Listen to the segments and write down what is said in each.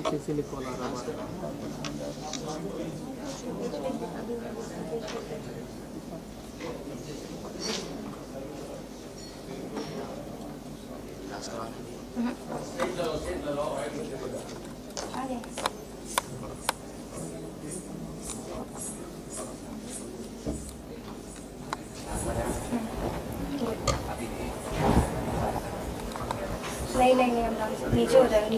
किसी ने कॉल आ रहा है नहीं हम नीचे हो जाएगा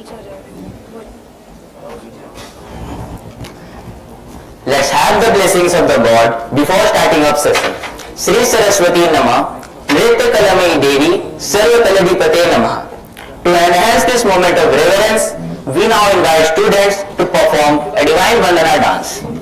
Let's have the blessings of the God before starting up session. Sri Saraswati Namah, Nritya Kalamai Devi, Sarva Kaladipate Namah. To enhance this moment of reverence, we now invite students to perform a divine Vandana dance.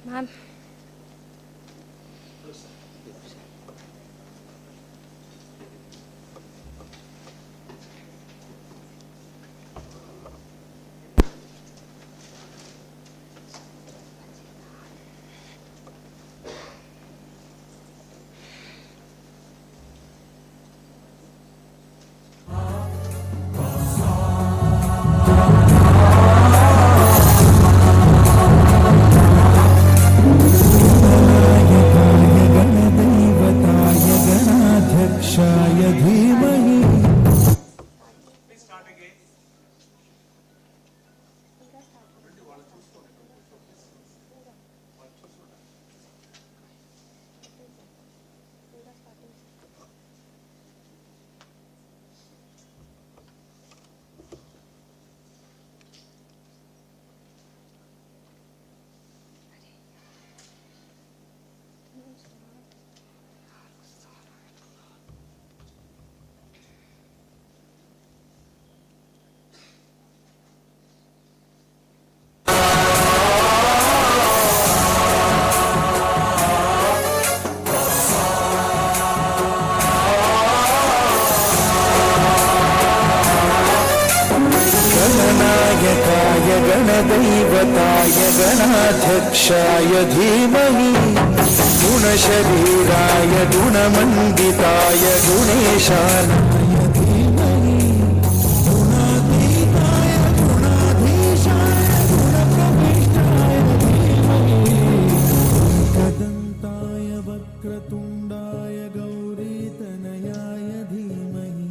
मैम गणदैवताय गणाध्यक्षाय धीमहि गुणशरीराय गुणमण्डिताय गुणेशानाय धीमहि गुणातीताय गुणाधीशाय गुणप्रविष्टाय धीमहि एकदन्ताय वक्रतुण्डाय गौरीतनयाय धीमहि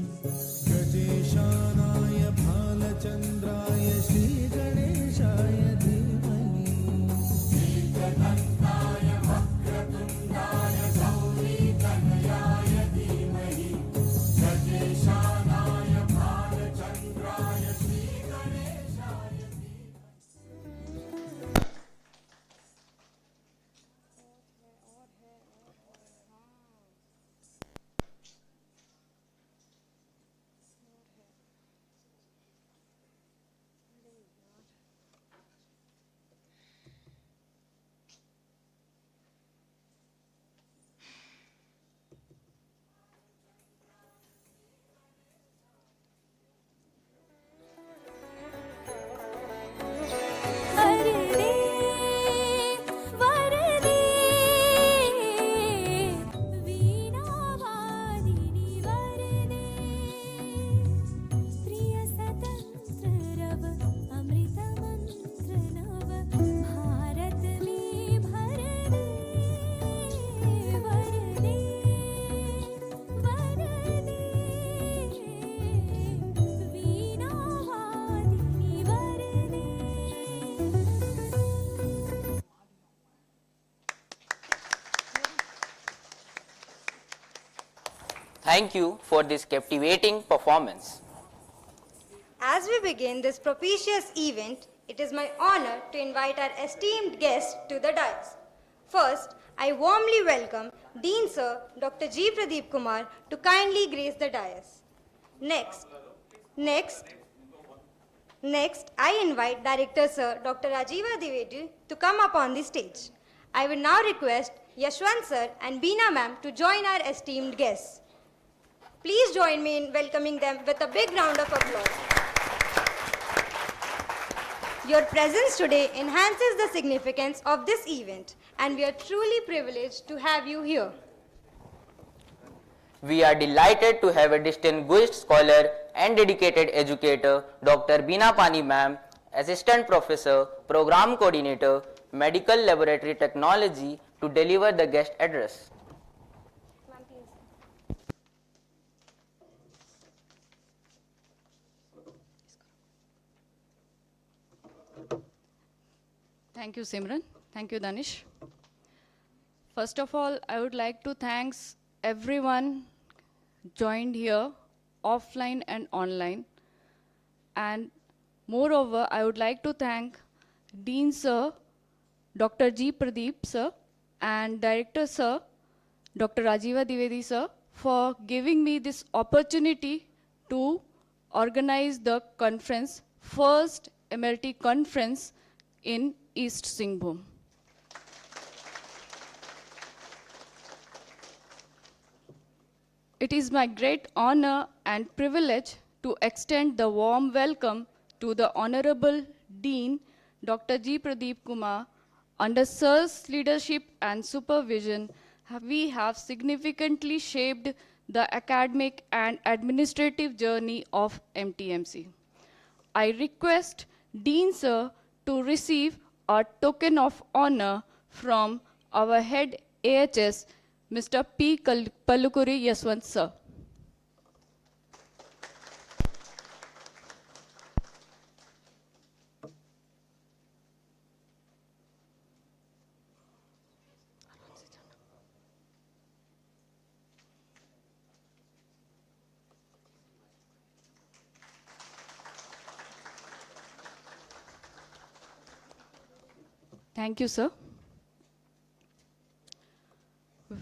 गजेशानाय भालचन्द्राय श्रीगणेशाय धीमहि एकदन्ताय वक्रतुण्डाय गौरीतनयाय धीमहि गजेशानाय Thank you for this captivating performance. As we begin this propitious event, it is my honor to invite our esteemed guests to the dais. First, I warmly welcome Dean Sir Dr. G. Pradeep Kumar to kindly grace the dais. Next, I invite Director Sir Dr. Rajiva Dwivedi to come up on the stage. I will now request Yashwant Sir and Beena Ma'am to join our esteemed guests. Please join me in welcoming them with a big round of applause. Your presence today enhances the significance of this event, and we are truly privileged to have you here. We are delighted to have a distinguished scholar and dedicated educator, Dr. Beena Pani Ma'am, Assistant Professor, Program Coordinator, Medical Laboratory Technology, to deliver the guest address. Thank you, Simran. Thank you, Danish. First of all, I would like to thank everyone joined here, offline and online. And moreover, I would like to thank Dean Sir, Dr. G. Pradeep Sir, and Director Sir, Dr. Rajiva Dwivedi Sir, for giving me this opportunity to organize the conference, first MLT conference in East Singhbhum. It is my great honor and privilege to extend the warm welcome to the Honorable Dean, Dr. G. Pradeep Kumar. Under Sir's leadership and supervision, we have significantly shaped the academic and administrative journey of MTMC. I request Dean Sir to receive a token of honor from our head AHS, Mr. P. Pallukuri Yaswant Sir. Thank you, sir.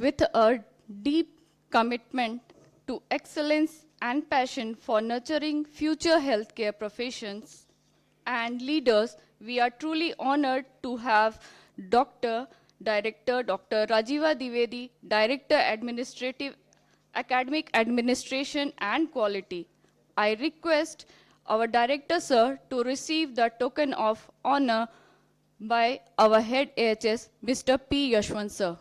With a deep commitment to excellence and passion for nurturing future healthcare professions and leaders, we are truly honored to have Director Dr. Rajiva Dwivedi, Director Administrative Academic Administration and Quality. I request our Director Sir to receive the token of honor by our head AHS, Mr. P. Yashwant Sir.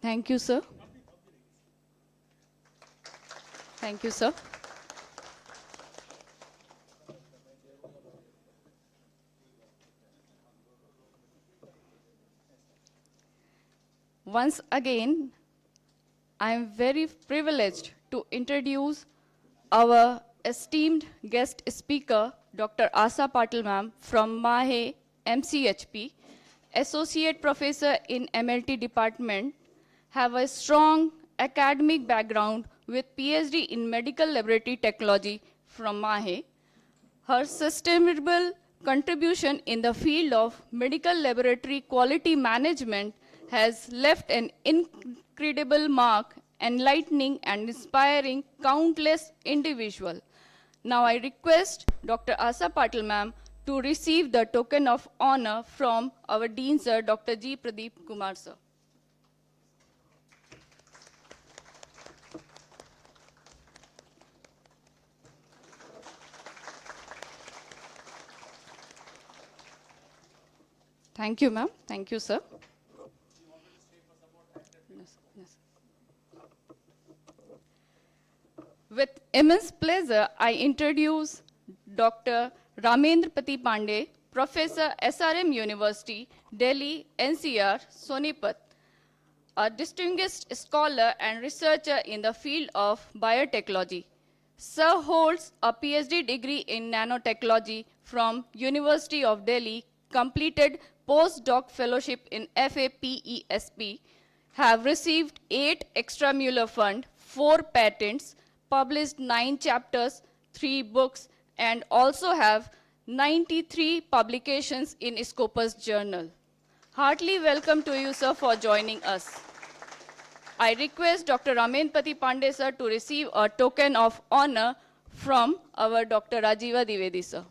Thank you, sir. Thank you, sir. Once again, I am very privileged to introduce our esteemed guest speaker, Dr. Asa Patil ma'am from Mahe, MCHP, Associate Professor in MLT Department, have a strong academic background with PhD in Medical Laboratory Technology from Mahe. Her sustainable contribution in the field of medical laboratory quality management has left an incredible mark, enlightening and inspiring countless individuals. Now I request Dr. Asa Patil ma'am to receive the token of honor from our Dean Sir, Dr. G. Pradeep Kumar Sir. Thank you, ma'am. Thank you, sir. Yes. With immense pleasure, I introduce Dr. Ramendra Pati Pandey, Professor, SRM University, Delhi, NCR, Sonipat, a distinguished scholar and researcher in the field of biotechnology. Sir holds a PhD degree in nanotechnology from University of Delhi, completed postdoc fellowship in FAPESP, have received 8 extramural fund, 4 patents, published 9 chapters, 3 books, and also have 93 publications in Scopus Journal. Heartily welcome to you, sir, for joining us. I request Dr. Ramenpati Pandey, sir, to receive a token of honor from our Dr. Rajiva Dwivedi, sir.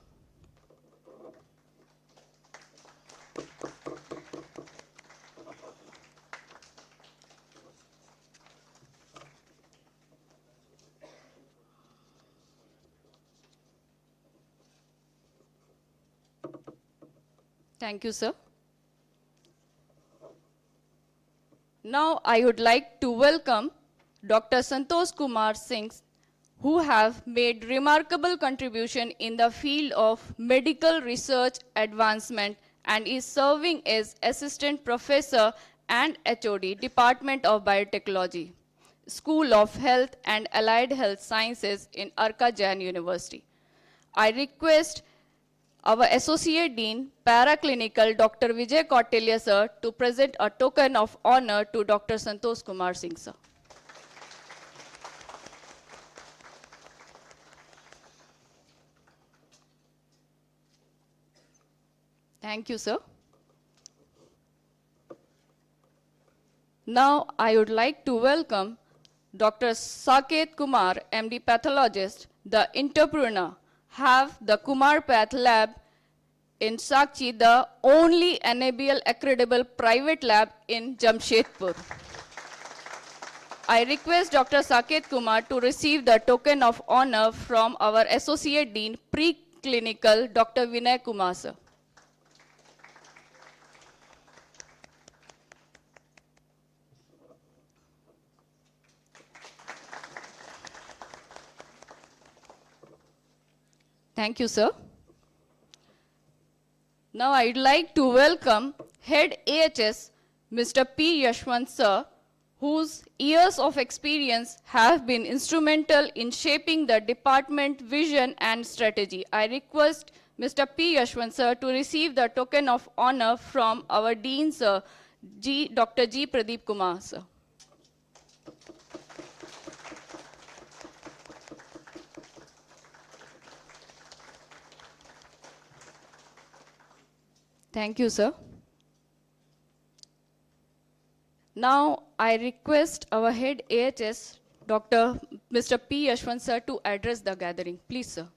Thank you, sir. Now I would like to welcome Dr. Santosh Kumar Singh, who have made remarkable contribution in the field of medical research advancement and is serving as Assistant Professor and HOD, Department of Biotechnology, School of Health and Allied Health Sciences in Arka Jain University. I request our Associate Dean, Paraclinical, Dr. Vijay Kautilya, sir, to present a token of honor to Dr. Santosh Kumar Singh, sir. Thank you, sir. Now, I would like to welcome Dr. Saket Kumar, MD Pathologist, the entrepreneur, have the Kumar Path Lab in Sakchi, the only NABL accreditable private lab in Jamshedpur. I request Dr. Saket Kumar to receive the token of honor from our Associate Dean, Preclinical, Dr. Vinay Kumar, sir. Thank you, sir. Now I'd like to welcome Head AHS, Mr. P. Yashwant, sir, whose years of experience have been instrumental in shaping the department vision and strategy. I request Mr. P. Yashwant, sir, to receive the token of honor from our Dean, sir, Dr. G. Pradeep Kumar, sir. Thank you, sir. Now, I request our head AHS, Mr. P. Yashwant, sir, to address the gathering. Please, sir.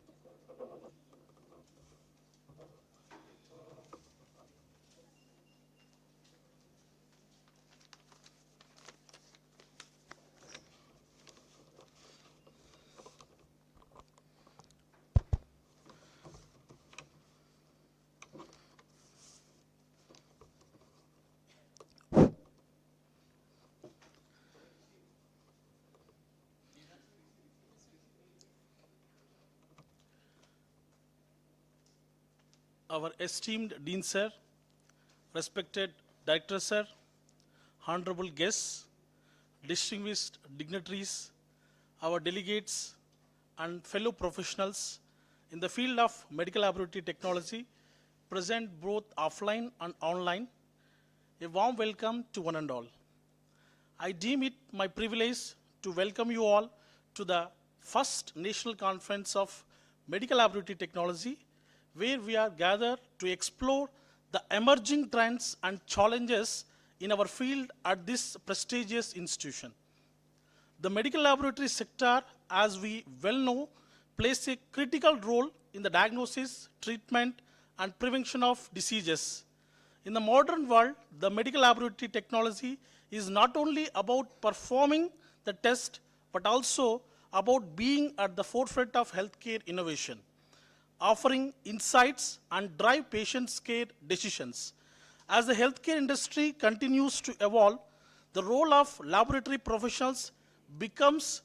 Our esteemed Dean Sir, respected Director Sir, honorable guests, distinguished dignitaries, our delegates and fellow professionals in the field of medical laboratory technology, present both offline and online, a warm welcome to one and all. I deem it my privilege to welcome you all to the first National Conference of Medical Laboratory Technology, where we are gathered to explore the emerging trends and challenges in our field at this prestigious institution. The medical laboratory sector, as we well know, plays a critical role in the diagnosis, treatment, and prevention of diseases. In the modern world, the medical laboratory technology is not only about performing the test, but also about being at the forefront of healthcare innovation, offering insights and drive patients' care decisions. As the healthcare industry continues to evolve, the role of laboratory professionals becomes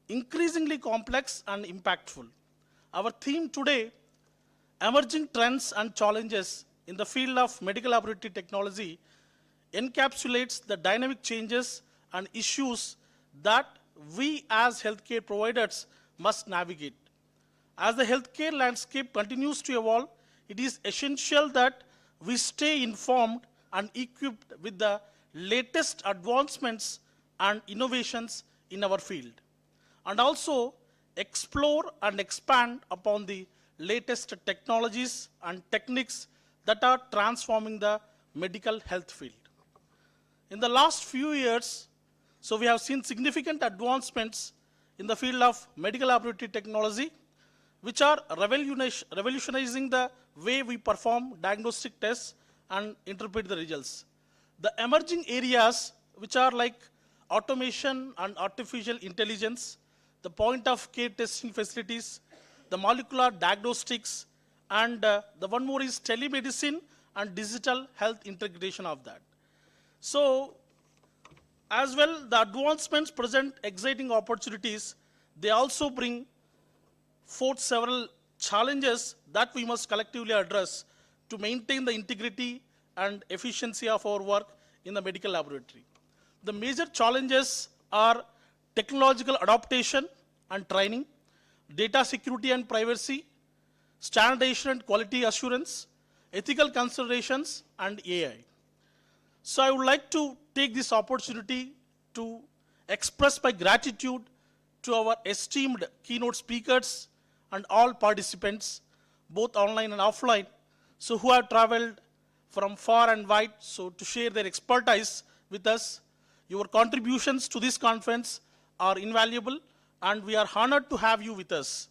increasingly complex and impactful. Our theme today, emerging trends and challenges in the field of medical laboratory technology, encapsulates the dynamic changes and issues that we as healthcare providers must navigate. As the healthcare landscape continues to evolve, it is essential that we stay informed and equipped with the latest advancements and innovations in our field, and also explore and expand upon the latest technologies and techniques that are transforming the medical health field. In the last few years, so we have seen significant advancements in the field of medical laboratory technology, which are revolutionizing the way we perform diagnostic tests and interpret the results. The emerging areas, which are like automation and artificial intelligence, the point of care testing facilities, the molecular diagnostics, and the one more is telemedicine and digital health integration of that. So, as well, the advancements present exciting opportunities. They also bring forth several challenges that we must collectively address to maintain the integrity and efficiency of our work in the medical laboratory. The major challenges are technological adaptation and training, data security and privacy, standardization and quality assurance, ethical considerations, and AI. So I would like to take this opportunity to express my gratitude to our esteemed keynote speakers and all participants, both online and offline, so who have traveled from far and wide, so to share their expertise with us. Your contributions to this conference are invaluable, and we are honored to have you with us.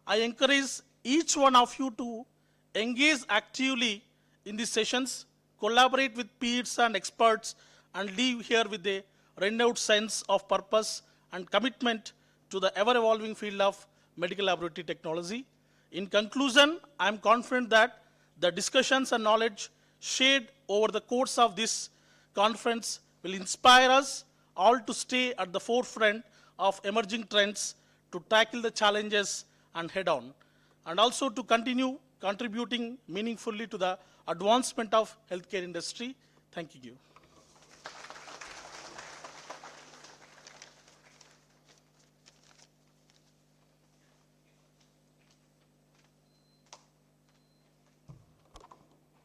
I encourage each one of you to engage actively in these sessions, collaborate with peers and experts, and leave here with a renewed sense of purpose and commitment to the ever-evolving field of medical laboratory technology. In conclusion, I am confident that the discussions and knowledge shared over the course of this conference will inspire us all to stay at the forefront of emerging trends, to tackle the challenges and head on, and also to continue contributing meaningfully to the advancement of healthcare industry. Thank you.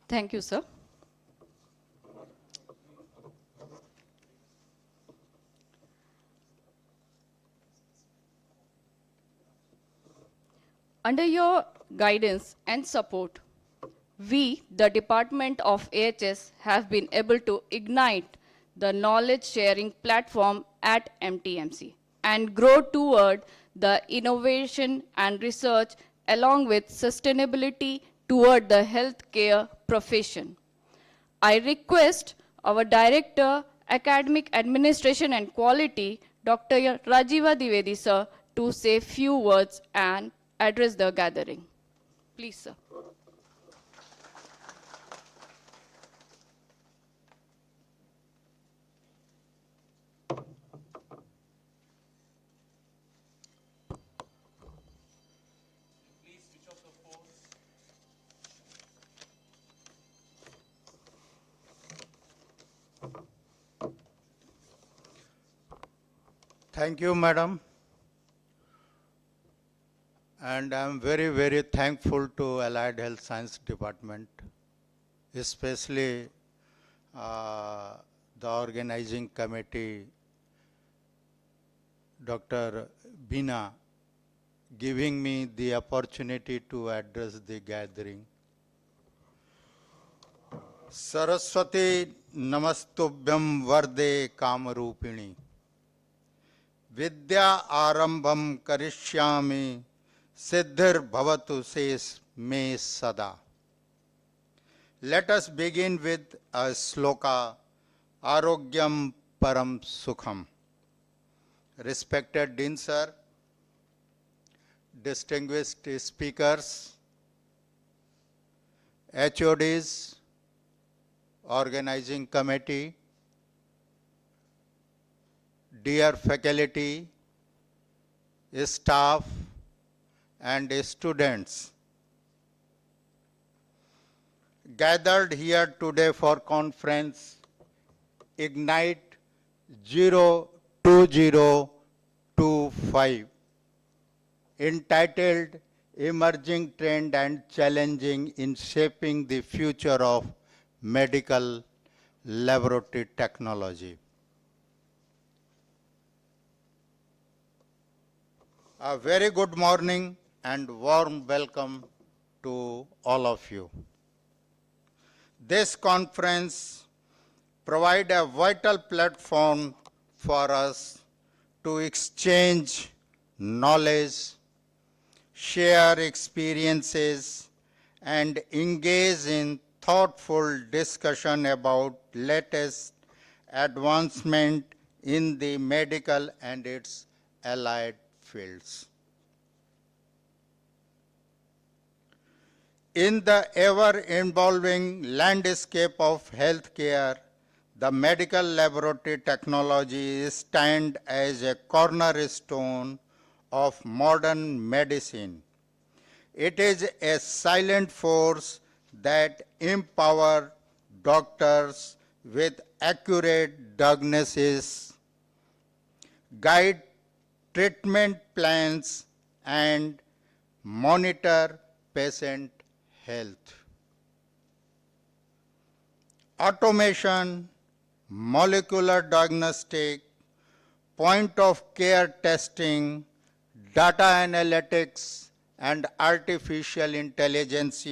Thank you, sir. Under your guidance and support, we, the Department of AHS, have been able to ignite the knowledge sharing platform at MTMC and grow toward the innovation and research along with sustainability toward the healthcare profession. I request our Director, Academic Administration and Quality, Dr. Rajiva Dwivedi, sir, to say few words and address the gathering. Please, sir. Thank you, madam. And I'm very, very thankful to Allied Health Science Department, especially the organizing committee, Dr. Bina, giving me the opportunity to address the gathering. Saraswati Namastubhyam Varde Kamarupini. Vidya Arambham Karishyami Siddhir Bhavatu says me sada. Let us begin with a sloka, Arogyam Param Sukham. Respected Dean Sir, distinguished speakers, HODs, organizing committee, dear faculty, staff, and students gathered here today for conference Ignite 02025 entitled Emerging Trend and Challenging in Shaping the Future of medical laboratory technology. A very good morning and warm welcome to all of you. This conference provides a vital platform for us to exchange knowledge, share experiences, and engage in thoughtful discussion about latest advancement in the medical and its allied fields. In the ever-evolving landscape of healthcare, the medical laboratory technology stands as a cornerstone of modern medicine. It is a silent force that empowers doctors with accurate diagnosis, guide treatment plans, and monitor patient health. Automation, molecular diagnostic, point-of-care testing, data analytics, and artificial intelligence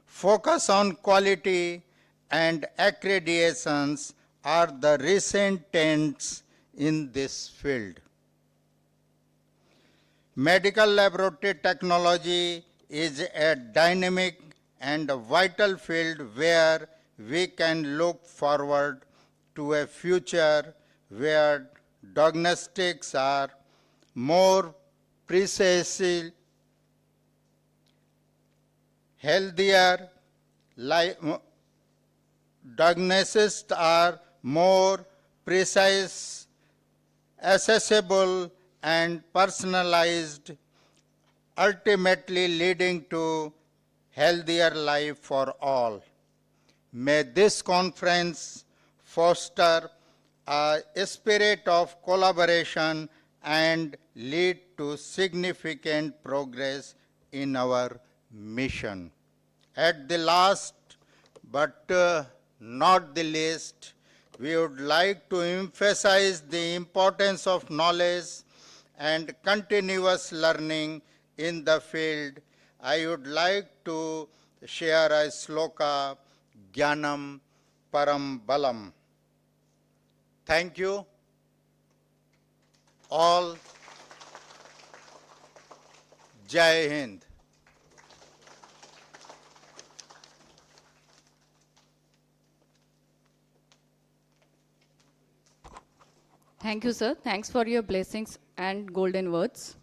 focus on quality and accreditations are the recent trends in this field. Medical laboratory technology is a dynamic and a vital field where we can look forward to a future where diagnostics are more precisely healthier, diagnoses are more precise, accessible, and personalized, ultimately leading to healthier life for all. May this conference foster a spirit of collaboration and lead to significant progress in our mission. At the last, but not the least, we would like to emphasize the importance of knowledge and continuous learning in the field. I would like to share a sloka, Jnanam Param Balam. Thank you all. Jai Hind. Thank you, sir. Thanks for your blessings and golden words.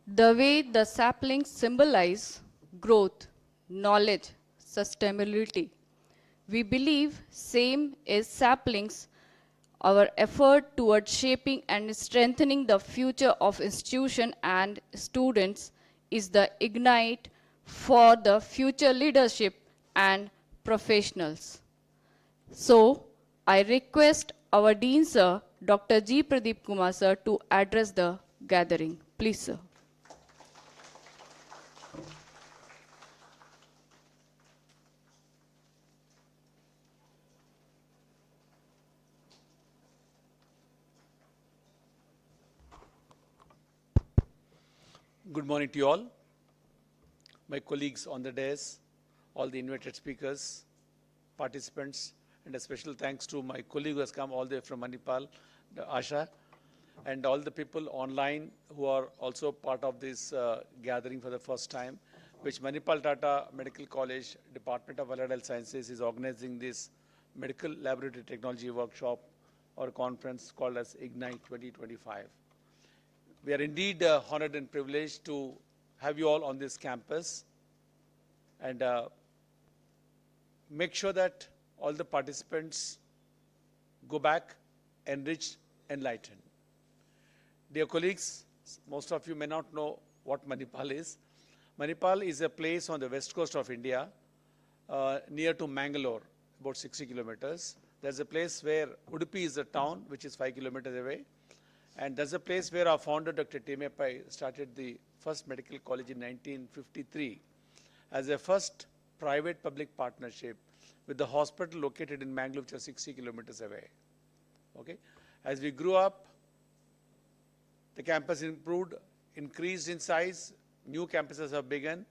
The way the saplings symbolize growth, knowledge, sustainability, we believe same is saplings, our effort towards shaping and strengthening the future of institution and students is the ignite for the future leadership and professionals. So, I request our Dean Sir, Dr. G. Pradeep Kumar Sir, to address the gathering. Please, sir. Good morning to you all, my colleagues on the dais, all the invited speakers, participants, and a special thanks to my colleague who has come all the way from Manipal, Asha, and all the people online who are also part of this gathering for the first time, which Manipal Tata Medical College, Department of Allied Health Sciences is organizing this medical laboratory technology workshop or conference called as Ignite 2025. We are indeed honored and privileged to have you all on this campus and make sure that all the participants go back enriched, enlightened. Dear colleagues, most of you may not know what Manipal is. Manipal is a place on the west coast of India near to Mangalore, about 60 kilometers. There's a place where Udupi is a town which is 5 kilometers away. And that's a place where our founder, Dr. TMA Pai, started the first medical college in 1953 as a first private-public partnership with the hospital located in Mangalore, which is 60 kilometers away. Okay? As we grew up, the campus improved, increased in size, new campuses have begun.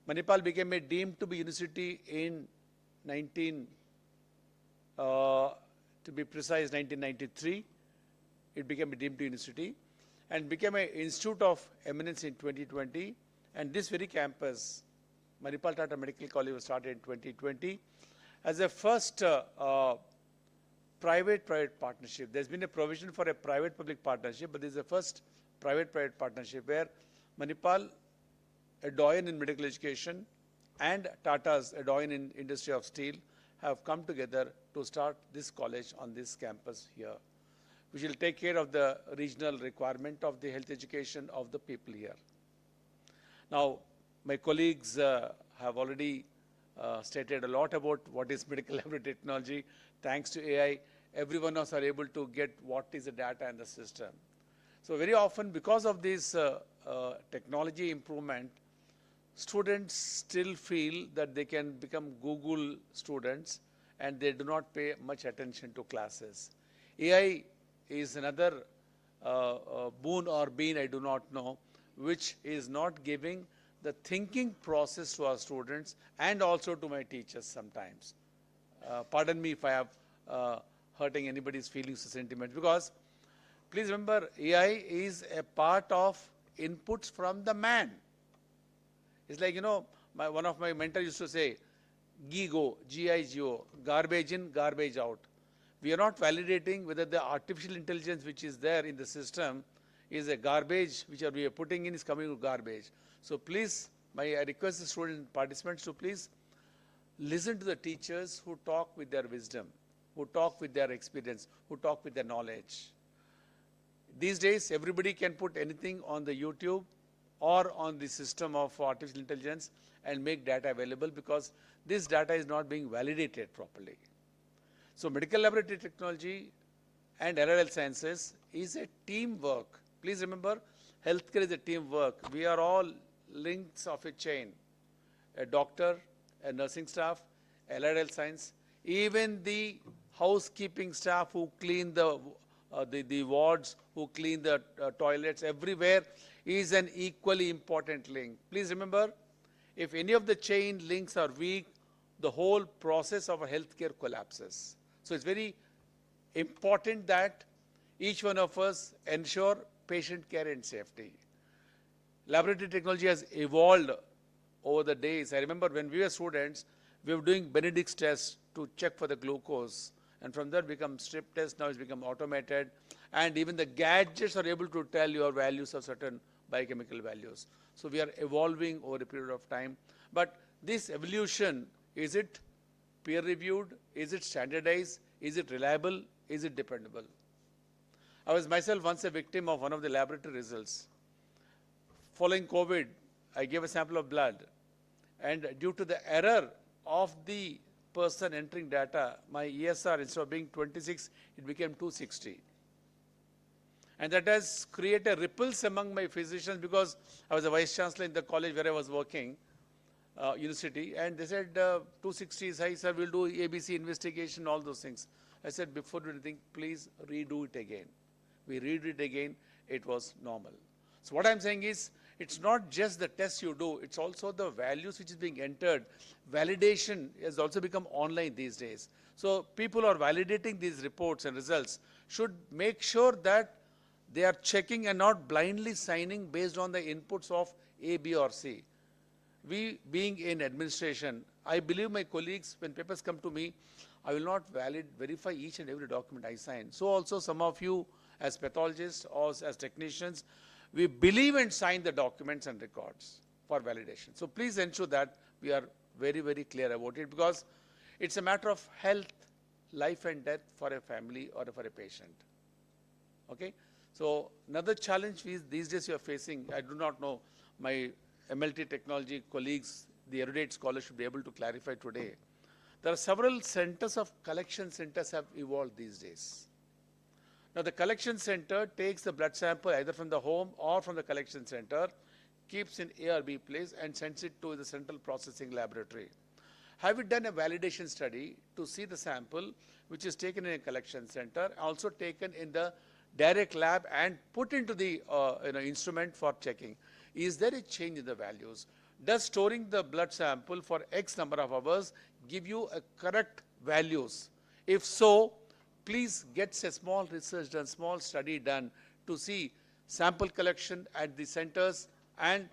Manipal became a deemed to be university in to be precise, 1993. It became a deemed to university and became an institute of eminence in 2020. And this very campus, Manipal Tata Medical College, was started in 2020 as a first private-private partnership. There's been a provision for a private-public partnership, but this is the first private-private partnership where Manipal, a doyen in medical education, and Tata's, a doyen in industry of steel, have come together to start this college on this campus here, which will take care of the regional requirement of the health education of the people here. Now, my colleagues have already stated a lot about what is medical laboratory technology. Thanks to AI, every one of us are able to get what is the data in the system. So very often, because of this technology improvement, students still feel that they can become Google students and they do not pay much attention to classes. AI is another boon or bean, I do not know, which is not giving the thinking process to our students and also to my teachers sometimes. Pardon me if I have hurting anybody's feelings or sentiments, because please remember, AI is a part of inputs from the man. It's like, you know, one of my mentors used to say, GIGO, G-I-G-O, garbage in, garbage out. We are not validating whether the artificial intelligence which is there in the system is a garbage which we are putting in is coming to garbage. So please, I request the student participants to please listen to the teachers who talk with their wisdom, who talk with their experience, who talk with their knowledge. These days, everybody can put anything on the YouTube or on the system of artificial intelligence and make data available, because this data is not being validated properly. So medical laboratory technology and LRL sciences is a teamwork. Please remember, healthcare is a teamwork. We are all links of a chain. A doctor, a nursing staff, LRL science, even the housekeeping staff who clean the wards, who clean the toilets, everywhere is an equally important link. Please remember, if any of the chain links are weak, the whole process of a healthcare collapses. So it's very important that each one of us ensure patient care and safety. Laboratory technology has evolved over the days. I remember when we were students, we were doing Benedict's test to check for the glucose. And from there become strip test, now it's become automated. And even the gadgets are able to tell your values of certain biochemical values. So we are evolving over a period of time. But this evolution, is it peer reviewed? Is it standardized? Is it reliable? Is it dependable? I was myself once a victim of one of the laboratory results. Following COVID, I gave a sample of blood. And due to the error of the person entering data, my ESR, instead of being 26, it became 260. And that has created ripples among my physicians, because I was a vice chancellor in the college where I was working, university, and they said 260 is high, sir, we'll do ABC investigation, all those things. I said, before doing anything, please redo it again. We read it again, it was normal. So what I'm saying is, it's not just the tests you do, it's also the values which is being entered. Validation has also become online these days. So people are validating these reports and results should make sure that they are checking and not blindly signing based on the inputs of A, B or C. We being in administration, I believe my colleagues, when papers come to me, I will not verify each and every document I sign. So also some of you as pathologists or as technicians, we believe and sign the documents and records for validation. So please ensure that we are very, very clear about it, because it's a matter of health, life and death for a family or for a patient. Okay? So another challenge these days you are facing, I do not know, my MLT technology colleagues, the erudite scholars should be able to clarify today. There are several centers of collection centers have evolved these days. Now the collection center takes the blood sample either from the home or from the collection center, keeps in A or B place and sends it to the central processing laboratory. Have we done a validation study to see the sample which is taken in a collection center, also taken in the direct lab and put into the instrument for checking? Is there a change in the values? Does storing the blood sample for X number of hours give you a correct values? If so, please get a small research done, small study done to see sample collection at the centers and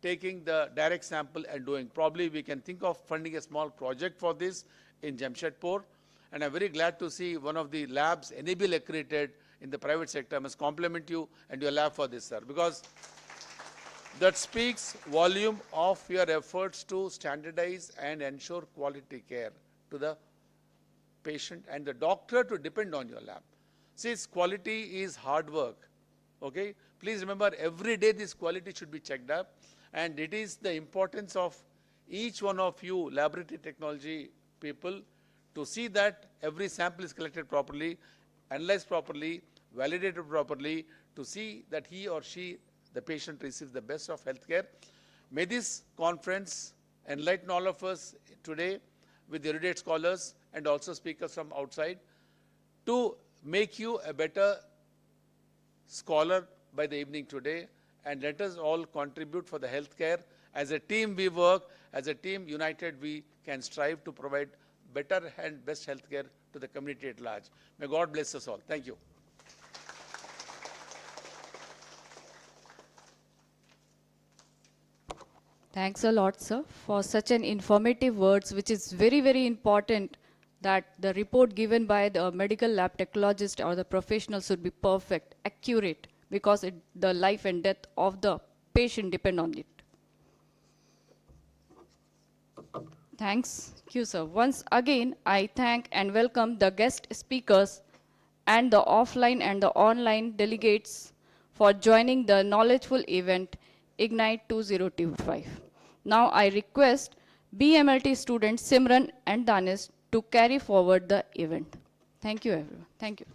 taking the direct sample and doing. Probably we can think of funding a small project for this in Jamshedpur. And I'm very glad to see one of the labs enable accredited in the private sector. I must compliment you and your lab for this, sir, because that speaks volume of your efforts to standardize and ensure quality care to the patient and the doctor to depend on your lab. Since quality is hard work, okay? Please remember every day this quality should be checked up, and it is the importance of each one of you laboratory technology people to see that every sample is collected properly, analyzed properly, validated properly, to see that he or she, the patient, receives the best of healthcare. May this conference enlighten all of us today with erudite scholars and also speakers from outside to make you a better scholar by the evening today, and let us all contribute for the healthcare. As a team we work, as a team united we can strive to provide better and best healthcare to the community at large. May God bless us all. Thank you. Thanks a lot, sir, for such an informative words, which is very, very important that the report given by the medical lab technologist or the professional should be perfect, accurate, because the life and death of the patient depend on it. Thanks, you, sir. Once again, I thank and welcome the guest speakers and the offline and the online delegates for joining the knowledgeful event Ignite 2025. Now I request BMLT students Simran and Danish to carry forward the event. Thank you, everyone. Thank you.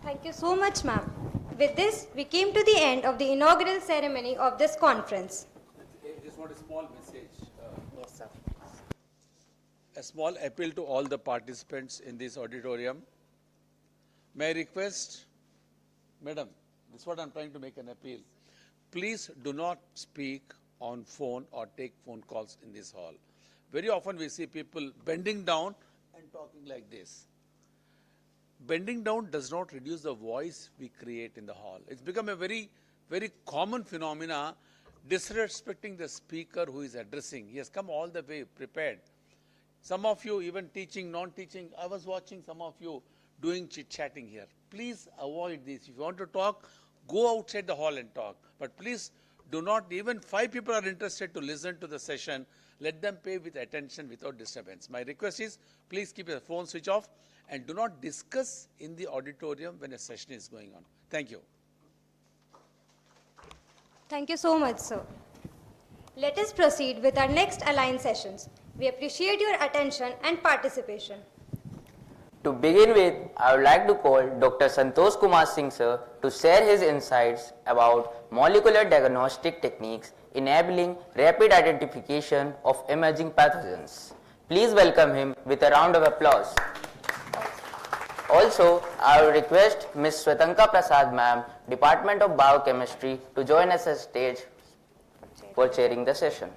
Thank you so much, ma'am. With this, we came to the end of the inaugural ceremony of this conference. Just want a small message. Yes, sir. A small appeal to all the participants in this auditorium. May I request, madam, this is what I'm trying to make an appeal. Please do not speak on phone or take phone calls in this hall. Very often we see people bending down and talking like this. Bending down does not reduce the voice we create in the hall. It's become a very, very common phenomena, disrespecting the speaker who is addressing. He has come all the way prepared. Some of you even teaching, non-teaching, I was watching some of you doing chit-chatting here. Please avoid this. If you want to talk, go outside the hall and talk. But please do not, even 5 people are interested to listen to the session, let them pay with attention without disturbance. My request is, please keep your phone switch off and do not discuss in the auditorium when a session is going on. Thank you. Thank you so much, sir. Let us proceed with our next aligned sessions. We appreciate your attention and participation. To begin with, I would like to call Dr. Santosh Kumar Singh sir to share his insights about molecular diagnostic techniques enabling rapid identification of emerging pathogens. Please welcome him with a round of applause. Also, I will request Ms. Swatanka Prasad ma'am, Department of Biochemistry, to join us on stage for chairing the session.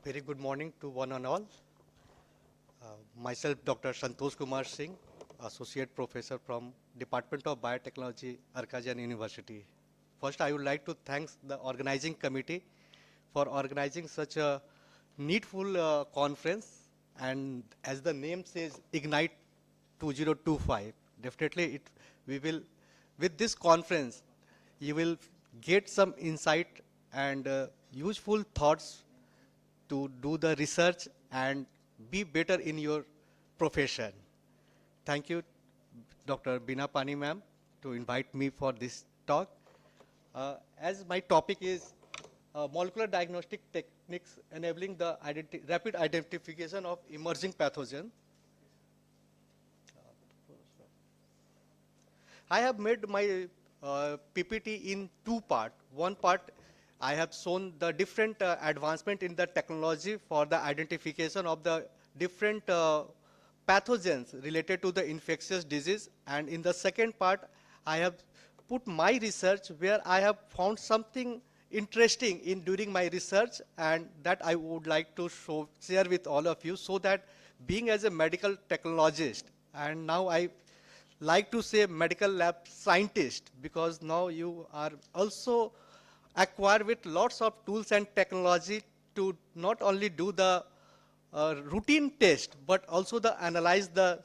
Very good morning to one and all. Myself, Dr. Santosh Kumar Singh, Associate Professor from Department of Biotechnology, Arkajan University. First, I would like to thank the organizing committee for organizing such a needful conference. And as the name says, Ignite 2025. Definitely, with this conference, you will get some insight and useful thoughts to do the research and be better in your profession. Thank you, Dr. Bina Pani ma'am, to invite me for this talk. As my topic is molecular diagnostic techniques enabling the rapid identification of emerging pathogens. I have made my PPT in two parts. One part, I have shown the different advancement in the technology for the identification of the different pathogens related to the infectious disease. And in the second part, I have put my research where I have found something interesting during my research, and that I would like to share with all of you, so that being as a medical technologist, and now I like to say medical lab scientist, because now you are also acquired with lots of tools and technology to not only do the routine test, but also analyze the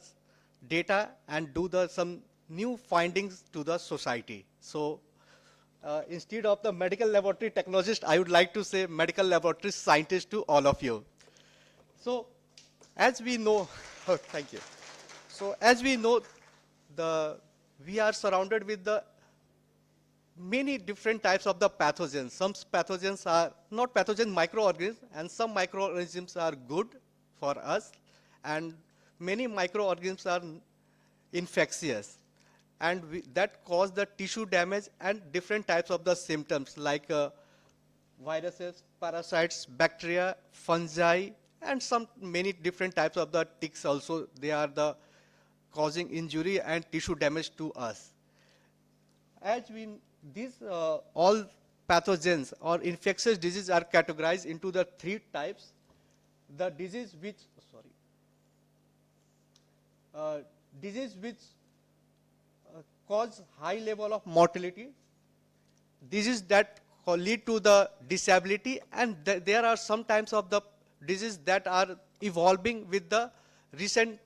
data and do some new findings to the society. So instead of the medical laboratory technologist, I would like to say medical laboratory scientist to all of you. So as we know, thank you. So as we know, we are surrounded with the many different types of the pathogens. Some pathogens are not pathogen microorganisms, and some microorganisms are good for us, and many microorganisms are infectious, and that cause the tissue damage and different types of the symptoms like viruses, parasites, bacteria, fungi, and many different types of the ticks also. They are the causing injury and tissue damage to us. These all pathogens or infectious diseases are categorized into the three types. The disease which cause high level of mortality, diseases that lead to the disability, and there are some types of the diseases that are evolving with the recent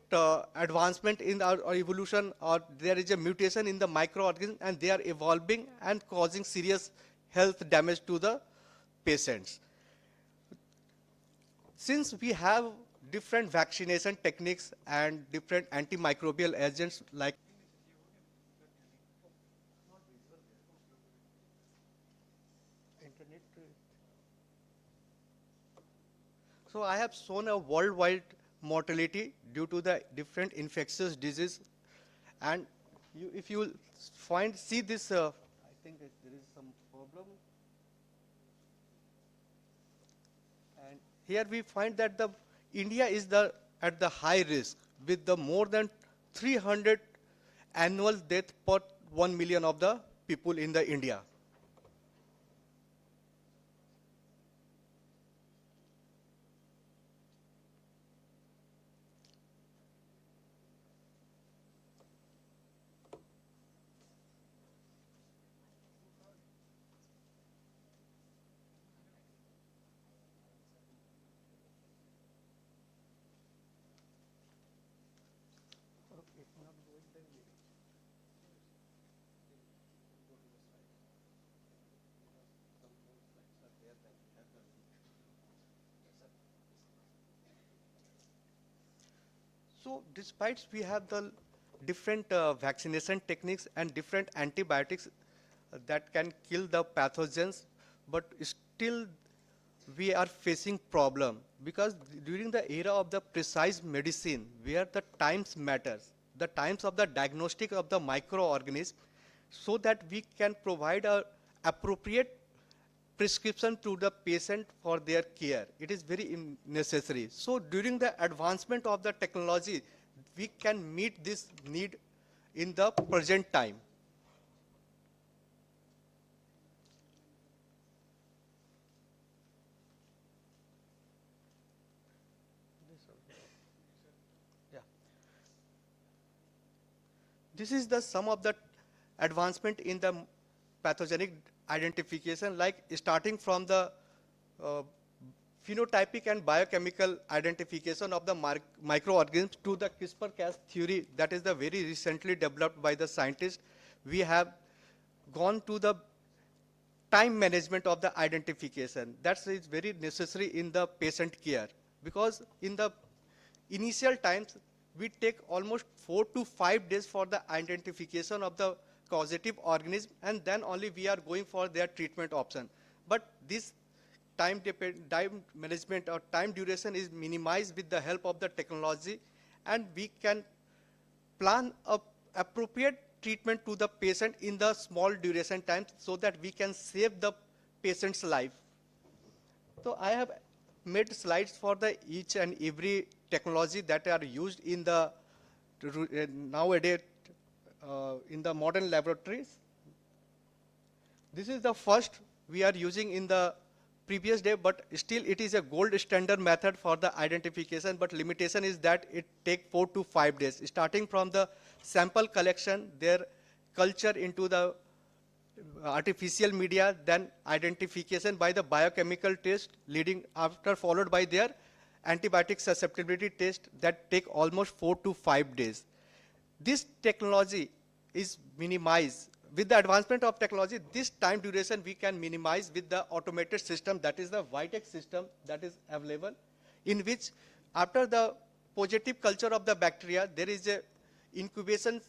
advancement in our evolution, or there is a mutation in the microorganism and they are evolving and causing serious health damage to the patients. Since we have different vaccination techniques and different antimicrobial agents like so I have shown a worldwide mortality due to the different infectious disease, and if you see this, I think there is some problem, and here we find that India is at the high risk with the more than 300 annual death per 1 million of the people in the India. So despite we have the different vaccination techniques and different antibiotics that can kill the pathogens, but still we are facing problem, because during the era of the precise medicine, where the times matters, the times of the diagnostic of the microorganism, so that we can provide a appropriate prescription to the patient for their care. It is very necessary. So during the advancement of the technology, we can meet this need in the present time. This is the sum of the advancement in the pathogenic identification, like starting from the uh, phenotypic and biochemical identification of the microorganisms to the CRISPR-Cas theory that is the very recently developed by the scientists. We have gone to the time management of the identification. That is very necessary in the patient care, because in the initial times we take almost 4 to 5 days for the identification of the causative organism, and then only we are going for their treatment option. But this time management or time duration is minimized with the help of the technology, and we can plan a appropriate treatment to the patient in the small duration time so that we can save the patient's life. So I have made slides for the each and every technology that are used in the nowadays in the modern laboratories. This is the first we are using in the previous day, but still it is a gold standard method for the identification, but limitation is that it takes 4 to 5 days, starting from the sample collection, their culture into the artificial media, then identification by the biochemical test, leading after followed by their antibiotic susceptibility test that take almost 4 to 5 days. This technology is minimized. With the advancement of technology, this time duration we can minimize with the automated system, that is the Vitek system that is available, in which after the positive culture of the bacteria, there is a incubation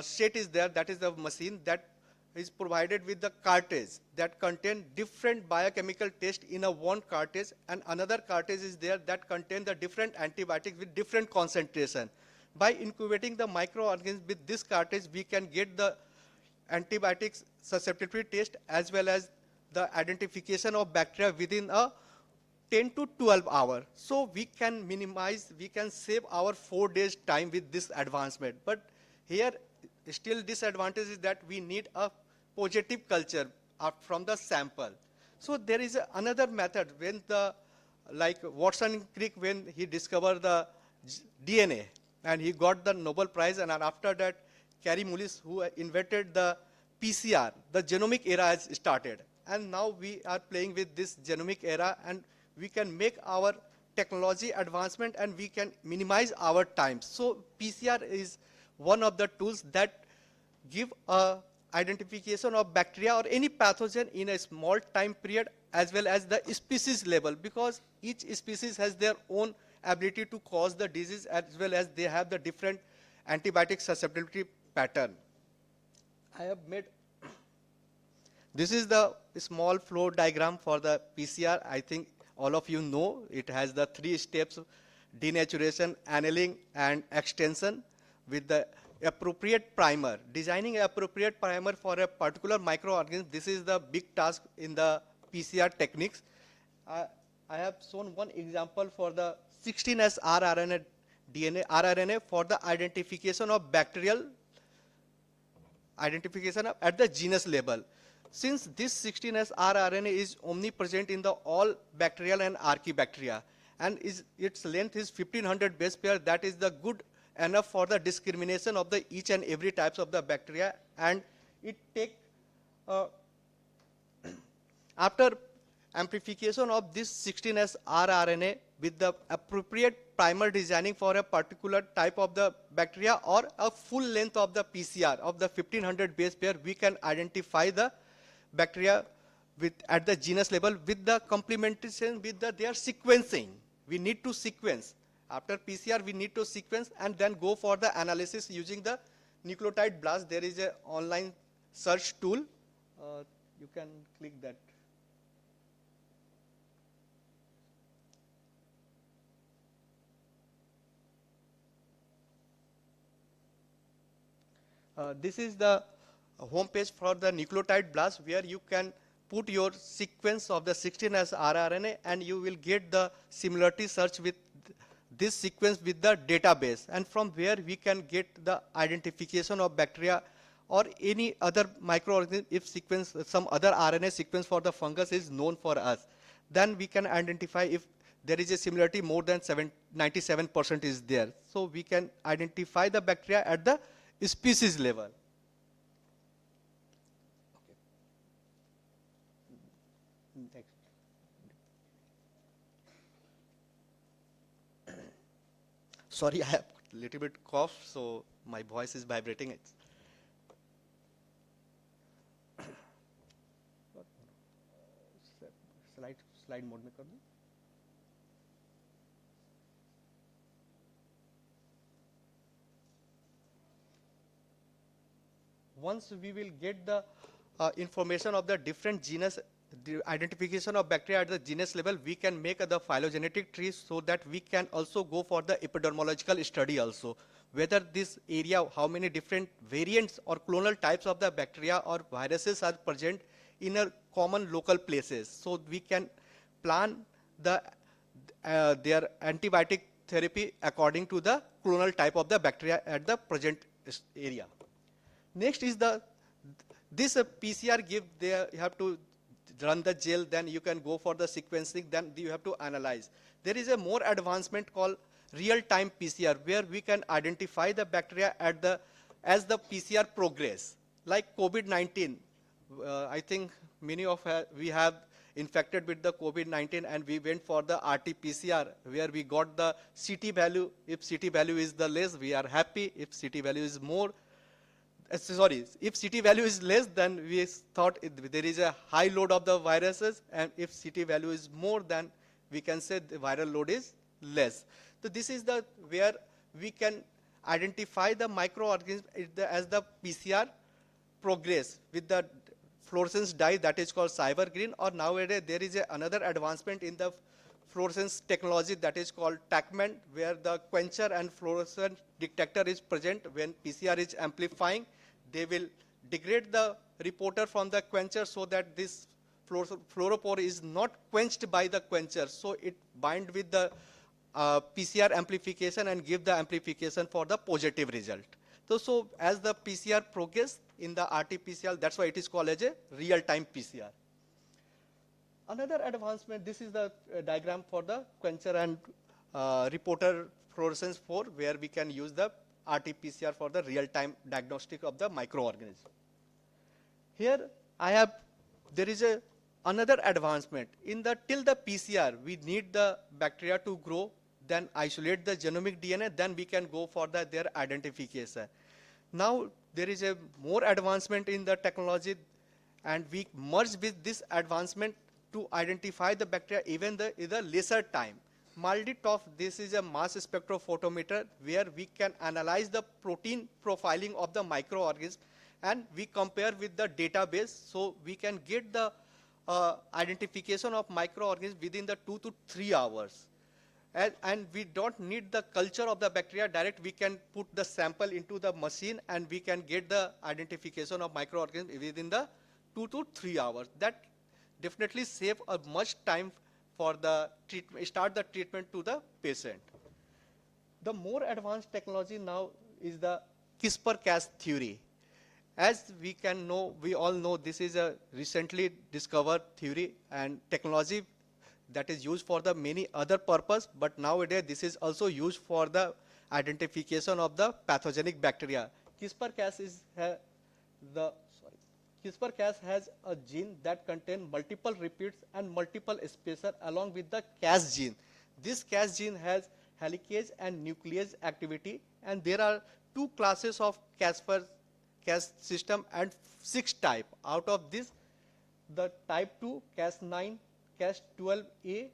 set is there, that is the machine that is provided with the cartridge that contain different biochemical test in a one cartridge, and another cartridge is there that contain the different antibiotics with different concentration. By incubating the microorganisms with this cartridge, we can get the antibiotics susceptibility test as well as the identification of bacteria within a 10 to 12 hours. So we can minimize, we can save our 4 days time with this advancement. But here still disadvantage is that we need a positive culture from the sample. So there is another method when the, like Watson Crick, when he discovered the DNA and he got the Nobel Prize, and after that Carey Mullis, who invented the PCR, the genomic era has started. And now we are playing with this genomic era, and we can make our technology advancement and we can minimize our time. So PCR is one of the tools that give a identification of bacteria or any pathogen in a small time period as well as the species level, because each species has their own ability to cause the disease as well as they have the different antibiotic susceptibility pattern. I have made, this is the small flow diagram for the PCR. I think all of you know it has the 3 steps: denaturation, annealing, and extension with the appropriate primer. Designing an appropriate primer for a particular microorganism, this is the big task in the PCR techniques. I have shown one example for the 16S rRNA DNA rRNA for the identification of bacterial identification at the genus level. Since this 16S rRNA is omnipresent in the all bacterial and archaebacteria, and its length is 1500 base pair, that is the good enough for the discrimination of the each and every types of the bacteria, and it take after amplification of this 16S rRNA with the appropriate primer designing for a particular type of the bacteria or a full length of the PCR of the 1500 base pair, we can identify the bacteria with at the genus level with the complementation with their sequencing. We need to sequence. After PCR, we need to sequence and then go for the analysis using the nucleotide blast. There is an online search tool. You can click that. This is the home page for the nucleotide blast, where you can put your sequence of the 16S rRNA and you will get the similarity search with this sequence with the database, and from where we can get the identification of bacteria or any other microorganism. If sequence, some other RNA sequence for the fungus is known for us, then we can identify if there is a similarity more than 97% is there. So we can identify the bacteria at the species level. Next. Sorry, I have a little bit cough, so my voice is vibrating. Slide mode में कर दूं? Once we will get the information of the different genus, the identification of bacteria at the genus level, we can make the phylogenetic trees so that we can also go for the epidemiological study also. Whether this area, how many different variants or clonal types of the bacteria or viruses are present in a common local places. So we can plan the their antibiotic therapy according to the clonal type of the bacteria at the present area. Next is this PCR give, you have to run the gel, then you can go for the sequencing, then you have to analyze. There is a more advancement called real-time PCR, where we can identify the bacteria as the PCR progress. Like COVID-19, I think many of we have infected with the COVID-19 and we went for the RT-PCR, where we got the CT value. If CT value is the less, we are happy. If CT value is more, if CT value is less, then we thought there is a high load of the viruses, and if CT value is more, then we can say the viral load is less. So this is where we can identify the microorganism as the PCR progress with the fluorescence dye that is called cyber green, or nowadays there is another advancement in the fluorescence technology that is called TACMAN, where the quencher and fluorescent detector is present. When PCR is amplifying, they will degrade the reporter from the quencher so that this fluoropore is not quenched by the quencher. So it bind with the PCR amplification and give the amplification for the positive result. So as the PCR progress in the RT-PCR, that's why it is called as a real-time PCR. Another advancement, this is the diagram for the quencher and reporter fluorescence 4, where we can use the RT-PCR for the real-time diagnostic of the microorganism. Here there is another advancement. Till the PCR, we need the bacteria to grow, then isolate the genomic DNA, then we can go for their identification. Now there is a more advancement in the technology, and we merge with this advancement to identify the bacteria even in the lesser time. MALDI-TOF, this is a mass spectrophotometer where we can analyze the protein profiling of the microorganism, and we compare with the database, so we can get the identification of microorganisms within the 2 to 3 hours. And we don't need the culture of the bacteria direct. We can put the sample into the machine and we can get the identification of microorganisms within the 2 to 3 hours. That definitely save a much time for the start the treatment to the patient. The more advanced technology now is the CRISPR-Cas theory. As we all know, this is a recently discovered theory and technology that is used for the many other purpose, but nowadays this is also used for the identification of the pathogenic bacteria. CRISPR-Cas CRISPR-Cas has a gene that contains multiple repeats and multiple spacer along with the Cas gene. This Cas gene has helicase and nuclease activity, and there are 2 classes of Cas system and 6 type. Out of this, the type 2 Cas9, Cas12A,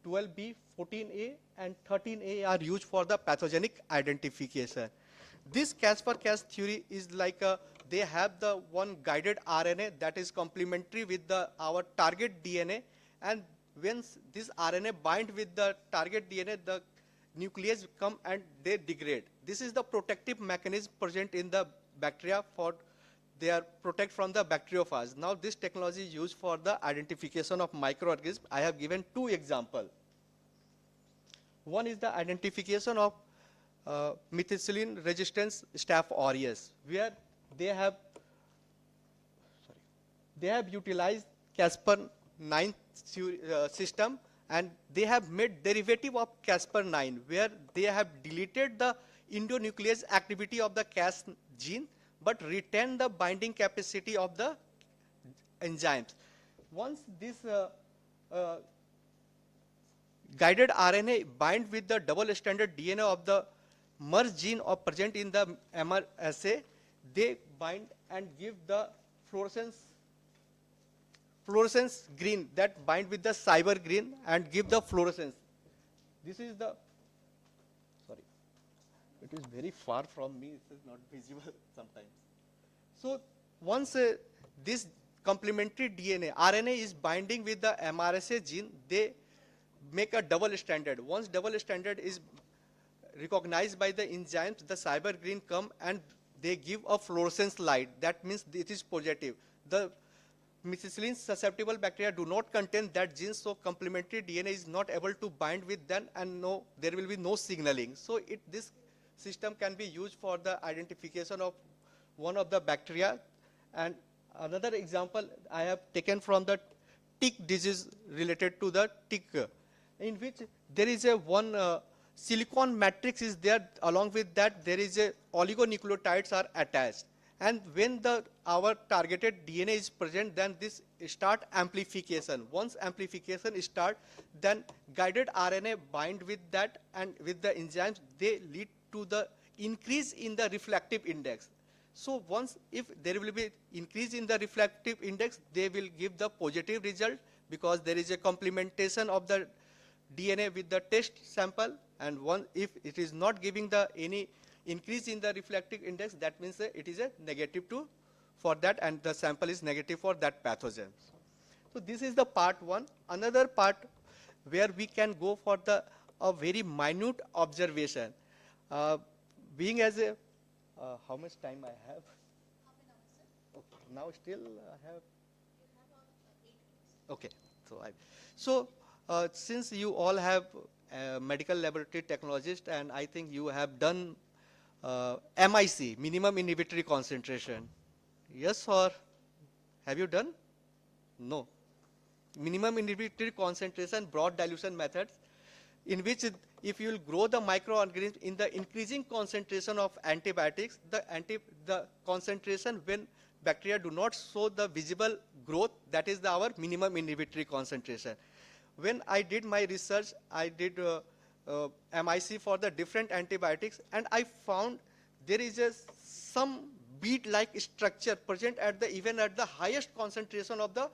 12B, 14A and 13A are used for the pathogenic identification. This CRISPR-Cas theory is like they have the one guided RNA that is complementary with our target DNA, and when this RNA bind with the target DNA, the nuclease come and they degrade. This is the protective mechanism present in the bacteria they are protect from the bacteriophage. Now this technology is used for the identification of microorganisms. I have given 2 examples. One is the identification of methicillin resistance Staph aureus, where they have utilized Caspr-9 system, and they have made derivative of Caspr-9, where they have deleted the endonuclease activity of the Cas gene, but retain the binding capacity of the enzymes. Once this guided RNA bind with the double-stranded DNA of the merged gene or present in the mRNA, they bind and give the fluorescence green that bind with the cyber green and give the fluorescence. This is the, sorry, it is very far from me, it is not visible sometimes. So once this complementary DNA, RNA is binding with the mRNA gene, they make a double-stranded. Once double-stranded is recognized by the enzymes, the cyber green come and they give a fluorescence light. That means it is positive. The methicillin susceptible bacteria do not contain that gene, so complementary DNA is not able to bind with them, and there will be no signaling. So this system can be used for the identification of one of the bacteria. And another example I have taken from the tick disease related to the tick, in which there is a one silicon matrix is there. Along with that, there is a oligonucleotides are attached. And when our targeted DNA is present, then this start amplification. Once amplification start, then guided RNA bind with that, and with the enzymes, they lead to the increase in the reflective index. So once, if there will be increase in the reflective index, they will give the positive result, because there is a complementation of the DNA with the test sample. And if it is not giving any increase in the reflective index, that means it is a negative for that, and the sample is negative for that pathogen. So this is the part one. Another part where we can go for a very minute observation. Being as a, how much time I have? Half an hour, sir. Okay. Now still I have. Okay. So since you all have medical laboratory technologist, and I think you have done MIC, minimum inhibitory concentration. Yes, or have you done? No. Minimum inhibitory concentration, broad dilution methods, in which if you will grow the microorganism in the increasing concentration of antibiotics, the concentration when bacteria do not show the visible growth, that is our minimum inhibitory concentration. When I did my research, I did MIC for the different antibiotics, and I found there is some bead-like structure present even at the highest concentration of the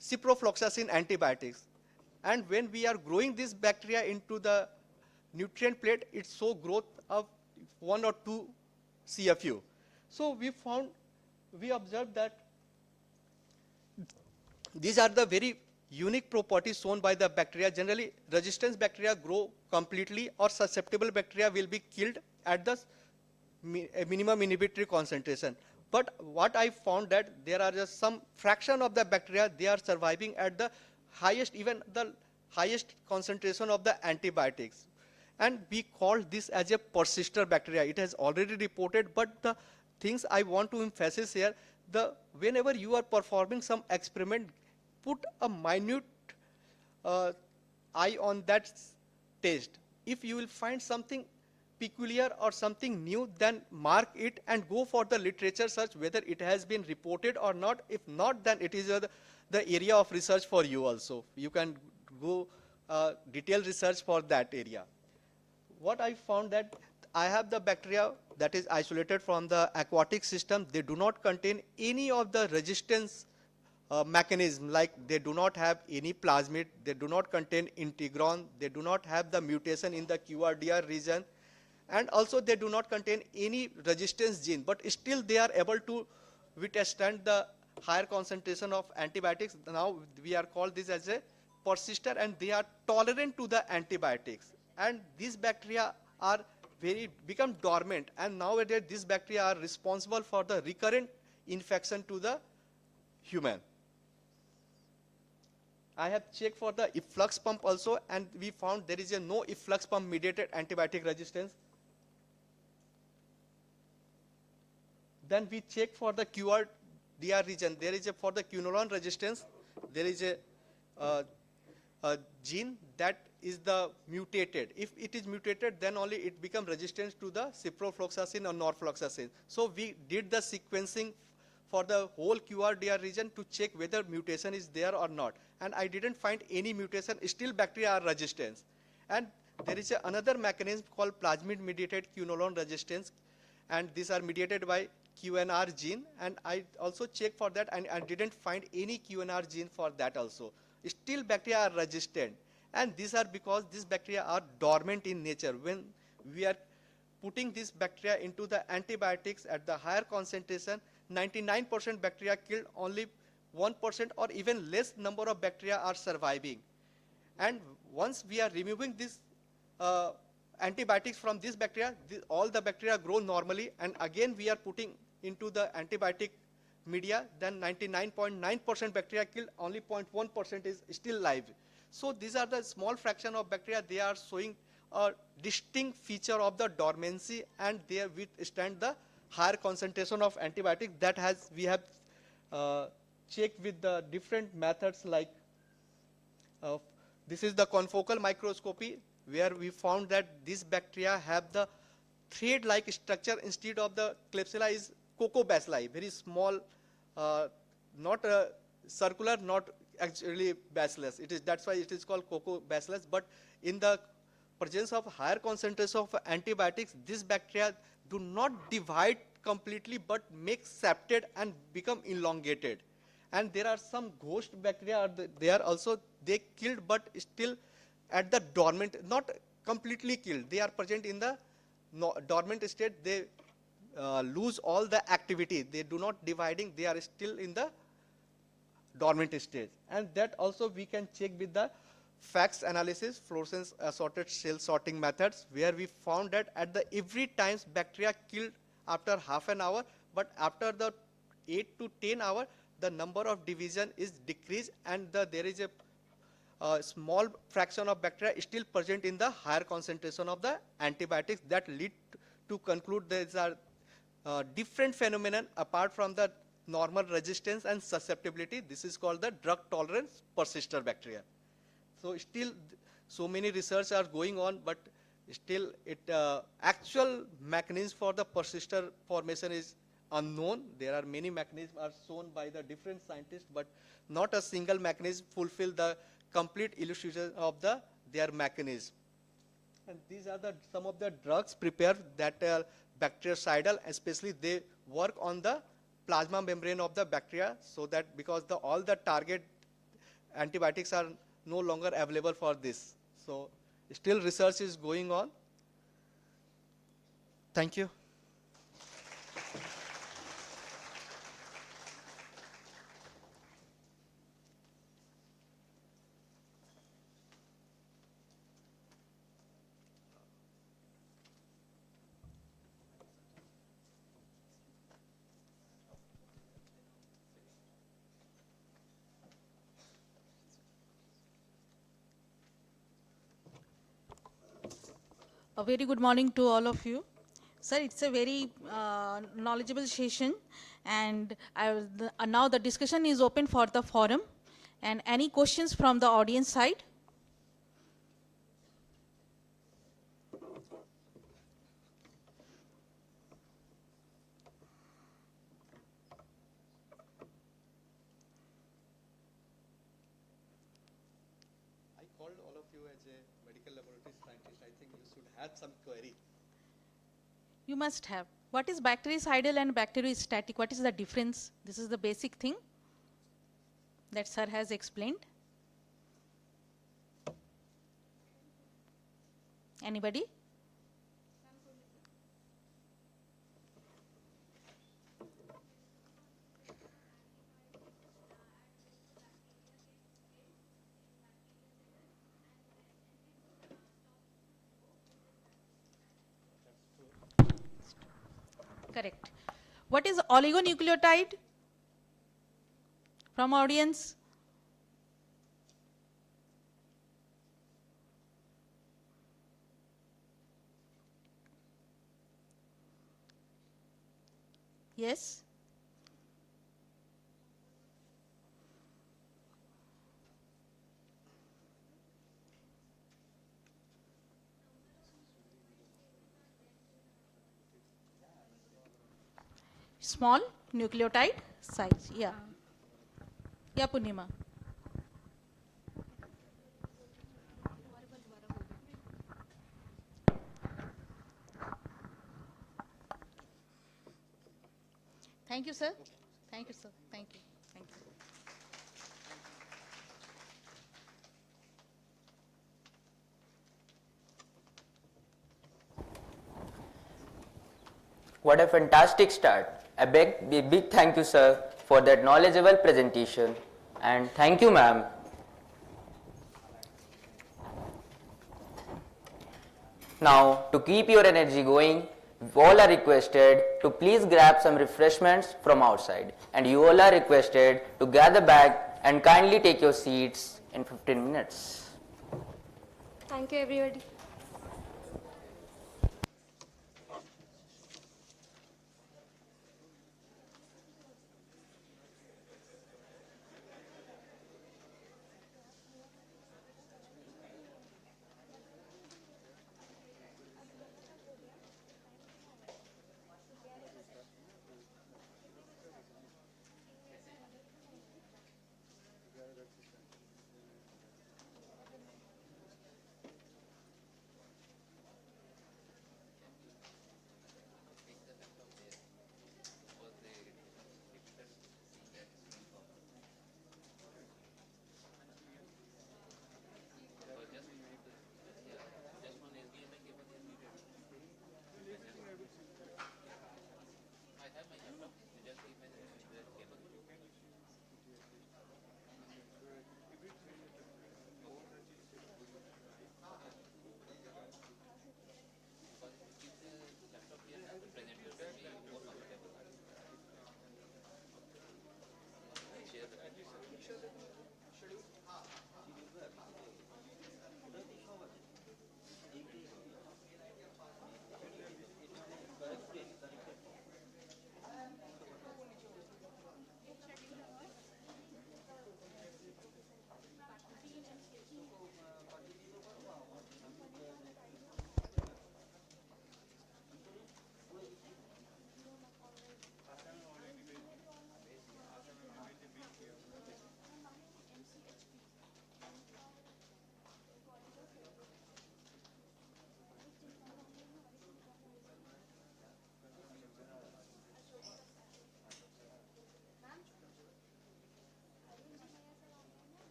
ciprofloxacin antibiotics. And when we are growing this bacteria into the nutrient plate, it shows growth of 1 or 2 CFU. So we observed that these are the very unique properties shown by the bacteria. Generally, resistance bacteria grow completely, or susceptible bacteria will be killed at the minimum inhibitory concentration. But what I found that there are just some fraction of the bacteria, they are surviving at the highest, even the highest concentration of the antibiotics. And we call this as a persister bacteria. It has already reported, but the things I want to emphasize here, whenever you are performing some experiment, put a minute eye on that test. If you will find something peculiar or something new, then mark it and go for the literature search whether it has been reported or not. If not, then it is the area of research for you also. You can go detailed research for that area. What I found that I have the bacteria that is isolated from the aquatic system. They do not contain any of the resistance mechanism, like they do not have any plasmid, they do not contain integron, they do not have the mutation in the QRDR region, and also they do not contain any resistance gene, but still they are able to withstand the higher concentration of antibiotics. Now we are called this as a persister, and they are tolerant to the antibiotics. And these bacteria are become dormant, and nowadays these bacteria are responsible for the recurrent infection to the human. I have checked for the efflux pump also, and we found there is no efflux pump mediated antibiotic resistance. Then we check for the QRDR region. There is for the quinolone resistance, there is a gene that is the mutated. If it is mutated, then only it becomes resistant to the ciprofloxacin or norfloxacin. So we did the sequencing for the whole QRDR region to check whether mutation is there or not. And I didn't find any mutation, still bacteria are resistant. And there is another mechanism called plasmid-mediated quinolone resistance, and these are mediated by QNR gene, and I also checked for that, and I didn't find any QNR gene for that also. Still bacteria are resistant, and these are because these bacteria are dormant in nature. When we are putting these bacteria into the antibiotics at the higher concentration, 99% bacteria killed, only 1% or even less number of bacteria are surviving. And once we are removing this antibiotics from this bacteria, all the bacteria grow normally, and again we are putting into the antibiotic media, then 99.9% bacteria killed, only 0.1% is still live. So these are the small fraction of bacteria, they are showing a distinct feature of the dormancy, and they withstand the higher concentration of antibiotics. That has, we have checked with the different methods, like this is the confocal microscopy, where we found that these bacteria have the thread-like structure instead of the Klebsiella is cocobacilli, very small, not circular, not actually bacillus. It is, that's why it is called cocobacillus. But in the presence of higher concentration of antibiotics, these bacteria do not divide completely, but make septate and become elongated. And there are some ghost bacteria, they are also, they killed, but still at the dormant, not completely killed. They are present in the dormant state. They lose all the activity. They do not dividing. They are still in the dormant stage. And that also we can check with the FACS analysis, fluorescence assorted cell sorting methods, where we found that at the every times bacteria killed after half an hour, but after the 8 to 10 hours, the number of division is decreased, and there is a small fraction of bacteria still present in the higher concentration of the antibiotics. That lead to conclude there are different phenomenon apart from the normal resistance and susceptibility. This is called the drug tolerance persister bacteria. So still so many research are going on, but still actual mechanism for the persister formation is unknown. There are many mechanisms are shown by the different scientists, but not a single mechanism fulfill the complete illustration of their mechanism. And these are some of the drugs prepared that are bactericidal, especially they work on the plasma membrane of the bacteria, so that because all the target antibiotics are no longer available for this. So still research is going on. Thank you. A very good morning to all of you. Sir, it's a very knowledgeable session, and now the discussion is open for the forum. And any questions from the audience side? I called all of you as a medical laboratory scientist. I think you should have some query. You must have. What is bactericidal and bacteriostatic? What is the difference? This is the basic thing that sir has explained. Anybody? Correct. What is oligonucleotide? From audience? Yes? small nucleotide size. Yeah. Yeah, Purnima. Thank you, sir. Thank you, sir. Thank you. Thank you. What a fantastic start. A big thank you, sir, for that knowledgeable presentation. And thank you, ma'am. Now, to keep your energy going, all are requested to please grab some refreshments from outside. And you all are requested to gather back and kindly take your seats in 15 minutes. Thank you, everybody.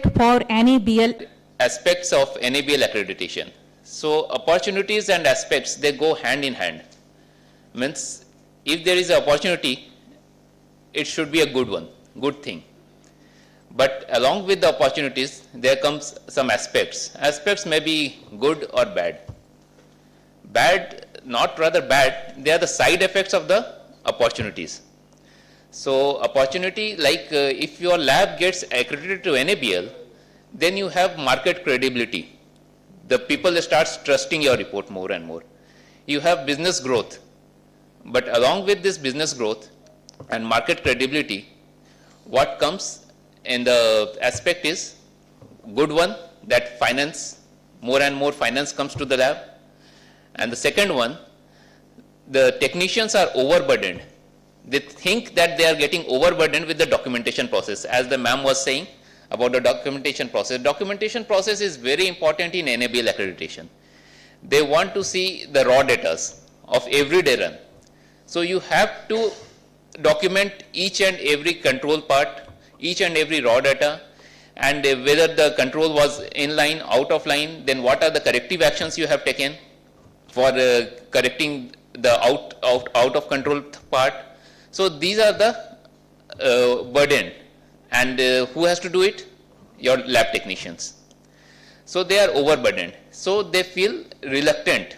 for NABL? Aspects of NABL accreditation. So opportunities and aspects, they go hand in hand. Means if there is an opportunity, it should be a good one, good thing. But along with the opportunities, there comes some aspects. Aspects may be good or bad. Bad, not rather bad, they are the side effects of the opportunities. So opportunity, like if your lab gets accredited to NABL, then you have market credibility. The people start trusting your report more and more. You have business growth. But along with this business growth and market credibility, what comes in the aspect is good one, that finance, more and more finance comes to the lab. And the second one, the technicians are overburdened. They think that they are getting overburdened with the documentation process. As the ma'am was saying about the documentation process. Documentation process is very important in NABL accreditation. They want to see the raw data of everyday run. So you have to document each and every control part, each and every raw data, and whether the control was in line, out of line, then what are the corrective actions you have taken for correcting the out of control part. So these are the burden, and who has to do it? Your lab technicians. So they are overburdened. So they feel reluctant.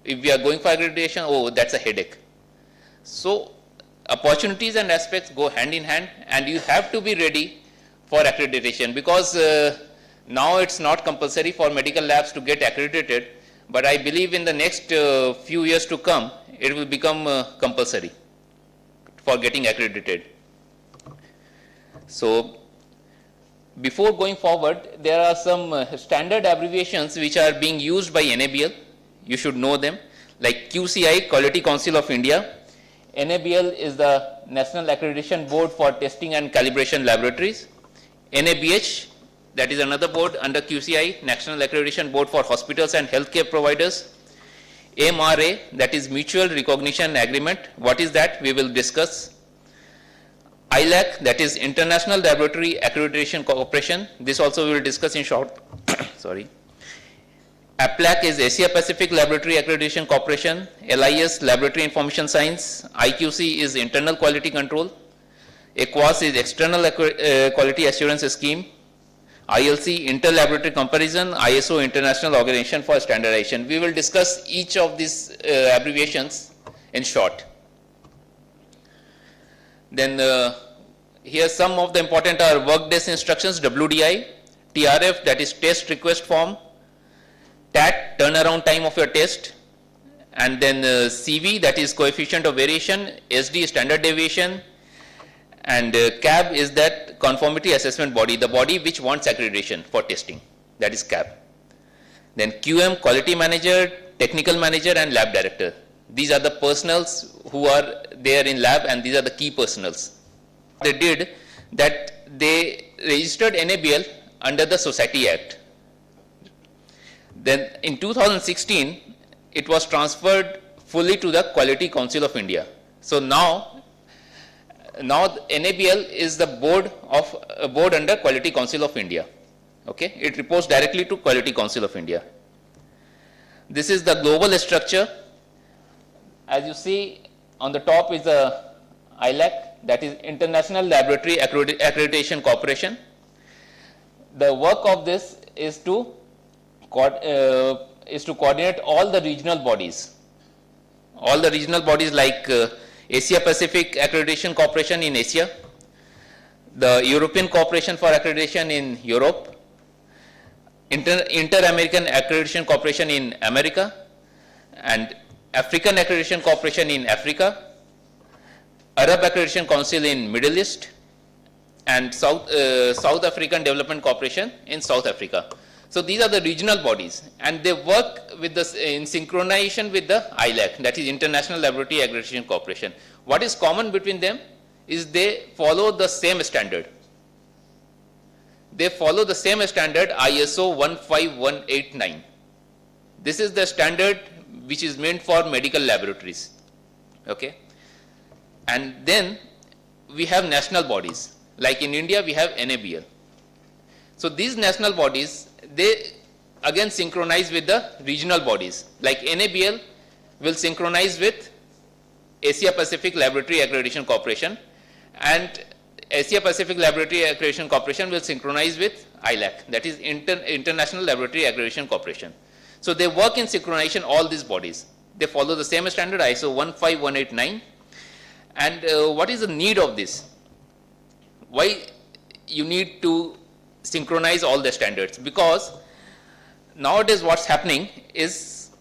If we are going for accreditation, oh, that's a headache. So opportunities and aspects go hand in hand, and you have to be ready for accreditation, because now it's not compulsory for medical labs to get accredited, but I believe in the next few years to come, it will become compulsory for getting accredited. So before going forward, there are some standard abbreviations which are being used by NABL. You should know them, like QCI, Quality Council of India. NABL is the National Accreditation Board for Testing and Calibration Laboratories. NABH, that is another board under QCI, National Accreditation Board for Hospitals and Healthcare Providers. MRA, that is Mutual Recognition Agreement. What is that? We will discuss. ILAC, that is International Laboratory Accreditation Corporation. This also we will discuss in short. Sorry. APLAC is Asia Pacific Laboratory Accreditation Corporation. LIS, Laboratory Information Science. IQC is Internal Quality Control. EQUAS is External Quality Assurance Scheme. ILC, Inter-Laboratory Comparison. ISO, International Organization for Standardization. We will discuss each of these abbreviations in short. Then here some of the important are work desk instructions, WDI, TRF, that is test request form, TAT, turnaround time of your test, and then CV, that is coefficient of variation, SD, standard deviation, and CAB is that conformity assessment body, the body which wants accreditation for testing, that is CAB. Then QM, quality manager, technical manager, and lab director. These are the personals who are there in lab, and these are the key personals. They did that they registered NABL under the Society Act. Then in 2016, it was transferred fully to the Quality Council of India. So now NABL is the board under Quality Council of India. Okay, it reports directly to Quality Council of India. This is the global structure. As you see, on the top is the ILAC, that is International Laboratory Accreditation Corporation. The work of this is to coordinate all the regional bodies. All the regional bodies like Asia Pacific Accreditation Corporation in Asia, the European Corporation for Accreditation in Europe, Inter-American Accreditation Corporation in America, and African Accreditation Corporation in Africa, Arab Accreditation Council in Middle East, and South African Development Corporation in South Africa. So these are the regional bodies, and they work with this in synchronization with the ILAC, that is International Laboratory Accreditation Corporation. What is common between them is they follow the same standard. They follow the same standard, ISO 15189. This is the standard which is meant for medical laboratories. Okay, and then we have national bodies. Like in India, we have NABL. So these national bodies, they again synchronize with the regional bodies. Like NABL will synchronize with Asia Pacific Laboratory Accreditation Corporation, and Asia Pacific Laboratory Accreditation Corporation will synchronize with ILAC, that is International Laboratory Accreditation Corporation. So they work in synchronization, all these bodies. They follow the same standard, ISO 15189. And what is the need of this? Why you need to synchronize all the standards? Because nowadays what's happening is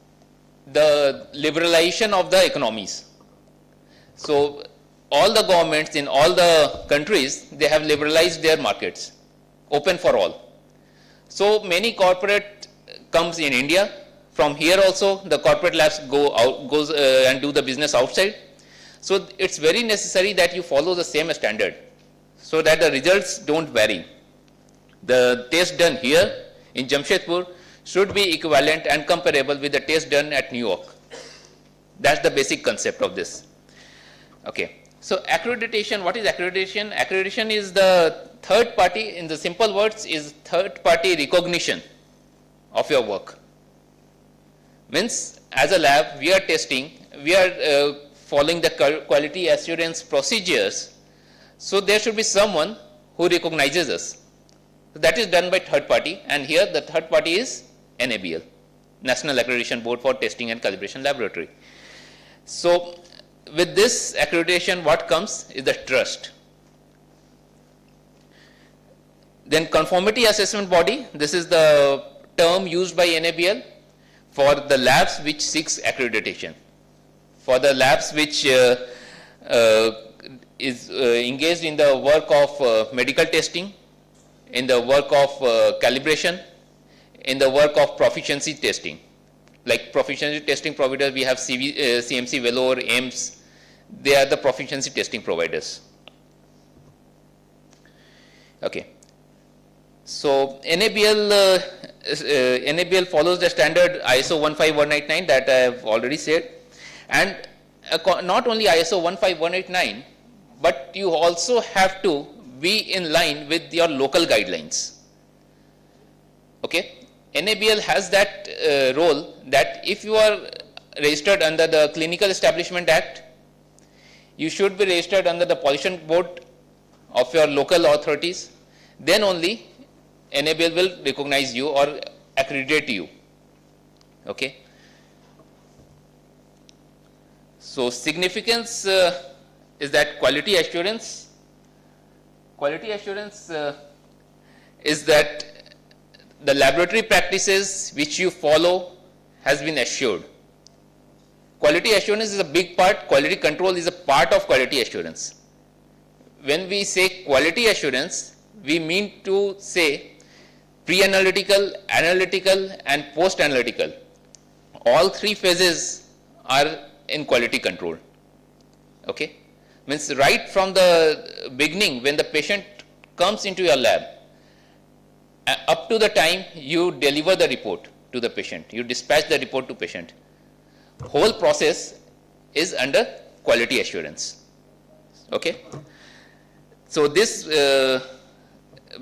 the liberalization of the economies. So all the governments in all the countries, they have liberalized their markets, open for all. So many corporate comes in India. From here also the corporate labs goes and do the business outside. So it's very necessary that you follow the same standard so that the results don't vary. The test done here in Jamshedpur should be equivalent and comparable with the test done at New York. That's the basic concept of this. Okay. So accreditation, what is accreditation? Accreditation is the third party, in the simple words, is third party recognition of your work. Means as a lab, we are testing, we are following the quality assurance procedures. So there should be someone who recognizes us. So that is done by third party, and here the third party is NABL, National Accreditation Board for Testing and Calibration Laboratory. So with this accreditation, what comes is the trust. Then conformity assessment body, this is the term used by NABL for the labs which seeks accreditation. For the labs which is engaged in the work of medical testing, in the work of calibration, in the work of proficiency testing. Like proficiency testing providers, we have CMC, Velour, AIMS. They are the proficiency testing providers. Okay. So NABL follows the standard ISO 15189 that I have already said, and not only ISO 15189, but you also have to be in line with your local guidelines. Okay. NABL has that role that if you are registered under the Clinical Establishment Act, you should be registered under the pollution board of your local authorities, then only NABL will recognize you or accredit you. Okay. So significance is that quality assurance is that the laboratory practices which you follow has been assured. Quality assurance is a big part, quality control is a part of quality assurance. When we say quality assurance, we mean to say pre-analytical, analytical and post-analytical. All three phases are in quality control. Okay? Means right from the beginning when the patient comes into your lab, up to the time you deliver the report to the patient, you dispatch the report to patient, whole process is under quality assurance. Okay. So this,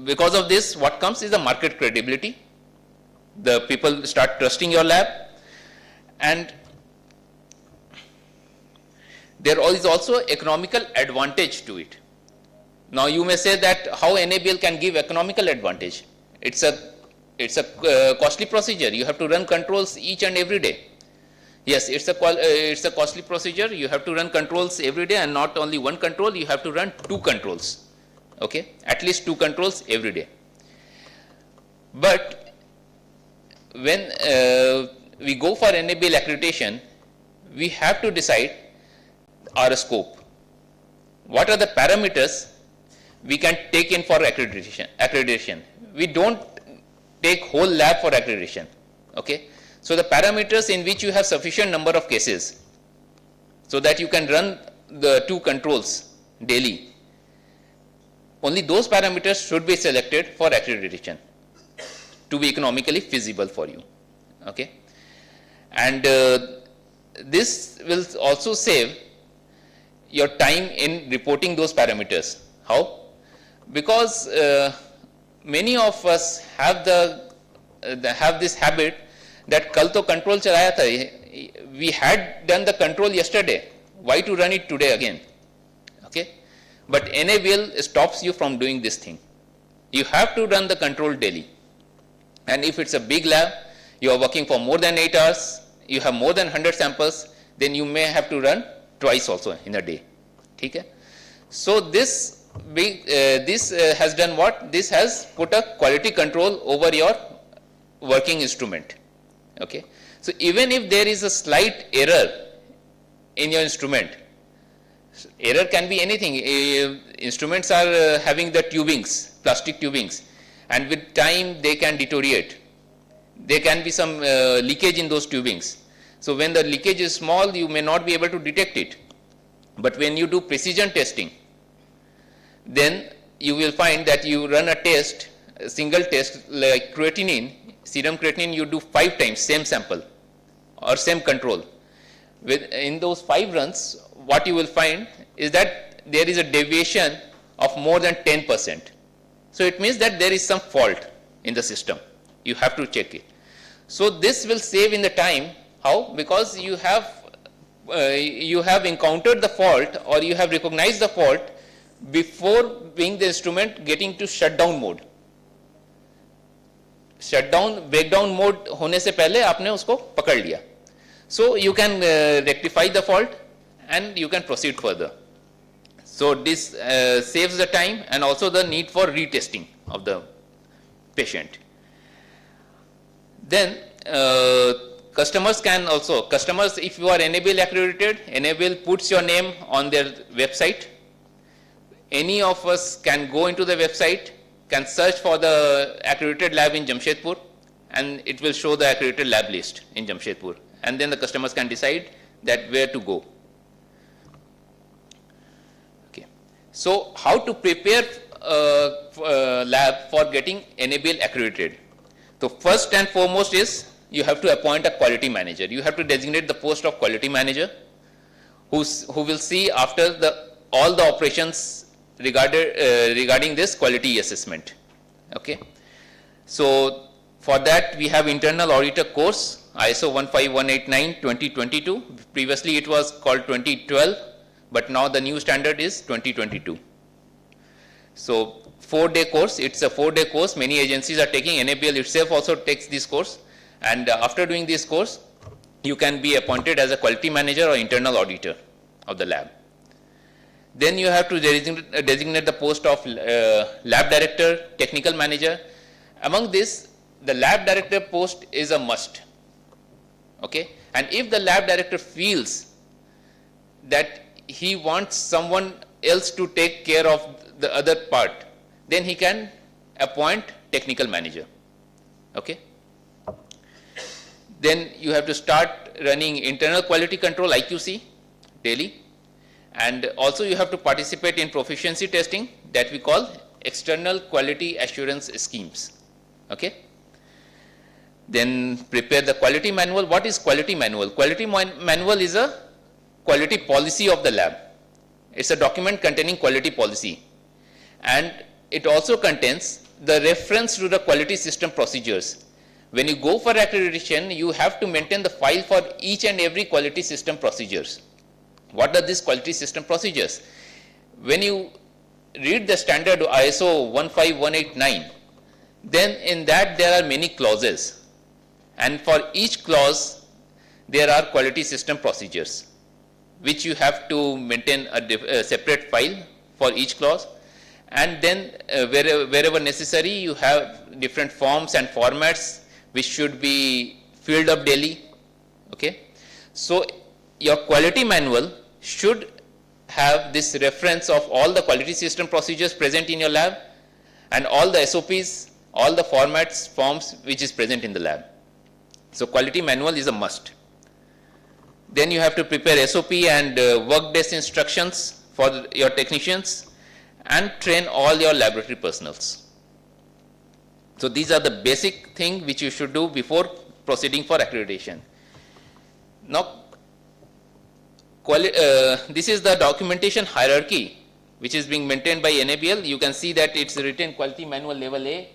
because of this, what comes is the market credibility. The people start trusting your lab, and there is also economical advantage to it. Now you may say that how NABL can give economical advantage? It's a costly procedure. You have to run controls each and every day. Yes, it's a costly procedure. You have to run controls every day, and not only one control, you have to run 2 controls. Okay, at least 2 controls every day. But when we go for NABL accreditation, we have to decide our scope. What are the parameters we can take in for accreditation? We don't take whole lab for accreditation. Okay. So the parameters in which you have sufficient number of cases so that you can run the 2 controls daily, only those parameters should be selected for accreditation to be economically feasible for you. Okay. And this will also save your time in reporting those parameters. How? Because many of us have have this habit that kal to control chalaya tha. We had done the control yesterday. Why to run it today again? Okay. But NABL stops you from doing this thing. You have to run the control daily. And if it's a big lab, you are working for more than 8 hours, you have more than 100 samples, then you may have to run twice also in a day. Okay? So this has done what? This has put a quality control over your working instrument. Okay? So even if there is a slight error in your instrument, error can be anything. Instruments are having the tubings, plastic tubings, and with time they can deteriorate. There can be some leakage in those tubings. So when the leakage is small, you may not be able to detect it. But when you do precision testing, then you will find that you run a test, a single test like creatinine, serum creatinine, you do 5 times same sample or same control. In those 5 runs, what you will find is that there is a deviation of more than 10%. So it means that there is some fault in the system. You have to check it. So this will save in the time. How? Because you have encountered the fault, or you have recognized the fault before being the instrument getting to shutdown mode. Breakdown mode होने से पहले आपने उसको पकड़ लिया. So you can rectify the fault and you can proceed further. So this saves the time and also the need for retesting of the patient. Then customers, if you are NABL accredited, NABL puts your name on their website. Any of us can go into the website, can search for the accredited lab in Jamshedpur, and it will show the accredited lab list in Jamshedpur. And then the customers can decide that where to go. Okay. So how to prepare lab for getting NABL accredited? So first and foremost is you have to appoint a quality manager. You have to designate the post of quality manager who will see after all the operations regarding this quality assessment. Okay. So for that we have internal auditor course ISO 15189-2022. Previously it was called 2012, but now the new standard is 2022. So 4-day course, it's a 4-day course. Many agencies are taking, NABL itself also takes this course. And after doing this course, you can be appointed as a quality manager or internal auditor of the lab. Then you have to designate the post of lab director, technical manager. Among this, the lab director post is a must. Okay? And if the lab director feels that he wants someone else to take care of the other part, then he can appoint technical manager. Okay? Then you have to start running internal quality control, IQC, daily. And also you have to participate in proficiency testing that we call external quality assurance schemes. Okay? Then prepare the quality manual. What is quality manual? Quality manual is a quality policy of the lab. It's a document containing quality policy. And it also contains the reference to the quality system procedures. When you go for accreditation, you have to maintain the file for each and every quality system procedures. What are these quality system procedures? When you read the standard ISO 15189, then in that there are many clauses. And for each clause, there are quality system procedures, which you have to maintain a separate file for each clause. And then wherever necessary, you have different forms and formats which should be filled up daily. Okay? So your quality manual should have this reference of all the quality system procedures present in your lab and all the SOPs, all the formats, forms which is present in the lab. So quality manual is a must. Then you have to prepare SOP and work desk instructions for your technicians and train all your laboratory personals. So these are the basic things which you should do before proceeding for accreditation. Now, this is the documentation hierarchy which is being maintained by NABL, you can see that it's written quality manual level A.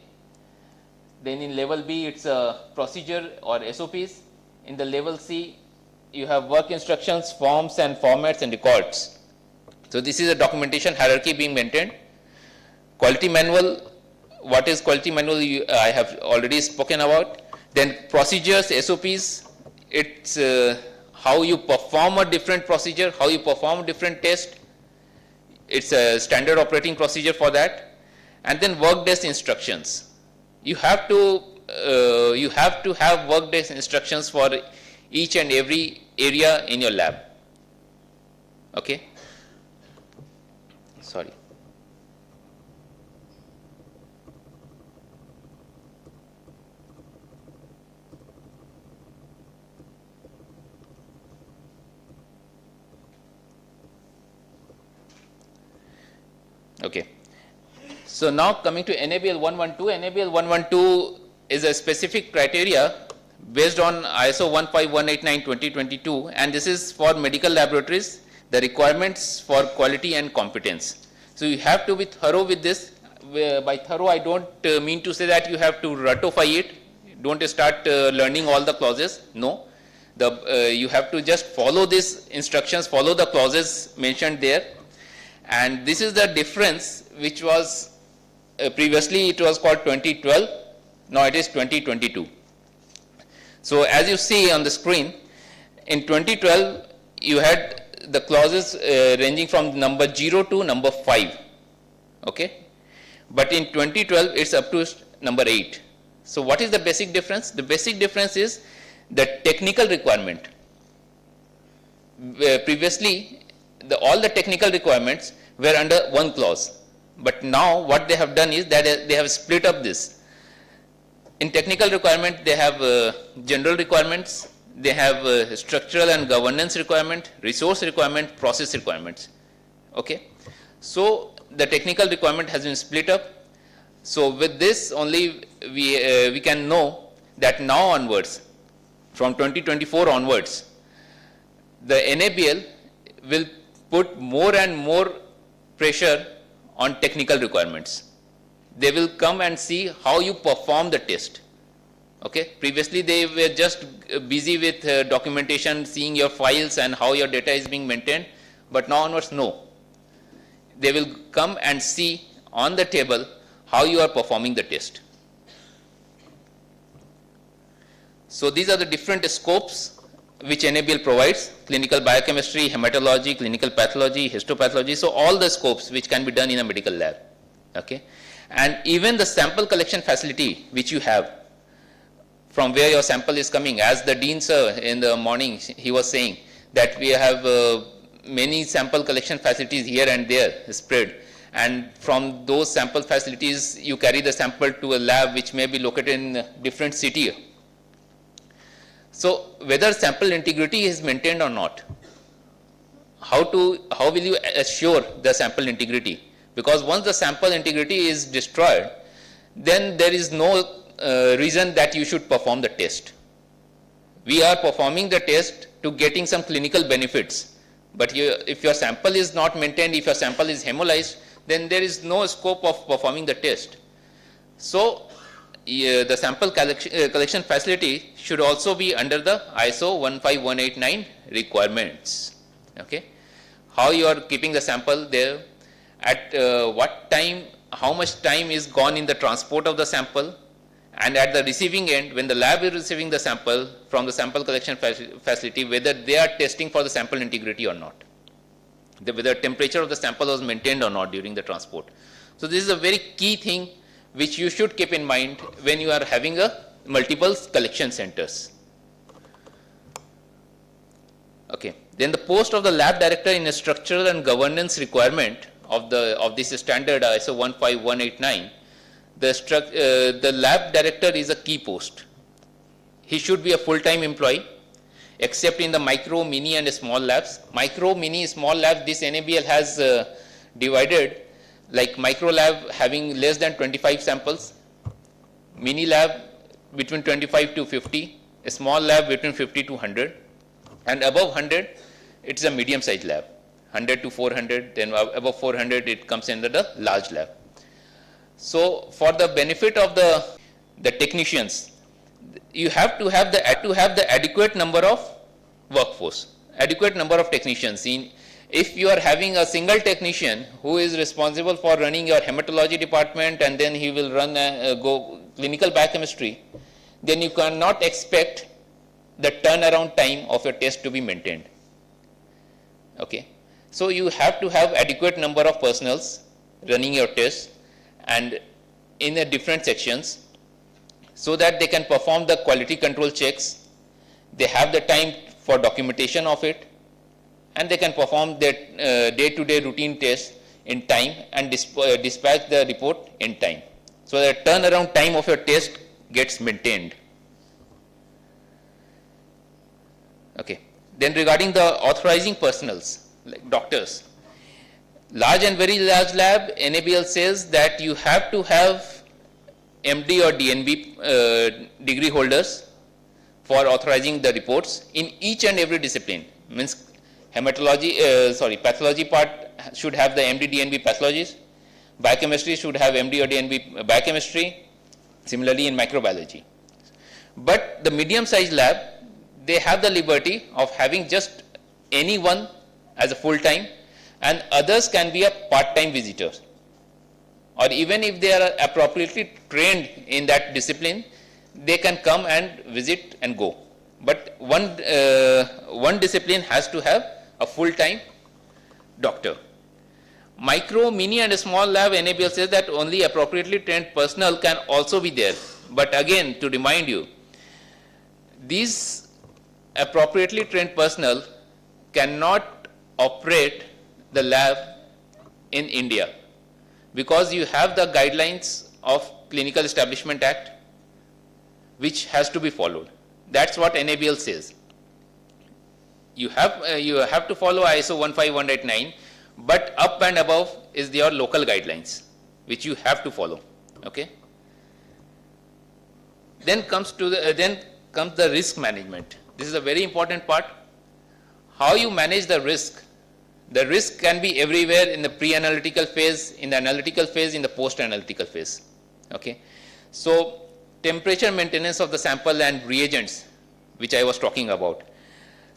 Then in level B, it's a procedure or SOPs. In the level C, you have work instructions, forms and formats and records. So this is a documentation hierarchy being maintained. Quality manual, what is quality manual? I have already spoken about. Then procedures, SOPs, it's how you perform a different procedure, how you perform a different test. It's a standard operating procedure for that. And then work desk instructions. You have to have work desk instructions for each and every area in your lab. Okay. Sorry. Okay. So now coming to NABL 112, NABL 112 is a specific criteria based on ISO 15189:2022, and this is for medical laboratories, the requirements for quality and competence. So you have to be thorough with this. By thorough, I don't mean to say that you have to ratify it. Don't start learning all the clauses. No. You have to just follow these instructions, follow the clauses mentioned there. And this is the difference which was previously it was called 2012, now it is 2022. So as you see on the screen, in 2012 you had the clauses ranging from number 0 to number 5, okay? But in 2012 it's up to number 8. So what is the basic difference? The basic difference is the technical requirement. Previously all the technical requirements were under one clause. But now what they have done is that they have split up this. In technical requirement, they have general requirements, they have structural and governance requirement, resource requirement, process requirements. Okay. So the technical requirement has been split up. So with this only we can know that now onwards, from 2024 onwards, the NABL will put more and more pressure on technical requirements. They will come and see how you perform the test. Okay. Previously they were just busy with documentation, seeing your files and how your data is being maintained, but now onwards no. They will come and see on the table how you are performing the test. So these are the different scopes which NABL provides: clinical biochemistry, hematology, clinical pathology, histopathology. So all the scopes which can be done in a medical lab. Okay. And even the sample collection facility which you have, from where your sample is coming, as the Dean sir in the morning he was saying that we have many sample collection facilities here and there spread, and from those sample facilities you carry the sample to a lab which may be located in a different city. So whether sample integrity is maintained or not, how will you assure the sample integrity? Because once the sample integrity is destroyed, then there is no reason that you should perform the test. We are performing the test to getting some clinical benefits, but if your sample is not maintained, if your sample is hemolyzed, then there is no scope of performing the test. So the sample collection facility should also be under the ISO 15189 requirements. Okay. How you are keeping the sample there, at what time, how much time is gone in the transport of the sample, and at the receiving end, when the lab is receiving the sample from the sample collection facility, whether they are testing for the sample integrity or not, whether temperature of the sample was maintained or not during the transport. So this is a very key thing which you should keep in mind when you are having a multiple collection centers. Okay. Then the post of the lab director in a structural and governance requirement of this standard ISO 15189, the lab director is a key post. He should be a full-time employee, except in the micro, mini and small labs. Micro, mini, small labs, this NABL has divided, like micro lab having less than 25 samples, mini lab between 25 to 50, a small lab between 50 to 100, and above 100 it's a medium sized lab. 100 to 400, then above 400 it comes under the large lab. So for the benefit of the technicians, you have to have the adequate number of workforce, adequate number of technicians. If you are having a single technician who is responsible for running your hematology department and then he will run go clinical biochemistry, then you cannot expect the turnaround time of your test to be maintained. Okay, so you have to have adequate number of personnels running your tests and in the different sections, so that they can perform the quality control checks, they have the time for documentation of it, and they can perform their day-to-day routine tests in time and dispatch the report in time. So the turnaround time of your test gets maintained. Okay. Then regarding the authorizing personnels, like doctors, large and very large lab, NABL says that you have to have MD or DNB degree holders for authorizing the reports in each and every discipline. Means hematology, pathology part should have the MD DNB pathologist, biochemistry should have MD or DNB biochemistry, similarly in microbiology. But the medium sized lab, they have the liberty of having just anyone as a full time, and others can be a part time visitor. Or even if they are appropriately trained in that discipline, they can come and visit and go. But one discipline has to have a full-time doctor. Micro, mini and small lab, NABL says that only appropriately trained personnel can also be there. But again, to remind you, these appropriately trained personnel cannot operate the lab in India, because you have the guidelines of Clinical Establishment Act, which has to be followed. That's what NABL says. You have to follow ISO 15189, but up and above is your local guidelines, which you have to follow. Okay. Then comes the risk management. This is a very important part. How you manage the risk. The risk can be everywhere in the pre-analytical phase, in the analytical phase, in the post-analytical phase. Okay. So temperature maintenance of the sample and reagents, which I was talking about.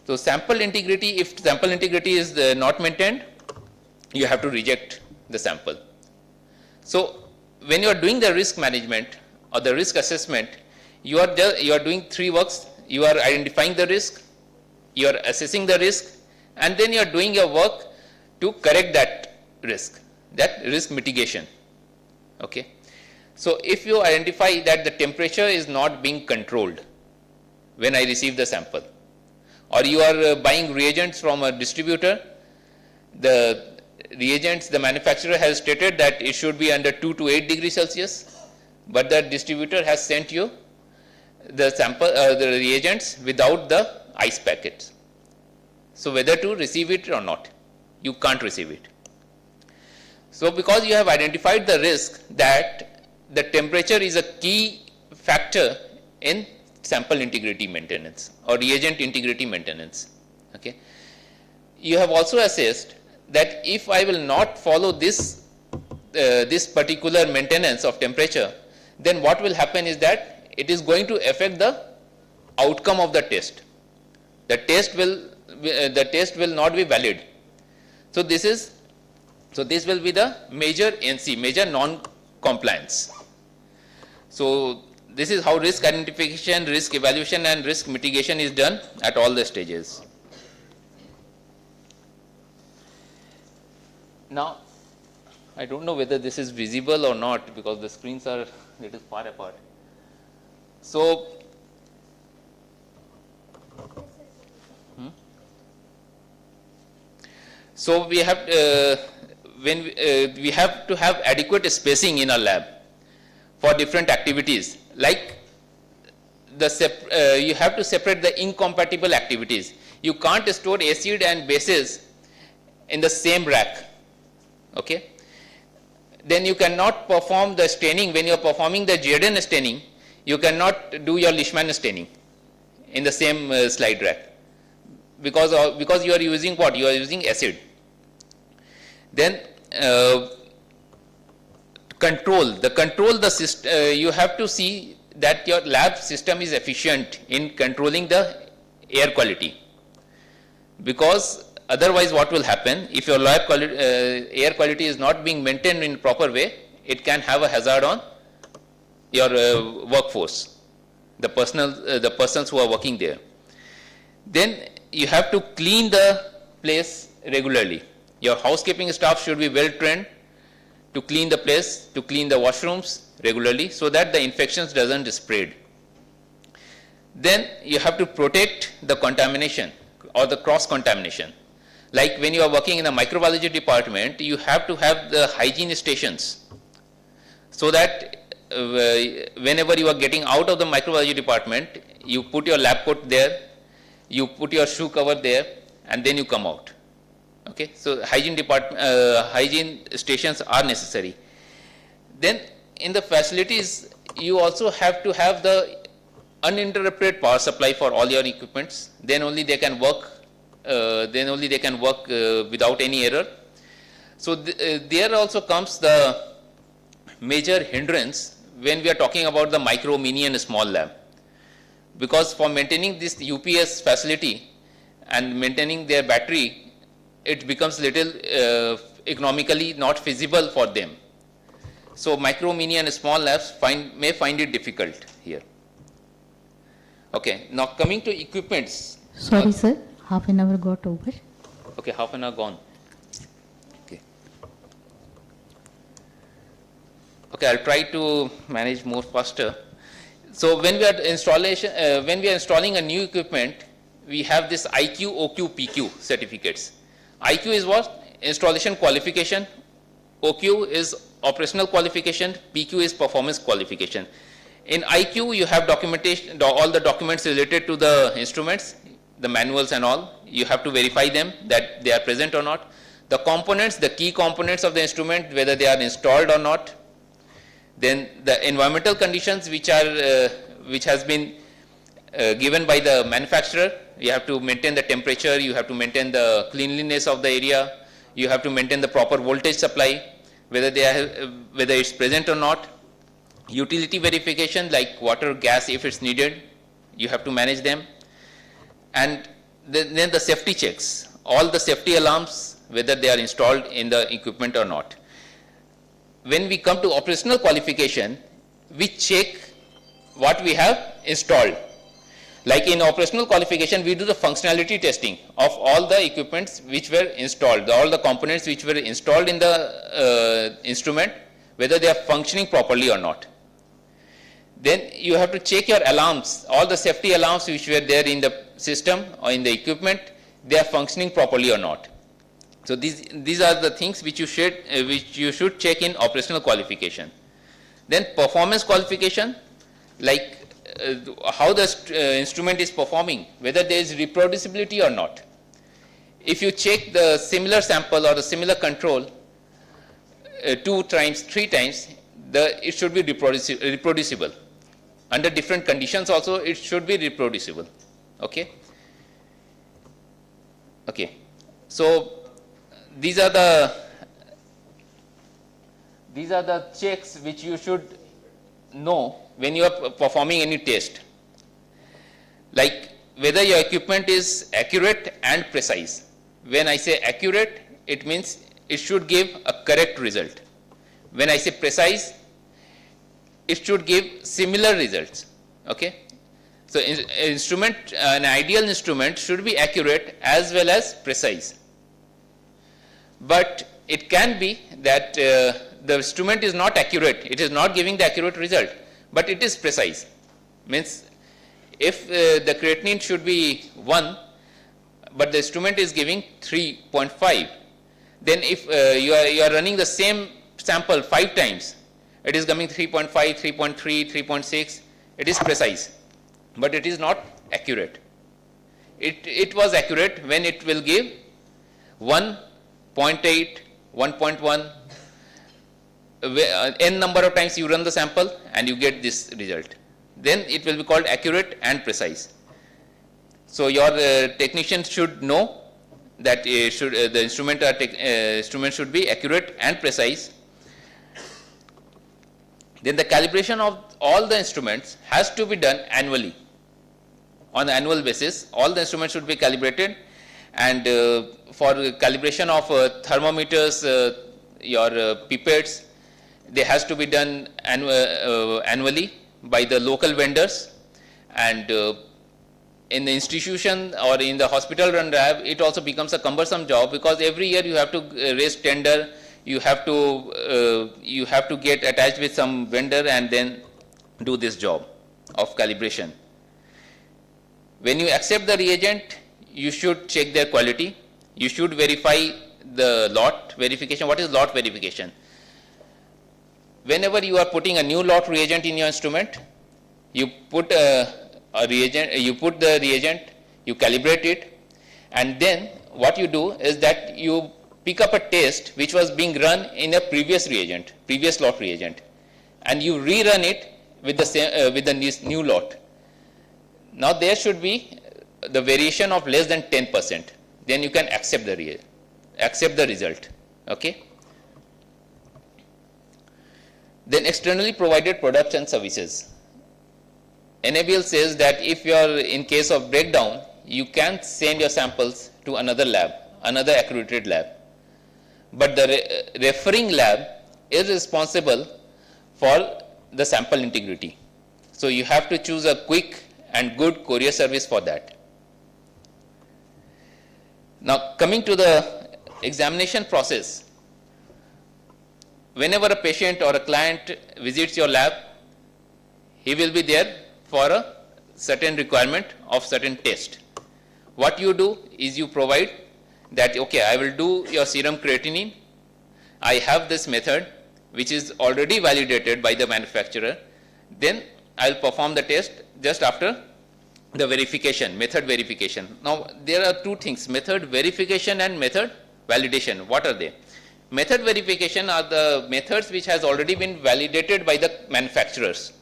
So sample integrity, if sample integrity is not maintained, you have to reject the sample. So when you are doing the risk management or the risk assessment, you are doing three works. You are identifying the risk, you are assessing the risk, and then you are doing your work to correct that risk mitigation. Okay. So if you identify that the temperature is not being controlled when I receive the sample, or you are buying reagents from a distributor, the reagents, the manufacturer has stated that it should be under 2 to 8 degrees Celsius, but the distributor has sent you the sample, the reagents without the ice packets. So whether to receive it or not, you can't receive it. So because you have identified the risk that the temperature is a key factor in sample integrity maintenance or reagent integrity maintenance. Okay. You have also assessed that if I will not follow this particular maintenance of temperature, then what will happen is that it is going to affect the outcome of the test. The test will not be valid. So this will be the major NC, major non-compliance. So this is how risk identification, risk evaluation and risk mitigation is done at all the stages. Now, I don't know whether this is visible or not because the screens are a little far apart. So, so we have we have to have adequate spacing in our lab for different activities. Like you have to separate the incompatible activities. You can't store acid and bases in the same rack. Okay. Then you cannot perform the staining. When you are performing the Jordan staining, you cannot do your Leishman staining in the same slide rack because you are using what? You are using acid. Then you have to see that your lab system is efficient in controlling the air quality, because otherwise what will happen, if your lab air quality is not being maintained in proper way, it can have a hazard on your workforce, the persons who are working there. Then you have to clean the place regularly. Your housekeeping staff should be well trained to clean the place, to clean the washrooms regularly, so that the infections doesn't spread. Then you have to protect the contamination or the cross contamination. Like when you are working in a microbiology department, you have to have the hygiene stations, so that whenever you are getting out of the microbiology department, you put your lab coat there, you put your shoe cover there, and then you come out. Okay, so hygiene stations are necessary. Then in the facilities, you also have to have the uninterrupted power supply for all your equipments. Then only they can work. Without any error. So there also comes the major hindrance when we are talking about the micro, mini, and small lab, because for maintaining this UPS facility and maintaining their battery, it becomes little economically not feasible for them. So micro, mini, and small labs may find it difficult here. Okay, now coming to equipments. Sorry, sir, half an hour got over. Okay, half an hour gone. Okay. Okay, I'll try to manage more faster. So when we are installing a new equipment, we have this IQ, OQ, PQ certificates. IQ is what? Installation qualification. OQ is operational qualification. PQ is performance qualification. In IQ, you have documentation, all the documents related to the instruments, the manuals and all. You have to verify them that they are present or not. The components, the key components of the instrument, whether they are installed or not. Then the environmental conditions which has been given by the manufacturer. You have to maintain the temperature, you have to maintain the cleanliness of the area, you have to maintain the proper voltage supply, whether it's present or not. Utility verification like water, gas, if it's needed, you have to manage them. And then the safety checks, all the safety alarms, whether they are installed in the equipment or not. When we come to operational qualification, we check what we have installed. Like in operational qualification, we do the functionality testing of all the equipments which were installed, all the components which were installed in the instrument, whether they are functioning properly or not. Then you have to check your alarms, all the safety alarms which were there in the system or in the equipment, they are functioning properly or not. So these are the things which you should check in operational qualification. Then performance qualification, like how the instrument is performing, whether there is reproducibility or not. If you check the similar sample or the similar control 2 times, 3 times, it should be reproducible. Under different conditions also, it should be reproducible. Okay. Okay. So these are the checks which you should know when you are performing any test. Like whether your equipment is accurate and precise. When I say accurate, it means it should give a correct result. When I say precise, it should give similar results. Okay. So an ideal instrument should be accurate as well as precise. But it can be that the instrument is not accurate, it is not giving the accurate result, but it is precise. Means if the creatinine should be 1, but the instrument is giving 3.5, then if you are running the same sample 5 times, it is coming 3.5, 3.3, 3.6, it is precise, but it is not accurate. It was accurate when it will give 1.8, 1.1, n number of times you run the sample and you get this result. Then it will be called accurate and precise. So your technician should know that the instrument should be accurate and precise. Then the calibration of all the instruments has to be done annually. On an annual basis, all the instruments should be calibrated, and for calibration of thermometers, your pipettes, they has to be done annually by the local vendors, and in the institution or in the hospital run lab, it also becomes a cumbersome job, because every year you have to raise tender, you have to get attached with some vendor and then do this job of calibration. When you accept the reagent, you should check their quality. You should verify the lot verification. What is lot verification? Whenever you are putting a new lot reagent in your instrument, you put the reagent, you calibrate it, and then what you do is that you pick up a test which was being run in a previous lot reagent, and you rerun it with the new lot. Now there should be the variation of less than 10%. Then you can accept the result. Okay. Then externally provided products and services. NABL says that if you are in case of breakdown, you can send your samples to another lab, another accredited lab. But the referring lab is responsible for the sample integrity. So you have to choose a quick and good courier service for that. Now coming to the examination process, whenever a patient or a client visits your lab, he will be there for a certain requirement of certain test. What you do is you provide that, okay, I will do your serum creatinine. I have this method which is already validated by the manufacturer. Then I will perform the test just after the verification, method verification. Now there are two things, method verification and method validation. What are they? Method verification are the methods which has already been validated by the manufacturers.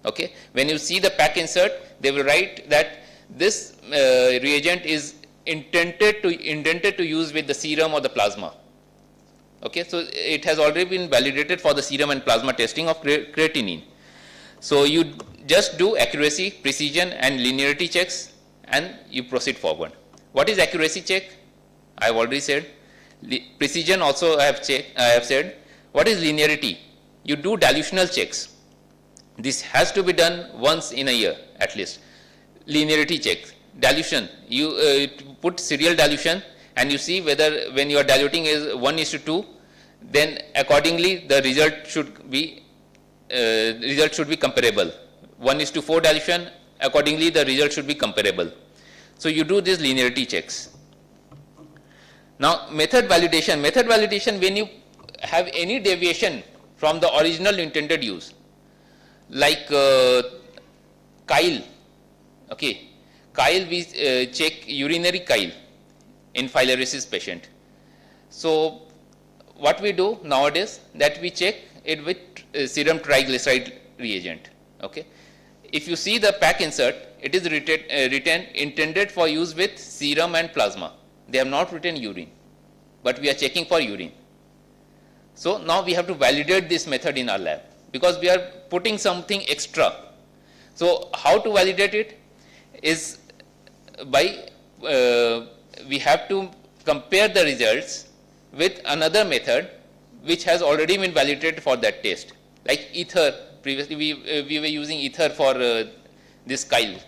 Okay. When you see the pack insert, they will write that this reagent is intended to use with the serum or the plasma. Okay. So it has already been validated for the serum and plasma testing of creatinine. So you just do accuracy, precision and linearity checks and you proceed forward. What is accuracy check? I have already said. Precision also I have said. What is linearity? You do dilutional checks. This has to be done once in a year at least. Linearity checks. Dilution. You put serial dilution and you see whether when you are diluting is 1:2, then accordingly the result should be comparable. 1:4 dilution, accordingly the result should be comparable. So you do these linearity checks. Now method validation. Method validation, when you have any deviation from the original intended use, like chyle. Okay, chyle, we check urinary chyle in filariasis patient. So what we do nowadays, that we check it with serum triglyceride reagent. Okay, if you see the pack insert, it is written intended for use with serum and plasma. They have not written urine, but we are checking for urine. So now we have to validate this method in our lab because we are putting something extra. So how to validate it is by we have to compare the results with another method which has already been validated for that test. Like ether, previously we were using ether for this chyle.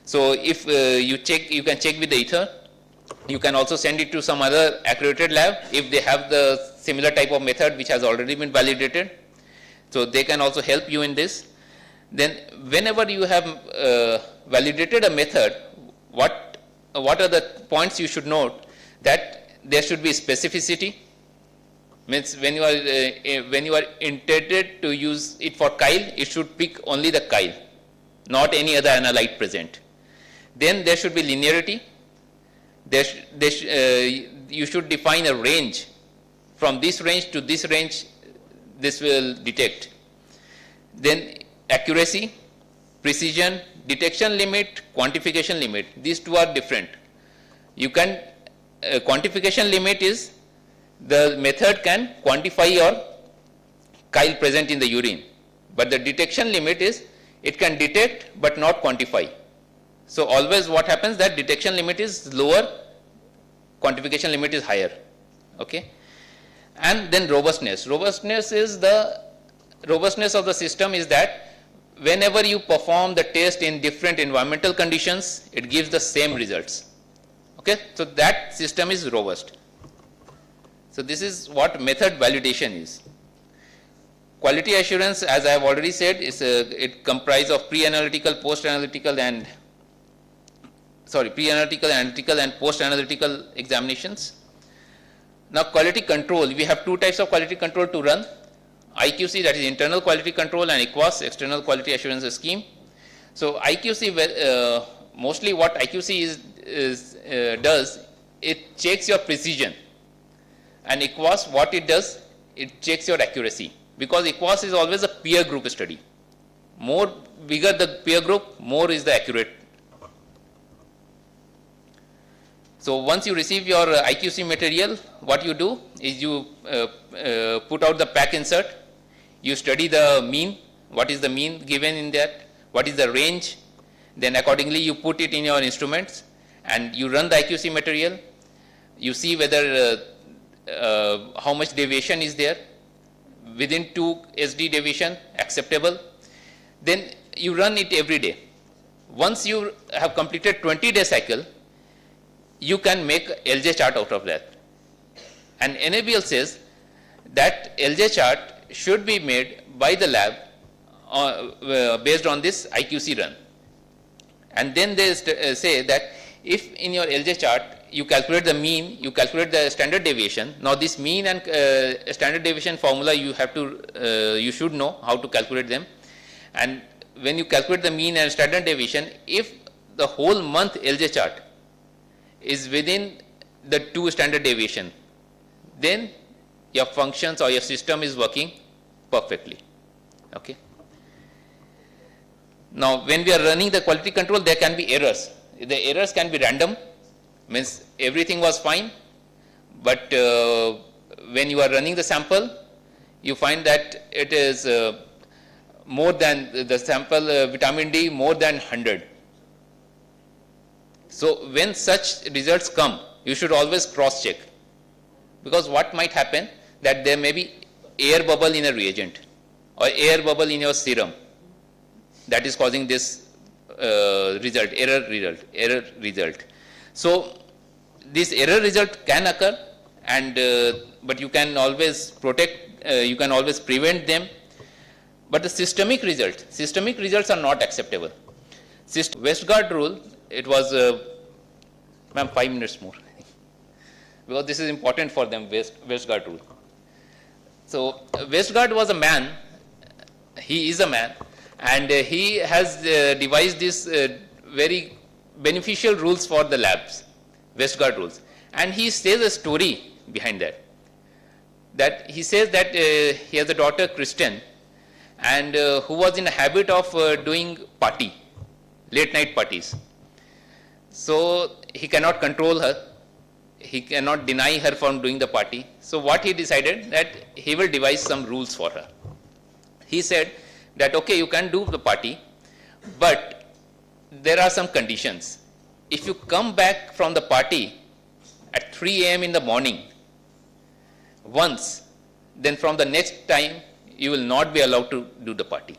So if you can check with the ether. You can also send it to some other accredited lab if they have the similar type of method which has already been validated. So they can also help you in this. Then whenever you have validated a method, what are the points you should note? That there should be specificity. Means when you are intended to use it for chyle, it should pick only the chyle, not any other analyte present. Then there should be linearity. You should define a range. From this range to this range, this will detect. Then accuracy, precision, detection limit, quantification limit. These two are different. You can quantification limit is the method can quantify your chyle present in the urine, but the detection limit is it can detect but not quantify. So always what happens, that detection limit is lower, quantification limit is higher. Okay. And then robustness. Robustness is the robustness of the system is that whenever you perform the test in different environmental conditions, it gives the same results. Okay. So that system is robust. So this is what method validation is. Quality assurance, as I have already said, is it comprises of pre-analytical, post-analytical and pre-analytical, analytical and post-analytical examinations. Now quality control, we have two types of quality control to run. IQC, that is internal quality control, and EQAS, external quality assurance scheme. So IQC, mostly what IQC does, it checks your precision. And EQAS, what it does, it checks your accuracy. Because EQAS is always a peer group study. More bigger the peer group, more is the accurate. So once you receive your IQC material, what you do is you put out the pack insert, you study the mean, what is the mean given in that, what is the range, then accordingly you put it in your instruments and you run the IQC material, you see whether how much deviation is there, within 2 SD deviation acceptable, then you run it every day. Once you have completed 20-day cycle, you can make LJ chart out of that. And NABL says that LJ chart should be made by the lab based on this IQC run. And then they say that if in your LJ chart you calculate the mean, you calculate the standard deviation. Now this mean and standard deviation formula you have to, you should know how to calculate them. And when you calculate the mean and standard deviation, if the whole month LJ chart is within the 2 standard deviation, then your functions or your system is working perfectly. Okay. Now when we are running the quality control, there can be errors. The errors can be random, means everything was fine, but when you are running the sample, you find that it is more than the sample vitamin D more than 100. So when such results come, you should always cross check, because what might happen that there may be air bubble in a reagent or air bubble in your serum that is causing this error result. So this error result can occur, and but you can always protect, you can always prevent them. But the systemic results are not acceptable. Westgard rule, it was, ma'am, 5 minutes more, because this is important for them, Westgard rule. So Westgard was a man, he is a man, and he has devised this very beneficial rules for the labs, Westgard rules. And he says a story behind that. That he says that he has a daughter, Kristen, and who was in the habit of doing party, late night parties. So he cannot control her, he cannot deny her from doing the party. So what he decided, that he will devise some rules for her. He said that okay, you can do the party, but there are some conditions. If you come back from the party at 3 AM in the morning once, then from the next time you will not be allowed to do the party.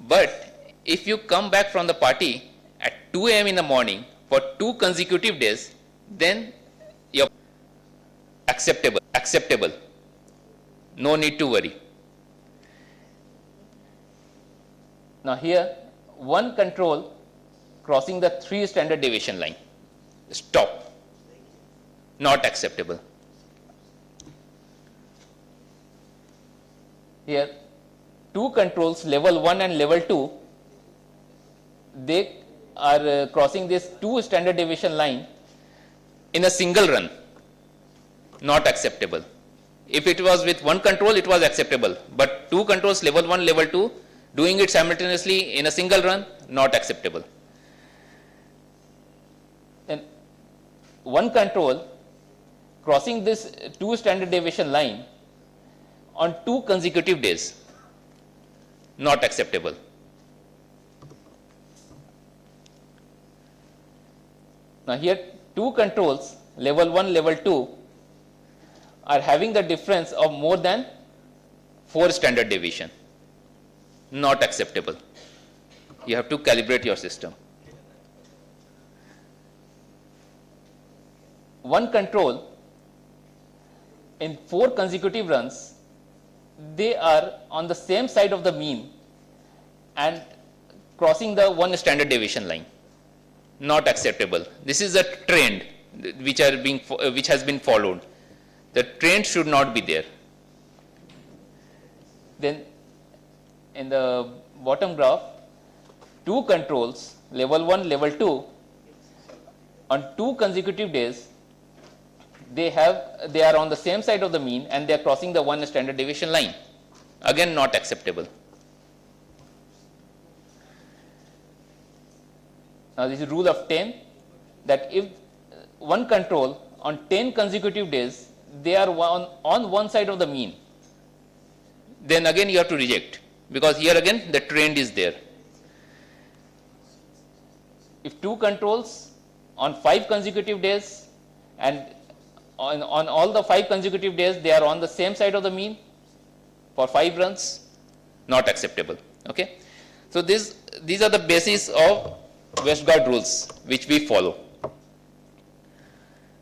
But if you come back from the party at 2 AM in the morning for 2 consecutive days, then you're acceptable. No need to worry. Now here, one control crossing the 3 standard deviation line, stop, not acceptable. Here, 2 controls, level 1 and level 2, they are crossing this 2 standard deviation line in a single run, not acceptable. If it was with 1 control, it was acceptable, but 2 controls, level 1, level 2, doing it simultaneously in a single run, not acceptable. And one control crossing this 2 standard deviation line on 2 consecutive days. Not acceptable. Now here 2 controls, level 1, level 2, are having the difference of more than 4 standard deviation. Not acceptable. You have to calibrate your system. One control in 4 consecutive runs, they are on the same side of the mean and crossing the 1 standard deviation line. Not acceptable. This is a trend which has been followed. The trend should not be there. Then in the bottom graph, 2 controls, level 1, level 2, on 2 consecutive days, they are on the same side of the mean and they are crossing the 1 standard deviation line. Again, not acceptable. Now this is rule of 10, that if one control on 10 consecutive days, they are on one side of the mean, then again you have to reject, because here again the trend is there. If 2 controls on 5 consecutive days and on all the 5 consecutive days they are on the same side of the mean for 5 runs, not acceptable. Okay? So these are the basis of Westgard rules which we follow.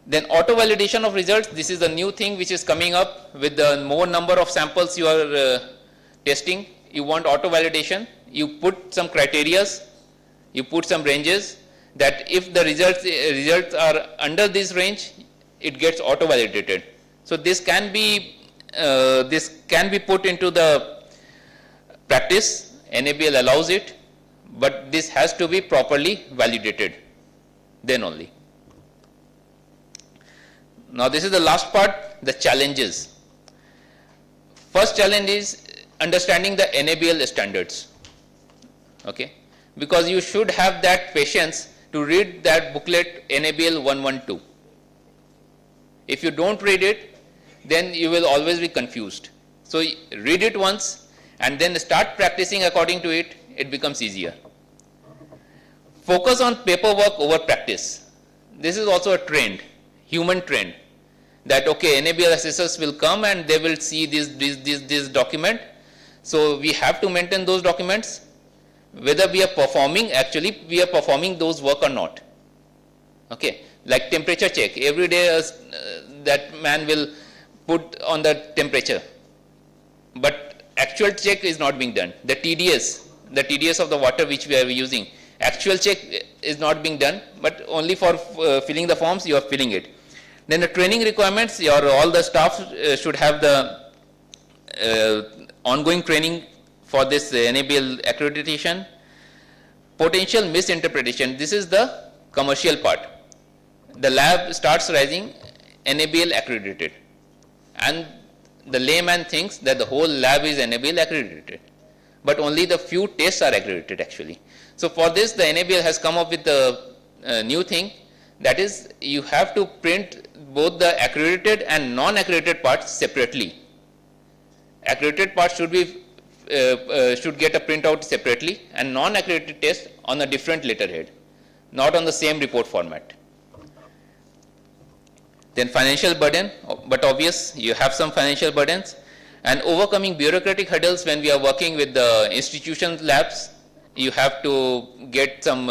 Then auto validation of results, this is a new thing which is coming up with the more number of samples you are testing. You want auto validation, you put some criterias, you put some ranges, that if the results are under this range, it gets auto validated. So this can be put into the practice. NABL allows it, but this has to be properly validated, then only. Now this is the last part, the challenges. First challenge is understanding the NABL standards. Okay? Because you should have that patience to read that booklet NABL 112. If you don't read it, then you will always be confused. So read it once and then start practicing according to it, it becomes easier. Focus on paperwork over practice. This is also a trend, human trend, that okay, NABL assessors will come and they will see this document. So we have to maintain those documents, whether we are performing those work or not. Okay, like temperature check, every day that man will put on the temperature, but actual check is not being done. The TDS of the water which we are using, actual check is not being done, but only for filling the forms you are filling it. Then the training requirements, all the staff should have the ongoing training for this NABL accreditation. Potential misinterpretation, this is the commercial part. The lab starts rising NABL accredited, and the layman thinks that the whole lab is NABL accredited, but only the few tests are accredited actually. So for this, the NABL has come up with a new thing, that is, you have to print both the accredited and non-accredited parts separately. Accredited parts should get a printout separately, and non-accredited test on a different letterhead, not on the same report format. Then financial burden, but obvious, you have some financial burdens, and overcoming bureaucratic hurdles when we are working with the institution labs. You have to get some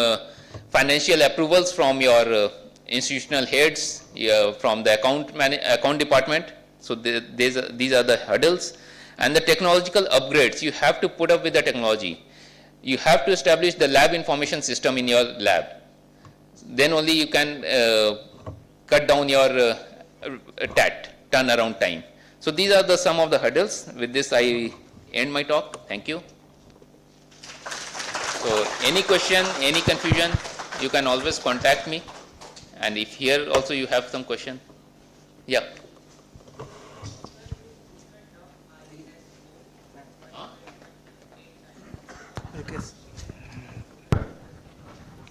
financial approvals from your institutional heads, from the account department. So these are the hurdles. And the technological upgrades, you have to put up with the technology. You have to establish the lab information system in your lab. Then only you can cut down your turnaround time. So these are some of the hurdles. With this I end my talk. Thank you. So any question, any confusion, you can always contact me. And if here also you have some question. Yeah. Okay.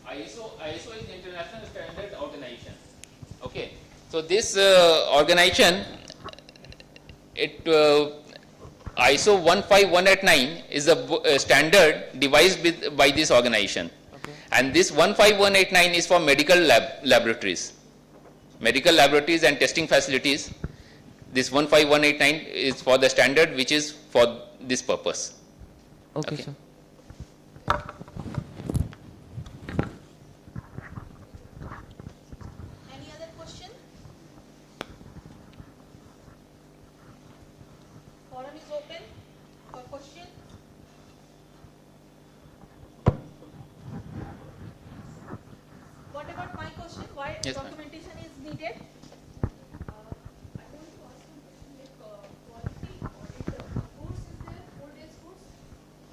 ISO is international standard organization. Okay, so this organization, it ISO 15189 is a standard devised by this organization. Okay. And this 15189 is for medical laboratories. Medical laboratories and testing facilities. This 15189 is for the standard which is for this purpose. Okay, Okay. sir. Any other question? Forum is open for question. What about my question? Why Yes, ma'am. documentation is needed?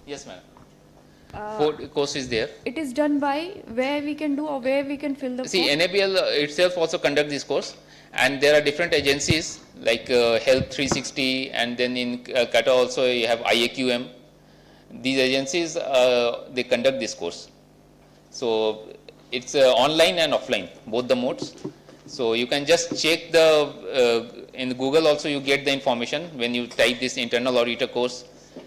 Yes, ma'am. Course is there. It is done by where we can do or where we can fill the See, form? NABL itself also conduct this course, and there are different agencies like Health 360, and then in Qatar also you have IAQM. These agencies, they conduct this course. So it's online and offline, both the modes. So you can just check in Google also you get the information. When you type this internal auditor course,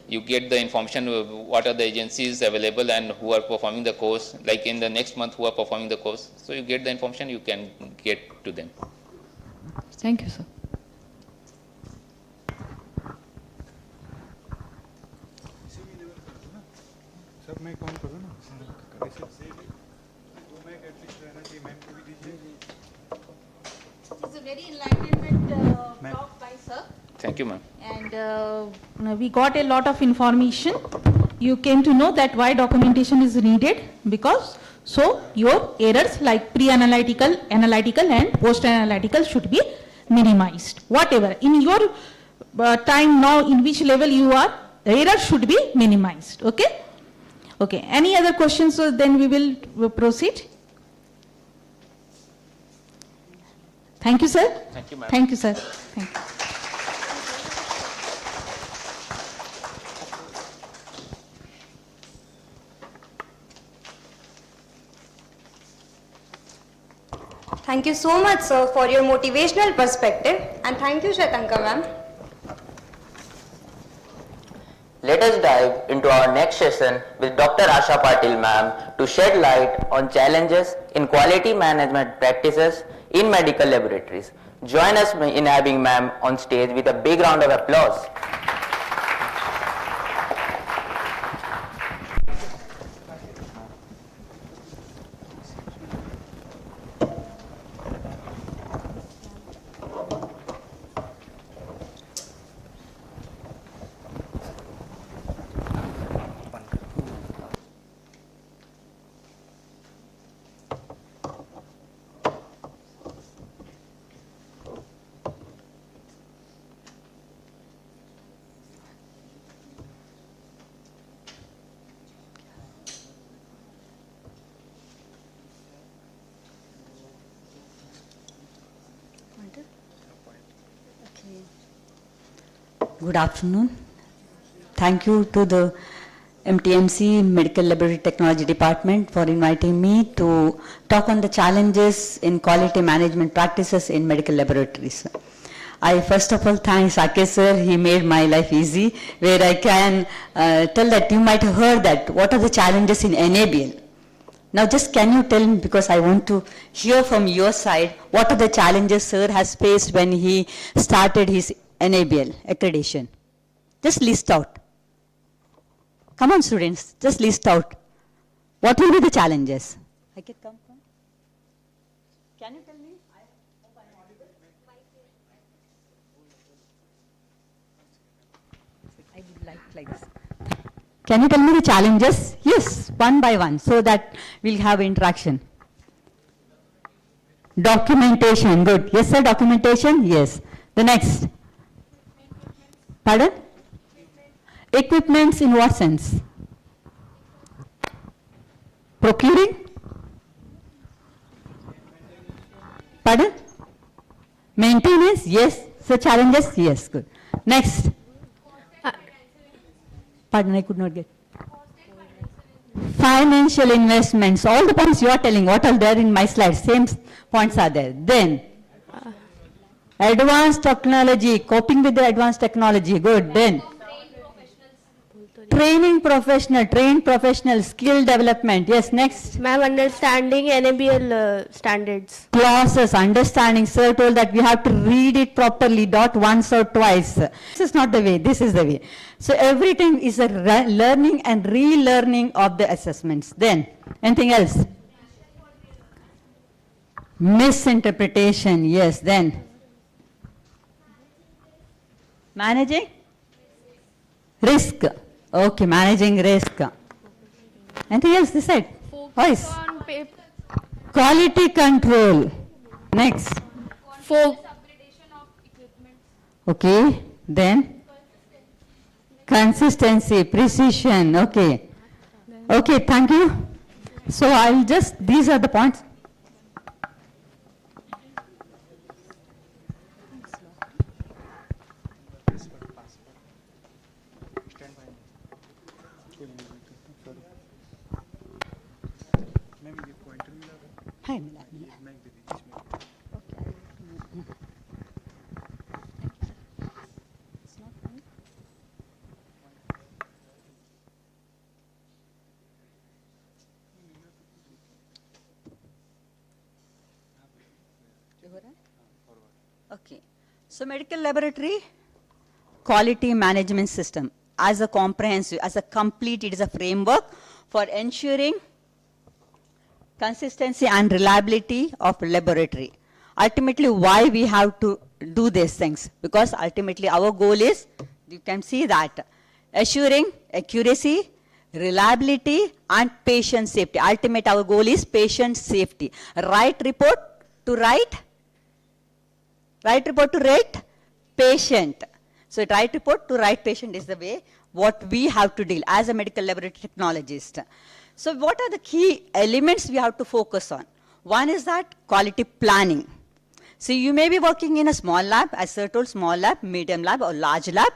you get the information of what are the agencies available and who are performing the course, like in the next month who are performing the course. So you get the information, you can get to them. Thank you, sir. It's a very enlightenment talk by sir. Thank you, ma'am. And we got a lot of information. You came to know that why documentation is needed, because so your errors like pre-analytical, analytical and post-analytical should be minimized. Whatever in your time now, in which level you are, the error should be minimized. Okay. Okay. Any other questions? So then we will proceed. Thank you, sir. Thank you, ma'am. Thank you, sir. Thank you. Thank you so much, sir, for your motivational perspective, and thank you, Shwetanka ma'am. Let us dive into our next session with Dr. Asha Patil ma'am to shed light on challenges in quality management practices in medical laboratories. Join us in having ma'am on stage with a big round of applause. Good afternoon. Thank you to the MTMC Medical Laboratory Technology Department for inviting me to talk on the challenges in quality management practices in medical laboratories. I first of all thank Sakesh sir, he made my life easy, where I can tell that you might have heard that what are the challenges in NABL. Now just can you tell me, because I want to hear from your side, what are the challenges sir has faced when he started his NABL accreditation? Just list out. Come on students, just list out. What will be the challenges? I can come. Can you tell me? I would like this. Can you tell me the challenges? Yes, one by one, so that we'll have interaction. Documentation, good. Yes sir, documentation, yes. The next. Pardon? Equipments in what sense? Procuring? Pardon? Maintenance? Yes. So challenges? Yes, good. Next. Pardon, I could not get. Financial investments. All the points you are telling, what are there in my slides? Same points are there. Then, Advanced technology, coping with the advanced technology. Good. Then trained professional, skill development. Yes, next. Ma'am, understanding NABL standards. Process, understanding. Sir told that we have to read it properly, not once or twice. This is not the way, this is the way. So everything is a learning and relearning of the assessments. Then, anything else? Misinterpretation, yes. Then, managing risk. Okay, managing risk. Anything else this side? Voice. Quality control. Next. Okay, then consistency, precision. Okay. Okay, thank you. So I'll just, these are the points. Hi, Mila. Okay. So medical laboratory quality management system as a comprehensive, as a complete, it is a framework for ensuring consistency and reliability of laboratory. Ultimately, why we have to do these things? Because ultimately our goal is, you can see that, assuring accuracy, reliability and patient safety. Ultimate our goal is patient safety. Right report to right report to right patient. So right report to right patient is the way what we have to deal as a medical laboratory technologist. So what are the key elements we have to focus on? One is that quality planning. So you may be working in a small lab, as Sir told, small lab, medium lab or large lab,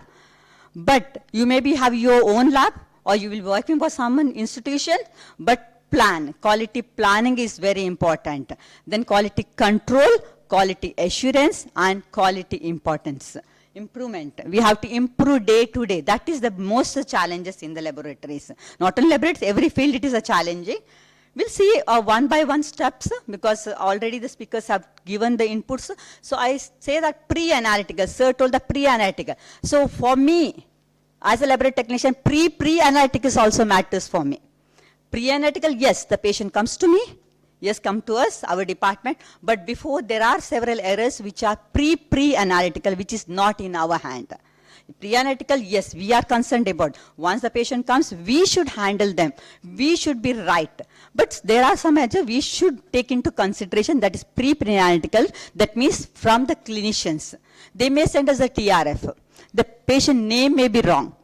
but you maybe have your own lab or you will be working for some institution, but plan. Quality planning is very important. Then quality control, quality assurance and quality improvement. We have to improve day to day. That is the most challenges in the laboratories. Not only laboratories, every field it is a challenging. We'll see one by one steps because already the speakers have given the inputs. So I say that pre-analytical, Sir told the pre-analytical. So for me, as a laboratory technician, pre-analytical also matters for me. Pre-analytical, yes, the patient comes to me. Yes, come to us, our department. But before, there are several errors which are pre-analytical, which is not in our hand. Pre-analytical, yes, we are concerned about. Once the patient comes, we should handle them. We should be right. But there are some measures we should take into consideration, that is pre-analytical. That means from the clinicians. They may send us a TRF. The patient name may be wrong.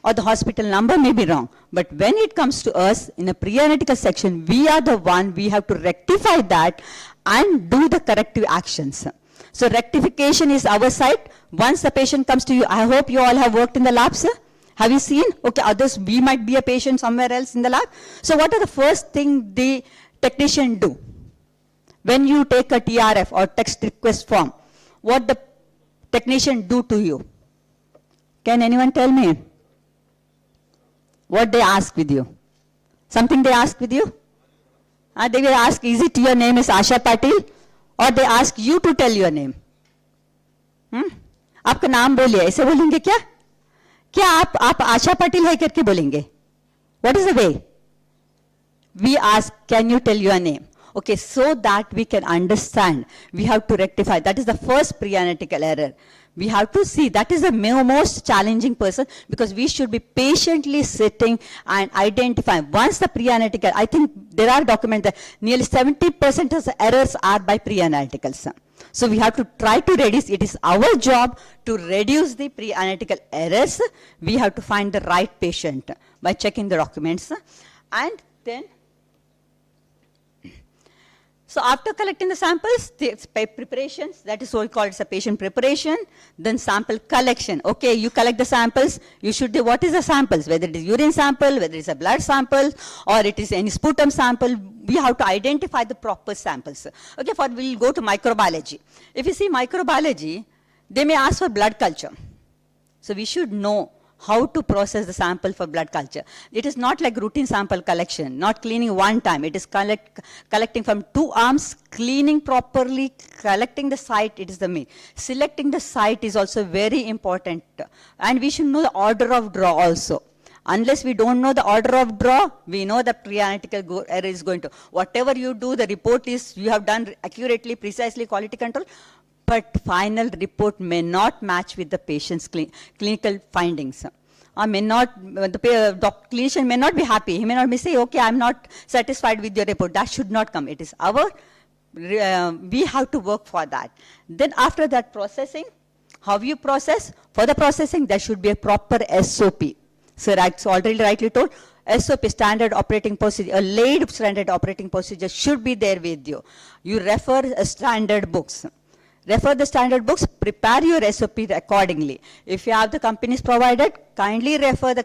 Or the hospital number may be wrong. But when it comes to us, in a pre-analytical section, we are the one, we have to rectify that and do the corrective actions. So rectification is our side. Once the patient comes to you, I hope you all have worked in the lab, sir. Have you seen? Okay, others, we might be a patient somewhere else in the lab. So what are the first thing the technician do? When you take a TRF or text request form, what the technician do to you? Can anyone tell me? What they ask with you? Something they ask with you? They will ask, is it your name is Asha Patil? Or they ask you to tell your name. आपका नाम बोलिए, ऐसे बोलेंगे क्या? क्या आप आशा पाटिल है करके बोलेंगे? What is the way? We ask, can you tell your name? Okay, so that we can understand, we have to rectify. That is the first pre-analytical error. We have to see, that is the most challenging person, because we should be patiently sitting and identifying. Once the pre-analytical, I think there are documents that nearly 70% of the errors are by pre-analyticals. So we have to try to reduce, it is our job to reduce the pre-analytical errors. We have to find the right patient by checking the documents. And then, So after collecting the samples, the preparations, that is what we call it, a patient preparation, then sample collection. Okay, you collect the samples, you should do what is the samples, whether it is urine sample, whether it is a blood sample, or it is any sputum sample, we have to identify the proper samples. Okay, we'll go to microbiology. If you see microbiology, they may ask for blood culture. So we should know how to process the sample for blood culture. It is not like routine sample collection, not cleaning one time. It is collecting from two arms, cleaning properly, collecting the site, it is the main. Selecting the site is also very important. And we should know the order of draw also. Unless we don't know the order of draw, we know the pre-analytical error is going to. Whatever you do, the report is, you have done accurately, precisely, quality control, but final report may not match with the patient's clinical findings. Clinician may not be happy. He may not be saying, okay, I'm not satisfied with your report. That should not come. It is we have to work for that. Then after that processing, how you process? For the processing, there should be a proper SOP. So already rightly told, SOP, standard operating procedure, a laid standard operating procedure should be there with you. You refer standard books. Refer the standard books, prepare your SOP accordingly. If you have the companies provided, kindly refer the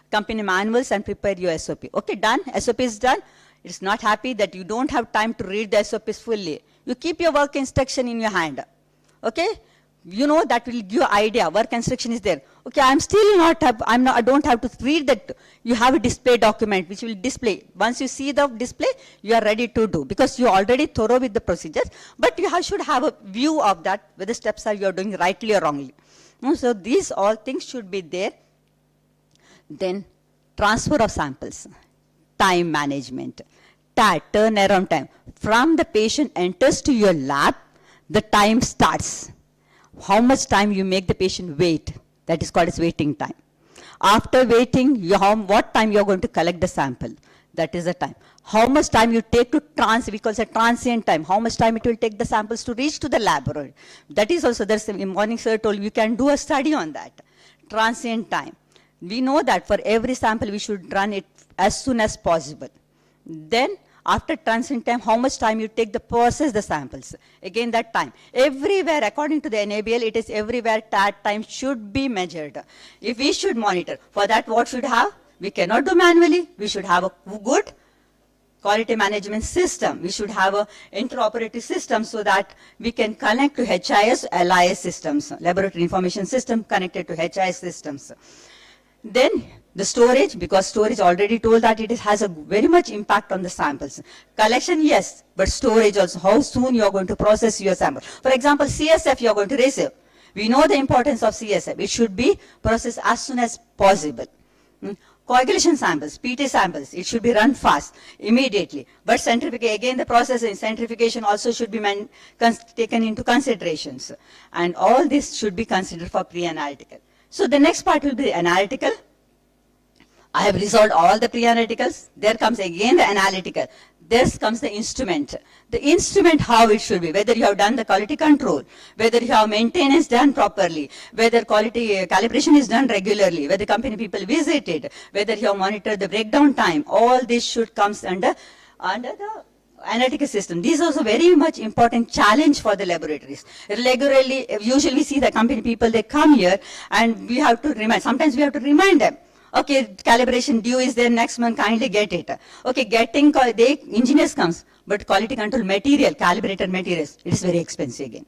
company manuals and prepare your SOP. Okay, done, SOP is done. It's not happy that you don't have time to read the SOPs fully. You keep your work instruction in your hand. Okay, you know that will give you idea, work instruction is there. Okay, I don't have to read that. You have a display document which will display. Once you see the display, you are ready to do because you are already thorough with the procedures, but you should have a view of that, whether steps are you are doing rightly or wrongly. So these all things should be there. Then transfer of samples, time management, TAT, turnaround time. From the patient enters to your lab, the time starts. How much time you make the patient wait, that is called as waiting time. After waiting, what time you are going to collect the sample, that is the time. How much time you take to we call it transient time, how much time it will take the samples to reach to the laboratory. That is also, there's in morning sir told you can do a study on that. Transient time. We know that for every sample we should run it as soon as possible. Then after transient time, how much time you take to process the samples. Again, that time. Everywhere, according to the NABL, it is everywhere TAT time should be measured. If we should monitor, for that what should have? We cannot do manually. We should have a good quality management system. We should have an interoperative system so that we can connect to HIS, LIS systems, laboratory information system connected to HIS systems. Then the storage, because storage already told that it has a very much impact on the samples. Collection, yes, but storage also, how soon you are going to process your sample. For example, CSF you are going to receive. We know the importance of CSF. It should be processed as soon as possible. Coagulation samples, PT samples, it should be run fast, immediately. But centrifugation, again the process in centrifugation also should be taken into considerations. And all this should be considered for pre-analytical. So the next part will be analytical. I have resolved all the pre-analyticals. There comes again the analytical. There comes the instrument. The instrument, how it should be, whether you have done the quality control, whether you have maintenance done properly, whether quality calibration is done regularly, whether company people visited, whether you have monitored the breakdown time, all this should come under the analytical system. This is also very much important challenge for the laboratories. Regularly, usually we see the company people, they come here and we have to remind, sometimes we have to remind them. Okay, calibration due is there next month, kindly get it. Okay, engineers comes, but quality control material, calibrated materials, it is very expensive again.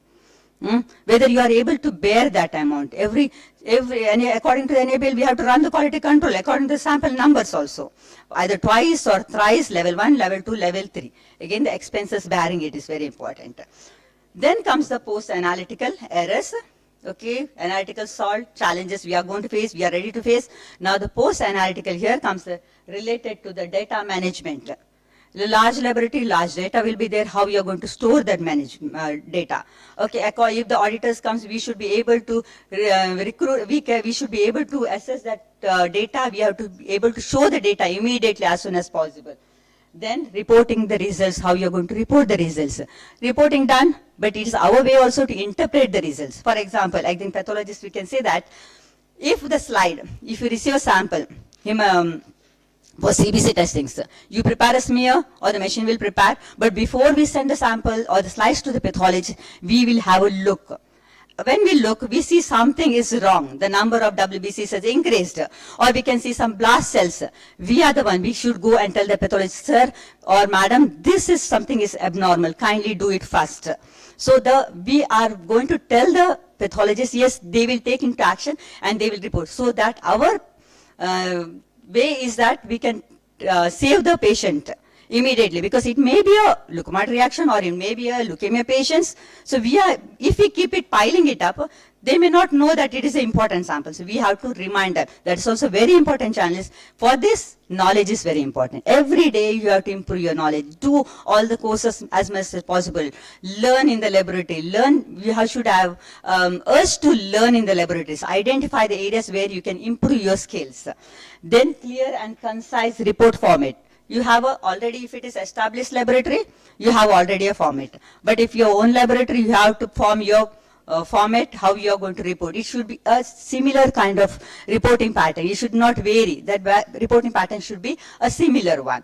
Whether you are able to bear that amount, according to the NABL, we have to run the quality control according to the sample numbers also. Either twice or thrice, level 1, level 2, level 3. Again, the expenses bearing it is very important. Then comes the post-analytical errors. Okay, analytical solved, challenges we are going to face, we are ready to face. Now the post-analytical, here comes related to the data management. The large laboratory, large data will be there, how we are going to store that data. Okay, if the auditors comes, we should be able to recruit, we should be able to assess that data, we have to be able to show the data immediately as soon as possible. Then reporting the results, how you are going to report the results. Reporting done, but it is our way also to interpret the results. For example, I think pathologists, we can say that if the slide, if you receive a sample, for CBC testings. You prepare a smear or the machine will prepare, but before we send the sample or the slice to the pathologist, we will have a look. When we look, we see something is wrong. The number of WBCs has increased, or we can see some blast cells. We are the one, we should go and tell the pathologist, sir or madam, this is something is abnormal, kindly do it fast. So we are going to tell the pathologist, yes, they will take into action and they will report. So that our way is that we can save the patient immediately, because it may be a leukemia reaction or it may be a leukemia patients. So if we keep it piling it up, they may not know that it is an important sample. So we have to remind them. That's also very important challenge. For this, knowledge is very important. Every day you have to improve your knowledge. Do all the courses as much as possible. Learn in the laboratory. You should have urge to learn in the laboratories. Identify the areas where you can improve your skills. Then clear and concise report format. You have already, if it is established laboratory, you have already a format. But if your own laboratory, you have to form your format, how you are going to report. It should be a similar kind of reporting pattern. It should not vary. That reporting pattern should be a similar one.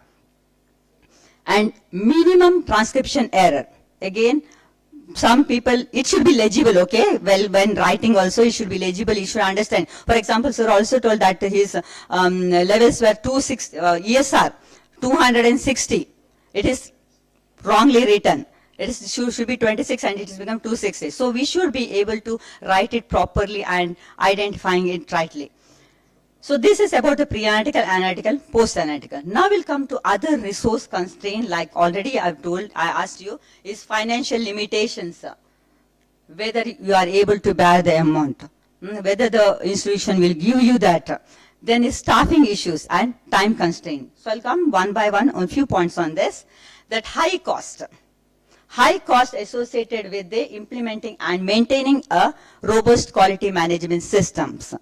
And minimum transcription error. Again, some people, it should be legible, okay? Well, when writing also, it should be legible, you should understand. For example, sir also told that his levels were ESR, 260. It is wrongly written. It should be 26 and it has become 260. So we should be able to write it properly and identifying it rightly. So this is about the pre-analytical, analytical, post-analytical. Now we'll come to other resource constraint, like already I asked you, is financial limitations. Whether you are able to bear the amount, whether the institution will give you that. Then is staffing issues and time constraint. So I'll come one by one on a few points on this. That high cost associated with the implementing and maintaining a robust quality management systems.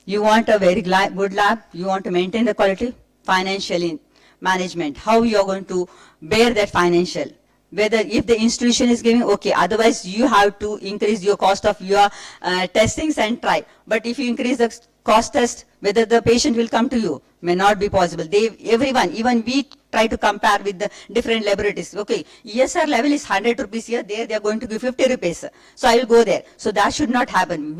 You want a very good lab, you want to maintain the quality, financial management, how you are going to bear that financial. Whether if the institution is giving, okay, otherwise you have to increase your cost of your testings and try. But if you increase the cost test, whether the patient will come to you, may not be possible. Everyone, even we try to compare with the different laboratories. Okay, ESR level is 100 rupees here, there they are going to give 50 rupees. So I will go there. So that should not happen.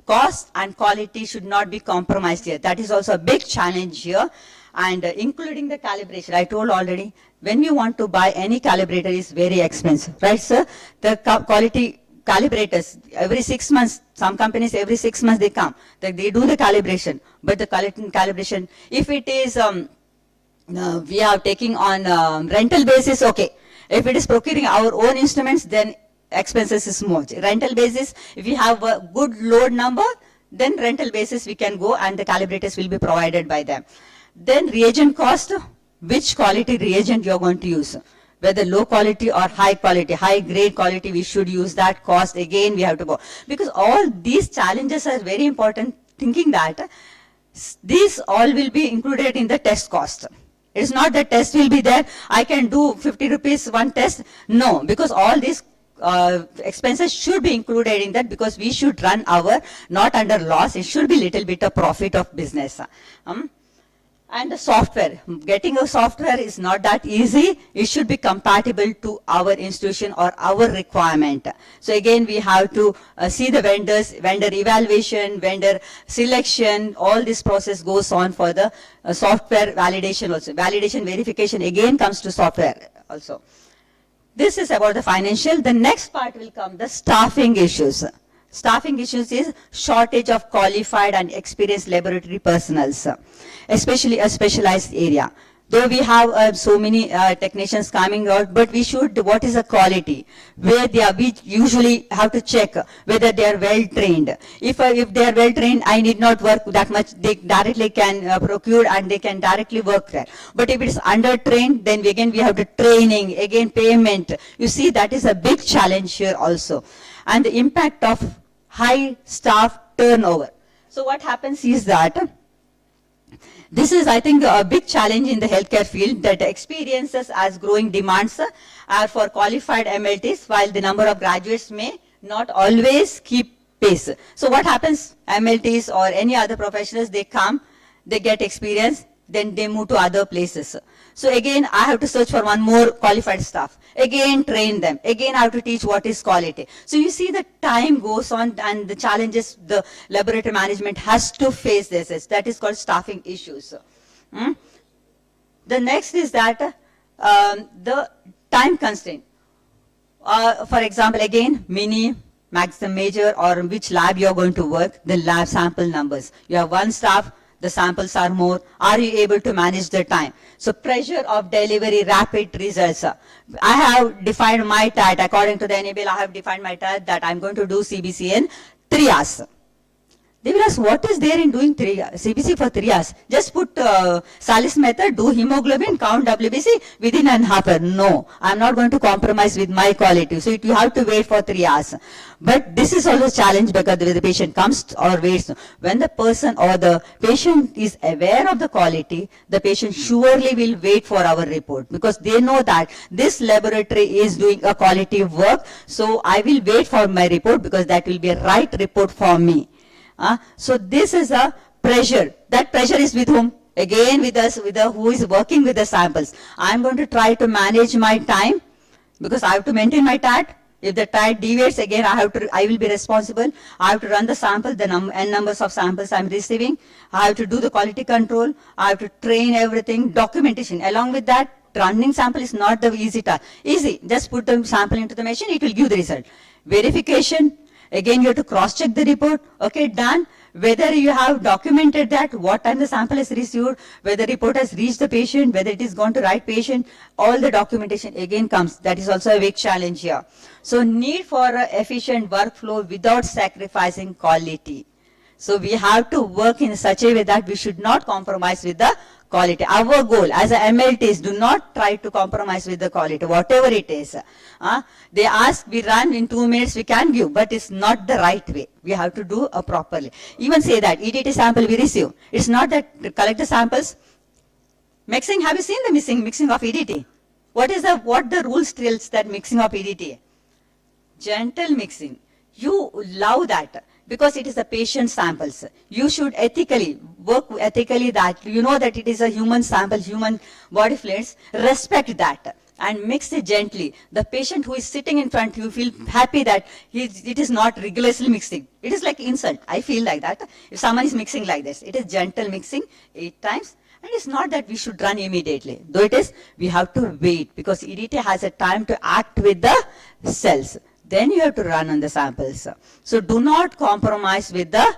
Cost and quality should not be compromised here. That is also a big challenge here. And including the calibration, I told already, when we want to buy any calibrator is very expensive, right sir? The quality calibrators, every 6 months, some companies every 6 months they come, they do the calibration, but the calibration, if it is, we are taking on rental basis, okay. If it is procuring our own instruments, then expenses is more. Rental basis, if you have a good load number, then rental basis we can go and the calibrators will be provided by them. Then reagent cost, which quality reagent you are going to use. Whether low quality or high quality, high grade quality, we should use that cost. Again, we have to go. Because all these challenges are very important, thinking that these all will be included in the test cost. It's not that test will be there, I can do 50 rupees one test. No, because all these expenses should be included in that, because we should run our, not under loss, it should be little bit of profit of business. And the software, getting a software is not that easy. It should be compatible to our institution or our requirement. So again, we have to see the vendors, vendor evaluation, vendor selection, all this process goes on for the software validation also. Validation verification again comes to software also. This is about the financial. The next part will come, the staffing issues. Staffing issues is shortage of qualified and experienced laboratory personnel, especially a specialized area. Though we have so many technicians coming out, but we should, what is the quality? Where they are, we usually have to check whether they are well trained. If they are well trained, I need not work that much, they directly can procure and they can directly work there. But if it is under trained, then again we have the training, again payment. You see, that is a big challenge here also. And the impact of high staff turnover. So what happens is that, this is, I think, a big challenge in the healthcare field, that experiences as growing demands are for qualified MLTs, while the number of graduates may not always keep pace. So what happens, MLTs or any other professionals, they come, they get experience, then they move to other places. So again, I have to search for one more qualified staff. Again, train them. Again, I have to teach what is quality. So you see the time goes on and the challenges the laboratory management has to face this. That is called staffing issues. The next is that the time constraint. For example, again, mini, maximum, major, or which lab you are going to work, the lab sample numbers. You have one staff, the samples are more. Are you able to manage the time? So pressure of delivery, rapid results. I have defined my TAT, according to the NABL, I have defined my TAT that I'm going to do CBC in 3 hours. They will ask, what is there in doing CBC for 3 hours? Just put Salis method, do hemoglobin, count WBC within an half hour. No, I'm not going to compromise with my quality. So you have to wait for 3 hours. But this is also a challenge because the patient comes or waits. When the person or the patient is aware of the quality, the patient surely will wait for our report because they know that this laboratory is doing a quality work. So I will wait for my report because that will be a right report for me. So this is a pressure. That pressure is with whom? Again with us, with the who is working with the samples. I'm going to try to manage my time because I have to maintain my TAT. If the TAT deviates, again I will be responsible. I have to run the sample, the n numbers of samples I'm receiving. I have to do the quality control. I have to train everything, documentation. Along with that, running sample is not the easy task. Easy, just put the sample into the machine, it will give the result. Verification. Again, you have to cross-check the report. Okay, done. Whether you have documented that, what time the sample is received, whether the report has reached the patient, whether it is gone to right patient, all the documentation again comes. That is also a big challenge here. So need for an efficient workflow without sacrificing quality. So we have to work in such a way that we should not compromise with the quality. Our goal as a MLT is do not try to compromise with the quality, whatever it is. They ask, we run in 2 minutes, we can give, but it's not the right way. We have to do properly. Even say that EDT sample we receive. It's not that collect the samples. Mixing, have you seen the mixing of EDT? What the rules tells that mixing of EDT? Gentle mixing. You love that. Because it is the patient samples. You should ethically, work ethically that, you know that it is a human sample, human body fluids, respect that and mix it gently. The patient who is sitting in front, you feel happy that it is not rigorously mixing. It is like insult. I feel like that. If someone is mixing like this, it is gentle mixing 8 times. And it's not that we should run immediately. Though it is, we have to wait because EDT has a time to act with the cells. Then you have to run on the samples. So do not compromise with the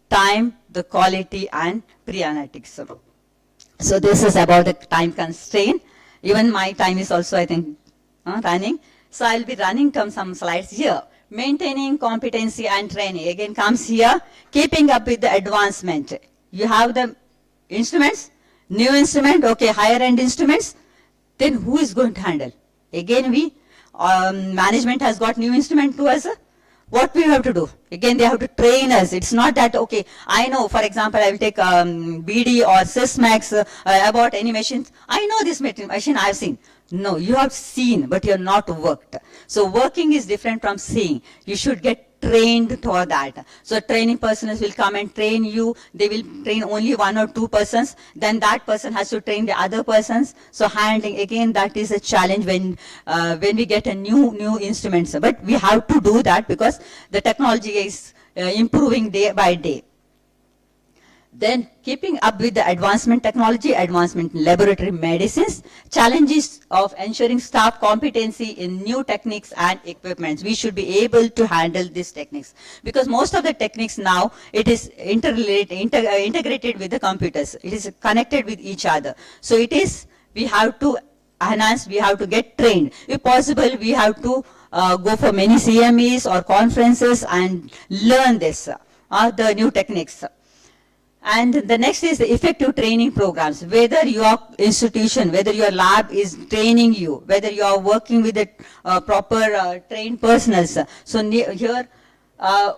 time, the quality and pre-analytics. So this is about the time constraint. Even my time is also, I think, running. So I'll be running some slides here. Maintaining competency and training. Again comes here. Keeping up with the advancement. You have the instruments, new instrument, okay, higher end instruments. Then who is going to handle? Again we. Management has got new instrument to us. What we have to do? Again, they have to train us. It's not that, okay, I know, for example, I will take BD or Sysmax about any machines. I know this machine I have seen. No, you have seen, but you have not worked. So working is different from seeing. You should get trained for that. So training personnel will come and train you. They will train only 1 or 2 persons. Then that person has to train the other persons. So handling, again, that is a challenge when we get a new instruments. But we have to do that because the technology is improving day by day. Then keeping up with the advancement technology, advancement in laboratory medicines, challenges of ensuring staff competency in new techniques and equipments. We should be able to handle these techniques because most of the techniques now, it is integrated with the computers. It is connected with each other. So it is, we have to enhance, we have to get trained. If possible, we have to go for many CMEs or conferences and learn this, the new techniques. And the next is the effective training programs. Whether your institution, whether your lab is training you, whether you are working with the proper trained personnel. So here,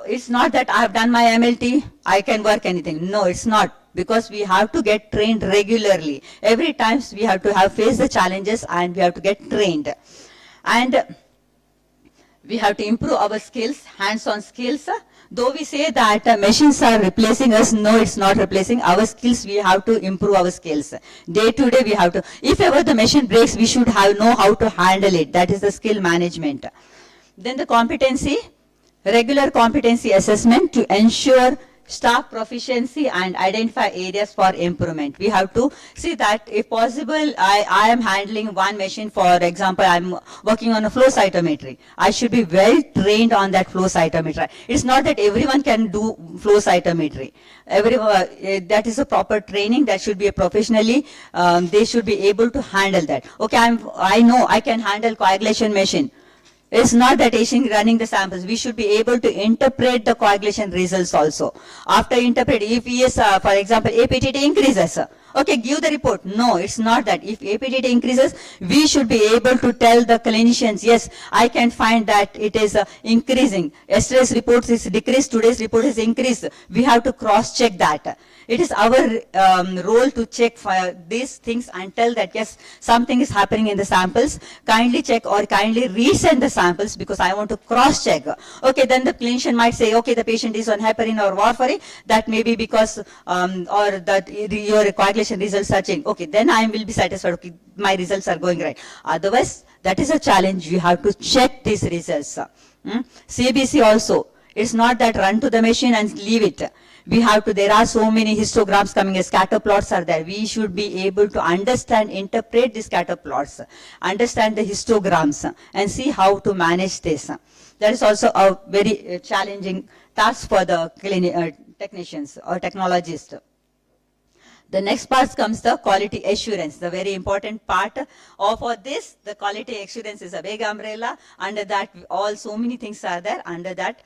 it's not that I have done my MLT, I can work anything. No, it's not. Because we have to get trained regularly. Every time we have to face the challenges and we have to get trained. And We have to improve our skills, hands-on skills. Though we say that machines are replacing us, no, it's not replacing our skills. We have to improve our skills. Day to day, we have to. If ever the machine breaks, we should know how to handle it. That is the skill management. Then the competency, regular competency assessment to ensure staff proficiency and identify areas for improvement. We have to see that if possible, I am handling one machine, for example, I'm working on a flow cytometry. I should be well trained on that flow cytometry. It's not that everyone can do flow cytometry. That is a proper training, that should be a professionally, they should be able to handle that. Okay, I know I can handle coagulation machine. It's not that running the samples. We should be able to interpret the coagulation results also. After interpret, if yes, for example, APTT increases, okay, give the report. No, it's not that. If APTT increases, we should be able to tell the clinicians, yes, I can find that it is increasing. Yesterday's report is decreased, today's report is increased. We have to cross-check that. It is our role to check for these things and tell that, yes, something is happening in the samples. Kindly check or kindly resend the samples because I want to cross-check. Okay, then the clinician might say, okay, the patient is on heparin or warfarin. That may be because, or that your coagulation results are changed. Okay, then I will be satisfied. Okay, my results are going right. Otherwise, that is a challenge. You have to check these results. CBC also. It's not that run to the machine and leave it. We have to, there are so many histograms coming, scatter plots are there. We should be able to understand, interpret the scatter plots, understand the histograms and see how to manage this. That is also a very challenging task for the technicians or technologists. The next part comes the quality assurance, the very important part of this. The quality assurance is a big umbrella. Under that, all so many things are there. Under that,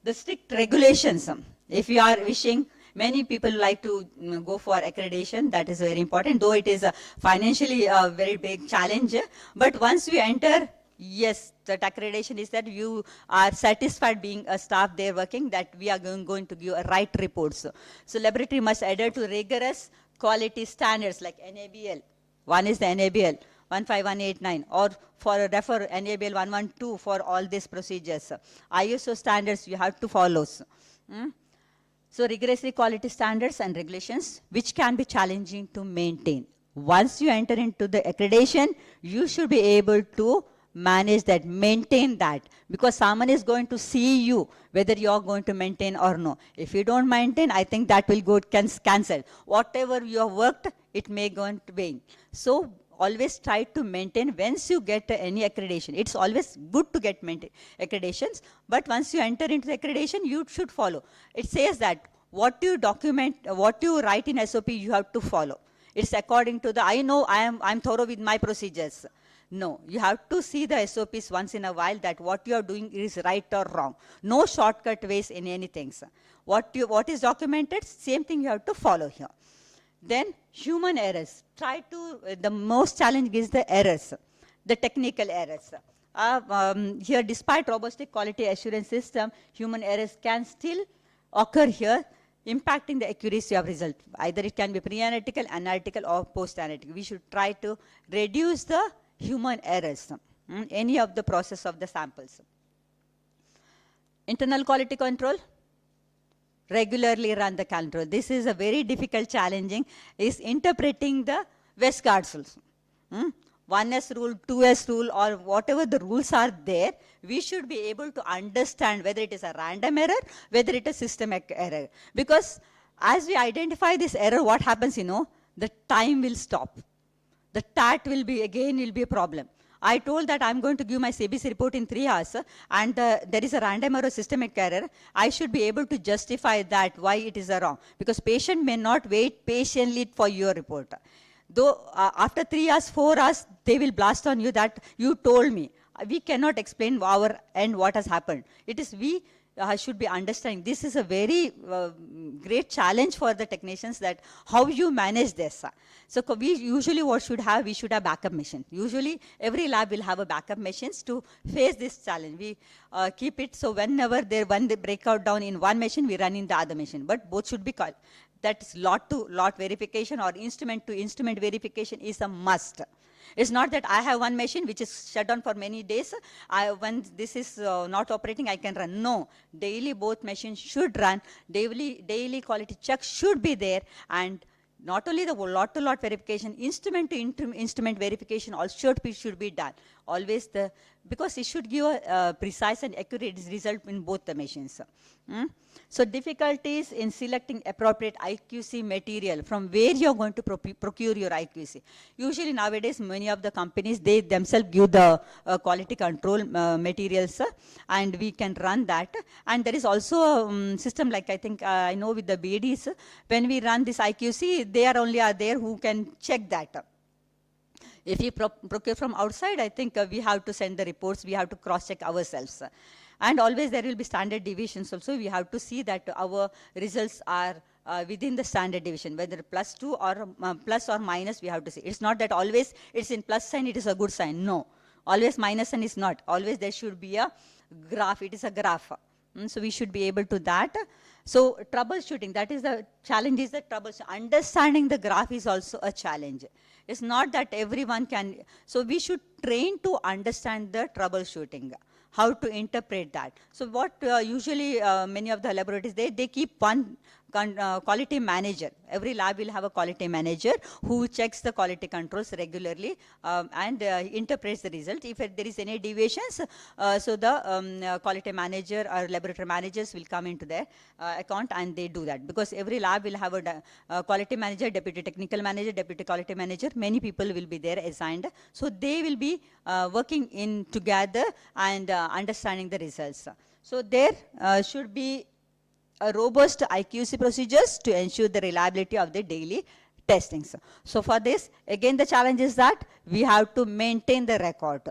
the strict regulations. If you are wishing, many people like to go for accreditation. That is very important, though it is financially a very big challenge. But once you enter, yes, that accreditation is that you are satisfied being a staff there working, that we are going to give right reports. So laboratory must adhere to rigorous quality standards like NABL. One is the NABL 15189, or for refer NABL 112 for all these procedures. ISO standards you have to follow. So rigorously quality standards and regulations which can be challenging to maintain. Once you enter into the accreditation, you should be able to manage that, maintain that, because someone is going to see you whether you are going to maintain or no. If you don't maintain, I think that will go cancel. Whatever you have worked, it may go into vain. So always try to maintain once you get any accreditation. It's always good to get accreditations, but once you enter into the accreditation, you should follow. It says that what you document, what you write in SOP, you have to follow. It's according to the, I know I'm thorough with my procedures. No, you have to see the SOPs once in a while that what you are doing is right or wrong. No shortcut ways in anything. What is documented, same thing you have to follow here. Then human errors. Try to, the most challenging is the errors, the technical errors. Here, despite robust quality assurance system, human errors can still occur here, impacting the accuracy of result. Either it can be pre-analytical, analytical, or post-analytical. We should try to reduce the human errors, any of the process of the samples. Internal quality control. Regularly run the control. This is a very difficult, challenging, is interpreting the Westgard's rules. 1S rule, 2S rule, or whatever the rules are there, we should be able to understand whether it is a random error, whether it is systemic error. Because as we identify this error, what happens, the time will stop. The TAT will be a problem. I told that I'm going to give my CBC report in 3 hours, and there is a random error, systemic error. I should be able to justify that, why it is wrong. Because patient may not wait patiently for your report. Though after 3 hours, 4 hours, they will blast on you that you told me. We cannot explain our end what has happened. It is we should be understanding. This is a very great challenge for the technicians, that how you manage this. So we usually we should have backup machine. Usually every lab will have a backup machines to face this challenge. We keep it so whenever when they break out down in one machine, we run in the other machine. But both should be called. That's lot to lot verification or instrument to instrument verification is a must. It's not that I have one machine which is shut down for many days. When this is not operating, I can run. No, daily both machines should run. Daily quality check should be there, and not only the lot-to-lot verification, instrument-to-instrument verification also should be done. Always because it should give a precise and accurate result in both the machines. So difficulties in selecting appropriate IQC material, from where you're going to procure your IQC. Usually nowadays, many of the companies, they themselves give the quality control materials, and we can run that. And there is also a system, like I think I know with the BDs, when we run this IQC, they are there who can check that. If we procure from outside, I think we have to send the reports, we have to cross-check ourselves. And always there will be standard deviations also. We have to see that our results are within the standard deviation, whether +2 or plus or minus, we have to see. It's not that always it's in plus sign, it is a good sign. No, always minus sign is not. Always there should be a graph, it is a graph. So we should be able to that. So troubleshooting, that is the challenge, is the troubleshooting. Understanding the graph is also a challenge. It's not that everyone can, so we should train to understand the troubleshooting, how to interpret that. So what usually many of the laboratories, they keep one quality manager. Every lab will have a quality manager who checks the quality controls regularly and interprets the result. If there is any deviations, so the quality manager or laboratory managers will come into their account, and they do that. Because every lab will have a quality manager, deputy technical manager, deputy quality manager. Many people will be there assigned. So they will be working in together and understanding the results. So there should be a robust IQC procedures to ensure the reliability of the daily testings. So for this, again, the challenge is that we have to maintain the record.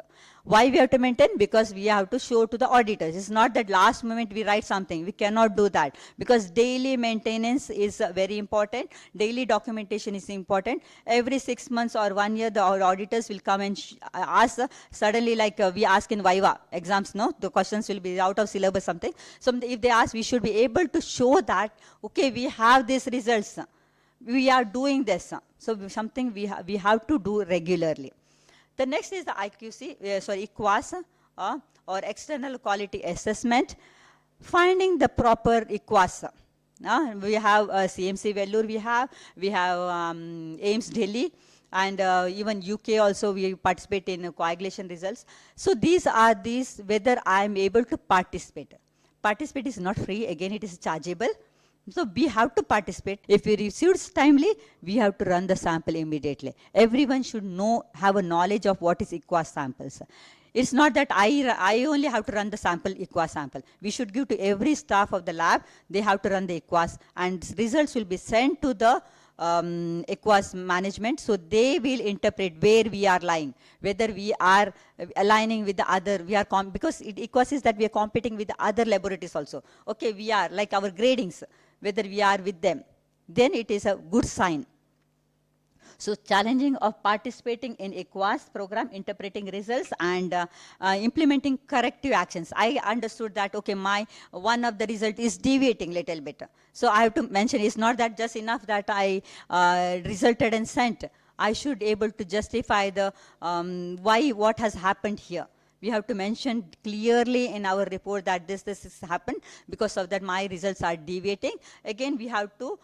Why we have to maintain? Because we have to show to the auditors. It's not that last moment we write something. We cannot do that, because daily maintenance is very important. Daily documentation is important. Every 6 months or 1 year, the auditors will come and ask, suddenly, like we ask in Viva exams, no? The questions will be out of syllabus something. So if they ask, we should be able to show that, okay, we have these results. We are doing this. So something we have to do regularly. The next is the IQC, or external quality assessment. Finding the proper IQAS. We have CMC Vellore, we have AIMS Delhi, and even UK also we participate in coagulation results. So these are whether I am able to participate. Participate is not free, again it is chargeable. So we have to participate. If we receive timely, we have to run the sample immediately. Everyone should have a knowledge of what is IQAS samples. It's not that I only have to run the sample, IQAS sample. We should give to every staff of the lab, they have to run the IQAS, and results will be sent to the IQAS management, so they will interpret where we are lying, whether we are aligning with the other, because IQAS is that we are competing with the other laboratories also. Okay, we are, like our gradings, whether we are with them, then it is a good sign. So challenging of participating in IQAS program, interpreting results, and implementing corrective actions. I understood that, okay, one of the result is deviating little bit. So I have to mention, it's not that just enough that I resulted and sent. I should able to justify the what has happened here. We have to mention clearly in our report that this has happened, because of that my results are deviating. Again, we have to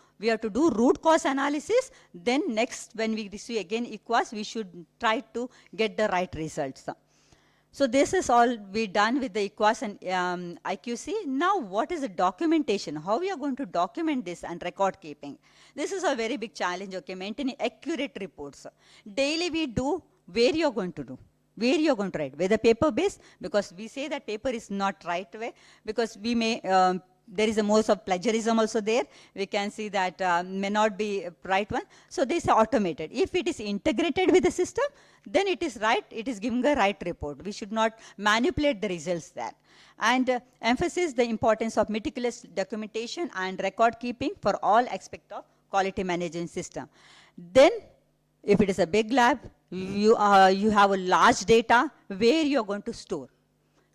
do root cause analysis. Then next, when we receive again IQAS, we should try to get the right results. So this is all we done with the IQAS and IQC. Now what is the documentation? How we are going to document this and record keeping? This is a very big challenge, okay, maintaining accurate reports. Daily we do, where you are going to do? Where you are going to write? Whether paper based, because we say that paper is not right way, because we may, there is a most of plagiarism also there. We can see that may not be right one. So this is automated. If it is integrated with the system, then it is right, it is giving a right report. We should not manipulate the results there. And emphasize the importance of meticulous documentation and record keeping for all aspects of quality management system. Then, if it is a big lab, you have a large data, where you are going to store.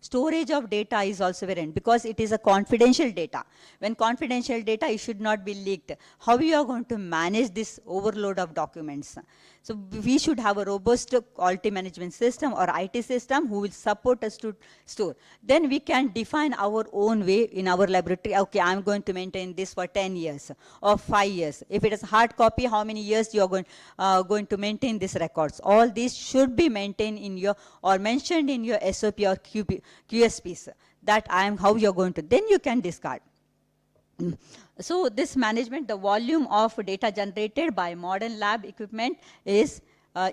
Storage of data is also very important because it is a confidential data. When confidential data, it should not be leaked. How you are going to manage this overload of documents? So we should have a robust quality management system or IT system who will support us to store. Then we can define our own way in our laboratory. Okay, I'm going to maintain this for 10 years or 5 years. If it is hard copy, how many years you are going to maintain these records? All these should be maintained in your or mentioned in your SOP or QSPs. That how you're going to. Then you can discard. So this management, the volume of data generated by modern lab equipment is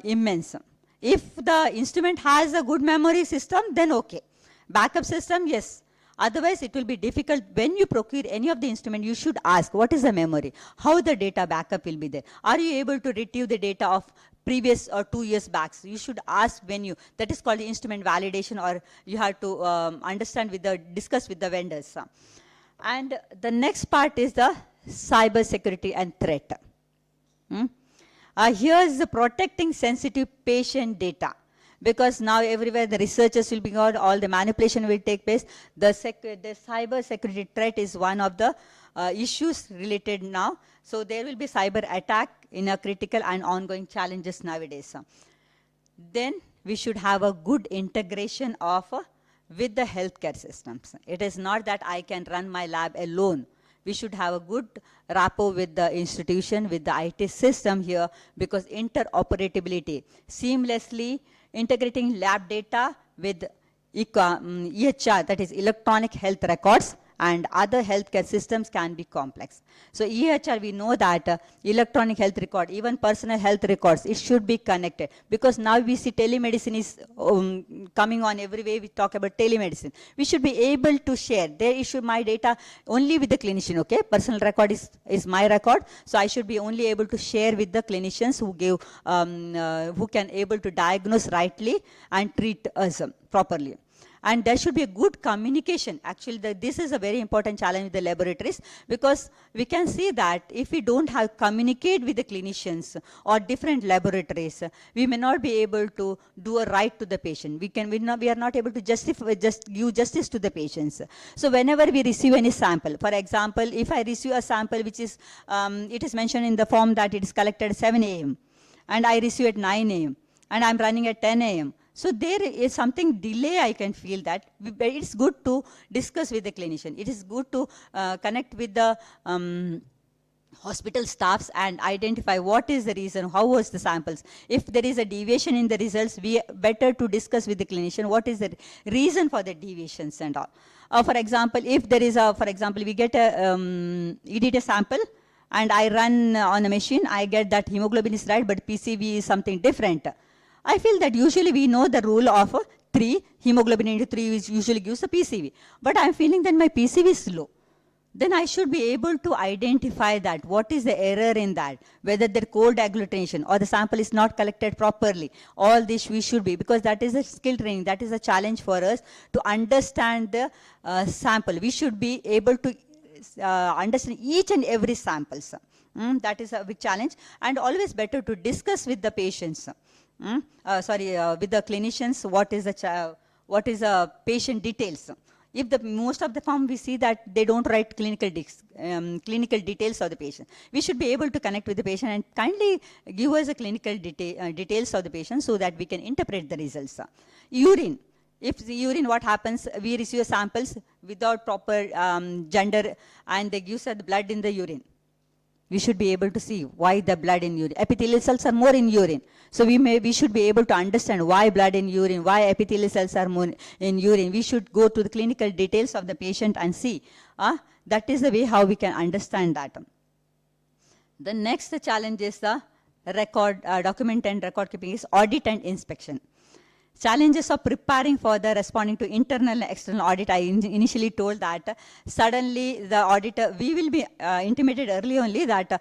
immense. If the instrument has a good memory system, then okay. Backup system, yes. Otherwise, it will be difficult. When you procure any of the instrument, you should ask, what is the memory? How the data backup will be there? Are you able to retrieve the data of previous or 2 years back? So you should ask when you, that is called the instrument validation, or you have to discuss with the vendors. And the next part is the cyber security and threat. Here is the protecting sensitive patient data. Because now everywhere the researchers will be got, all the manipulation will take place. The cyber security threat is one of the issues related now. So there will be cyber attack in a critical and ongoing challenges nowadays. Then we should have a good integration of with the healthcare systems. It is not that I can run my lab alone. We should have a good rapport with the institution, with the IT system here, because interoperability, seamlessly integrating lab data with EHR, that is electronic health records, and other healthcare systems can be complex. So EHR, we know that electronic health record, even personal health records, it should be connected. Because now we see telemedicine is coming on every way. We talk about telemedicine. We should be able to share. There issue my data only with the clinician, okay? Personal record is my record. So I should be only able to share with the clinicians who give, who can able to diagnose rightly and treat us properly. And there should be a good communication. Actually, this is a very important challenge with the laboratories, because we can see that if we don't have communicate with the clinicians or different laboratories, we may not be able to do a right to the patient. We are not able to give justice to the patients. So whenever we receive any sample, for example, if I receive a sample which is, it is mentioned in the form that it is collected at 7 a.m. and I receive at 9 a.m. and I'm running at 10 a.m. So there is something delay, I can feel that. It's good to discuss with the clinician. It is good to connect with the hospital staffs and identify what is the reason, how was the samples. If there is a deviation in the results, we better to discuss with the clinician what is the reason for the deviations and all. For example, if there is we get a EDTA sample, and I run on a machine, I get that hemoglobin is right, but PCV is something different. I feel that usually we know the rule of 3, hemoglobin into 3 usually gives a PCV. But I'm feeling that my PCV is low. Then I should be able to identify that, what is the error in that, whether the cold agglutination or the sample is not collected properly. All this we should be, because that is a skill training, that is a challenge for us to understand the sample. We should be able to understand each and every samples. That is a big challenge, and always better to discuss with the patients. With the clinicians, what is the patient details. If most of the form we see that they don't write clinical details of the patient, we should be able to connect with the patient and kindly give us a clinical details of the patient so that we can interpret the results. Urine. If the urine, what happens, we receive samples without proper gender, and they give us the blood in the urine. We should be able to see why the blood in urine. Epithelial cells are more in urine. So we should be able to understand why blood in urine, why epithelial cells are more in urine. We should go to the clinical details of the patient and see. That is the way how we can understand that. The next challenge is the document and record keeping is audit and inspection. Challenges of preparing for the responding to internal and external audit. I initially told that suddenly the auditor, we will be intimated early only that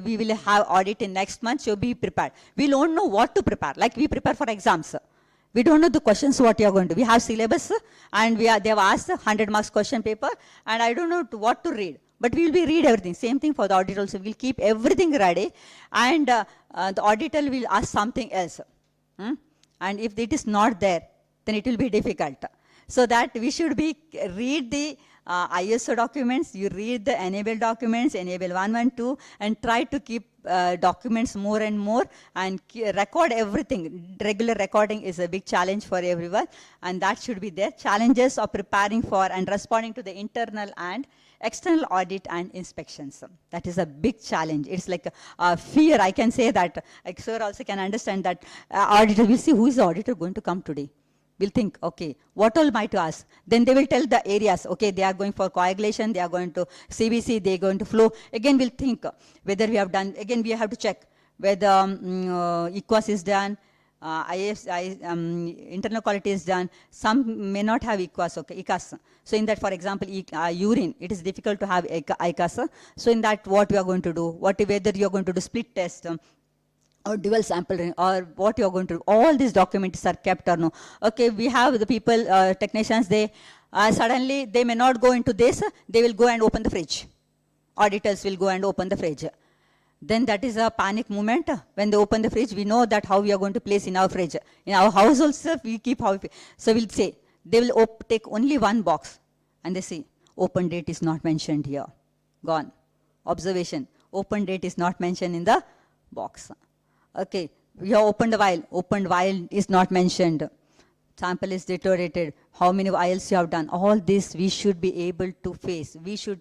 we will have audit in next month, so be prepared. We don't know what to prepare, like we prepare for exams. We don't know the questions what you are going to. We have syllabus and they have asked 100 marks question paper, and I don't know what to read. But we will be read everything. Same thing for the audit also. We will keep everything ready, and the auditor will ask something else. And if it is not there, then it will be difficult. So that we should be, read the ISO documents, you read the enable documents, enable 112, and try to keep documents more and more, and record everything. Regular recording is a big challenge for everyone, and that should be there. Challenges of preparing for and responding to the internal and external audit and inspections. That is a big challenge. It's like a fear. I can say that. Like sir also can understand that auditor will see who is the auditor going to come today. We'll think, okay, what all am I to ask? Then they will tell the areas, okay, they are going for coagulation, they are going to CBC, they are going to flow. Again, we'll think whether we have done, again, we have to check whether EQUAS is done, internal quality is done. Some may not have EQUAS, okay, ICAS. So in that, for example, urine, it is difficult to have ICAS. So in that, what we are going to do, whether you are going to do split test, or dual sampling, or what you are going to do. All these documents are kept or no. Okay, we have the people, technicians, they suddenly, they may not go into this, they will go and open the fridge. Auditors will go and open the fridge. Then that is a panic moment. When they open the fridge, we know that how we are going to place in our fridge. In our house also, we keep how, so we'll say, they will take only one box, and they say, open date is not mentioned here. Gone. Observation, open date is not mentioned in the box. Okay, you have opened the vial is not mentioned. Sample is deteriorated. How many vials you have done? All this we should be able to face. We should,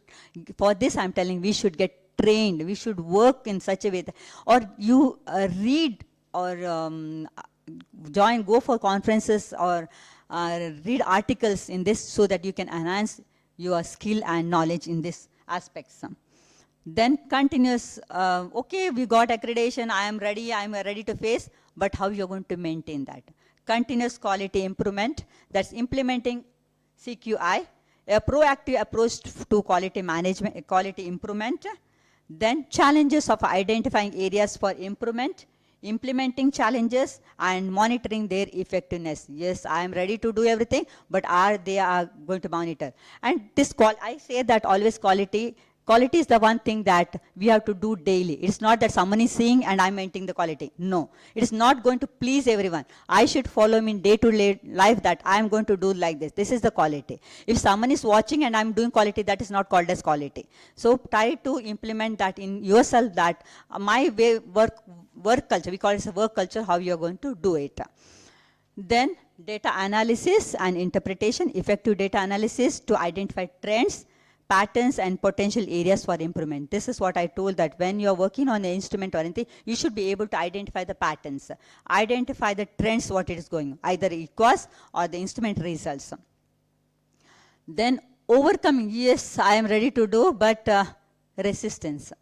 for this I'm telling, we should get trained. We should work in such a way that, or you read or go for conferences or read articles in this so that you can enhance your skill and knowledge in this aspects. Then continuous, okay, we got accreditation, I am ready to face, but how you're going to maintain that? Continuous quality improvement, that's implementing CQI, a proactive approach to quality management, quality improvement. Then challenges of identifying areas for improvement, implementing challenges, and monitoring their effectiveness. Yes, I am ready to do everything, but they are going to monitor. And this I say that always quality is the one thing that we have to do daily. It's not that someone is seeing and I'm maintaining the quality. No, it is not going to please everyone. I should follow in day-to-day life that I'm going to do like this. This is the quality. If someone is watching and I'm doing quality, that is not called as quality. So try to implement that in yourself, that my way work culture, we call it a work culture, how you're going to do it. Then data analysis and interpretation, effective data analysis to identify trends, patterns, and potential areas for improvement. This is what I told, that when you're working on an instrument or anything, you should be able to identify the patterns, identify the trends, what it is going, either EQUAS or the instrument results. Then overcoming, yes, I am ready to do, but resistance.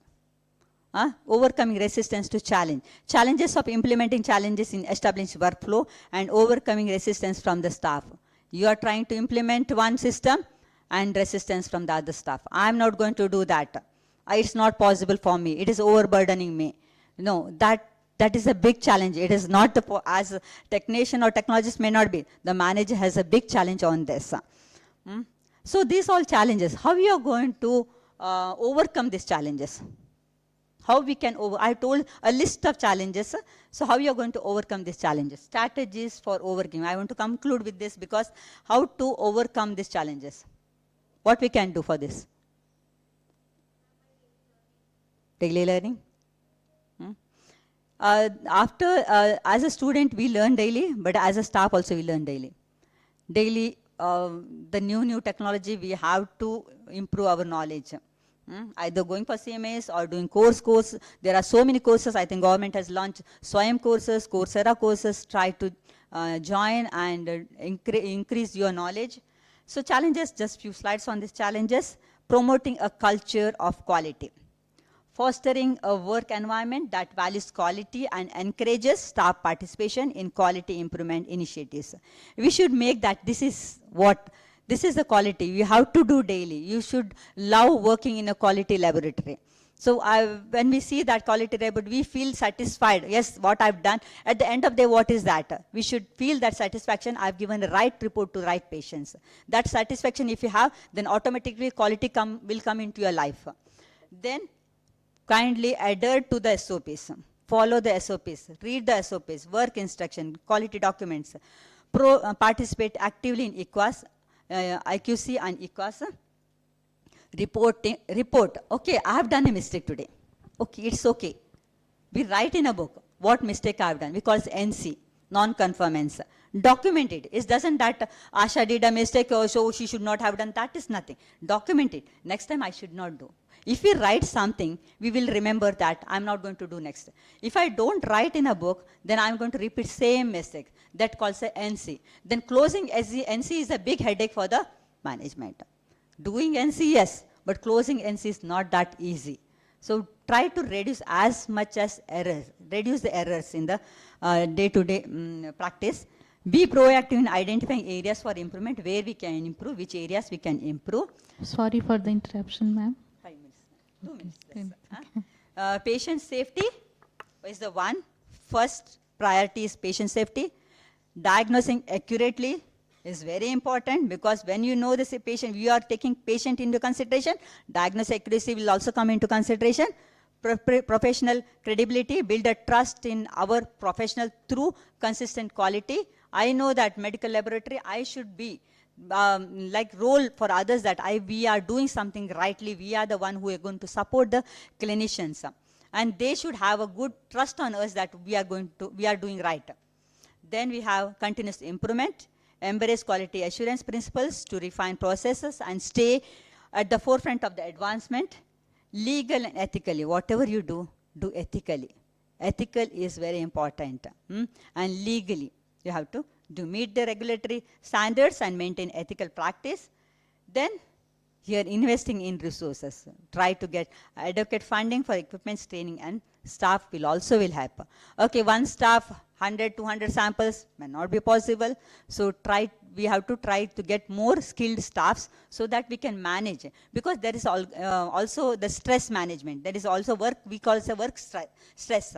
Overcoming resistance to challenge. Challenges of implementing challenges in established workflow and overcoming resistance from the staff. You are trying to implement one system, and resistance from the other staff. I'm not going to do that. It's not possible for me. It is overburdening me. No, that is a big challenge. It is not as a technician or technologist may not be. The manager has a big challenge on this. So these all challenges. How we are going to overcome these challenges? How we can I told a list of challenges. So how you are going to overcome these challenges? Strategies for overcoming. I want to conclude with this, because how to overcome these challenges? What we can do for this? Daily learning. As a student, we learn daily, but as a staff also we learn daily. Daily, the new technology, we have to improve our knowledge. Either going for CMAs or doing course. There are so many courses. I think government has launched Swayam courses, Coursera courses. Try to join and increase your knowledge. So challenges, just few slides on these challenges. Promoting a culture of quality. Fostering a work environment that values quality and encourages staff participation in quality improvement initiatives. We should make that this is the quality you have to do daily. You should love working in a quality laboratory. So when we see that quality report, we feel satisfied. Yes, what I've done. At the end of the day, what is that? We should feel that satisfaction. I've given the right report to right patients. That satisfaction, if you have, then automatically quality will come into your life. Then kindly adhere to the SOPs. Follow the SOPs. Read the SOPs. Work instruction. Quality documents. Participate actively in EQUAS. IQC and EQAS. Report. Okay, I have done a mistake today. Okay, it's okay. We write in a book what mistake I have done. We call it NC, non-conformance. Document it. It doesn't that Asha did a mistake, so she should not have done. That is nothing. Document it. Next time I should not do. If we write something, we will remember that I'm not going to do next. If I don't write in a book, then I'm going to repeat same mistake. That calls a NC. Then closing NC is a big headache for the management. Doing NC, yes, but closing NC is not that easy. So try to reduce as much as errors, reduce the errors in the day-to-day practice. Be proactive in identifying areas for improvement, where we can improve, which areas we can improve. Sorry for the interruption, ma'am. 5 minutes. 2 minutes. Patient safety is the one. First priority is patient safety. Diagnosing accurately is very important, because when you know this patient, you are taking patient into consideration, diagnosis accuracy will also come into consideration. Professional credibility, build a trust in our professional through consistent quality. I know that medical laboratory, I should be like role for others that we are doing something rightly. We are the one who are going to support the clinicians, and they should have a good trust on us that we are doing right. Then we have continuous improvement, embrace quality assurance principles to refine processes and stay at the forefront of the advancement. Legal and ethically, whatever you do, do ethically. Ethical is very important. And legally, you have to meet the regulatory standards and maintain ethical practice. Then here investing in resources. Try to get adequate funding for equipment, training, and staff will help. Okay, one staff, 100, 200 samples may not be possible. So we have to try to get more skilled staffs so that we can manage. Because there is also the stress management. There is also work, we call it work stress.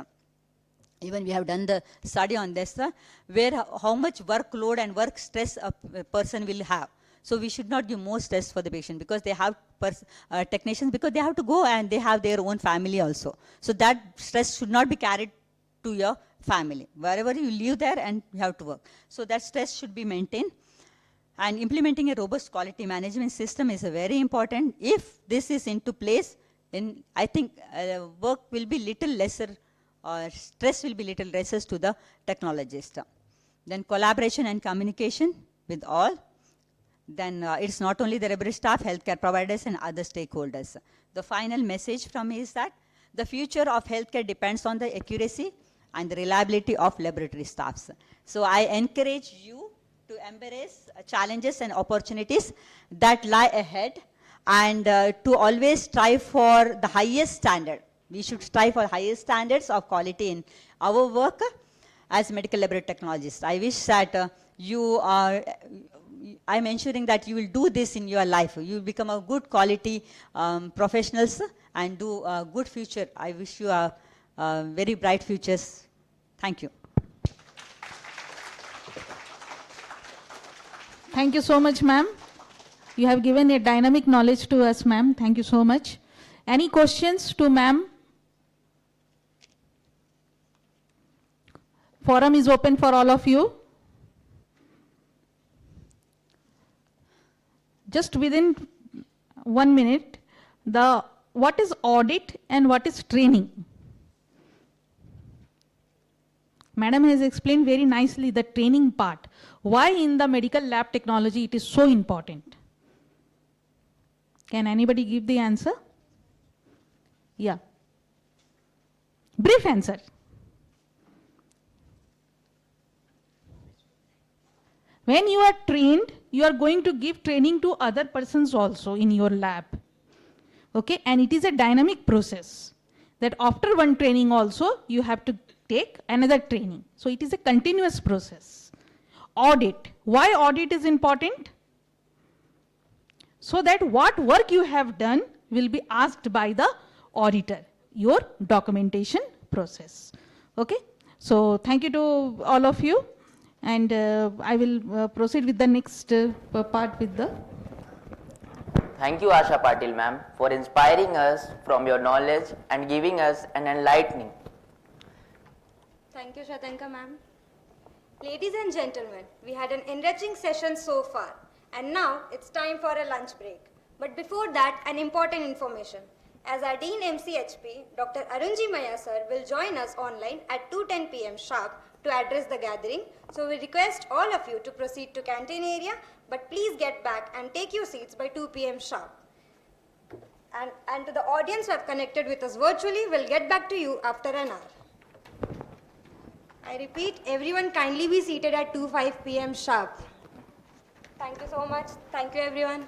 Even we have done the study on this, where how much workload and work stress a person will have. So we should not give more stress for the patient, because they have technicians, because they have to go and they have their own family also. So that stress should not be carried to your family. Wherever you live there and you have to work. So that stress should be maintained. And implementing a robust quality management system is very important. If this is into place, then I think work will be little lesser, or stress will be little lesser to the technologist. Then collaboration and communication with all. Then it's not only the laboratory staff, healthcare providers, and other stakeholders. The final message from me is that the future of healthcare depends on the accuracy and the reliability of laboratory staffs. So I encourage you to embrace challenges and opportunities that lie ahead, and to always strive for the highest standard. We should strive for highest standards of quality in our work as medical laboratory technologists. I wish that I'm ensuring that you will do this in your life. You will become a good quality professionals and do a good future. I wish you a very bright futures. Thank you. Thank you so much, ma'am. You have given a dynamic knowledge to us, ma'am. Thank you so much. Any questions to ma'am? Forum is open for all of you. Just within 1 minute, what is audit and what is training? Madam has explained very nicely the training part. Why in the medical lab technology it is so important? Can anybody give the answer? Yeah. Brief answer. When you are trained, you are going to give training to other persons also in your lab. Okay, and it is a dynamic process that after one training also you have to take another training. So it is a continuous process. Audit. Why audit is important? So that what work you have done will be asked by the auditor, your documentation process. Okay, so thank you to all of you. And I will proceed with the next part with the... Thank you, Asha Patil ma'am, for inspiring us from your knowledge and giving us an enlightening. Thank you, Shatanka ma'am. Ladies and gentlemen, we had an enriching session so far. And now it's time for a lunch break. But before that, an important information. As our Dean MCHP, Dr. Arunji Maya sir will join us online at 2:10 p.m. sharp to address the gathering. So we request all of you to proceed to canteen area, but please get back and take your seats by 2 p.m. sharp. And to the audience who have connected with us virtually, we'll get back to you after an hour. I repeat, everyone kindly be seated at 2:05 p.m. sharp. Thank you so much. Thank you, everyone.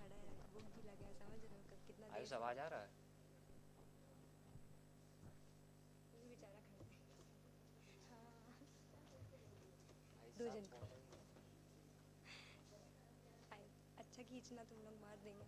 खड़ा है, भूख भी लगा है, समझ रहे हो कितना आयुष देर आवाज आ रहा है? से बेचारा खड़ा है। हाँ, दो जन को अच्छा खींचना, तुम लोग मार देंगे।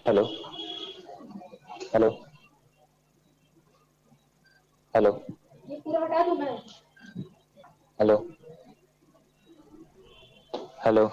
Hello. Hello. Hello. Hello. Hello.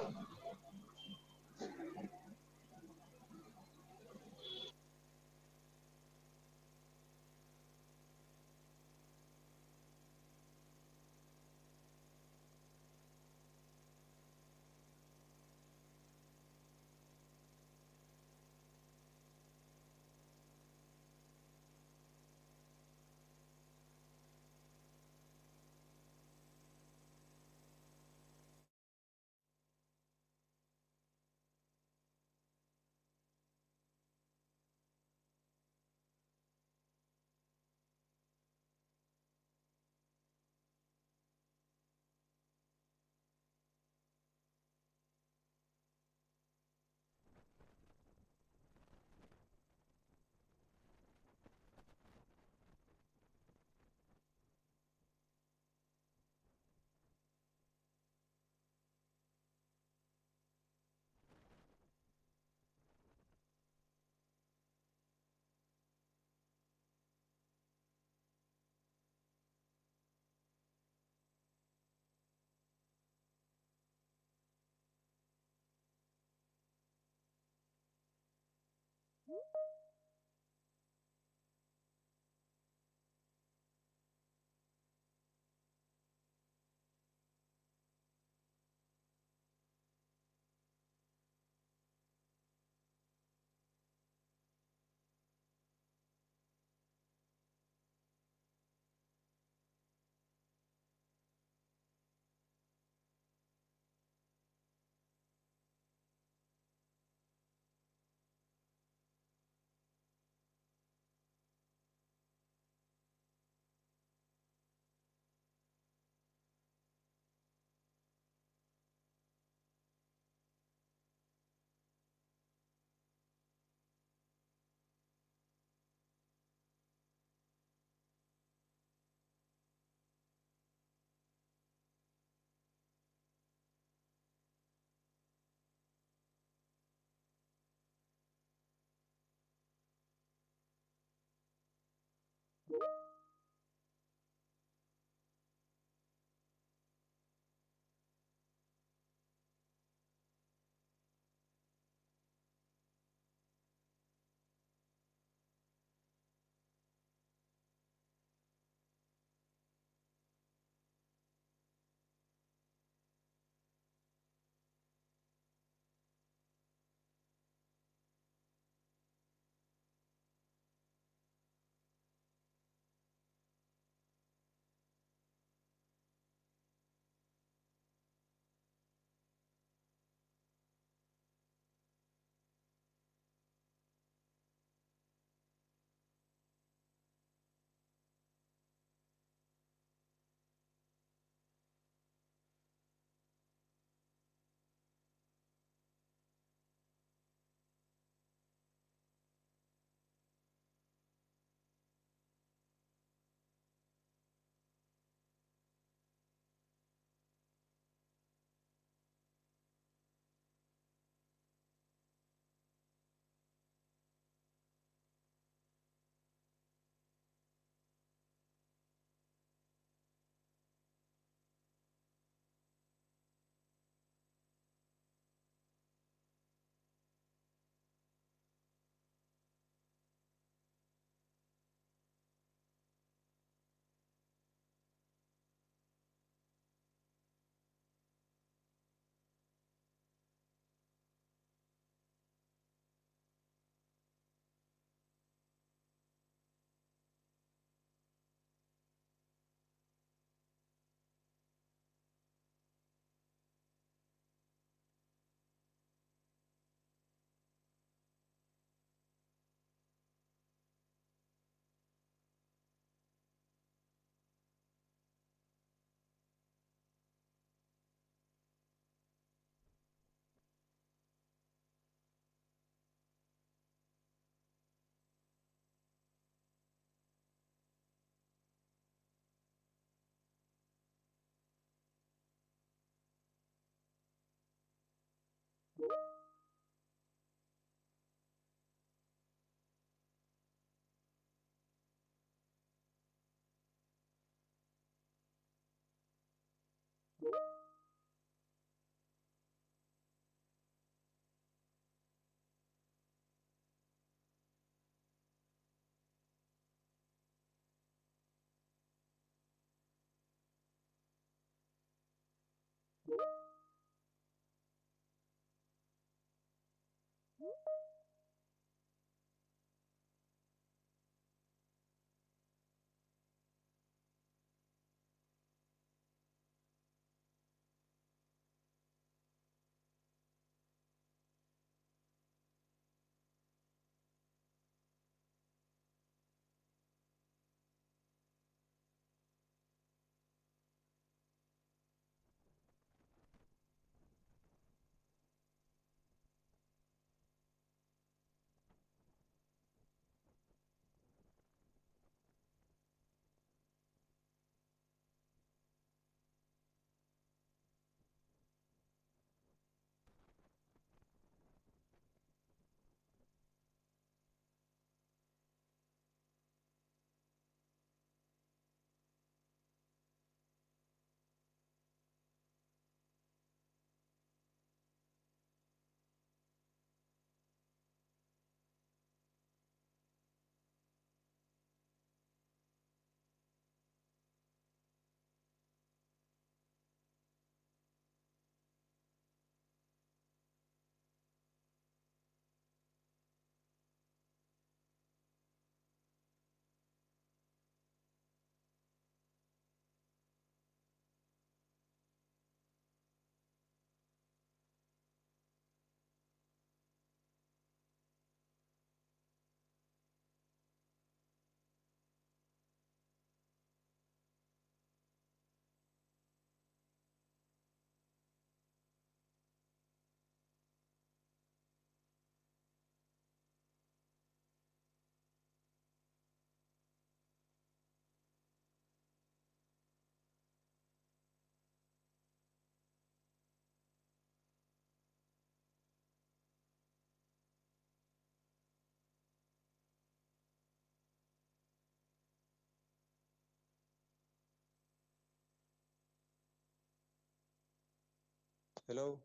Hello.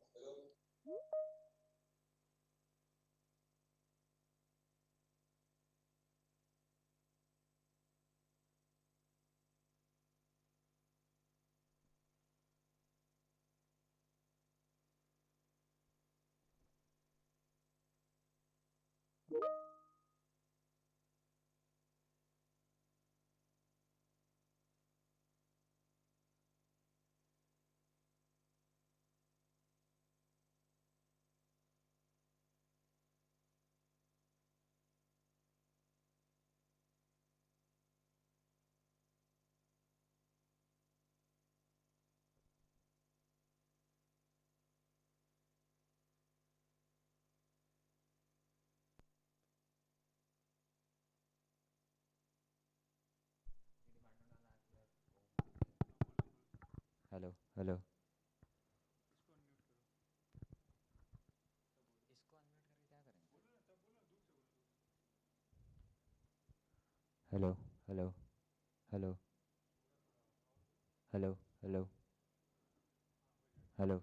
Hello hello इसको अनम्यूट करके क्या करेंगे hello hello hello hello hello hello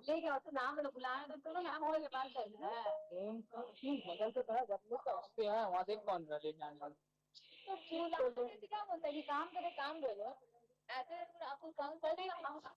लेके आओ तो नाम वाला बुलाया तो चलो नाम वाले के पास जाना है बगल से थोड़ा जब लोग हंसते हैं वहां देख कौन रहा लेके आने वाला तो बुलाने क्या बोलता है कि काम करे काम बोलो ऐसे आपको काम करेगा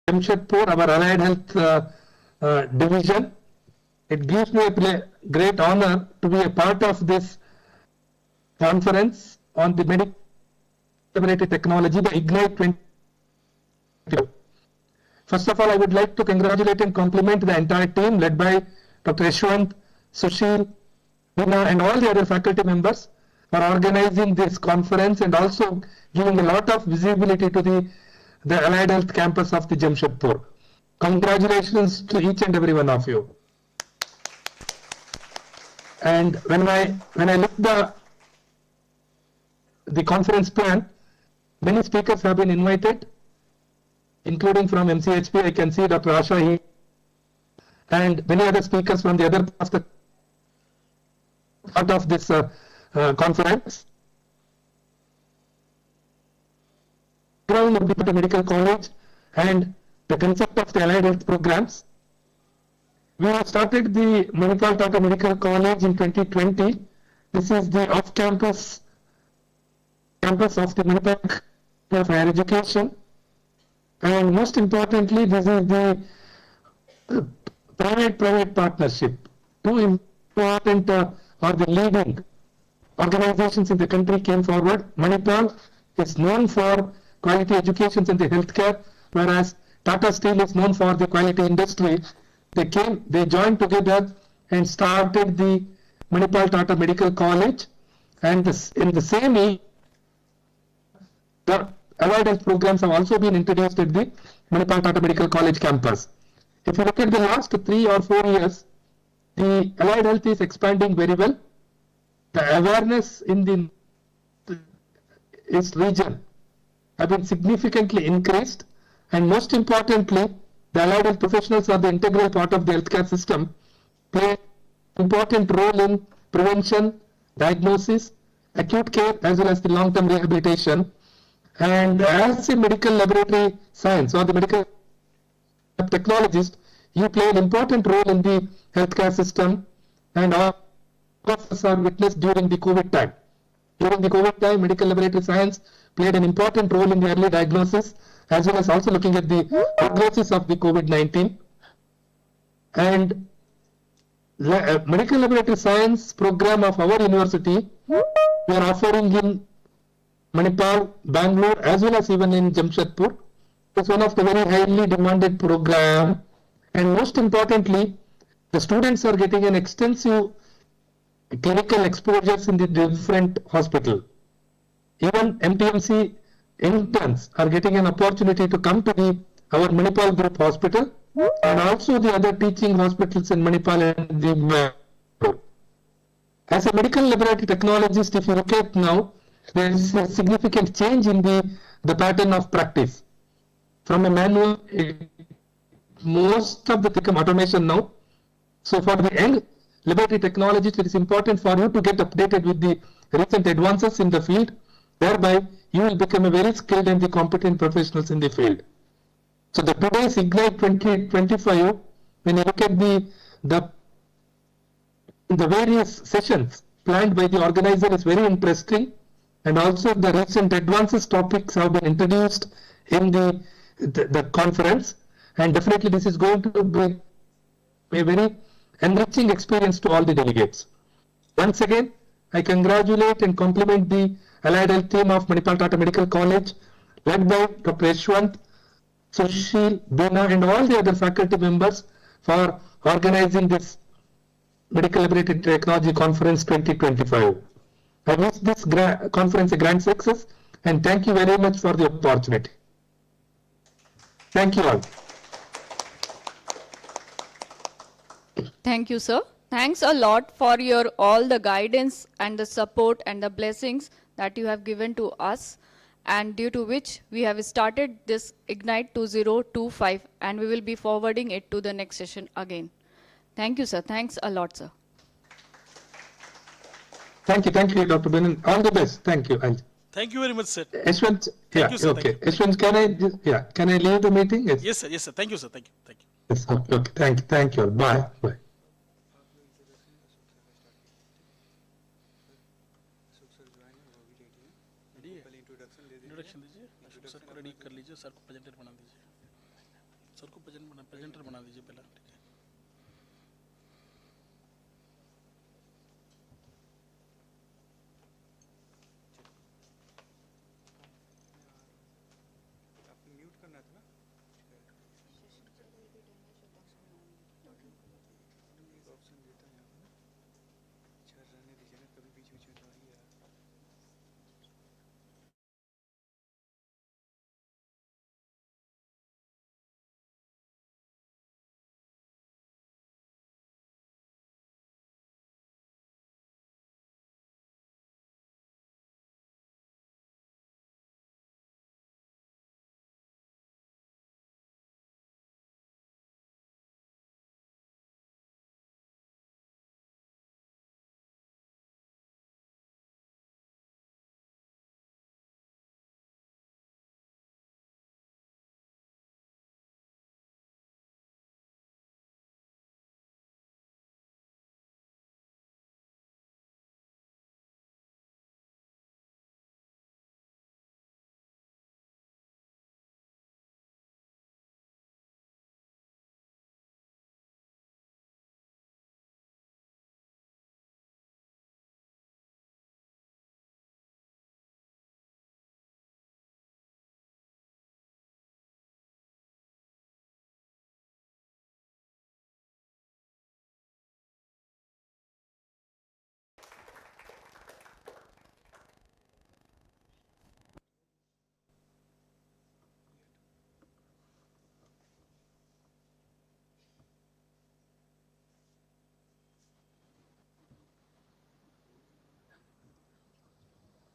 Jamshedpur, our allied health division. It gives me a great honor to be a part of this conference on the medical laboratory technology, the Ignite 20. First of all, I would like to congratulate and compliment the entire team led by Dr. Yashwant, Sushil, Veena, and all the other faculty members for organizing this conference and also giving a lot of visibility to the allied health campus of the Jamshedpur. Congratulations to each and every one of you. And when I look the conference plan, many speakers have been invited, including from MCHP. I can see Dr. Asha here, and many other speakers from the other part of this conference. Background of the Tata Medical College and the concept of the allied health programs. We have started the Manipal Tata Medical College in 2020. This is the off-campus campus of the Manipal of higher education. And most importantly, this is the private partnership. Two important or the leading organizations in the country came forward. Manipal is known for quality education in the healthcare, whereas Tata Steel is known for the quality industry. They joined together and started the Manipal Tata Medical College, and in the same year, the allied health programs have also been introduced at the Manipal Tata Medical College campus. If you look at the last 3 or 4 years, the allied health is expanding very well. The awareness in its region have been significantly increased, and most importantly, the allied health professionals are the integral part of the healthcare system, play an important role in prevention, diagnosis, acute care, as well as the long-term rehabilitation. And as a medical laboratory science or the medical technologist, you play an important role in the healthcare system, and all of us are witnessed during the COVID time. During the COVID time, medical laboratory science played an important role in the early diagnosis, as well as also looking at the prognosis of the COVID-19. And medical laboratory science program of our university, we are offering in Manipal, Bangalore, as well as even in Jamshedpur. It's one of the very highly demanded program, and most importantly, the students are getting an extensive clinical exposures in the different hospital. Even MTMC interns are getting an opportunity to come to our Manipal Group Hospital and also the other teaching hospitals in Manipal and the Bangalore. As a medical laboratory technologist, if you look at now, there is a significant change in the pattern of practice. From a manual, most of the become automation now. So for the young laboratory technologists, it is important for you to get updated with the recent advances in the field. Thereby, you will become a very skilled and the competent professionals in the field. So the today's Ignite 2025, when you look at the various sessions planned by the organizer, is very interesting, and also the recent advances topics have been introduced in the conference, and definitely this is going to be a very enriching experience to all the delegates. Once again, I congratulate and compliment the allied health team of Manipal Tata Medical College, led by Dr. Yashwant, Sushil, Veena, and all the other faculty members for organizing this Medical Laboratory Technology Conference 2025. I wish this conference a grand success, and thank you very much for the opportunity. Thank you all. Thank you, sir. Thanks a lot for your all the guidance and the support and the blessings that you have given to us, and due to which we have started this Ignite 2025, and we will be forwarding it to the next session again. Thank you, sir. Thanks a lot, sir. Thank you, Dr. Benin. All the best. Thank you. Thank you very much, sir. Yashwant, Thank you, sir. okay. Yashwant, can I leave the meeting? Yes, sir. Yes, sir. Thank you, sir. Thank you. Yes, okay. Thank you all. Bye. Introduction दीजिए, Ashok sir को ready कर लीजिए, sir को presentation बना दीजिए. Sir को presenter बना दीजिए पहले, ठीक है। म्यूट करना था ना। ऑप्शन देता है यहाँ पे ना, अच्छा रहने दीजिए ना, कभी बीच बीच में तो ही यार।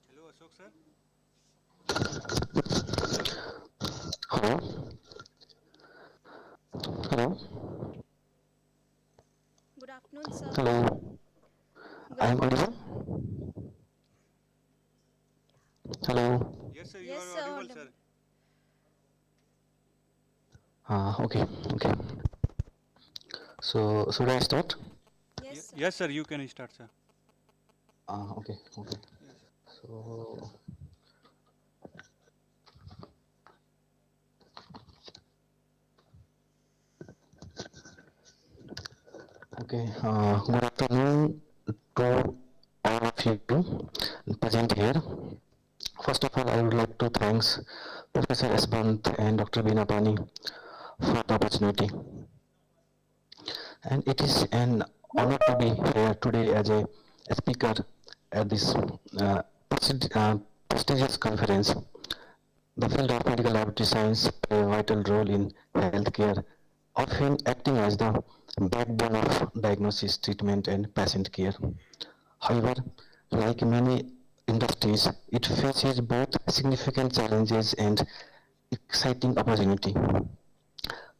Hello Ashok sir. Hello. Hello. Good afternoon, sir. Hello. Good I am afternoon. audible. Hello. Yes sir, you Yes, are sir. audible sir. Okay. Okay. So should I start? Yes, sir. Yes sir, you can start sir. Okay. Okay. Yes. So okay. Good afternoon to all of you present here. First of all, I would like to thanks Professor Esbant and Dr. Bina Pani for the opportunity. And it is an honor to be here today as a speaker at this prestigious conference. The field of medical laboratory science play a vital role in healthcare, often acting as the backbone of diagnosis, treatment, and patient care. However, like many industries, it faces both significant challenges and exciting opportunity.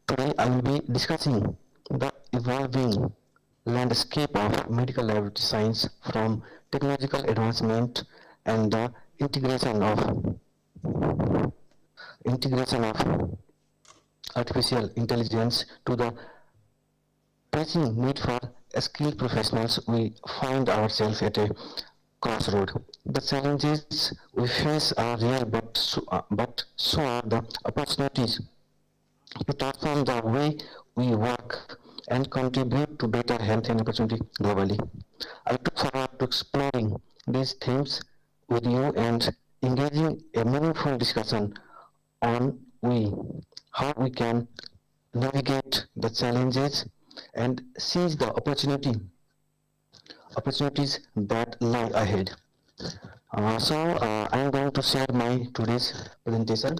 Today I will be discussing the evolving landscape of medical laboratory science from technological advancement and the integration of artificial intelligence to the pressing need for skilled professionals. We find ourselves at a crossroad. The challenges we face are real, but so are the opportunities to transform the way we work and contribute to better health and opportunity globally. I look forward to exploring these themes with you and engaging a meaningful discussion on how we can navigate the challenges and seize the opportunities that lie ahead. I am going to share my today's presentation.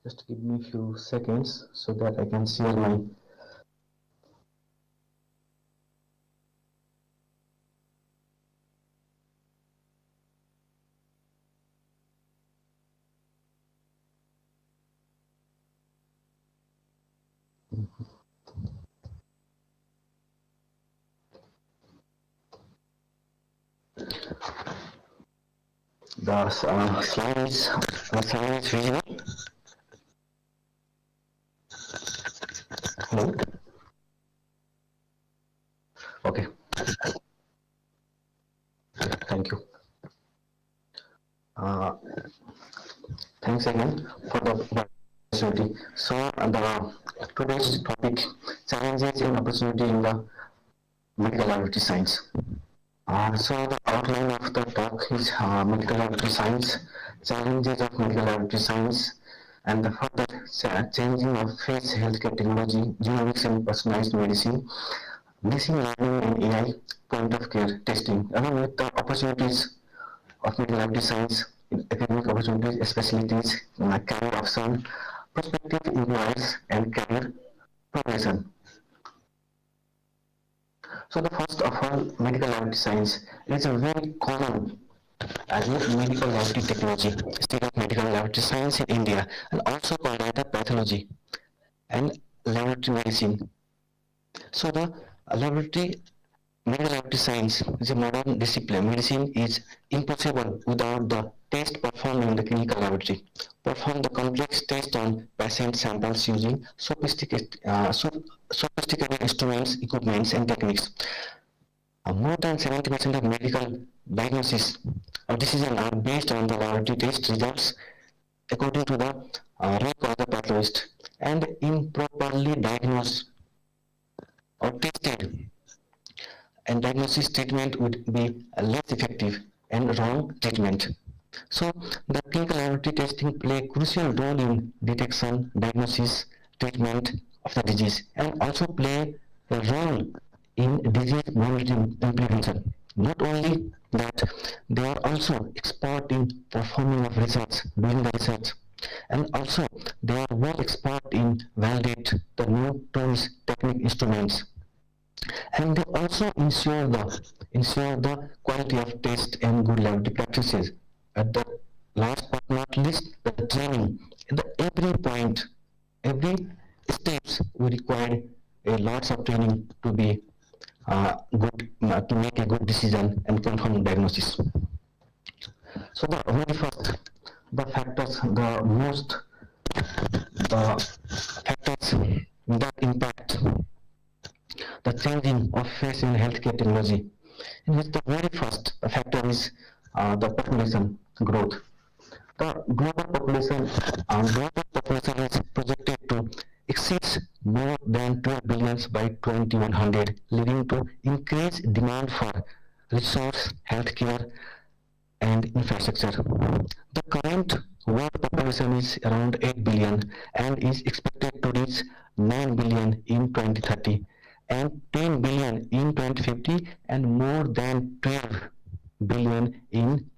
Just give me a few seconds so that I can share my the slide is visible. Hello. Okay. Thank you. thanks again for the opportunity. So the today's topic, challenges and opportunity in the medical laboratory science. So the outline of the talk is medical laboratory science, challenges of medical laboratory science, and the further changing of face healthcare technology, genomics and personalized medicine, machine learning and AI, point of care testing, along with the opportunities of medical laboratory science, academic opportunities, specialties, career option, prospective employers, and career progression. So the first of all, medical laboratory science is a very common as medical laboratory technology, state of medical laboratory science in India, and also called as pathology and laboratory medicine. So the laboratory medical laboratory science is a modern discipline. Medicine is impossible without the test performed in the clinical laboratory. Perform the complex test on patient samples using sophisticated instruments, equipments, and techniques. More than 70% of medical diagnosis or decisions are based on the laboratory test results according to the rank of the pathologist, and improperly diagnosed or tested and diagnosis treatment would be less effective and wrong treatment. So the clinical laboratory testing play a crucial role in detection, diagnosis, treatment of the disease, and also play a role in disease monitoring and prevention. Not only that, they are also expert in performing of research, doing the research, and also they are well expert in validate the new tools, technique, instruments, and they also ensure the quality of test and good laboratory practices. At the last but not least, the training. At the every point, every steps we require a lots of training to be good to make a good decision and confirm diagnosis. So the very first, the factors, the factors that impact the changing of face in healthcare technology, in which the very first factor is the population growth. The global population is projected to exceed more than 12 billion by 2100, leading to increased demand for resource, healthcare, and infrastructure. The current world population is around 8 billion and is expected to reach 9 billion in 2030 and 10 billion in 2050 and more than 12 billion in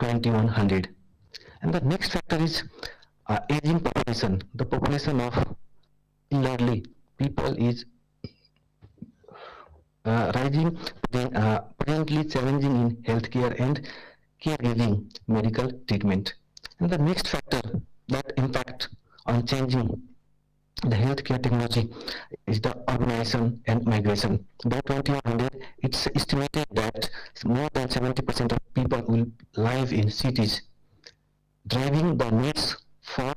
2100. And the next factor is aging population. The population of elderly people is rising, presently challenging in healthcare and caregiving medical treatment. And the next factor that impact on changing the healthcare technology is the urbanization and migration. By 2100, it's estimated that more than 70% of people will live in cities, driving the needs for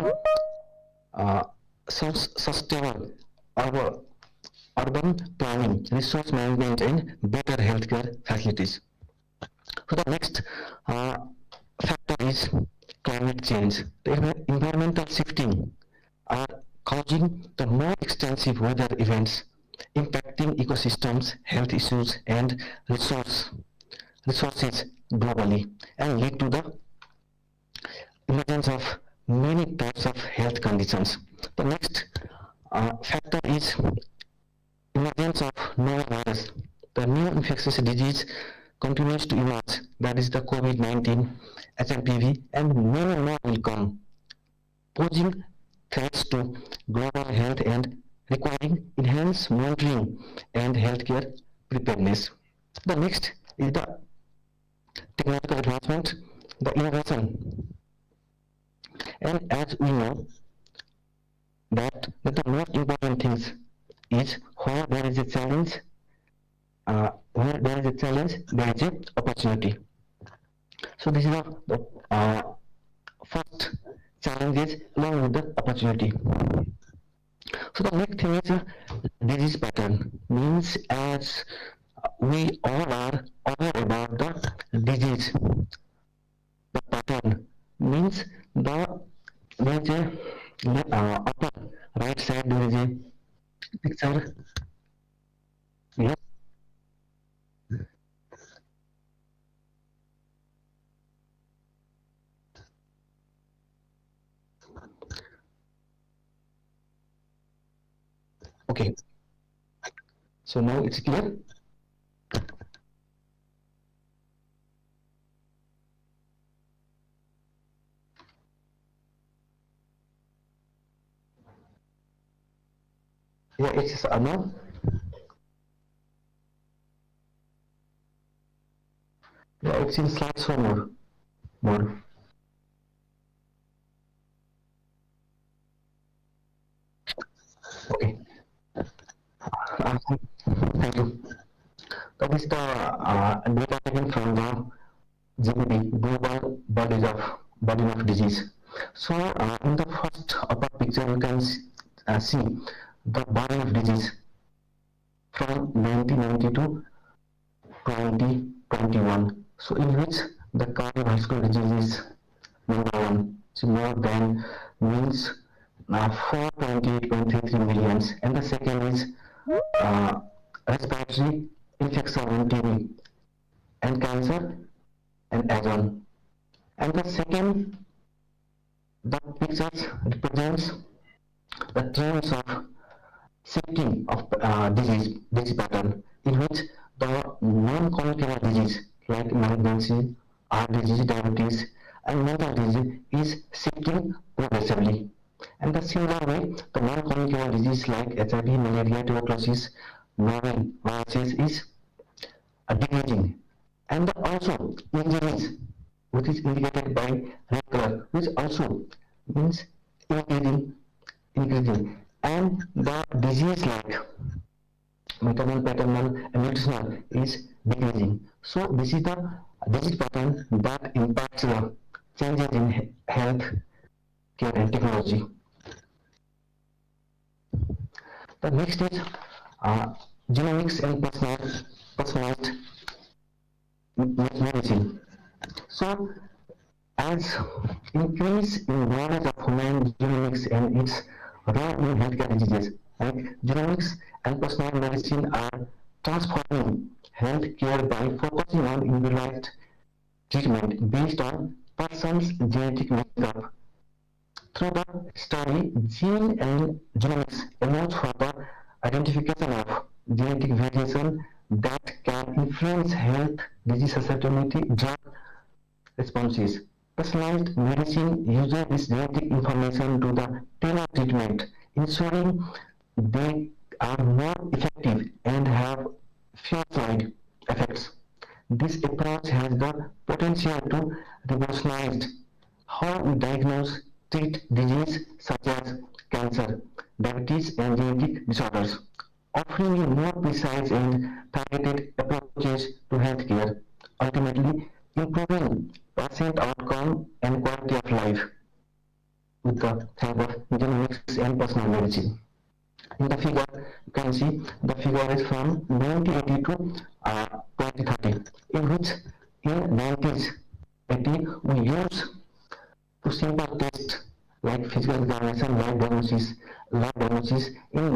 sustainable urban planning, resource management, and better healthcare facilities. So the next factor is climate change. The environmental shifting are causing the more extensive weather events, impacting ecosystems, health issues, and resources globally, and lead to the emergence of many types of health conditions. The next factor is emergence of novel virus. The new infectious disease continues to emerge, that is the COVID-19, HMPV, and many more will come, posing threats to global health and requiring enhanced monitoring and healthcare preparedness. The next is the technological advancement, the innovation. And as we know that the most important things is where there is a challenge, there is an opportunity. So this is the first challenges along with the opportunity. So the next thing is disease pattern. Means as we all are aware about the disease, the pattern means the there is a upper right side there is a picture. Yes. Okay. So now it's clear. Yeah, it's now. Yeah, it's in slideshow mode. Okay. Thank you. That is the data taken from the GBD, Global Burden of Disease. So in the first upper picture, you can see the burden of disease from 1990 to 2021. So in which the cardiovascular disease is number one. So more than means 428.33 millions, and the second is respiratory infection and TB and cancer and ozone. And the second, the pictures represents the trends of shifting of disease pattern, in which the non-communicable disease like malignancy, heart disease, diabetes, and mental disease is shifting progressively. And the similar way, the non-communicable disease like HIV, malaria, tuberculosis, novel viruses is decreasing. And also injuries, which is indicated by red color, which also means increasing. And the disease like maternal, paternal, and nutritional is decreasing. So this is the disease pattern that impacts the changes in health care and technology. The next is genomics and personalized medicine. So as increase in knowledge of human genomics and its role in healthcare diseases, like genomics and personal medicine are transforming healthcare by focusing on individualized treatment based on person's genetic makeup. Through the study, gene and genomics allows for the identification of genetic variation that can influence health, disease susceptibility, drug responses. Personalized medicine uses this genetic information to the tailor treatment, ensuring they are more effective and have fewer side effects. This approach has the potential to revolutionize how we diagnose, treat disease such as cancer, diabetes, and genetic disorders, offering a more precise and targeted approaches to healthcare, ultimately improving patient outcome and quality of life with the help of genomics and personal medicine. In the figure, you can see the figure is from 1980 to 2030, in which in 1980 we use to simple tests like physical examination, lab diagnosis. In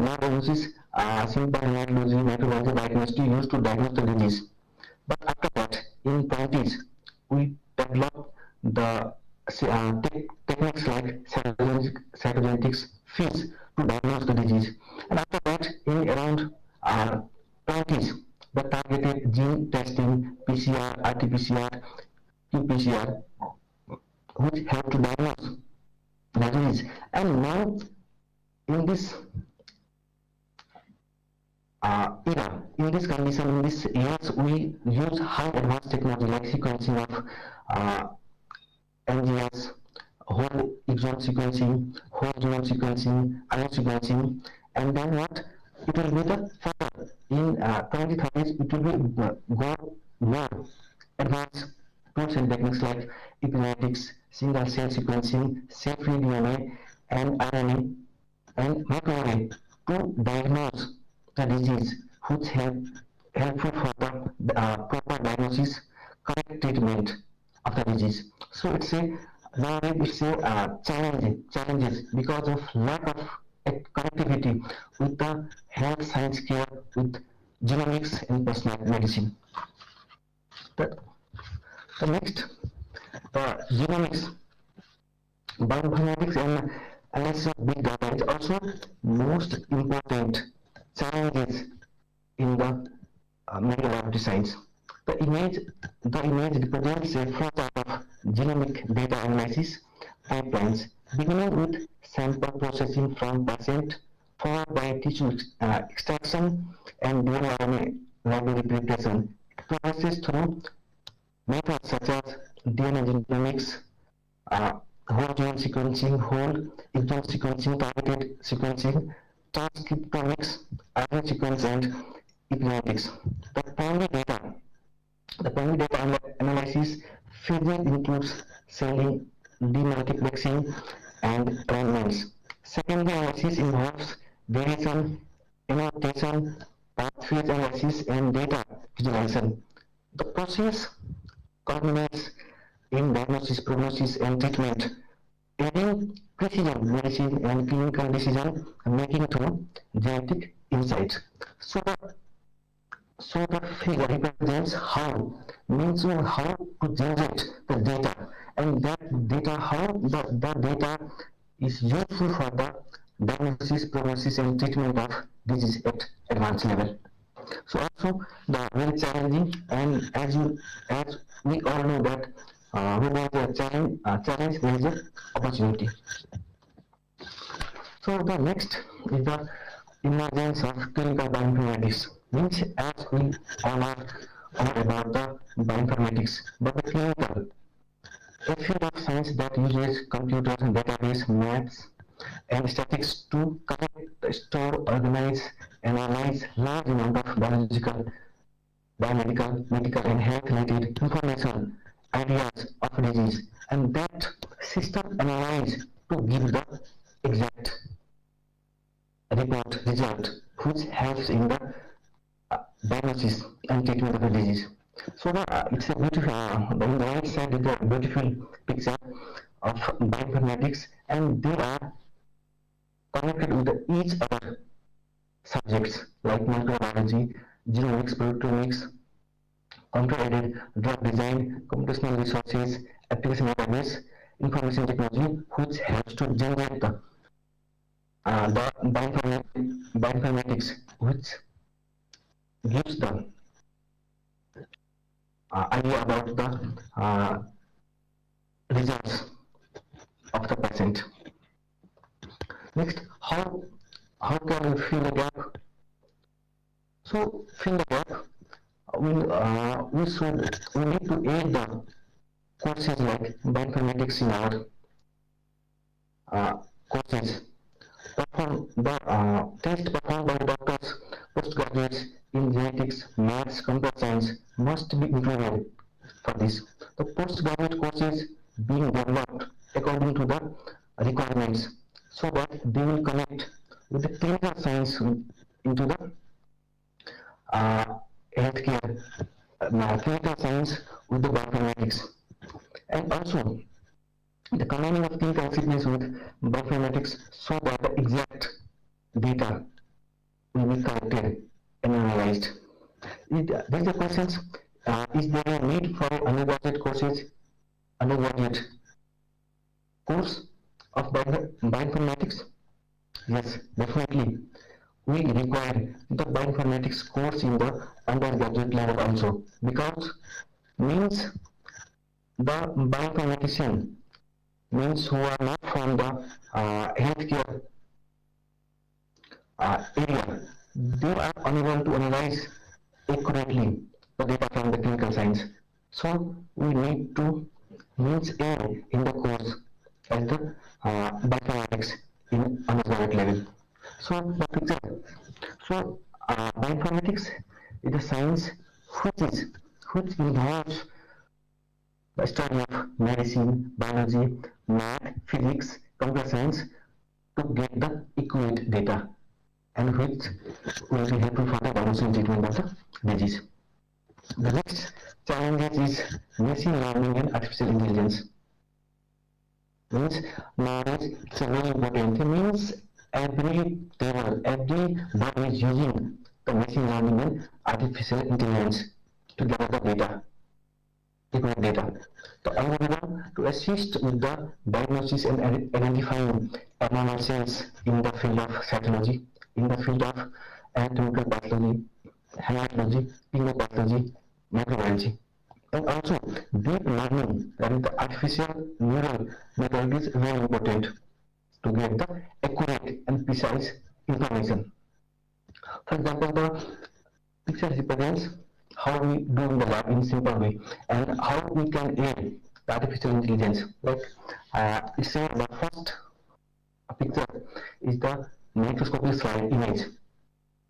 lab diagnosis, simple hematology, microbiology diagnostic used to diagnose the disease. But after that, in 20s, we developed the techniques like cytogenetics fields to diagnose the disease. And after that, in around 20s, the targeted gene testing, PCR, RT-PCR, qPCR, which help to diagnose the disease. And now, in this era, in this condition, in this years, we use high advanced technology like sequencing of NGS, whole exome sequencing, whole genome sequencing, ion sequencing, and then what? It will be the further. In 2030s, it will be go more advanced tools and techniques like epigenetics, single cell sequencing, cell-free DNA, and RNA, and microarray to diagnose the disease, which helpful for the proper diagnosis, correct treatment of the disease. So it's a Then we say challenges because of lack of connectivity with the health science care with genomics and personal medicine. The next, genomics, bioinformatics and analysis of big data is also most important challenges in the medical laboratory science. The image represents a flowchart of genomic data analysis pipelines, beginning with sample processing from patient, followed by tissue extraction and DNA library preparation. It progresses through methods such as DNA genomics, whole genome sequencing, whole exome sequencing, targeted sequencing, transcriptomics, RNA sequence, and epigenetics. The primary data analysis phases includes selling, demultiplexing, and alignments. Secondary analysis involves variation, annotation, pathways analysis, and data visualization. The process culminates in diagnosis, prognosis, and treatment, adding precision medicine and clinical decision making through genetic insights. So the figure represents how to generate the data, and that data, how the data is useful for the diagnosis, prognosis, and treatment of disease at advanced level. So also the very challenging, and as we all know that when there is a challenge, there is an opportunity. So the next is the emergence of clinical bioinformatics, means as we all are about the bioinformatics, but the clinical, a field of science that uses computers, database, maths, and statistics to collect, store, organize, and analyze large amount of biological, biomedical, medical, and health-related information, ideas of disease, and that system analyze to give the exact report result, which helps in the diagnosis and treatment of a disease. So it's a beautiful, on the right side is a beautiful picture of bioinformatics, and they are connected with each other subjects like microbiology, genomics, proteomics, computer-aided drug design, computational resources, application database, information technology, which helps to generate the bioinformatics, which gives the idea about the results of the patient. Next, how can we fill the gap? So fill the gap, we need to add the courses like bioinformatics in our courses. The test performed by doctors, postgraduates in genetics, maths, computer science must be improved for this. The postgraduate courses being developed according to the requirements, so that they will connect with the clinical science into the healthcare, clinical science with the bioinformatics, and also the combining of clinical fitness with bioinformatics, so that the exact data will be collected and analyzed. There is a question: is there a need for undergraduate courses, undergraduate course of bioinformatics? Yes, definitely. We require the bioinformatics course in the undergraduate level also, because means the bioinformatician means who are not from the healthcare area, they are unable to analyze accurately the data from the clinical science. So we need to means A in the course as the bioinformatics in undergraduate level. So the picture. So bioinformatics is a science which involves the study of medicine, biology, math, physics, computer science to get the accurate data, and which will be helpful for the diagnosis and treatment of the disease. The next challenge is machine learning and artificial intelligence. Means nowadays it's a very important thing. Means every table, every body is using the machine learning and artificial intelligence to gather the data, economic data. The algorithm to assist with the diagnosis and identifying abnormal cells in the field of cytology, in the field of anatomical pathology, hematology, pathology, microbiology. And also, deep learning, that is the artificial neural network is very important to get the accurate and precise information. For example, the picture represents how we do in the lab in simple way and how we can aid the artificial intelligence. Like it's the first picture is the microscopic slide image,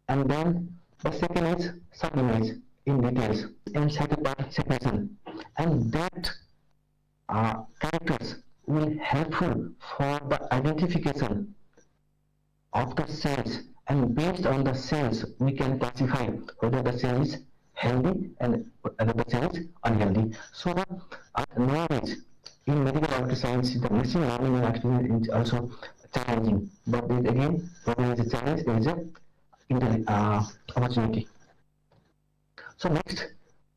and then the second is sub image in details and cytoplasmic sequencing, and that characters will helpful for the identification of the cells, and based on the cells we can classify whether the cell is healthy and whether the cell is unhealthy. So nowadays in medical laboratory science the machine learning and artificial intelligence is also challenging, but there is again when there is a challenge there is a opportunity. So next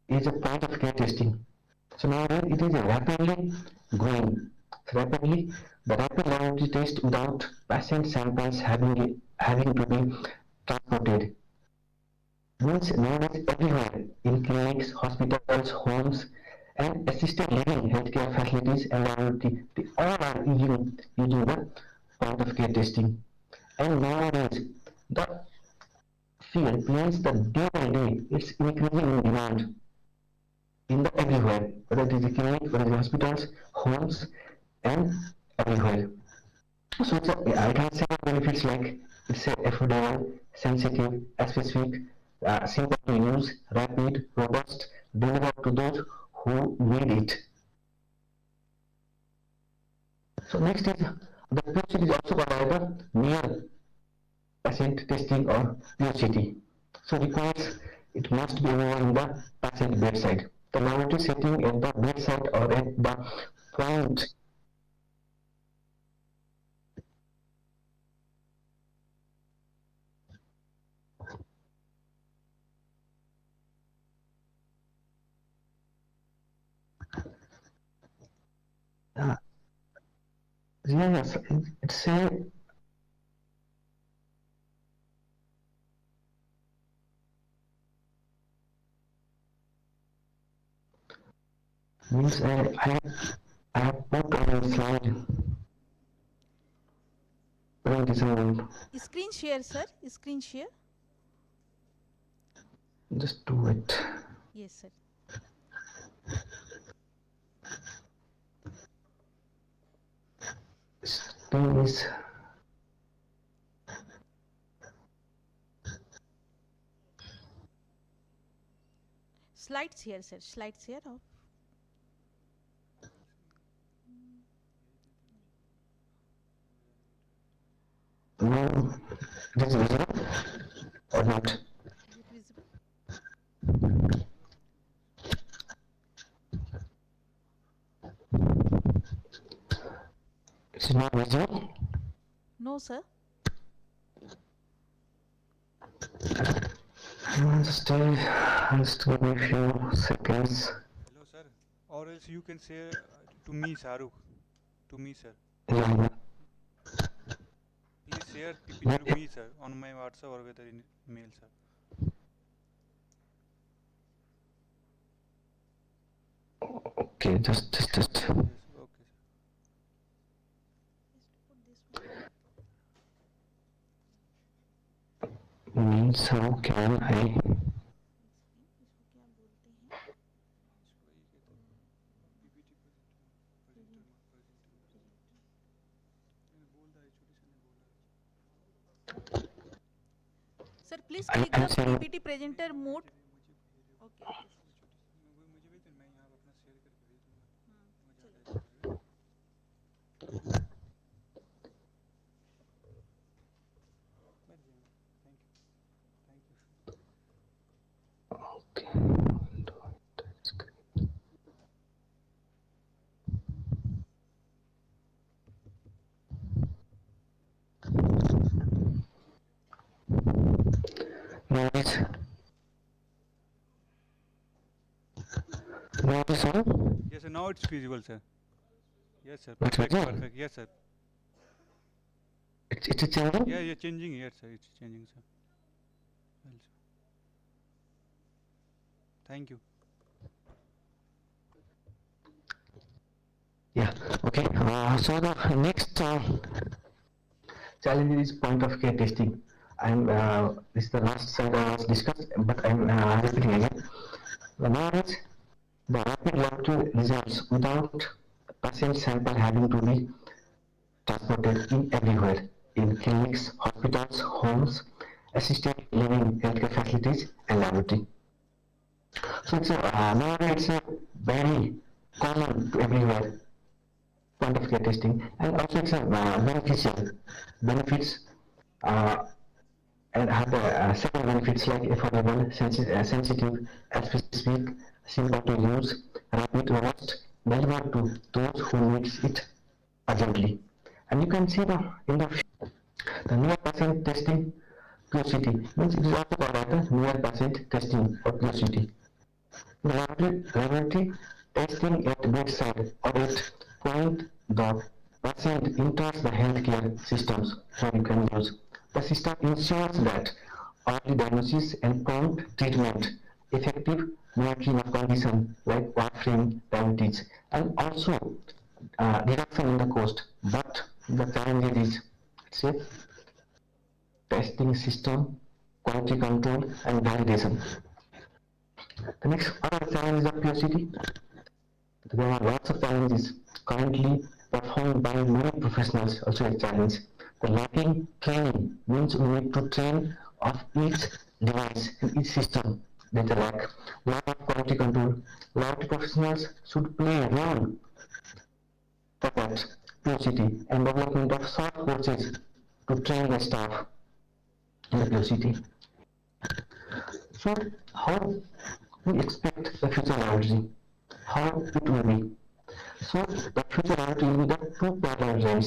is a point of care testing. So nowadays it is rapidly growing. Rapidly, the rapid laboratory test without patient samples having to be transported. Means nowadays everywhere in clinics, hospitals, homes, and assisted living healthcare facilities and laboratory, they all are using the point of care testing. And nowadays the field means the day by day it's increasing in demand in the everywhere, whether it is a clinic, whether it is hospitals, homes, and everywhere. So it's I can say benefits like it's a affordable, sensitive, specific, simple to use, rapid, robust, delivered to those who need it. So next is the POCT is also called either near patient testing or POCT. So requires it must be available in the patient bedside. The laboratory setting at the bedside or at the point yes, it's a means I have put on a slide presentation. Screen share, sir. Screen share. Just do it. Yes, sir. Screen is Slides here, sir. Slides here. Oh. no, it is visible or not? Is it visible? It's not visible. No, sir. Just give me a few seconds. Hello, sir. Or else you can say to me, Saruk. To me, sir. Yeah. Please share PPT to me, sir, on my WhatsApp or whether in mail, sir. Okay, just. Yes, okay, sir. Means how can I? Sir, please click the PPT presenter mode. Okay. now it is on? Yes, sir. Now it's feasible, sir. Yes, sir. It's Perfect. visible? Perfect. Yes, sir. It is changing? Yeah, yeah, changing. Yes, sir. It's changing, sir. Well, sir. Thank you. Yeah, okay. So the next challenge is point of care testing. This is the last slide I was discussed, but I'm repeating again. Nowadays, the rapid laboratory results without patient sample having to be transported in everywhere, in clinics, hospitals, homes, assisted living healthcare facilities, and laboratory. So it's nowadays it's a very common to everywhere point of care testing, and also it's a beneficial benefits and have several benefits like affordable, sensitive, specific, simple to use, rapid, robust, delivered to those who needs it urgently. And you can see the near patient testing curiosity means it is also called as the near patient testing or curiosity. The laboratory testing at bedside or at point the patient enters the healthcare systems so you can use. The system ensures that early diagnosis and prompt treatment, effective monitoring of condition like warfarin, diabetes, and also reduction in the cost. But the challenge is say testing system, quality control, and validation. The next other challenge is the POCT. There are lots of challenges currently performed by many professionals, also a challenge. The lacking training means we need to train of each device and each system. There's a lack of quality control. Laboratory professionals should play a role for that POCT and development of short courses to train the staff in the POCT. So how we expect the future laboratory? How it will be? So the future laboratory will be the two parallel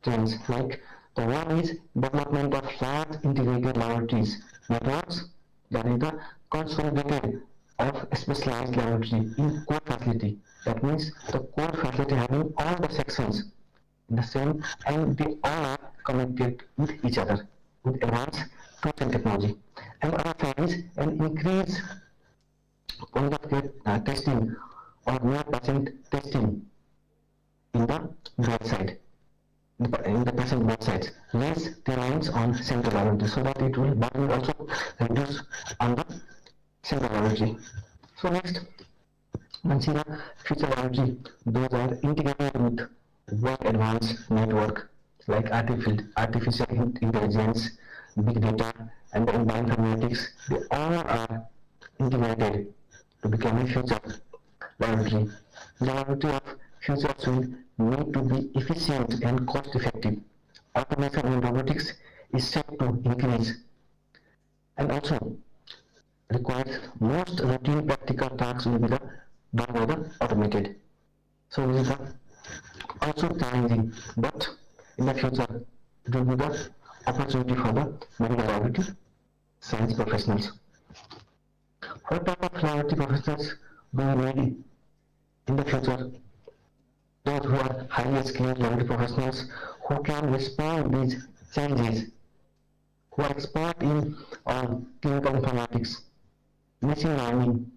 trends. Like the one is development of large integrated laboratories networks, that is the consolidated of specialized laboratory in core facility. That means the core facility having all the sections in the same and they all are connected with each other with advanced tools and technology. And other thing is an increase point of care testing or near patient testing in the bedside, in the patient bedside, less reliance on central laboratory so that it will burden also reduce on the central laboratory. So next, consider future laboratory. Those are integrated with well advanced network like artificial intelligence, big data, and bioinformatics. They all are integrated to become a future laboratory. The laboratory of future will need to be efficient and cost effective. Automation in robotics is set to increase and also requires most routine practical tasks will be done by the automated. So this is also challenging, but in the future it will be the opportunity for the medical laboratory science professionals. What type of laboratory professionals do we need in the future? Those who are highly skilled laboratory professionals who can respond to these changes, who are expert in clinical informatics, machine learning,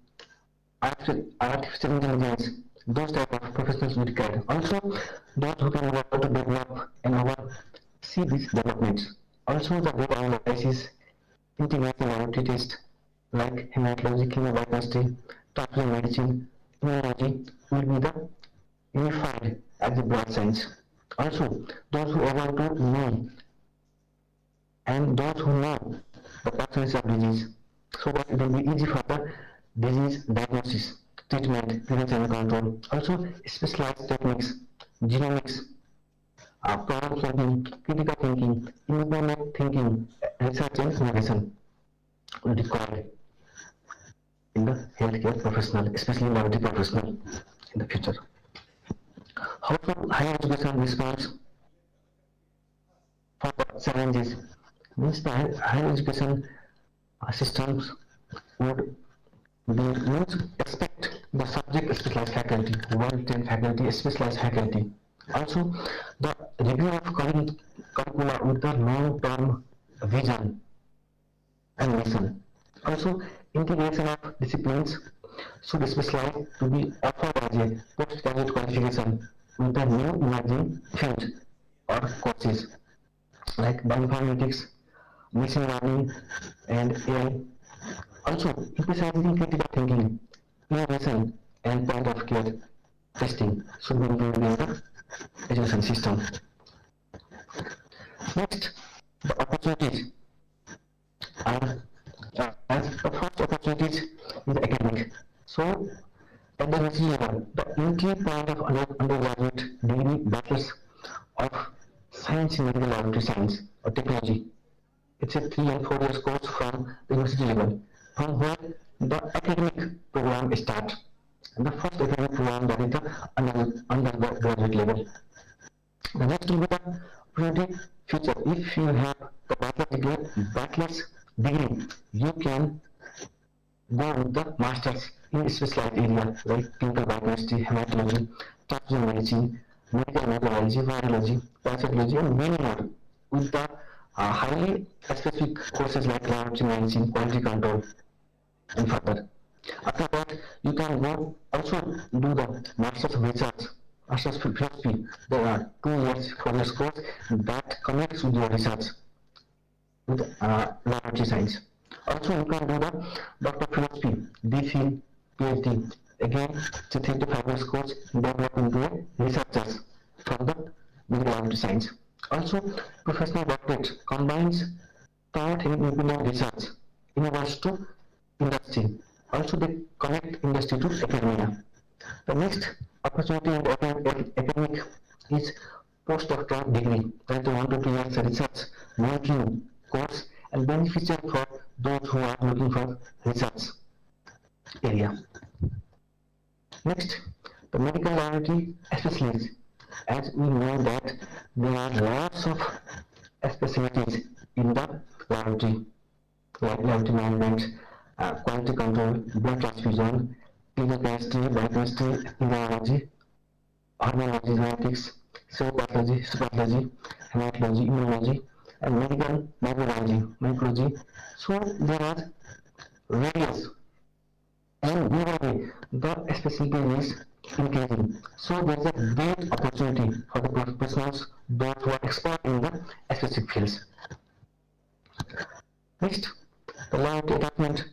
artificial intelligence, those type of professionals we require. Also, those who can work to develop and oversee these developments. Also, the data analysis, integrated laboratory test like hematology, chemobiochemistry, transfusion medicine, immunology will be the unified as the blood science. Also, those who are able to know and those who know the pathogens of disease so that it will be easy for the disease diagnosis, treatment, prevention and control. Also, specialized techniques, genomics, problem solving, critical thinking, independent thinking, research and innovation will be required in the healthcare professional, especially laboratory professional in the future. How to higher education response for the challenges means the higher education systems would be expect the subject specialized faculty, 110 faculty, specialized faculty. Also, the review of curricula with the long-term vision and mission. Also, integration of disciplines should specialize to be offered as a postgraduate qualification with the new emerging field or courses like bioinformatics, machine learning, and AI. Also, emphasizing critical thinking, innovation, and point of care testing should be implemented in the education system. Next, the opportunities are as the first opportunities is academic. So, at the university level, the entry point of undergraduate degree bachelor's of science in medical laboratory science or technology. It's a 3 and 4 years course from the university level, from where the academic program starts. And the first academic program that is the undergraduate level. The next will be the opportunity future. If you have the bachelor's degree, you can go with the masters in specialized area like clinical biochemistry, hematology, transfusion medicine, medical microbiology, virology, parasitology, and many more with the highly specific courses like laboratory medicine, quality control, and further. After that, you can go also do the Masters of Research, Masters of Philosophy. There are 2 years, 4 years course that connects with your research with laboratory science. Also, you can do the Doctor of Philosophy, DPhil, PhD. Again, it's a 3 to 5 years course developed into a researchers from the medical laboratory science. Also, professional doctorate combines thought in implement research, innovation to industry. Also, they connect industry to academia. The next opportunity in the academic is postdoctoral degree, that is 1 to 2 years research, monitoring course, and beneficial for those who are looking for research area. Next, the medical laboratory specialties. As we know that there are lots of specialties in the laboratory, like laboratory management, quality control, blood transfusion, clinical chemistry, biochemistry, immunology, hormonology, genetics, cell pathology, cytopathology, hematology, immunology, and medical microbiology. So there are various, and usually the specialty is increasing. So there is a great opportunity for the professionals, those who are expert in the specific fields. Next, the laboratory attachment.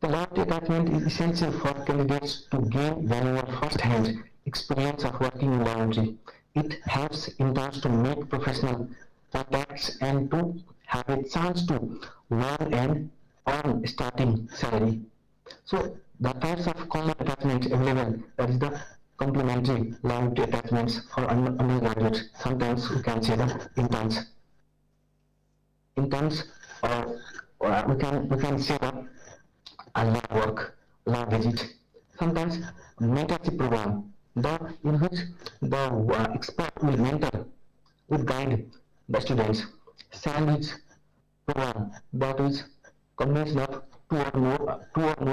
The laboratory attachment is essential for candidates to gain valuable first-hand experience of working in laboratory. It helps interns to make professional contacts and to have a chance to learn and earn starting salary. So the types of common attachments available, that is the complementary laboratory attachments for undergraduates. Sometimes we can say the interns, or we can say the lab work, lab visit. Sometimes mentorship program, in which the expert will mentor, will guide the students. Sandwich program, that is combination of two or more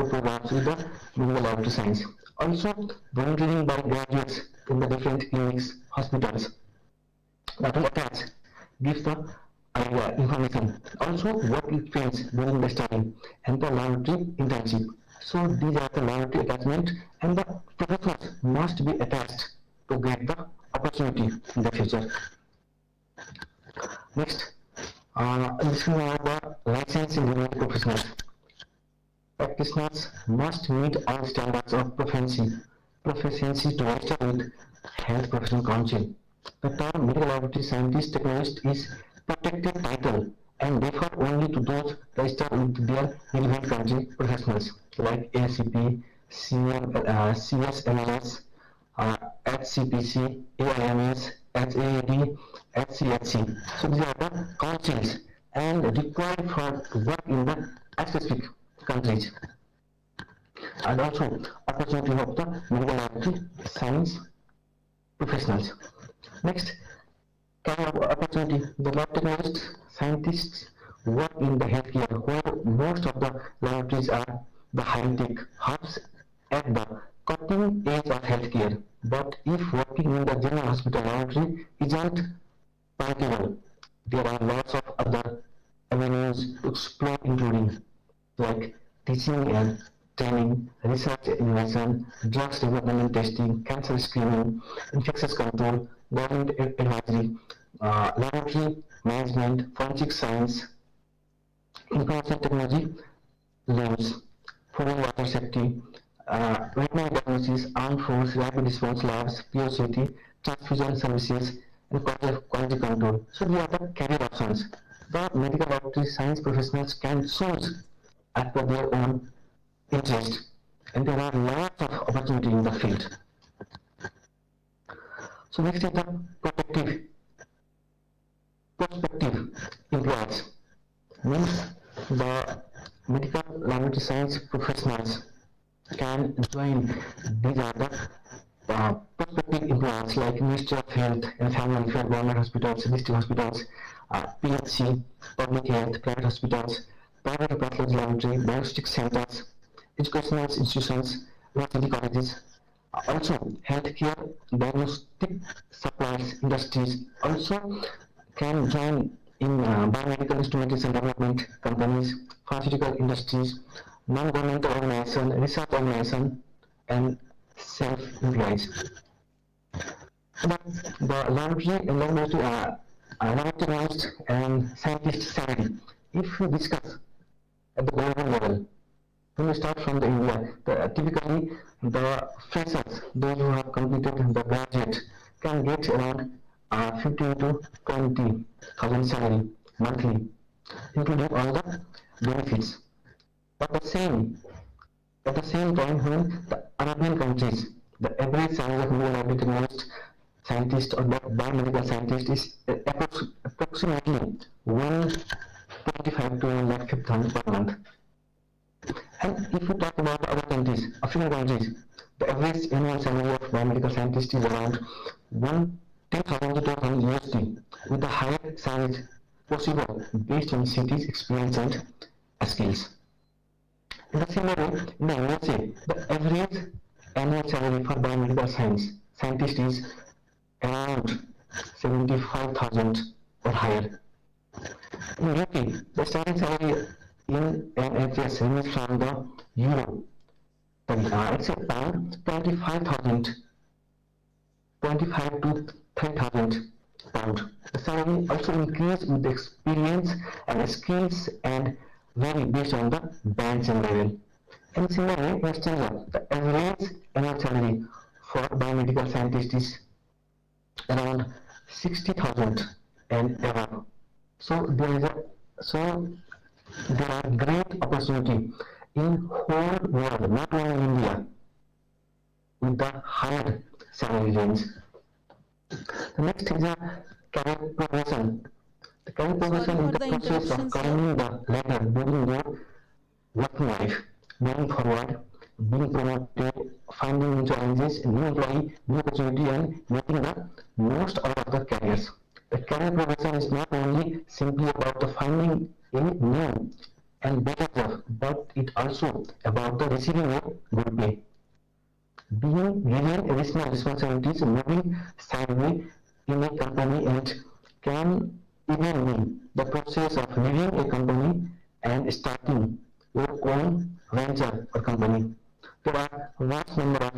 programs with the medical laboratory science. Also, volunteering by graduates in the different clinics, hospitals, that will attach, gives the information. Also, work experience during the study and the laboratory internship. So these are the laboratory attachment, and the professors must be attached to get the opportunity in the future. Next, this is the license in the professionals. Practitioners must meet all standards of proficiency to register with Health Professional Council. The term medical laboratory scientist technologist is protected title and refer only to those registered with their relevant country professionals like ACP, CSMS, HCPC, AIMS, HAAD, HCHC. So these are the councils and required for work in the specific countries. And also opportunity of the medical laboratory science professionals. Next, career opportunity. The lab technologists, scientists work in the healthcare, where most of the laboratories are the high-tech hubs at the cutting edge of healthcare. But if working in the general hospital laboratory isn't practical, there are lots of other avenues to explore, including like teaching and training, research innovation, drugs development and testing, cancer screening, infectious control, government advisory, laboratory management, forensic science, information technology, labs, food and water safety, veterinary diagnosis, armed force, rapid response labs, POCT, transfusion services, and quality control. So these are the career options. The medical laboratory science professionals can choose as per their own interest, and there are lots of opportunity in the field. So next is the prospective employees. Means the medical laboratory science professionals can join these are the prospective employees like Ministry of Health and Family Welfare, government hospitals, district hospitals, PHC, public health, private hospitals, private pathology laboratory, diagnostic centers, educational institutions, university colleges. Also, healthcare diagnostic supplies industries also can join in biomedical instrumentation development companies, pharmaceutical industries, non-governmental organization, research organization, and self-employed. The laboratory and scientist salary. If we discuss at the global level, when we start from the India, typically the freshers, those who have completed the graduate, can get around 15 to 20,000 salary monthly, including all the benefits. At the same time, when the Arabian countries, the average salary of medical laboratory scientist or biomedical scientist is approximately 125 to 150,000 per month. And if we talk about other countries, African countries, the average annual salary of biomedical scientist is around 10,000 to 12,000 USD, with the higher salaries possible based on cities, experience, and skills. In the same way, in the USA, the average annual salary for biomedical scientist is around 75,000 or higher. In UK, the starting salary in NHS ranges from the euro, it's around 25,000, 25 to 30,000 pounds. The salary also increases with the experience and skills and vary based on the bands and level. And similarly, in Australia, the average annual salary for biomedical scientists is around 60,000 and above. So there are great opportunity in whole world, not only in India, with the higher salary range. The next is a career progression. The career progression is the process of climbing the ladder during your working life, moving forward, being promoted, finding new challenges, new employee, new opportunity, and making the most out of the careers. The career progression is not only simply about the finding a new and better job, but it also about the receiving a good pay. Being given additional responsibilities, moving sideways in a company, and can even mean the process of leaving a company and starting your own venture or company. There are vast number of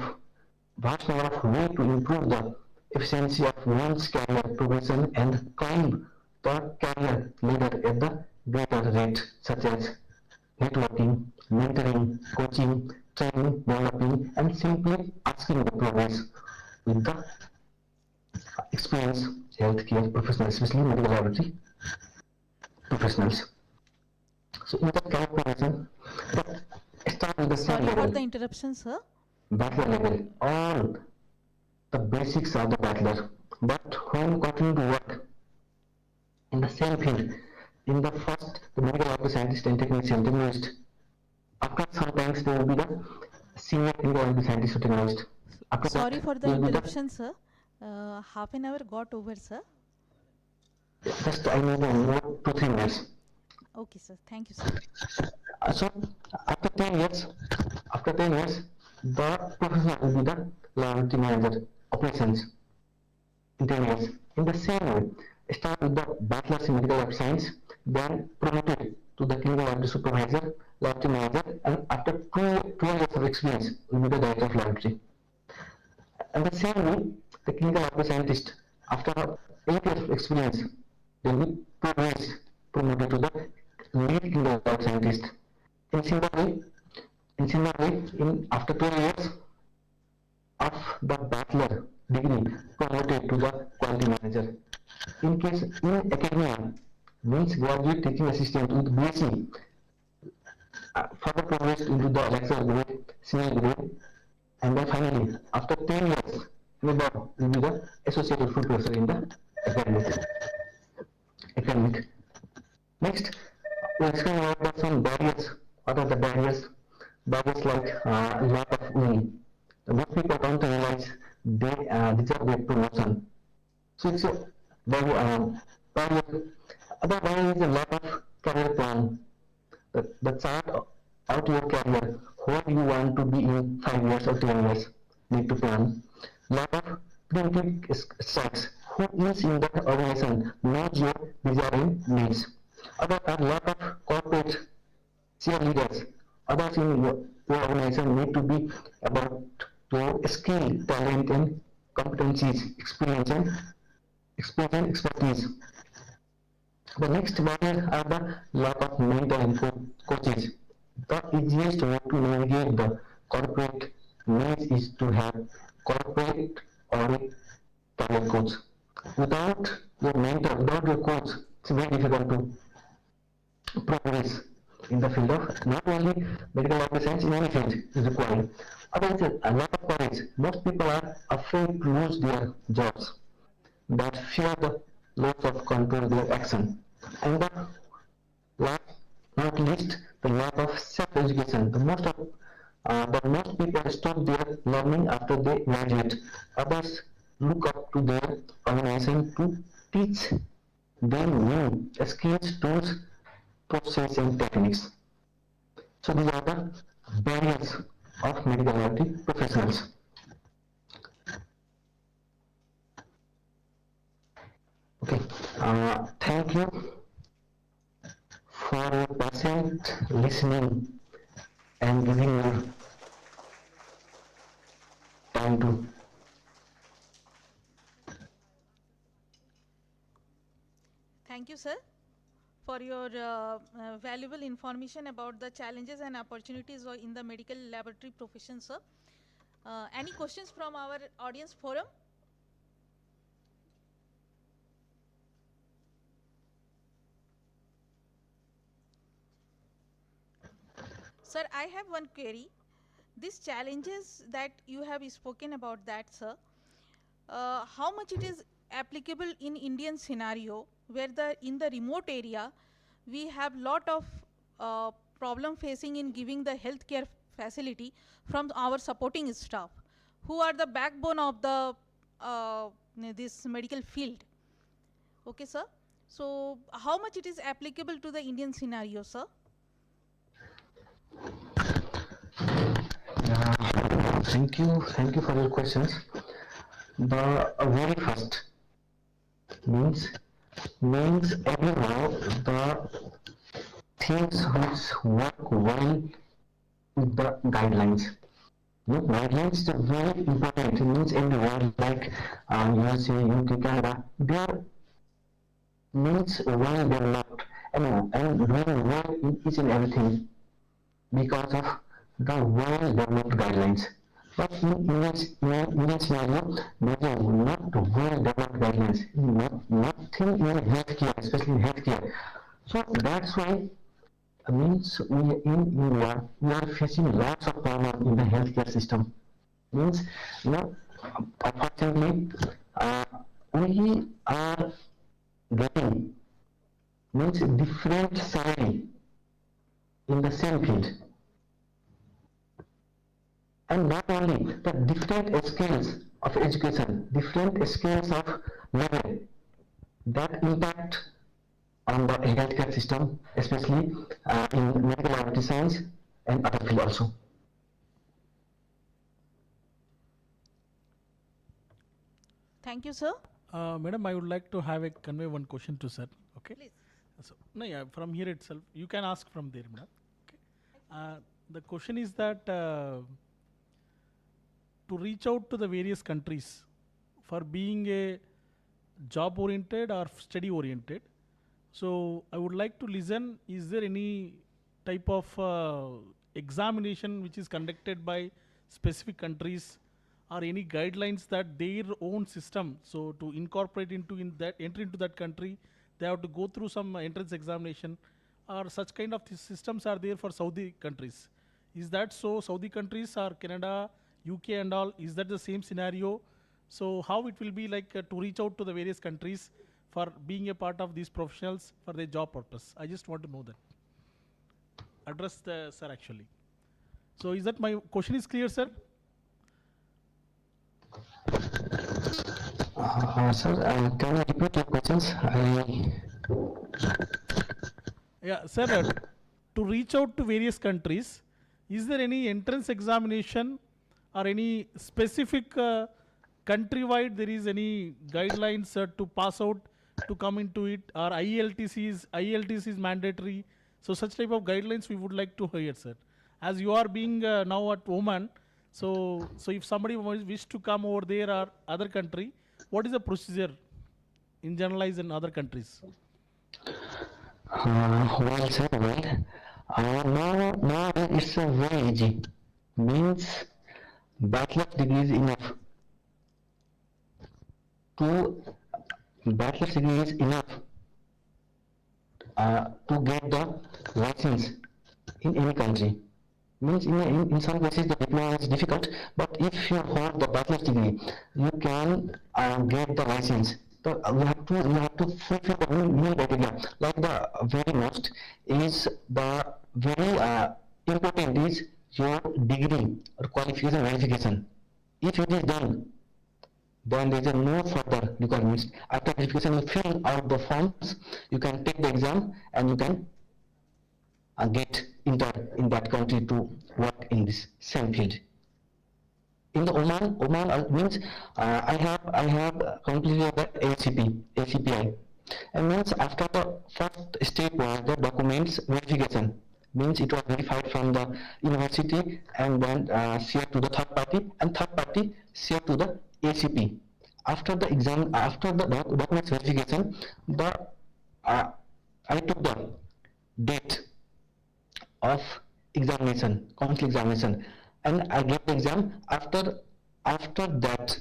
ways to improve the efficiency of one's career progression and climb the career ladder at the greater rate, such as networking, mentoring, coaching, training, developing, and simply asking the progress with the experienced healthcare professionals, especially medical laboratory professionals. So in the career progression, start with the same Sorry level. for the interruption, sir. Bachelor level. All the basics are the bachelor. But when you continue to work in the same field, in the first, the medical laboratory scientist and technician, technologist. After sometimes there will be the senior medical laboratory scientist or technologist. After Sorry that, for the there will be interruption, sir. Half an hour got over, sir. Just I need more 2-3 minutes. Okay, sir. Thank you, sir. So after 10 years, The professor will be the laboratory manager, operations, interviews. In the same way, start with the bachelor's in medical lab science, then promoted to the clinical laboratory supervisor, laboratory manager, and after 12 years of experience, will be the director of laboratory. And the same way, the clinical laboratory scientist, after 8 years of experience, they will be promoted to the lead clinical laboratory scientist. In similar way, after 12 years of the bachelor degree, promoted to the quality manager. In case in academia, means graduate teaching assistant with BSc, further progressed into the lecturer grade, senior grade, and then finally, after 10 years, above will be the associated full professor in the academic. Next, we explain about some barriers. What are the barriers? Barriers like lack of will. Most people don't realize they deserve their promotion. So it's a barrier. Other barrier is a lack of career plan. The chart out your career, what you want to be in 5 years or 10 years, need to plan. Lot of preemptive strikes, who is in that organization knows your desiring needs. Other are lot of corporate cheerleaders. Others in your organization need to be about your skill, talent and competencies, experience and expertise. The next barrier are the lack of mentor and coaches. The easiest way to navigate the corporate needs is to have corporate or a career coach. Without your mentor, without your coach, it's very difficult to progress in the field of not only medical laboratory science, in any field is required. Otherwise, a lot of courage. Most people are afraid to lose their jobs, that fear the loss of control their action. And the last not least, the lack of self-education. The most people stop their learning after they graduate. Others look up to their organization to teach them new skills, tools, process and techniques. So these are the barriers of medical laboratory professionals. Okay, thank you for your patient listening and giving your time to. Thank you, sir, for your valuable information about the challenges and opportunities in the medical laboratory profession, sir. Any questions from our audience forum? Sir, I have one query. These challenges that you have spoken about that, sir, how much it is applicable in Indian scenario where in the remote area we have lot of problem facing in giving the healthcare facility from our supporting staff, who are the backbone of the this medical field. Okay, sir. So how much it is applicable to the Indian scenario, sir? Thank you for your questions. The very first means everywhere the things which work well with the guidelines. Guidelines are very important. It means everywhere, like USA, UK, Canada, they means well developed and doing well in each and everything because of the well developed guidelines. But in Indian scenario, there are not well developed guidelines, nothing in healthcare, especially in healthcare. So that's why means in India we are facing lots of problems in the healthcare system. Means unfortunately we are getting means different salary in the same field. And not only the different scales of education, different scales of level that impact on the healthcare system, especially in medical laboratory science and other field also. Thank you, sir. Madam, I would like to convey one question to sir. Okay. Please. So, no, yeah, from here itself, you can ask from there, madam. Okay. The question is that to reach out to the various countries for being a job oriented or study oriented. So I would like to listen, is there any type of examination which is conducted by specific countries or any guidelines that their own system, so to incorporate into enter into that country, they have to go through some entrance examination, or such kind of systems are there for Saudi countries? Is that so? Saudi countries or Canada, UK and all, is that the same scenario? So how it will be like to reach out to the various countries for being a part of these professionals for their job purpose? I just want to know that. Address the sir actually. So is that my question is clear, sir? Sir, can you repeat your questions? Yeah, sir, to reach out to various countries, is there any entrance examination or any specific country-wide there is any guidelines to pass out to come into it, or IELTC is mandatory? So such type of guidelines we would like to hear, sir. As you are being now at Oman, so if somebody wish to come over there or other country, what is the procedure in generalized in other countries? Well, sir, now it's very easy. Means bachelor's degree is enough. Bachelor's degree is enough to get the license in any country. Means in some cases the diploma is difficult, but if you hold the bachelor's degree, you can get the license. So you have to fulfill the minimum criteria. Like the very most is the very important is your degree or qualification verification. If it is done, then there is no further requirements. After verification, you fill out the forms, you can take the exam, and you can get entered in that country to work in this same field. In the Oman means I have completed the ACPI. And means after the first step was the documents verification. Means it was verified from the university and then shared to the third party, and third party shared to the ACP. After the exam, after the documents verification, I took the date of examination, council examination, and I gave the exam. After that,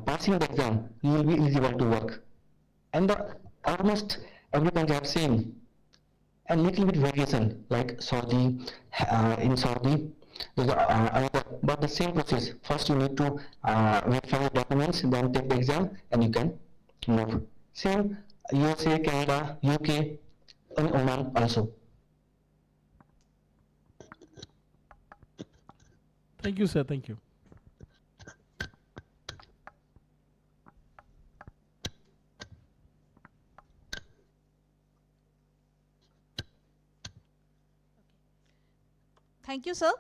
passing the exam, you will be eligible to work. And almost every country have same, and little bit variation, like Saudi, in Saudi, there's another, but the same process. First you need to verify the documents, then take the exam, and you can move. Same USA, Canada, UK, and Oman also. Thank you, sir. Thank you. Thank you, sir,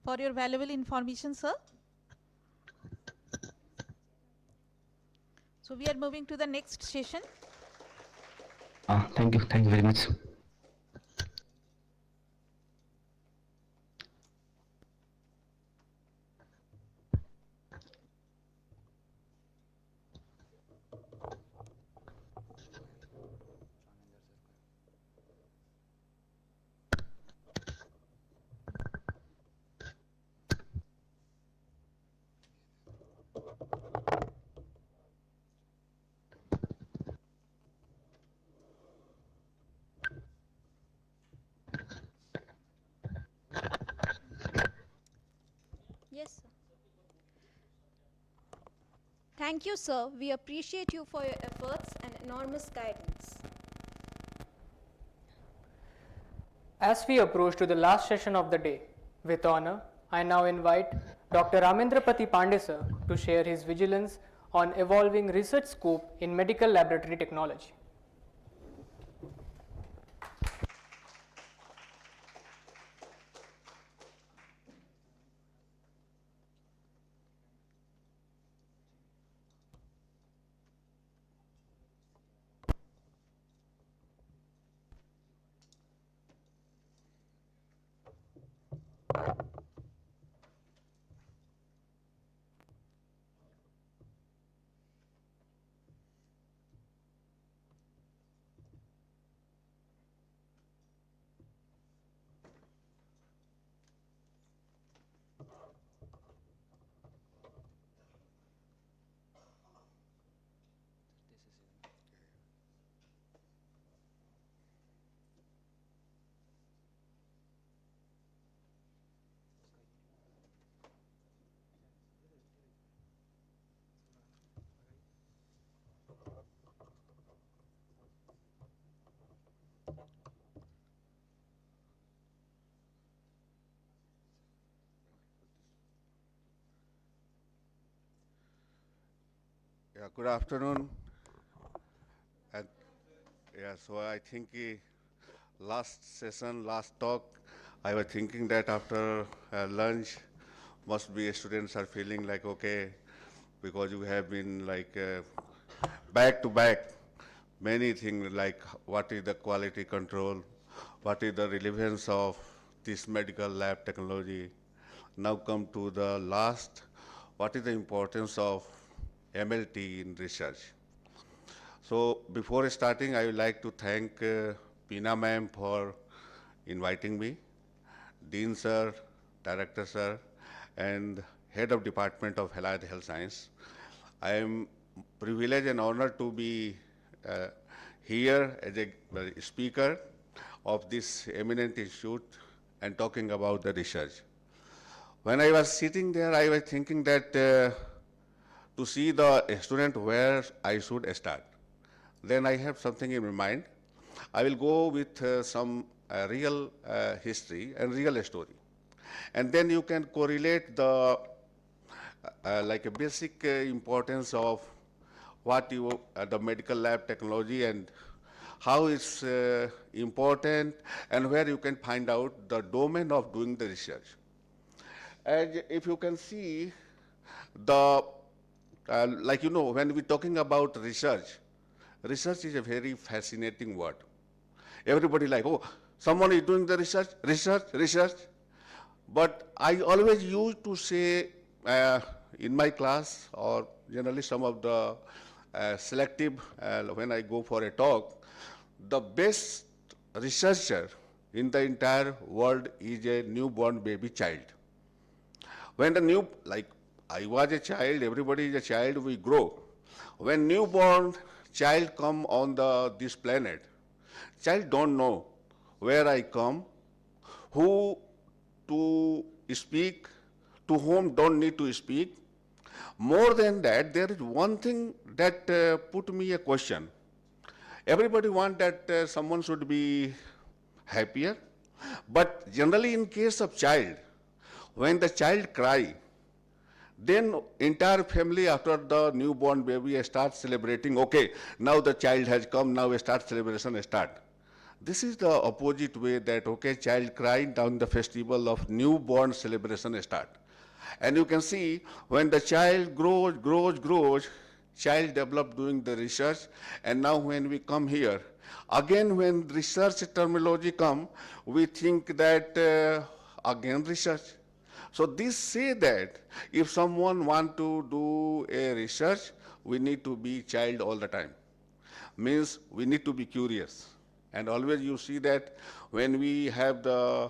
for your valuable information, sir. So we are moving to the next session. Thank you very much. Yes, sir. Thank you, sir. We appreciate you for your efforts and enormous guidance. As we approach to the last session of the day, with honor, I now invite Dr. Ramendrapati Pandey sir to share his vigilance on evolving research scope in medical laboratory technology. Yeah, good afternoon. And yeah, so I think last session, last talk, I was thinking that after lunch, must be students are feeling like okay, because you have been like back to back many things like what is the quality control, what is the relevance of this medical lab technology. Now come to the last, what is the importance of MLT in research. So before starting, I would like to thank Peena ma'am for inviting me, Dean sir, Director sir, and Head of Department of Allied Health Science. I am privileged and honored to be uh, here as a speaker of this eminent institute and talking about the research. When I was sitting there, I was thinking that to see the student where I should start. Then I have something in my mind. I will go with some real history and real story. And then you can correlate the like a basic importance of what you, the medical lab technology and how it's important and where you can find out the domain of doing the research. And if you can see the, like you know, when we're talking about research, research is a very fascinating word. Everybody like, oh, someone is doing the research, research. But I always used to say in my class or generally some of the selective, when I go for a talk, the best researcher in the entire world is a newborn baby child. When the new, like I was a child, everybody is a child, we grow. When newborn child come on this planet, child don't know where I come, who to speak, to whom don't need to speak. More than that, there is one thing that put me a question. Everybody want that someone should be happier, but generally in case of child, when the child cry, then entire family after the newborn baby starts celebrating, okay, now the child has come, now we start celebration start. This is the opposite way that, okay, child crying down the festival of newborn celebration start. And you can see when the child grows, child develop doing the research. And now when we come here, again when research terminology come, we think that again research. So this say that if someone want to do a research, we need to be child all the time. Means we need to be curious. And always you see that when we have the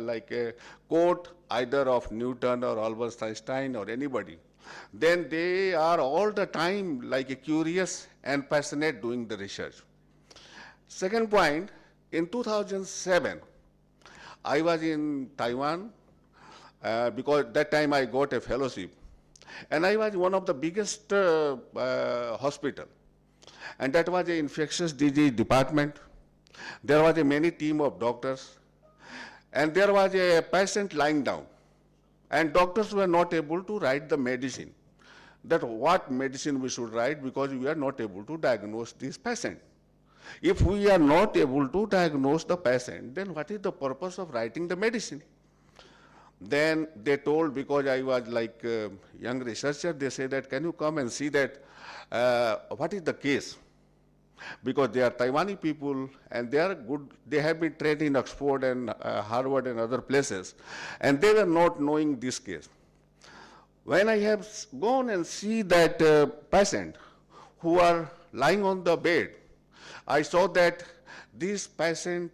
like a quote either of Newton or Albert Einstein or anybody, then they are all the time like a curious and passionate doing the research. Second point, in 2007, I was in Taiwan because that time I got a fellowship. And I was one of the biggest hospital. And that was an infectious disease department. There was a many team of doctors. And there was a patient lying down. And doctors were not able to write the medicine. That what medicine we should write because we are not able to diagnose this patient. If we are not able to diagnose the patient, then what is the purpose of writing the medicine? Then they told, because I was like a young researcher, they said that, can you come and see that what is the case? Because they are Taiwanese people and they are good, they have been trained in Oxford and Harvard and other places, and they were not knowing this case. When I have gone and see that patient who are lying on the bed, I saw that this patient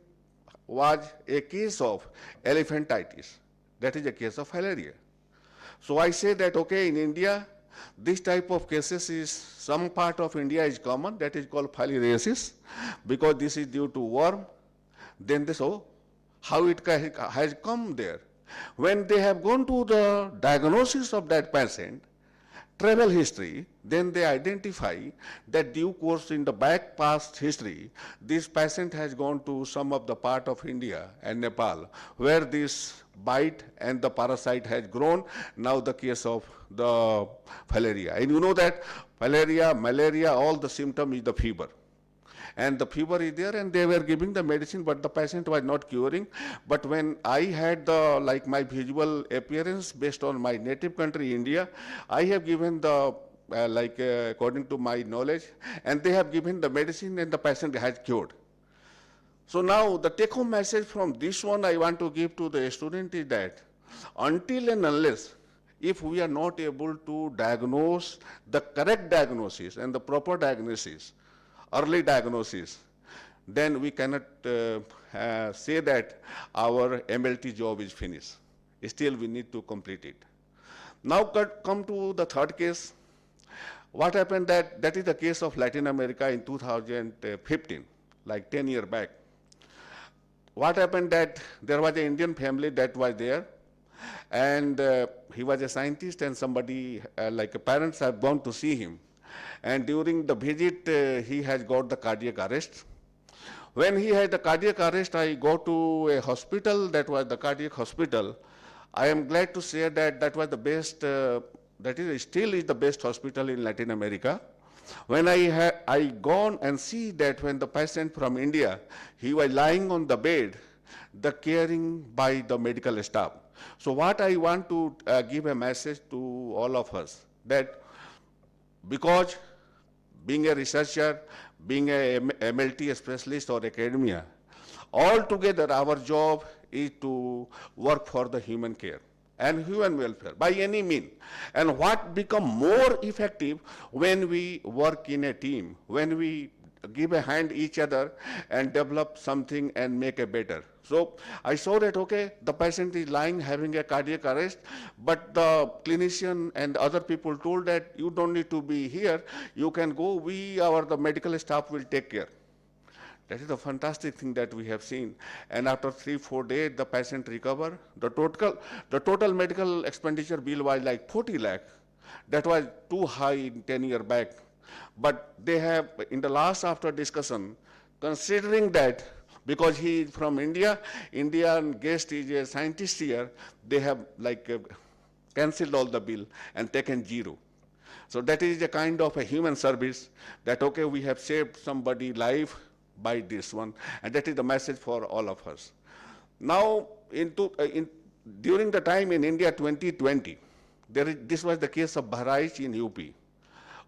was a case of elephantitis. That is a case of malaria. So I say that, okay, in India, this type of cases is, some part of India is common, that is called filariasis, because this is due to worm. Then they saw how it has come there. When they have gone to the diagnosis of that patient, travel history, then they identify that due course in the back past history, this patient has gone to some of the part of India and Nepal where this bite and the parasite has grown. Now the case of the malaria. And you know that malaria, all the symptom is the fever. And the fever is there and they were giving the medicine, but the patient was not curing. But when I had like my visual appearance based on my native country, India, I have given the according to my knowledge, and they have given the medicine and the patient has cured. So now the take-home message from this one I want to give to the student is that until and unless if we are not able to diagnose the correct diagnosis and the proper diagnosis, early diagnosis, then we cannot say that our MLT job is finished. Still we need to complete it. Now come to the third case. What happened that is the case of Latin America in 2015, like 10 years back. What happened that there was an Indian family that was there, and he was a scientist, and somebody, like parents have gone to see him. And during the visit, he has got the cardiac arrest. When he had the cardiac arrest, I go to a hospital, that was the cardiac hospital. I am glad to say that that was the best, still is the best hospital in Latin America. When I gone and see that when the patient from India, he was lying on the bed, the caring by the medical staff. So what I want to give a message to all of us, that because being a researcher, being a MLT specialist or academia, altogether our job is to work for the human care and human welfare by any means. And what become more effective when we work in a team, when we give a hand each other and develop something and make a better. So I saw that, okay, the patient is lying having a cardiac arrest, but the clinician and other people told that you don't need to be here, you can go, the medical staff will take care. That is a fantastic thing that we have seen. And after 3-4 days, the patient recovered. The total medical expenditure bill was like 40 lakh. That was too high 10 years back. But they have, in the last after discussion, considering that, because he is from India, Indian guest is a scientist here, they have cancelled all the bill and taken zero. So that is a kind of a human service that, okay, we have saved somebody's life by this one, and that is the message for all of us. Now, during the time in India 2020, this was the case of Bahraich in UP.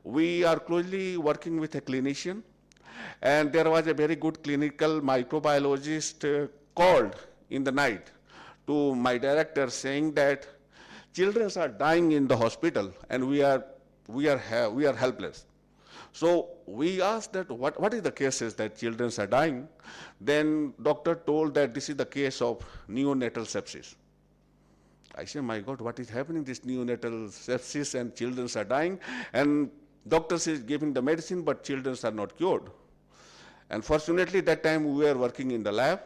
We are closely working with a clinician, and there was a very good clinical microbiologist called in the night to my director saying that children are dying in the hospital and we are helpless. So we asked that what is the cases that children are dying? Then doctor told that this is the case of neonatal sepsis. I said, my God, what is happening? This neonatal sepsis and children are dying, and doctors is giving the medicine, but children are not cured. And fortunately, that time we were working in the lab,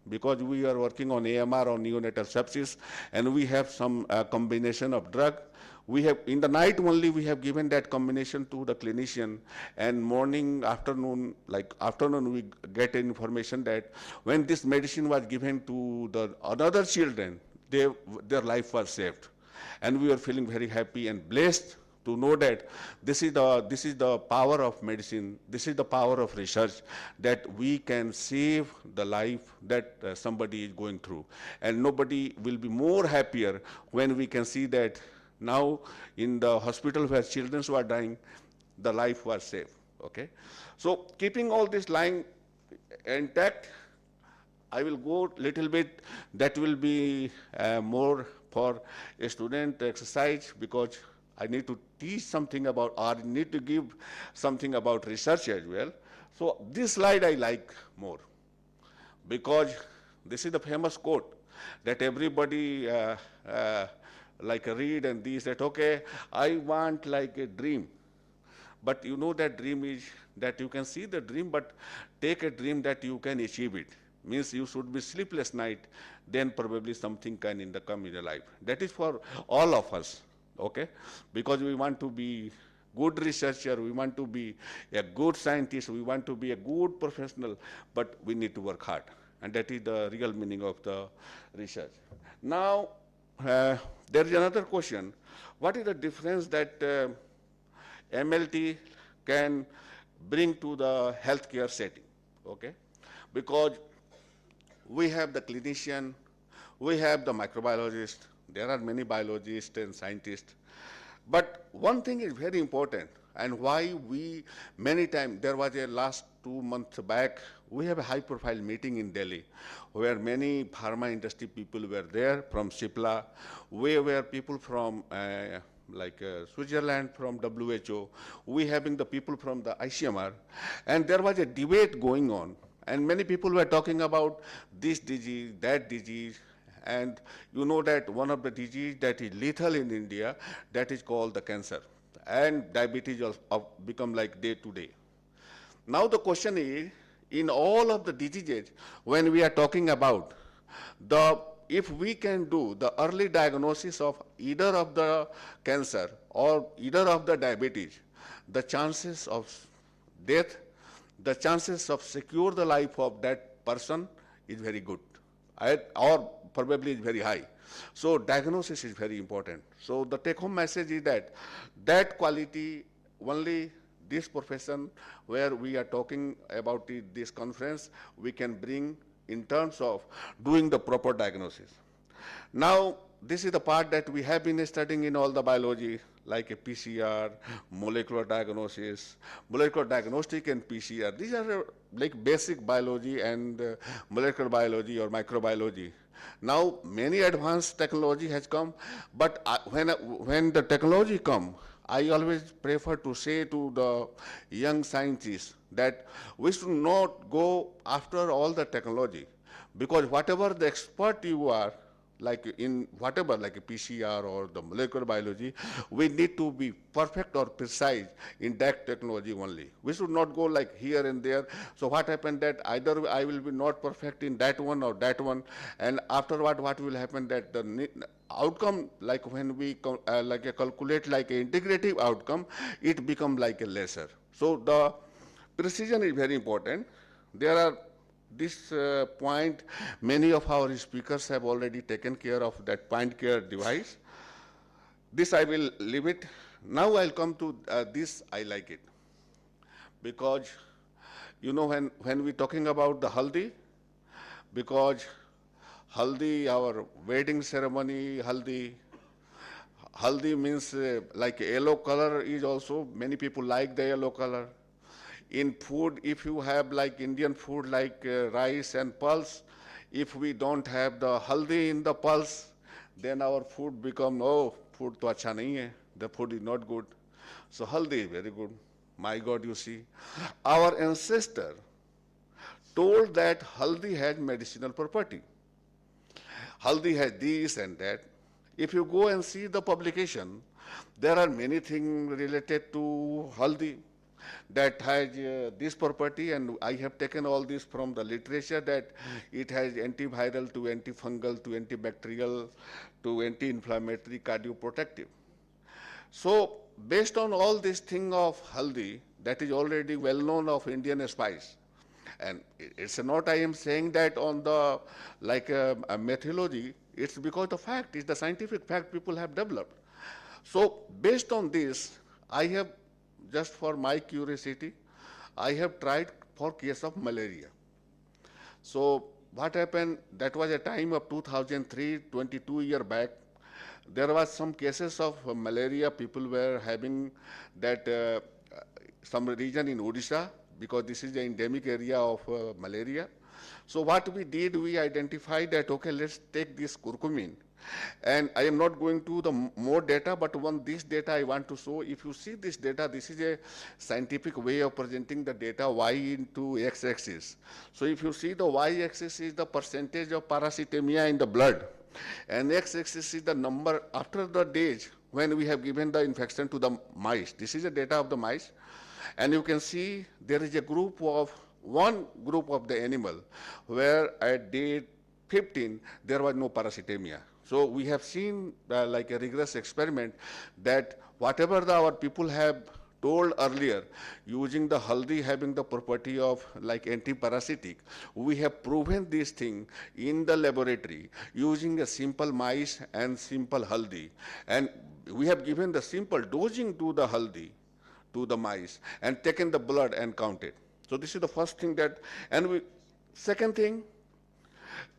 because we are working on AMR on neonatal sepsis, and we have some combination of drug. We have, in the night only, we have given that combination to the clinician, and morning, afternoon, we get information that when this medicine was given to the other children, their life was saved. And we are feeling very happy and blessed to know that this is the power of medicine, this is the power of research, that we can save the life that somebody is going through. And nobody will be more happier when we can see that now in the hospital where children were dying, the life was saved, okay? So keeping all this line intact, I will go little bit, that will be more for a student exercise, because I need to teach something about, or need to give something about research as well. So this slide I like more, because this is the famous quote that everybody read and these, that, okay, I want like a dream. But you know that dream is that you can see the dream, but take a dream that you can achieve it. Means you should be sleepless night, then probably something can come in your life. That is for all of us, okay? Because we want to be good researcher, we want to be a good scientist, we want to be a good professional, but we need to work hard. And that is the real meaning of the research. Now, there is another question. What is the difference that MLT can bring to the healthcare setting? Okay? Because we have the clinician, we have the microbiologist, there are many biologists and scientists. But one thing is very important, and why we, many times, there was a last 2 months back, we have a high profile meeting in Delhi where many pharma industry people were there from Shipla. We were people from Switzerland, from WHO. We having the people from the ICMR. And there was a debate going on. And many people were talking about this disease, that disease. And you know that one of the disease that is lethal in India, that is called the cancer. And diabetes have become like day to day. Now the question is, in all of the diseases, when we are talking about if we can do the early diagnosis of either of the cancer or either of the diabetes, the chances of death, the chances of secure the life of that person is very good, or probably is very high. So diagnosis is very important. So the take-home message is that quality only this profession where we are talking about this conference, we can bring in terms of doing the proper diagnosis. Now, this is the part that we have been studying in all the biology, like a PCR, molecular diagnosis, molecular diagnostic and PCR. These are like basic biology and molecular biology or microbiology. Now, many advanced technology has come, but when the technology come, I always prefer to say to the young scientists that we should not go after all the technology, because whatever the expert you are, like in whatever, like a PCR or the molecular biology, we need to be perfect or precise in that technology only. We should not go like here and there. So what happened that either I will be not perfect in that one or that one, and afterward what will happen that the outcome, like when we calculate like an integrative outcome, it become like a lesser. So the precision is very important. There are this point, many of our speakers have already taken care of that point care device. This I will leave it. Now I'll come to this, I like it. Because, you know, when we're talking about the haldi, because haldi, our wedding ceremony, haldi means like yellow color is also, many people like the yellow color. In food, if you have like Indian food like rice and pulse, if we don't have the haldi in the pulse, then our food become, oh, food to acha nahi hai, the food is not good. So haldi is very good. My God, you see. Our ancestor told that haldi has medicinal property. Haldi has this and that. If you go and see the publication, there are many things related to haldi that has this property, and I have taken all this from the literature, that it has antiviral to antifungal to antibacterial to anti-inflammatory, cardioprotective. So based on all this thing of haldi, that is already well known of Indian spice, and it's not I am saying that on the like a methodology, it's because the fact, it's the scientific fact people have developed. So based on this, I have, just for my curiosity, I have tried for case of malaria. So what happened, that was a time of 2003, 22 years back. There was some cases of malaria, people were having that some region in Odisha, because this is the endemic area of malaria. So what we did, we identified that, okay, let's take this curcumin. And I am not going to the more data, but this data I want to show. If you see this data, this is a scientific way of presenting the data y into x-axis. So if you see the y-axis is the percentage of parasitemia in the blood, and x-axis is the number after the days when we have given the infection to the mice. This is the data of the mice. And you can see there is a one group of the animal where at day 15 there was no parasitemia. So we have seen like a rigorous experiment that whatever our people have told earlier, using the haldi having the property of like anti-parasitic, we have proven this thing in the laboratory using a simple mice and simple haldi. And we have given the simple dosing to the haldi, to the mice, and taken the blood and counted. So this is the first thing that, second thing,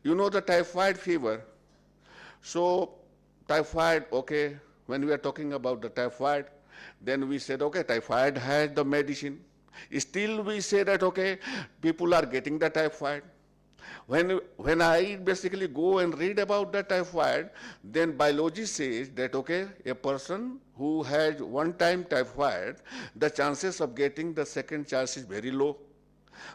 you know the typhoid fever. So typhoid, okay, when we are talking about the typhoid, then we said, okay, typhoid has the medicine. Still we say that, okay, people are getting the typhoid. When I basically go and read about the typhoid, then biology says that, okay, a person who has one time typhoid, the chances of getting the second chance is very low.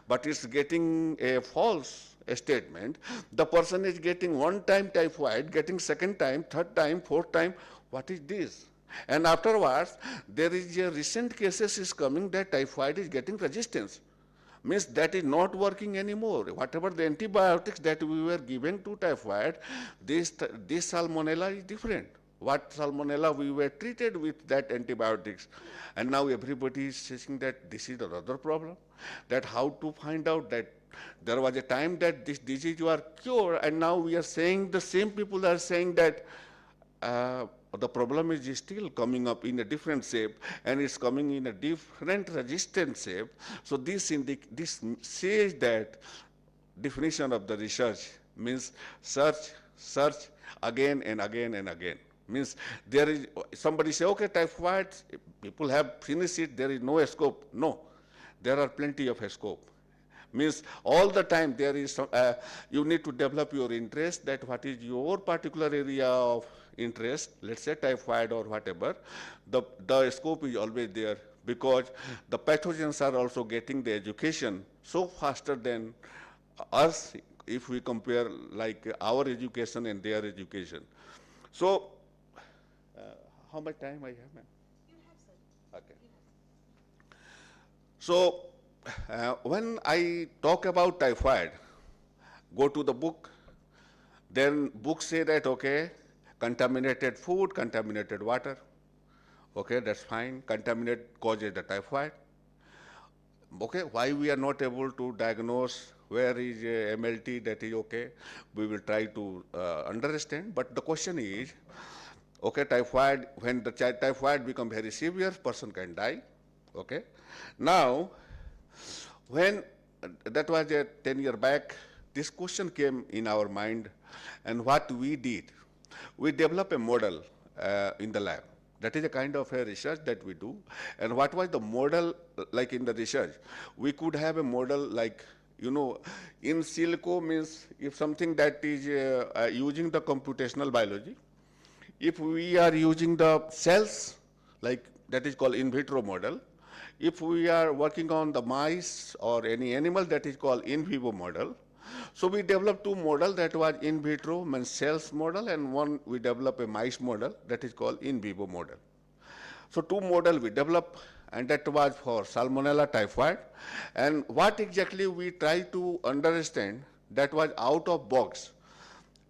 But it's getting a false statement. The person is getting one time typhoid, getting second time, third time, fourth time. What is this? And afterwards, there is a recent cases is coming that typhoid is getting resistance. Means that is not working anymore. Whatever the antibiotics that we were giving to typhoid, this salmonella is different. What salmonella we were treated with that antibiotics. And now everybody is saying that this is another problem. That how to find out that there was a time that this disease was cured, and now we are saying, the same people are saying that the problem is still coming up in a different shape, and it's coming in a different resistant shape. So this says that definition of the research means search again and again and again. Means there is, somebody say, okay, typhoid, people have finished it, there is no scope. No, there are plenty of scope. Means all the time there is some, you need to develop your interest, that what is your particular area of interest, let's say typhoid or whatever, the scope is always there, because the pathogens are also getting the education so faster than us if we compare like our education and their education. So, how much time I have, ma'am? You have, sir. Okay. So, when I talk about typhoid, go to the book, then books say that, okay, contaminated food, contaminated water, okay, that's fine, contaminated causes the typhoid. Okay, why we are not able to diagnose where is MLT, that is okay, we will try to understand, but the question is, okay, typhoid, when the typhoid become very severe, person can die, okay. Now, when that was 10 years back, this question came in our mind, and what we did, we developed a model in the lab. That is a kind of a research that we do. And what was the model like in the research? We could have a model like, you know, in silico means if something that is using the computational biology, if we are using the cells, like that is called in vitro model. If we are working on the mice or any animal, that is called in vivo model. So we developed two models, that was in vitro means cells model, and one we developed a mice model that is called in vivo model. So two models we developed, and that was for Salmonella typhoid. And what exactly we try to understand, that was out of box.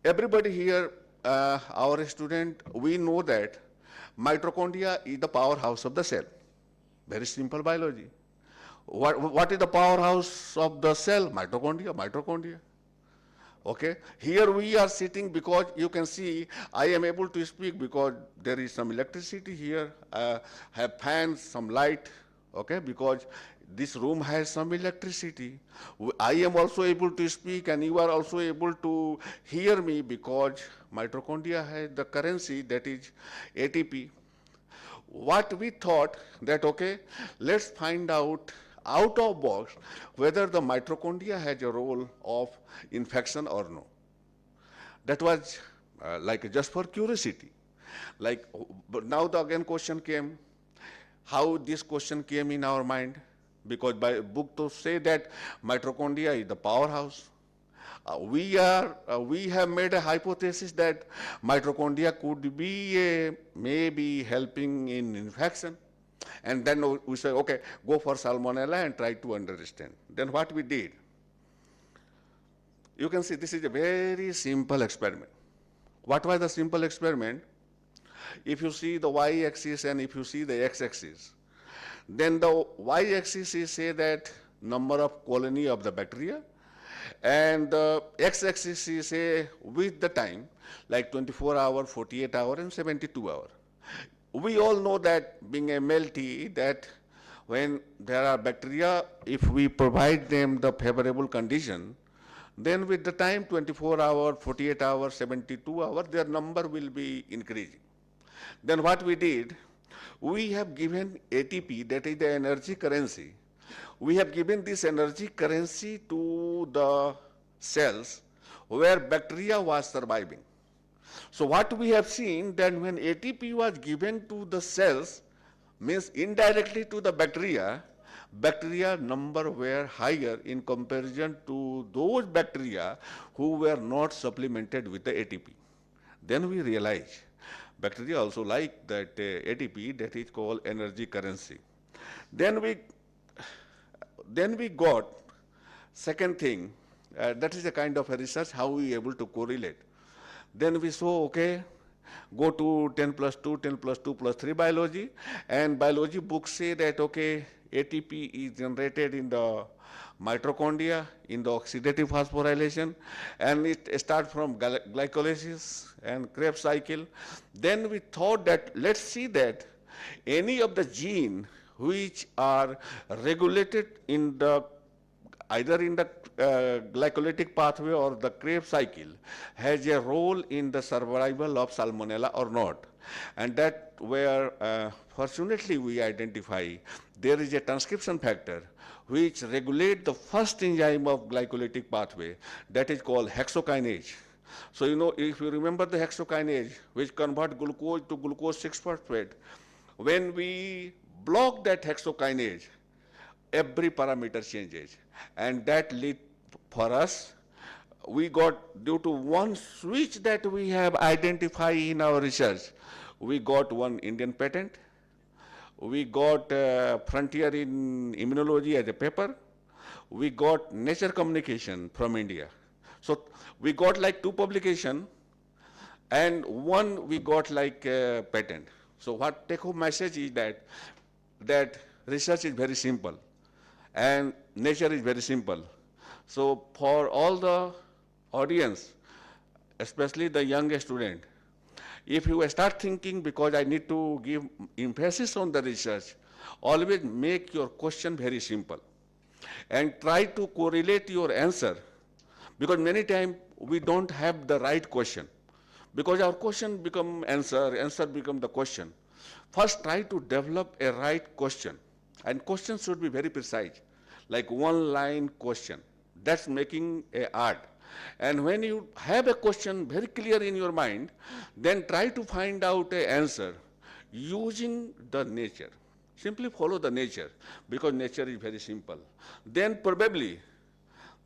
Everybody here, our student, we know that mitochondria is the powerhouse of the cell. Very simple biology. What is the powerhouse of the cell? Mitochondria. Okay. Here we are sitting because you can see I am able to speak because there is some electricity here. Have fans, some light. Okay. Because this room has some electricity. I am also able to speak, and you are also able to hear me because mitochondria has the currency, that is ATP. What we thought that, okay, let's find out of box whether the mitochondria has a role of infection or no. That was like just for curiosity. Like, but now the again question came, how this question came in our mind, because by book to say that mitochondria is the powerhouse. We have made a hypothesis that mitochondria could be maybe helping in infection. And then we say, okay, go for Salmonella and try to understand. Then what we did, you can see this is a very simple experiment. What was the simple experiment? If you see the y-axis and if you see the x-axis, Then the y-axis is say that number of colony of the bacteria, and the x-axis is say with the time, like 24 hour, 48 hour, and 72 hour. We all know that being MLT, that when there are bacteria, if we provide them the favorable condition, then with the time 24 hour, 48 hour, 72 hour, their number will be increasing. Then what we did, we have given ATP, that is the energy currency. We have given this energy currency to the cells where bacteria was surviving. So what we have seen, that when ATP was given to the cells, means indirectly to the bacteria, bacteria number were higher in comparison to those bacteria who were not supplemented with the ATP. Then we realize bacteria also like that ATP, that is called energy currency. Then we got second thing, that is a kind of a research how we able to correlate. Then we saw, okay, go to 10 plus 2, 10 plus 2 plus 3 biology, and biology books say that, okay, ATP is generated in the mitochondria, in the oxidative phosphorylation, and it starts from glycolysis and Krebs cycle. Then we thought that, let's see that any of the gene which are regulated in the either in the glycolytic pathway or the Krebs cycle has a role in the survival of Salmonella or not. And that where fortunately we identify there is a transcription factor which regulate the first enzyme of glycolytic pathway, that is called hexokinase. So you know, if you remember the hexokinase which convert glucose to glucose 6-phosphate, when we block that hexokinase, every parameter changes, and that lead for us, we got, due to one switch that we have identified in our research, we got one Indian patent, we got Frontier in Immunology as a paper, we got Nature Communication from India. So we got like 2 publications, and one we got like patent. So what take home message is that research is very simple and nature is very simple. So for all the audience, especially the young student, if you start thinking, because I need to give emphasis on the research, always make your question very simple and try to correlate your answer, because many times we don't have the right question, because our question become answer, answer become the question. First try to develop a right question, and question should be very precise, like one line question. That's making a art. And when you have a question very clear in your mind, then try to find out an answer using the nature. Simply follow the nature, because nature is very simple. Then probably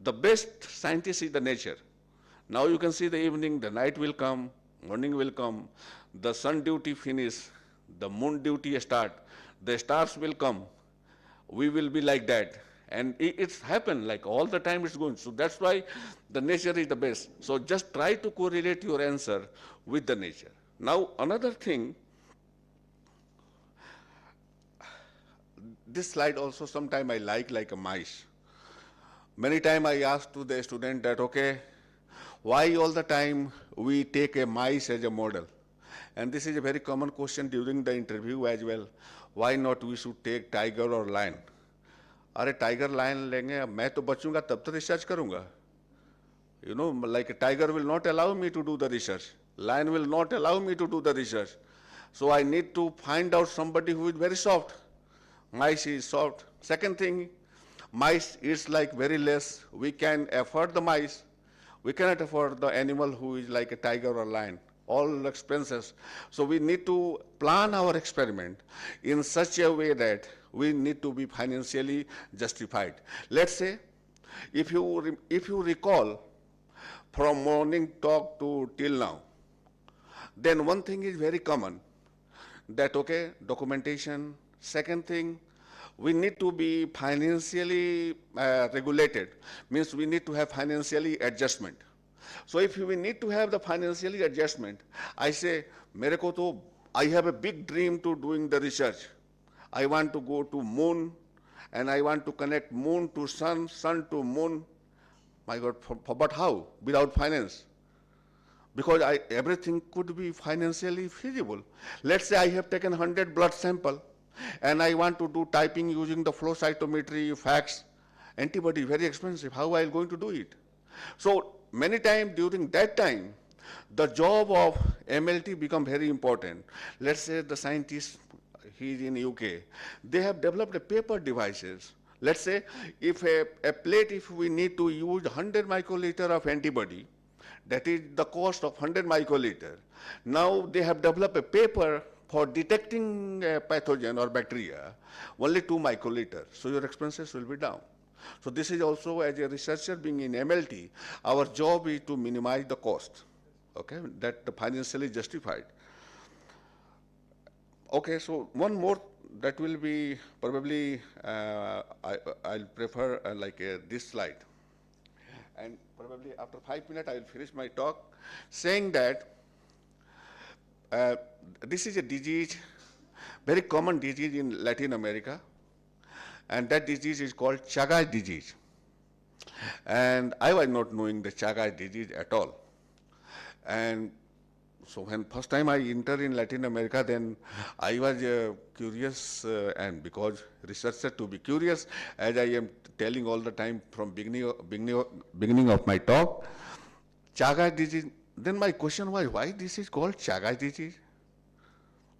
the best scientist is the nature. Now you can see the evening, the night will come, morning will come, the sun duty finish, the moon duty start, the stars will come. We will be like that. And it's happened like all the time it's going. So that's why the nature is the best. So just try to correlate your answer with the nature. Now another thing, this slide also sometime I like a mice. Many times I ask to the student that, okay, why all the time we take a mice as a model? And this is a very common question during the interview as well. Why not we should take tiger or lion? अरे tiger lion लेंगे, मैं तो बचूंगा तब तो research करूंगा. You know, like a tiger will not allow me to do the research. Lion will not allow me to do the research. So I need to find out somebody who is very soft. Mice is soft. Second thing, mice is like very less. We can afford the mice. We cannot afford the animal who is like a tiger or lion. All expenses. So we need to plan our experiment in such a way that we need to be financially justified. Let's say, if you recall from morning talk to till now, then one thing is very common, that okay, documentation. Second thing, we need to be financially regulated, means we need to have financially adjustment. So if we need to have the financially adjustment, I say, I have a big dream to doing the research. I want to go to moon, and I want to connect moon to sun, sun to moon. My God, but how? Without finance. Because everything could be financially feasible. Let's say I have taken 100 blood sample, and I want to do typing using the flow cytometry, fax, antibody, very expensive. How am I going to do it? So many times during that time, the job of MLT become very important. Let's say the scientist, he's in UK, they have developed a paper devices. Let's say if a plate, if we need to use 100 microliter of antibody, that is the cost of 100 microliter. Now they have developed a paper for detecting a pathogen or bacteria, only 2 microliter. So your expenses will be down. So this is also, as a researcher being in MLT, our job is to minimize the cost, okay, that the financially justified. Okay, so one more that will be probably, I'll prefer this slide. And probably after 5 minutes, I will finish my talk saying that this is a disease, very common disease in Latin America, and that disease is called Chagas disease. And I was not knowing the Chagas disease at all. And so when first time I entered in Latin America, then I was curious, and because researcher to be curious, as I am telling all the time from beginning of my talk, Chagas disease. Then my question was, why this is called Chagas disease?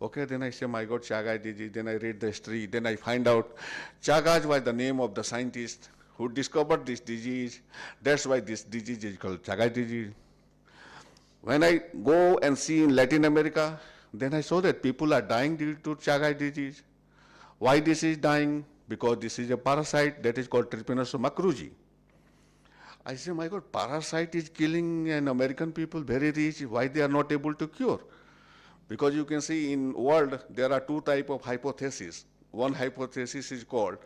Okay, then I say, my God, Chagas disease. Then I read the history. Then I find out Chagas was the name of the scientist who discovered this disease. That's why this disease is called Chagas disease. When I go and see in Latin America, then I saw that people are dying due to Chagas disease. Why this is dying? Because this is a parasite that is called Trypanosoma cruzi. I say, my God, parasite is killing an American people, very rich. Why they are not able to cure? Because you can see in world, there are 2 types of hypotheses. One hypothesis is called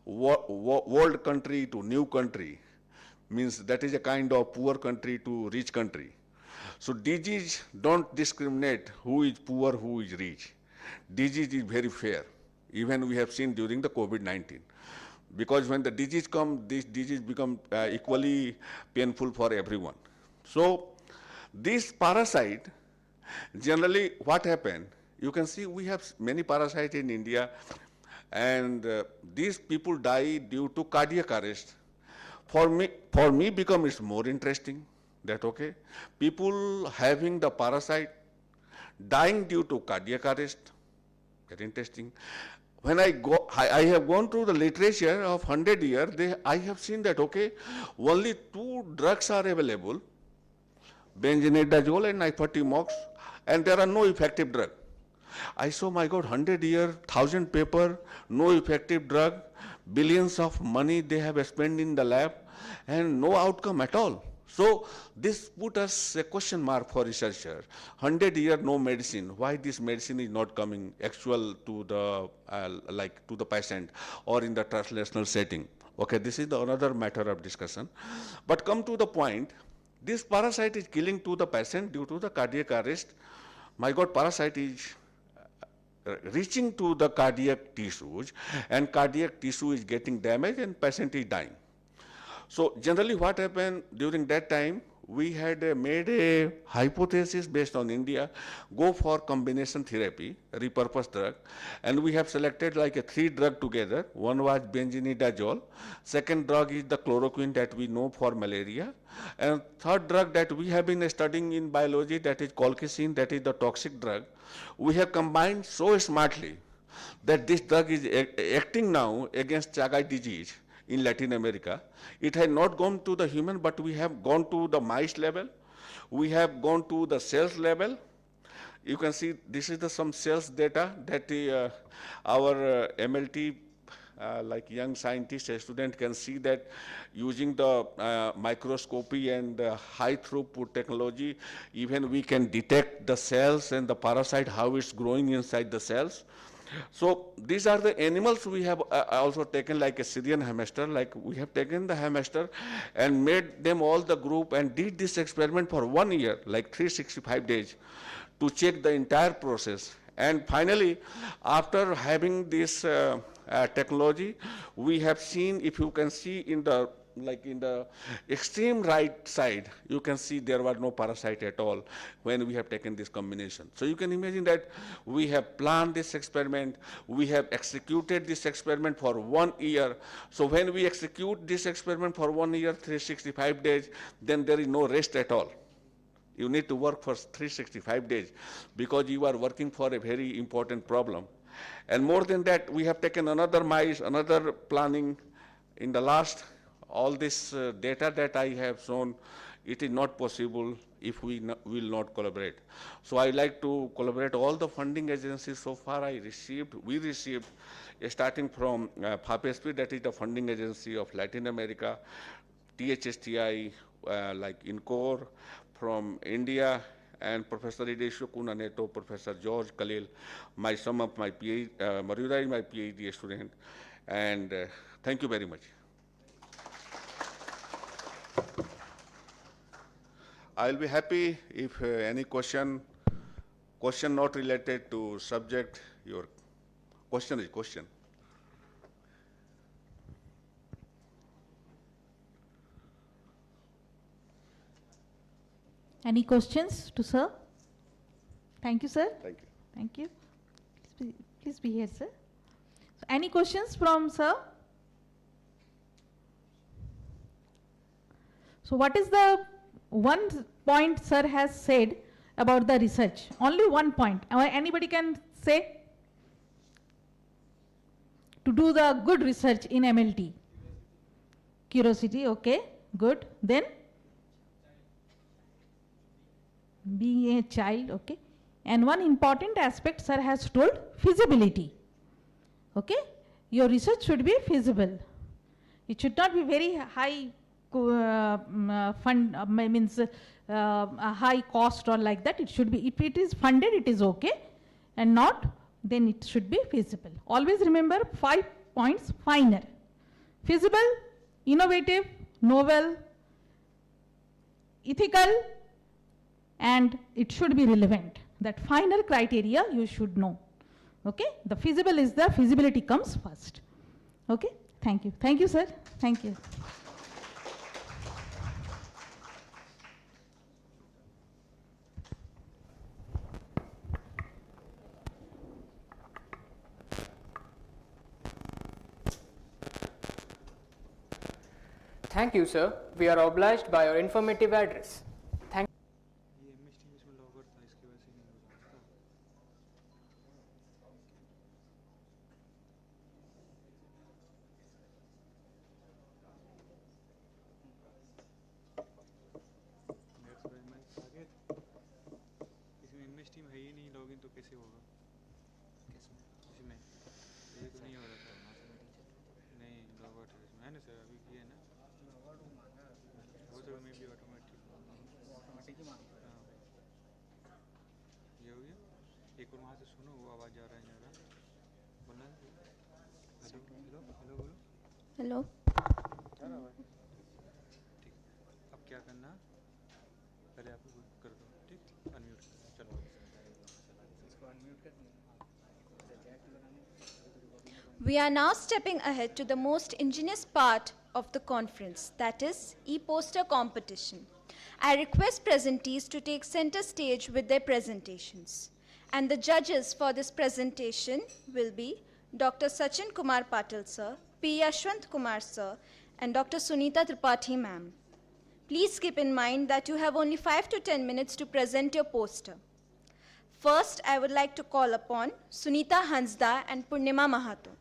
world country to new country. Means that is a kind of poor country to rich country. So disease don't discriminate who is poor, who is rich. Disease is very fair. Even we have seen during the COVID-19. Because when the disease comes, this disease becomes equally painful for everyone. So this parasite, generally what happened, you can see we have many parasites in India, and these people die due to cardiac arrest. For me becomes more interesting. That okay, people having the parasite dying due to cardiac arrest, very interesting. When I have gone through the literature of 100 years, I have seen that okay, only 2 drugs are available, benzenidazole and nifurtimox, and there are no effective drug. I saw, my God, 100 years, 1,000 paper, no effective drug, billions of money they have spent in the lab, and no outcome at all. So this put us a question mark for researchers. 100 years, no medicine. Why this medicine is not coming actual to the to the patient or in the translational setting? Okay, this is another matter of discussion. But come to the point, this parasite is killing to the patient due to the cardiac arrest. My God, parasite is reaching to the cardiac tissues, and cardiac tissue is getting damaged and patient is dying. So generally what happened during that time, we had made a hypothesis based on India, go for combination therapy, repurposed drug, and we have selected like a 3 drug together. One was benzenidazole, second drug is the chloroquine that we know for malaria, and third drug that we have been studying in biology, that is colchicine, that is the toxic drug. We have combined so smartly that this drug is acting now against Chagas disease in Latin America. It has not gone to the human, but we have gone to the mice level. We have gone to the cells level. You can see this is some cells data that our MLT, like young scientist, a student can see that using the microscopy and high throughput technology, even we can detect the cells and the parasite, how it's growing inside the cells. So these are the animals we have also taken, like a Syrian hamster, like we have taken the hamster and made them all the group and did this experiment for 1 year, like 365 days, to check the entire process. And finally, after having this technology, we have seen, if you can see in the in the extreme right side, you can see there were no parasite at all when we have taken this combination. So you can imagine that we have planned this experiment, we have executed this experiment for 1 year. So when we execute this experiment for 1 year, 365 days, then there is no rest at all. You need to work for 365 days because you are working for a very important problem. And more than that, we have taken another mice, another planning. In the last, all this data that I have shown, it is not possible if we will not collaborate. So I like to collaborate all the funding agencies so far we received, starting from FAPESP, that is the funding agency of Latin America, THSTI, like INCORE, from India, and Professor Ideshu Kunaneto, Professor George Khalil, some of my PhD, Maruda is my PhD student, and thank you very much. I'll be happy if any question not related to subject, your question is question. Any questions to sir? Thank you, sir. Thank you. Thank you. Please be here, sir. So any questions from sir? So what is the one point sir has said about the research? Only one point. Anybody can say? To do the good research in MLT. Curiosity, okay, good. Then? Being a child, okay. And one important aspect sir has told, feasibility. Okay, your research should be feasible. It should not be very high a high cost or like that. It should be, if it is funded, it is okay, and not, then it should be feasible. Always remember 5 points: finer, feasible, innovative, novel, ethical, and it should be relevant. That finer criteria you should know. Okay, the feasible is the feasibility comes first. Okay, thank you. Thank you, sir. Thank you. Thank you, sir. We are obliged by your informative address. Thank इसमें इनमें steam है ही नहीं, login तो कैसे होगा? इसमें ये तो नहीं हो रहा था, नहीं लॉग आउट है ना सर, अभी किया ना, वो तो मैं भी ऑटोमेटिक ही मांग, हाँ ये हो गया। एक और वहाँ से सुनो, वो आवाज़ जा रहा है ज़्यादा, बोलना, हेलो हेलो हेलो बोलो, हेलो, ठीक। अब क्या करना, पहले आप कर दो, ठीक, अनम्यूट चलो, इसको अनम्यूट कर दिया। We are now stepping ahead to the most ingenious part of the conference, that is, e-poster competition. I request presentees to take center stage with their presentations. And the judges for this presentation will be Dr. Sachin Kumar Patil sir, P. Yashwant Kumar sir, and Dr. Sunita Tripathi ma'am. Please keep in mind that you have only 5 to 10 minutes to present your poster. First, I would like to call upon Sunita Hansda and Purnima Mahato.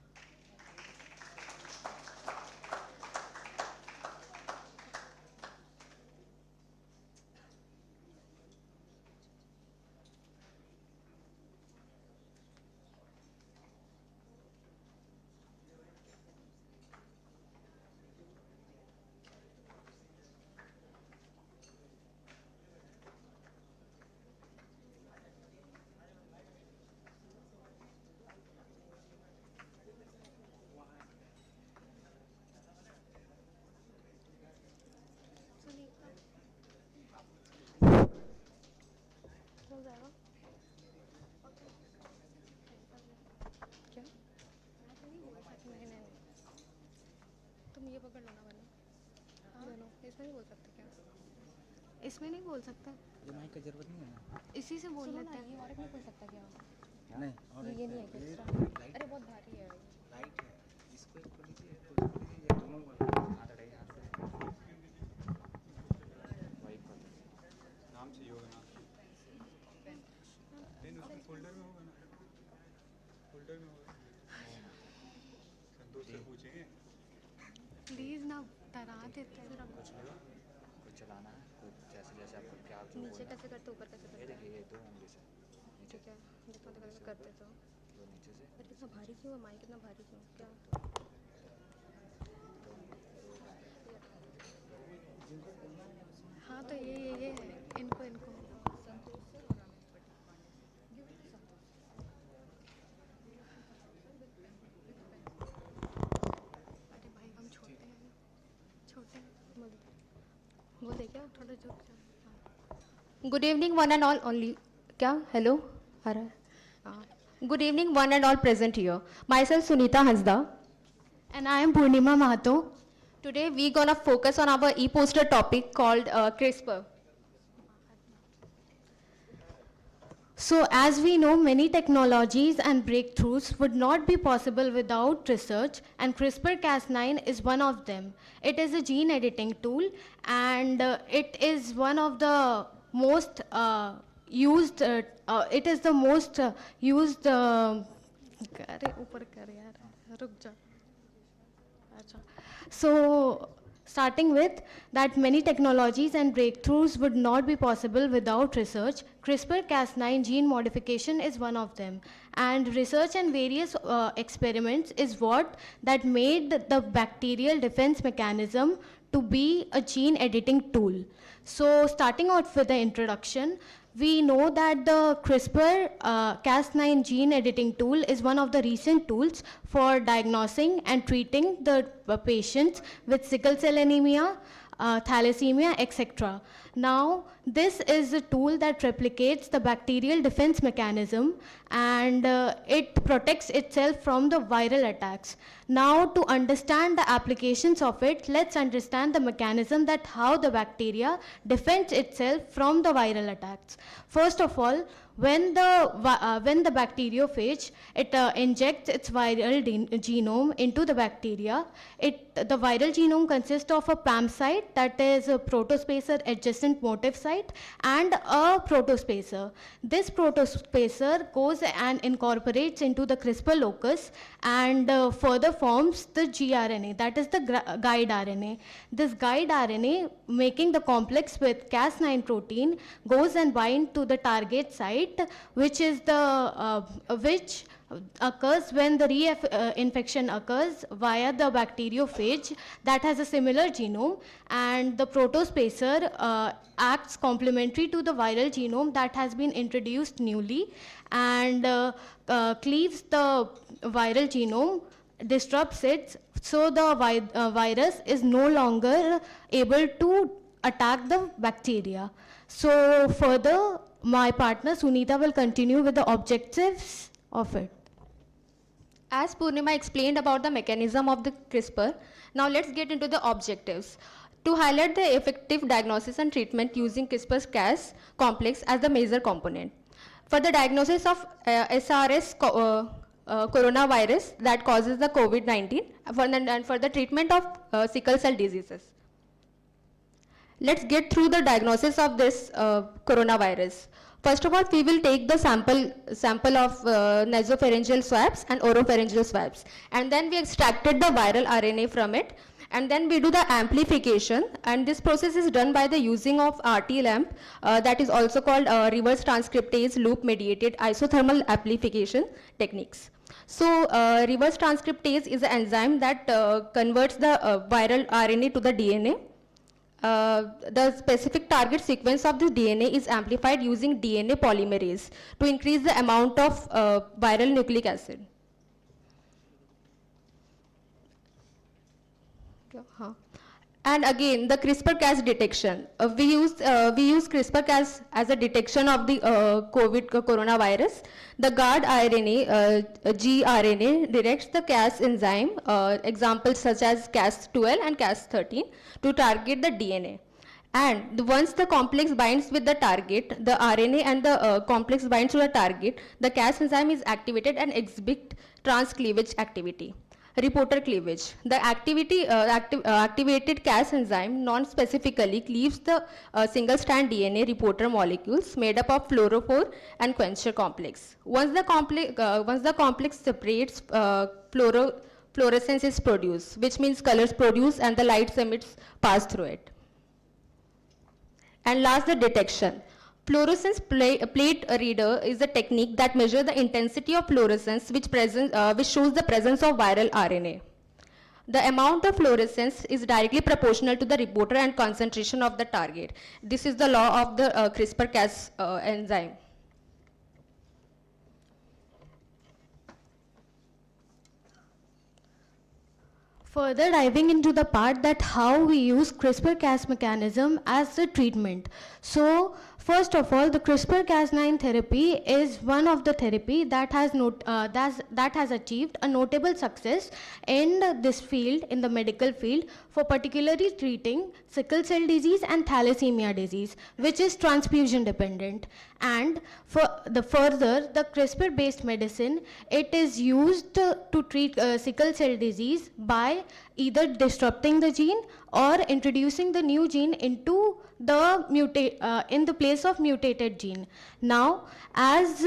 इसमें नहीं बोल सकते क्या? इसमें नहीं बोल सकते। ये माइक की जरूरत नहीं है ना। इसी से बोल लेते हैं। ये और नहीं बोल सकता क्या? नहीं और ये नहीं है क्या? अरे बहुत भारी है। लाइट है इसको एक को लीजिए एक को इसको लीजिए ये दोनों हाथ अड़े हाथ से वाइप कर दो नाम चाहिए होगा नाम पेन उसमें फोल्डर में होगा ना फोल्डर में होगा संतोष से पूछेंगे प्लीज ना डरा देते हैं। कुछ नहीं कुछ चलाना है कुछ जैसे जैसे आपको क्या जो नीचे कैसे करते ऊपर कैसे ये करते? देखिए ये दो उंगली से नीचे ठीक है जितना कैसे करते तो। दो नीचे से अरे इतना भारी क्यों है माइक? इतना भारी क्यों? क्या? हाँ तो ये है इनको इनको अरे भाई हम छोटे हैं बोल दे क्या थोड़ा झुक जा। Good evening, one and all. Only, क्या? Hello, आ रहा है? Good evening, one and all present here. Myself Sunita Hansda, And I am Purnima Mahato. Today we gonna focus on our e-poster topic called CRISPR. So as we know, many technologies and breakthroughs would not be possible without research, and CRISPR-Cas9 is one of them. It is a gene editing tool, and it is one of the most used, it is the most used, अरे ऊपर कर यार, रुक जा. अच्छा. So, starting with that many technologies and breakthroughs would not be possible without research. CRISPR-Cas9 gene modification is one of them. And research and various experiments is what that made the bacterial defense mechanism to be a gene editing tool. So starting out with the introduction, we know that the CRISPR-Cas9 gene editing tool is one of the recent tools for diagnosing and treating the patients with sickle cell anemia, thalassemia, etc. Now, this is a tool that replicates the bacterial defense mechanism, and it protects itself from the viral attacks. Now, to understand the applications of it, let's understand the mechanism that how the bacteria defends itself from the viral attacks. First of all, when the bacteriophage injects its viral genome into the bacteria, the viral genome consists of a PAM site, that is a protospacer adjacent motif site, and a protospacer. This protospacer goes and incorporates into the CRISPR locus and further forms the gRNA, that is the guide RNA. This guide RNA, making the complex with Cas9 protein, goes and binds to the target site, which is the which occurs when the reinfection occurs via the bacteriophage that has a similar genome, and the protospacer acts complementary to the viral genome that has been introduced newly, and cleaves the viral genome, disrupts it, so the virus is no longer able to attack the bacteria. So further, my partner Sunita will continue with the objectives of it. As Purnima explained about the mechanism of the CRISPR, now let's get into the objectives. To highlight the effective diagnosis and treatment using CRISPR-Cas complex as the major component. For the diagnosis of SRS coronavirus that causes the COVID-19, and for the treatment of sickle cell diseases. Let's get through the diagnosis of this coronavirus. First of all, we will take the sample of nasopharyngeal swabs and oropharyngeal swabs, and then we extracted the viral RNA from it, and then we do the amplification, and this process is done by the using of RT-LAMP, that is also called reverse transcriptase loop mediated isothermal amplification techniques. So reverse transcriptase is an enzyme that converts the viral RNA to the DNA. The specific target sequence of the DNA is amplified using DNA polymerase to increase the amount of viral nucleic acid. And again, the CRISPR-Cas detection. We use CRISPR-Cas as a detection of the COVID coronavirus. The guard RNA, gRNA, directs the Cas enzyme, examples such as Cas12 and Cas13, to target the DNA. And once the complex binds with the target, the RNA and the complex binds to the target, the Cas enzyme is activated and exhibit trans-cleavage activity. Reporter cleavage. The activated Cas enzyme non-specifically cleaves the single-strand DNA reporter molecules made up of fluorophore and quencher complex. Once the complex separates, fluorescence is produced, which means colors produced and the light emits pass through it. And last, the detection. Fluorescence plate reader is a technique that measures the intensity of fluorescence which shows the presence of viral RNA. The amount of fluorescence is directly proportional to the reporter and concentration of the target. This is the law of the CRISPR-Cas enzyme. Further diving into the part that how we use CRISPR-Cas mechanism as a treatment. So first of all, the CRISPR-Cas9 therapy is one of the therapy that has achieved a notable success in this field, in the medical field, for particularly treating sickle cell disease and thalassemia disease, which is transfusion dependent. And for the further, the CRISPR-based medicine, it is used to treat sickle cell disease by either disrupting the gene or introducing the new gene into the in the place of mutated gene. Now, as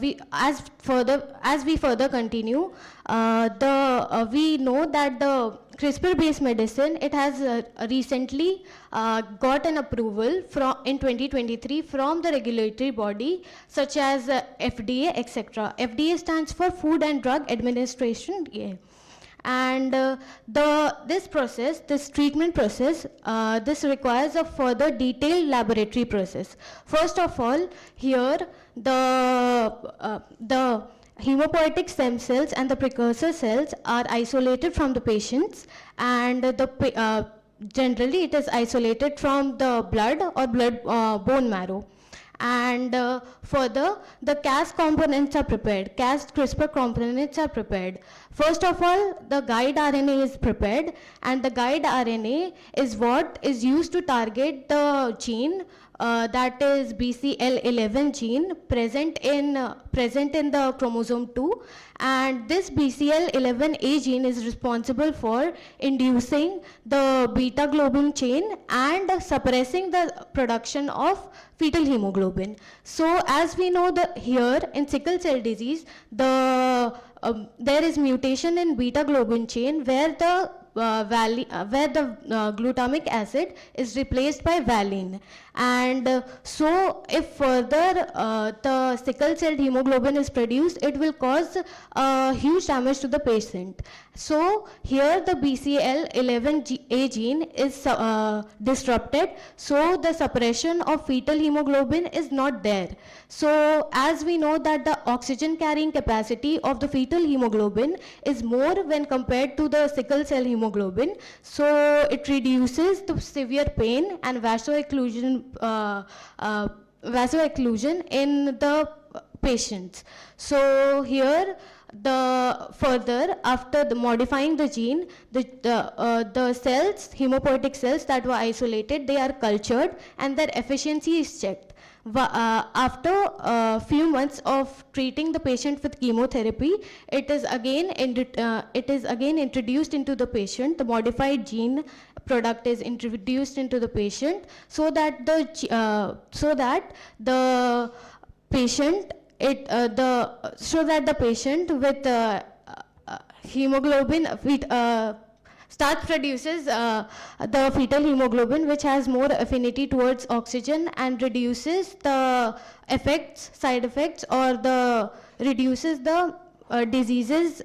we further continue, we know that the CRISPR-based medicine, it has recently got an approval in 2023 from the regulatory body such as FDA, etc. FDA stands for Food and Drug Administration. Yeah. And this treatment process, this requires a further detailed laboratory process. First of all, here the hemopoietic stem cells and the precursor cells are isolated from the patients, and generally it is isolated from the blood or bone marrow. And further, the Cas components are prepared. Cas CRISPR components are prepared. First of all, the guide RNA is prepared, and the guide RNA is what is used to target the gene that is BCL11 gene present in the chromosome 2, and this BCL11A gene is responsible for inducing the beta globin chain and suppressing the production of fetal hemoglobin. So as we know, here in sickle cell disease, there is mutation in beta globin chain where the glutamic acid is replaced by valine, and so if further the sickle cell hemoglobin is produced, it will cause huge damage to the patient. So here the BCL11A gene is disrupted, so the suppression of fetal hemoglobin is not there. So as we know that the oxygen carrying capacity of the fetal hemoglobin is more when compared to the sickle cell hemoglobin, so it reduces the severe pain and vaso-occlusion in the patients. So here further after modifying the gene, the cells, hemopoietic cells that were isolated, they are cultured and their efficiency is checked. After a few months of treating the patient with chemotherapy, it is again introduced into the patient. The modified gene product is introduced into the patient so that the patient with hemoglobin produces the fetal hemoglobin, which has more affinity towards oxygen and reduces the side effects, or reduces the diseases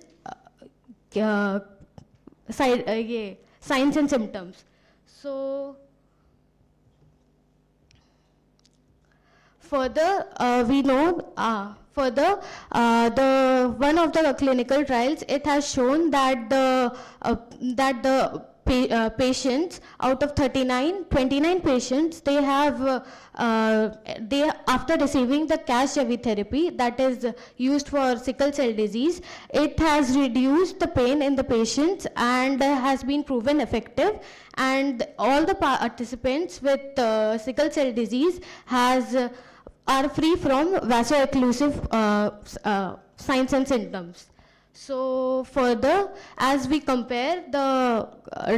signs and symptoms. So further, we know the one of the clinical trials, it has shown that the patients, out of 29 patients, they have, after receiving the Cas-Javi therapy that is used for sickle cell disease, it has reduced the pain in the patients and has been proven effective. And all the participants with sickle cell disease are free from vaso-occlusive signs and symptoms. So further, as we compare the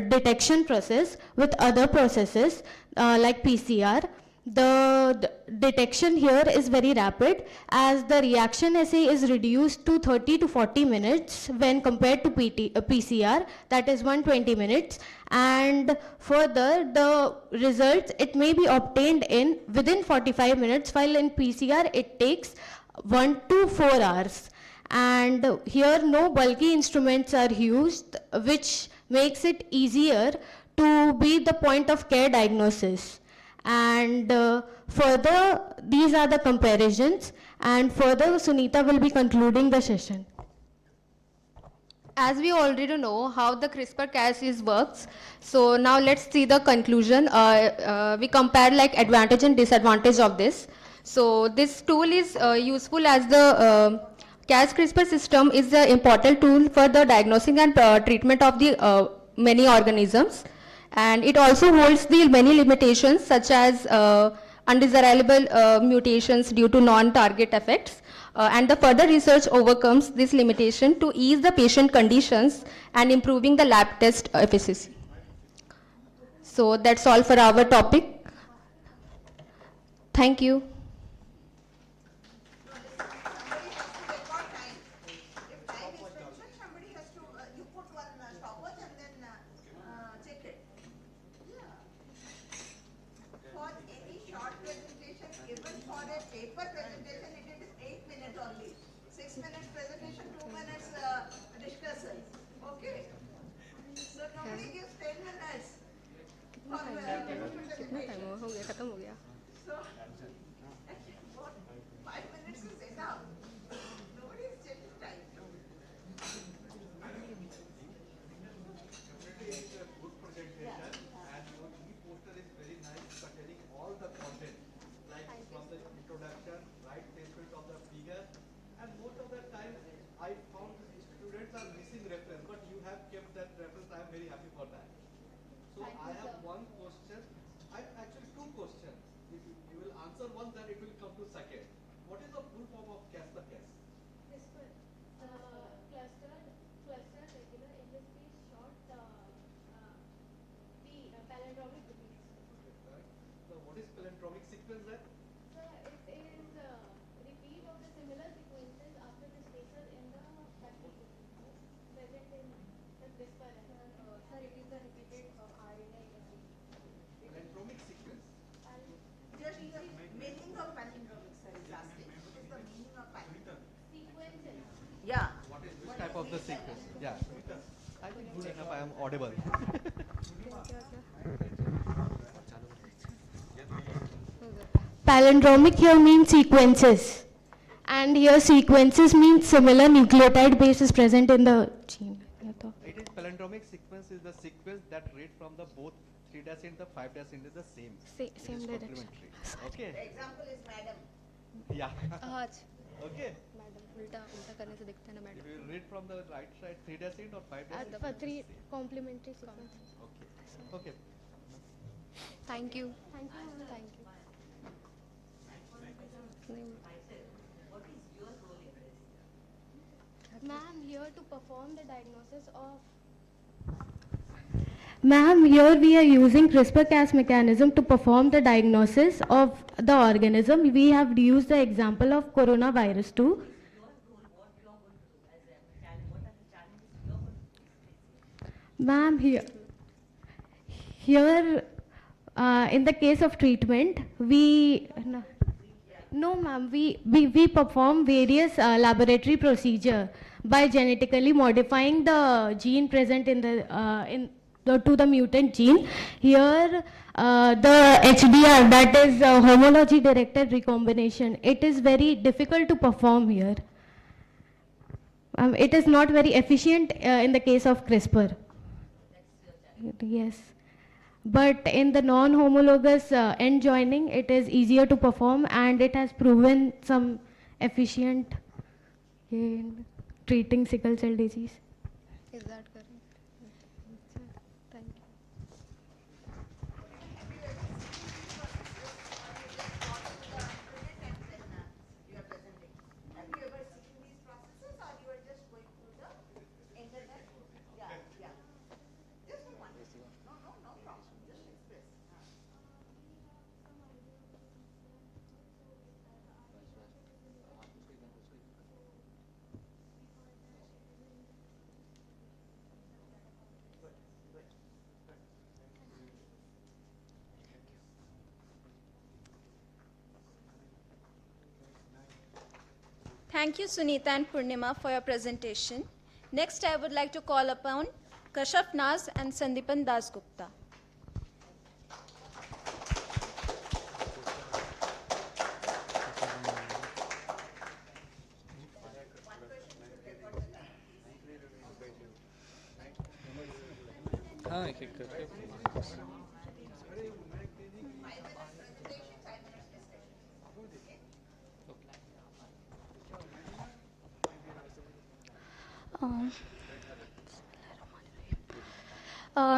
detection process with other processes like PCR, the detection here is very rapid, as the reaction assay is reduced to 30 to 40 minutes when compared to PCR, that is 120 minutes. And further, the results, it may be obtained within 45 minutes, while in PCR it takes 1 to 4 hours. And here no bulky instruments are used, which makes it easier to be the point of care diagnosis. And further, these are the comparisons, and further Sunita will be concluding the session. As we already know how the CRISPR-Cas works, so now let's see the conclusion. We compare like advantage and disadvantage of this. So this tool is useful as the Cas-CRISPR system is an important tool for the diagnosing and treatment of the many organisms. And it also holds the many limitations such as undesirable mutations due to non-target effects. And the further research overcomes this limitation to ease the patient conditions and improving the lab test efficacy. So that's all for our topic. Thank you. Yeah. Which type of the sequence? Yeah. I think good enough I am audible. Palindromic here means sequences. And here sequences means similar nucleotide base is present in the gene. It is palindromic sequence is the sequence that read from the both 3' and the 5' into the same. Same direction. Okay. The example is madam. Yeah. Okay. उल्टा करने से दिखता है ना madam. If you read from the right side 3' end or 5' For 3 complementary sequence. Okay. Okay. Thank you. Thank you. Thank you. Ma'am, here to perform the diagnosis of... Ma'am, here we are using CRISPR-Cas mechanism to perform the diagnosis of the organism. We have used the example of coronavirus too. Ma'am, here in the case of treatment, no ma'am, we perform various laboratory procedure by genetically modifying the gene present in to the mutant gene. Here the HDR, that is homology directed recombination, it is very difficult to perform here. It is not very efficient in the case of CRISPR. Yes. But in the non-homologous end joining, it is easier to perform and it has proven some efficient in treating sickle cell disease. Is that correct? Thank you. Thank you, Sunita and Purnima, for your presentation. Next, I would like to call upon Kashaf Naz and Sandipan Das Gupta. हाँ एक करके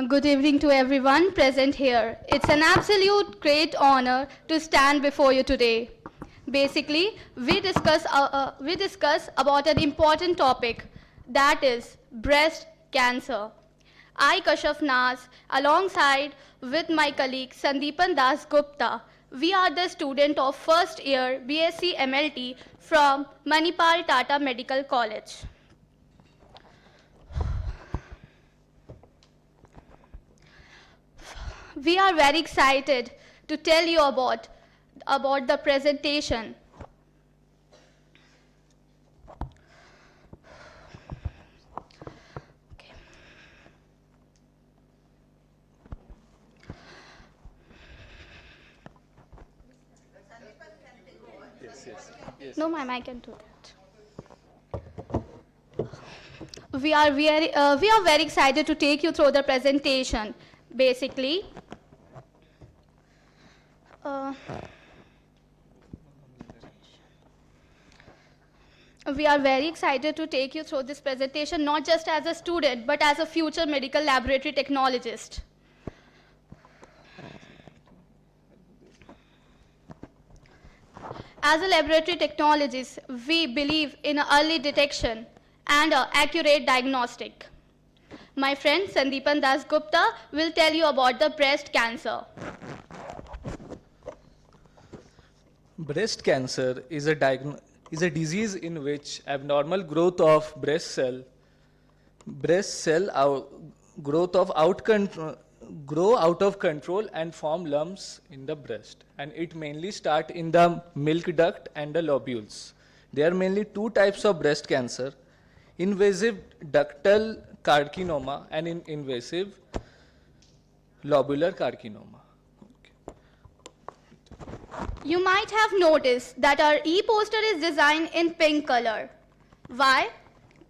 Good evening to everyone present here. It's an absolute great honor to stand before you today. Basically, we discuss about an important topic, that is breast cancer. I, Kashaf Naz, alongside with my colleague Sandipan Das Gupta, we are the student of first year BSc MLT from Manipal Tata Medical College. We are very excited to tell you about the presentation. Yes. No, ma'am, I can do that. We are very excited to take you through the presentation. Basically, we are very excited to take you through this presentation, not just as a student, but as a future medical laboratory technologist. As a laboratory technologist, we believe in early detection and accurate diagnostic. My friend Sandipan Das Gupta will tell you about the breast cancer. Breast cancer is a disease in which abnormal growth of breast cell grow out of control and form lumps in the breast, and it mainly start in the milk duct and the lobules. There are mainly two types of breast cancer: invasive ductal carcinoma and invasive lobular carcinoma. You might have noticed that our e-poster is designed in pink color. Why?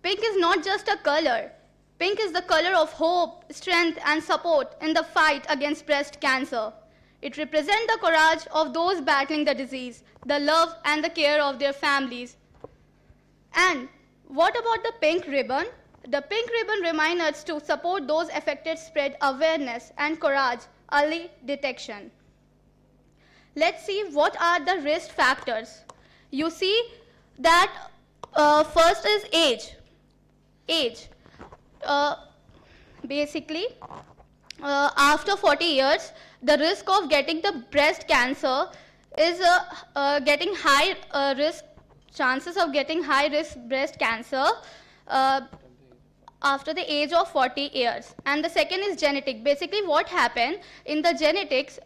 Pink is not just a color. Pink is the color of hope, strength, and support in the fight against breast cancer. It represents the courage of those battling the disease, the love and the care of their families. And what about the pink ribbon? The pink ribbon reminds us to support those affected, spread awareness and courage, early detection. Let's see what are the risk factors. You see that first is age. Basically, after 40 years, the risk of getting the breast cancer is getting high risk, chances of getting high risk breast cancer after the age of 40 years. And the second is genetic. Basically, what happened in the genetics,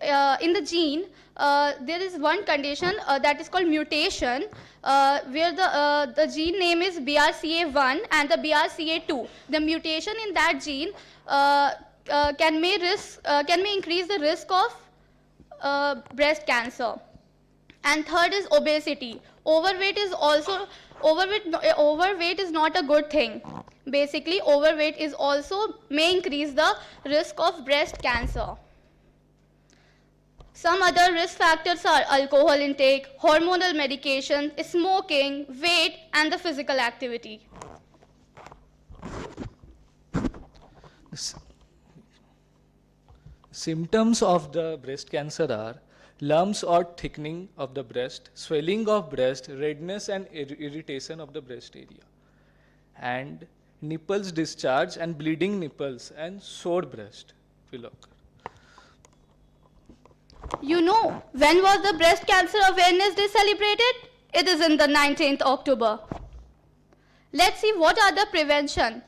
in the gene, there is one condition that is called mutation, where the gene name is BRCA1 and the BRCA2. The mutation in that gene can may increase the risk of breast cancer. And third is obesity. Overweight is not a good thing. Basically, overweight is also may increase the risk of breast cancer. Some other risk factors are alcohol intake, hormonal medication, smoking, weight, and the physical activity. Symptoms of the breast cancer are lumps or thickening of the breast, swelling of breast, redness and irritation of the breast area, and nipples discharge and bleeding nipples and sore breast will occur. You know, when was the Breast Cancer Awareness Day celebrated? It is in the 19th October. Let's see what are the prevention.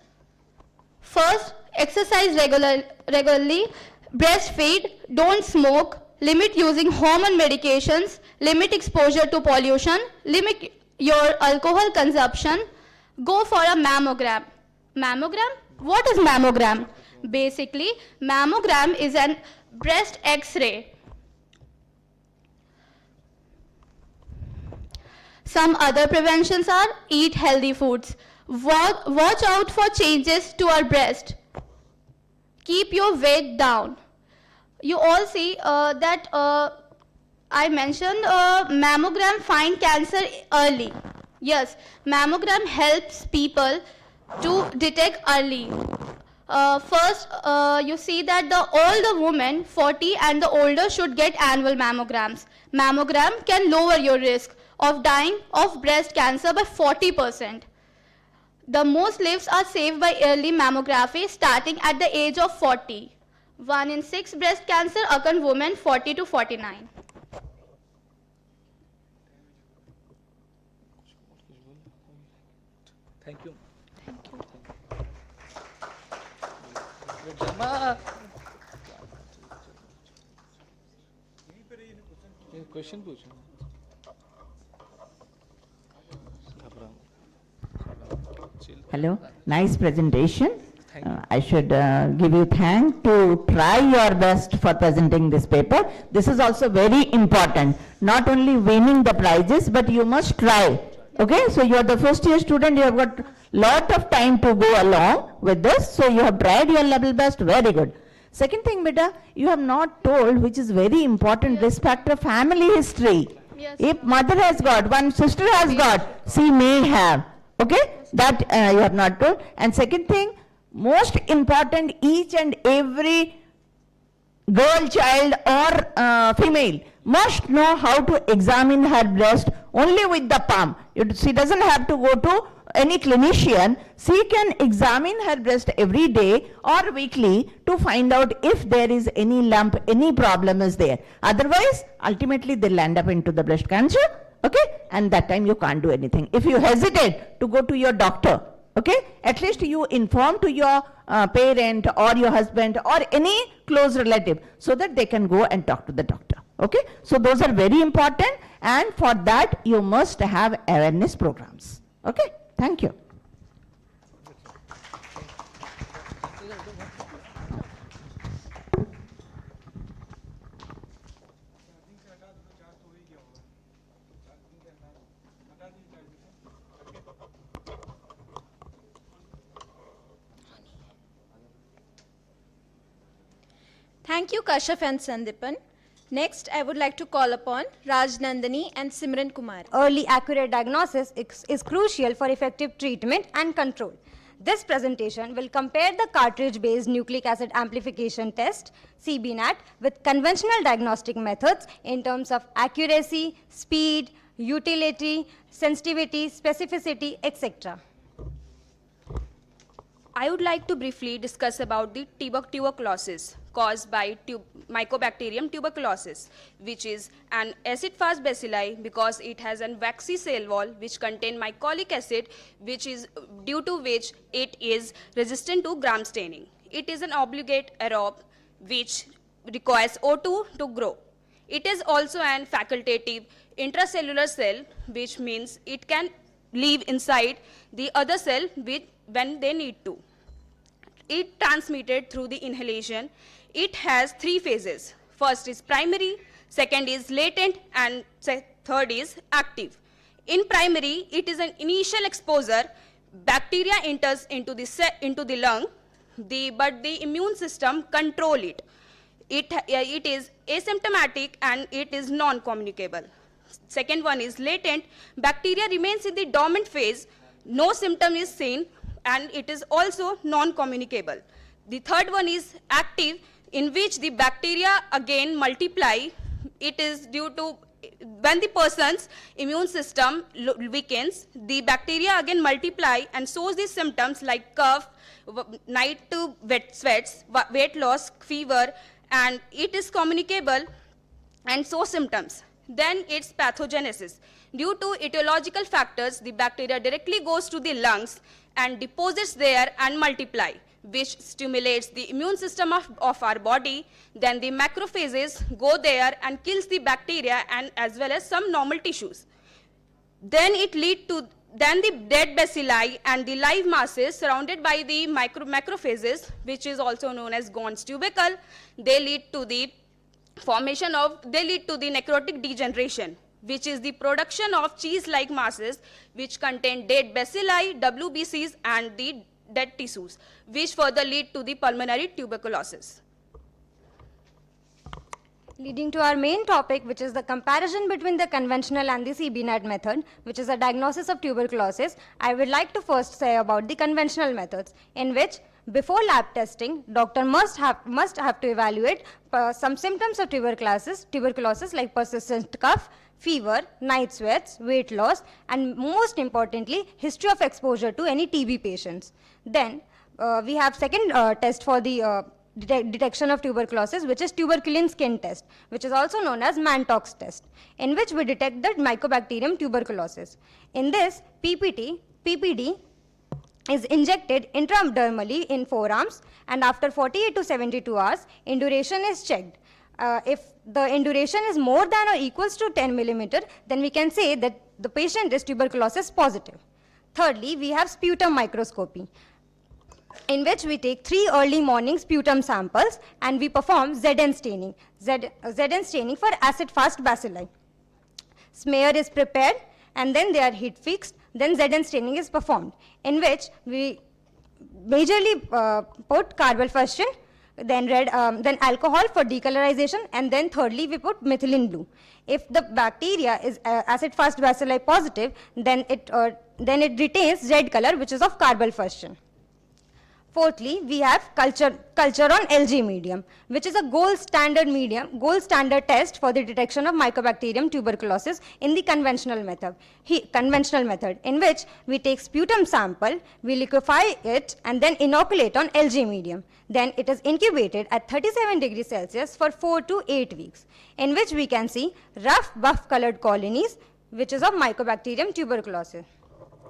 First, exercise regularly, breastfeed, don't smoke, limit using hormone medications, limit exposure to pollution, limit your alcohol consumption, go for a mammogram. Mammogram? What is mammogram? Basically, mammogram is an breast X-ray. Some other preventions are eat healthy foods. Watch out for changes to our breast. Keep your weight down. You all see that I mentioned mammogram find cancer early. Yes, mammogram helps people to detect early. First, you see that the older women, 40 and the older, should get annual mammograms. Mammogram can lower your risk of dying of breast cancer by 40%. The most lives are saved by early mammography starting at the age of 40. 1 in 6 breast cancer occur in women 40 to 49. Thank you. Question पूछो. Hello, nice presentation. I should give you thanks to try your best for presenting this paper. This is also very important. Not only winning the prizes, but you must try. Okay, so you are the first year student, you have got lot of time to go along with this. So you have tried your level best, very good. Second thing, beta, you have not told, which is very important, risk factor, family history. Yes. If mother has got, one sister has got, she may have. Okay, that you have not told. And second thing, most important, each and every girl, child or female must know how to examine her breast only with the palm. She doesn't have to go to any clinician. She can examine her breast every day or weekly to find out if there is any lump, any problem is there. Otherwise, ultimately they'll land up into the breast cancer. Okay, and that time you can't do anything. If you hesitate to go to your doctor, okay, at least you inform to your parent or your husband or any close relative so that they can go and talk to the doctor. Okay, so those are very important, and for that you must have awareness programs. Okay, thank you. Thank you, Kashyap and Sandipan. Next, I would like to call upon Raj Nandani and Simran Kumar. Early accurate diagnosis is crucial for effective treatment and control. This presentation will compare the cartridge-based nucleic acid amplification test, CBNAT, with conventional diagnostic methods in terms of accuracy, speed, utility, sensitivity, specificity, etc. I would like to briefly discuss about the tuberculosis caused by Mycobacterium tuberculosis, which is an acid-fast bacilli because it has a waxy cell wall which contain mycolic acid, which is due to which it is resistant to gram staining. It is an obligate aerobe which requires O2 to grow. It is also an facultative intracellular cell, which means it can live inside the other cell when they need to. It transmitted through the inhalation. It has 3 phases. First is primary, second is latent, and third is active. In primary, it is an initial exposure bacteria enters into the lung, but the immune system control it. It is asymptomatic and it is non-communicable. Second one is latent. Bacteria remains in the dormant phase. No symptom is seen and it is also non-communicable. The third one is active, in which the bacteria again multiply. It is due to when the person's immune system weakens, the bacteria again multiply and shows the symptoms like cough, night wet sweats, weight loss, fever, and it is communicable and shows symptoms. Then it's pathogenesis. Due to etiological factors, the bacteria directly goes to the lungs and deposits there and multiply, which stimulates the immune system of our body. Then the macrophages go there and kills the bacteria and as well as some normal tissues. Then it leads to the dead bacilli and the live masses surrounded by the macrophages, which is also known as Gons tubercle. They lead to the necrotic degeneration, which is the production of cheese-like masses which contain dead bacilli, WBCs, and the dead tissues, which further lead to the pulmonary tuberculosis. Leading to our main topic, which is the comparison between the conventional and the CBNAT method, which is a diagnosis of tuberculosis, I would like to first say about the conventional methods, in which before lab testing, doctor must have to evaluate some symptoms of tuberculosis like persistent cough, fever, night sweats, weight loss, and most importantly, history of exposure to any TB patients. Then we have second test for the detection of tuberculosis, which is tuberculin skin test, which is also known as Mantox test, in which we detect the Mycobacterium tuberculosis. In this, PPD is injected intradermally in forearms, and after 48 to 72 hours, induration is checked. If the induration is more than or equals to 10 millimeter, then we can say that the patient is tuberculosis positive. Thirdly, we have sputum microscopy, in which we take 3 early morning sputum samples and we perform ZN staining. ZN staining for acid-fast bacilli. Smear is prepared and then they are heat fixed. Then ZN staining is performed, in which we majorly put carbamazepine, then alcohol for decolorization, and then thirdly we put methylene blue. If the bacteria is acid-fast bacilli positive, then it retains red color, which is of carbamazepine. Fourthly, we have culture on LG medium, which is a gold standard test for the detection of Mycobacterium tuberculosis in the conventional method, in which we take sputum sample, we liquefy it, and then inoculate on LG medium. Then it is incubated at 37 degrees Celsius for 4 to 8 weeks, in which we can see rough buff-colored colonies, which is of Mycobacterium tuberculosis.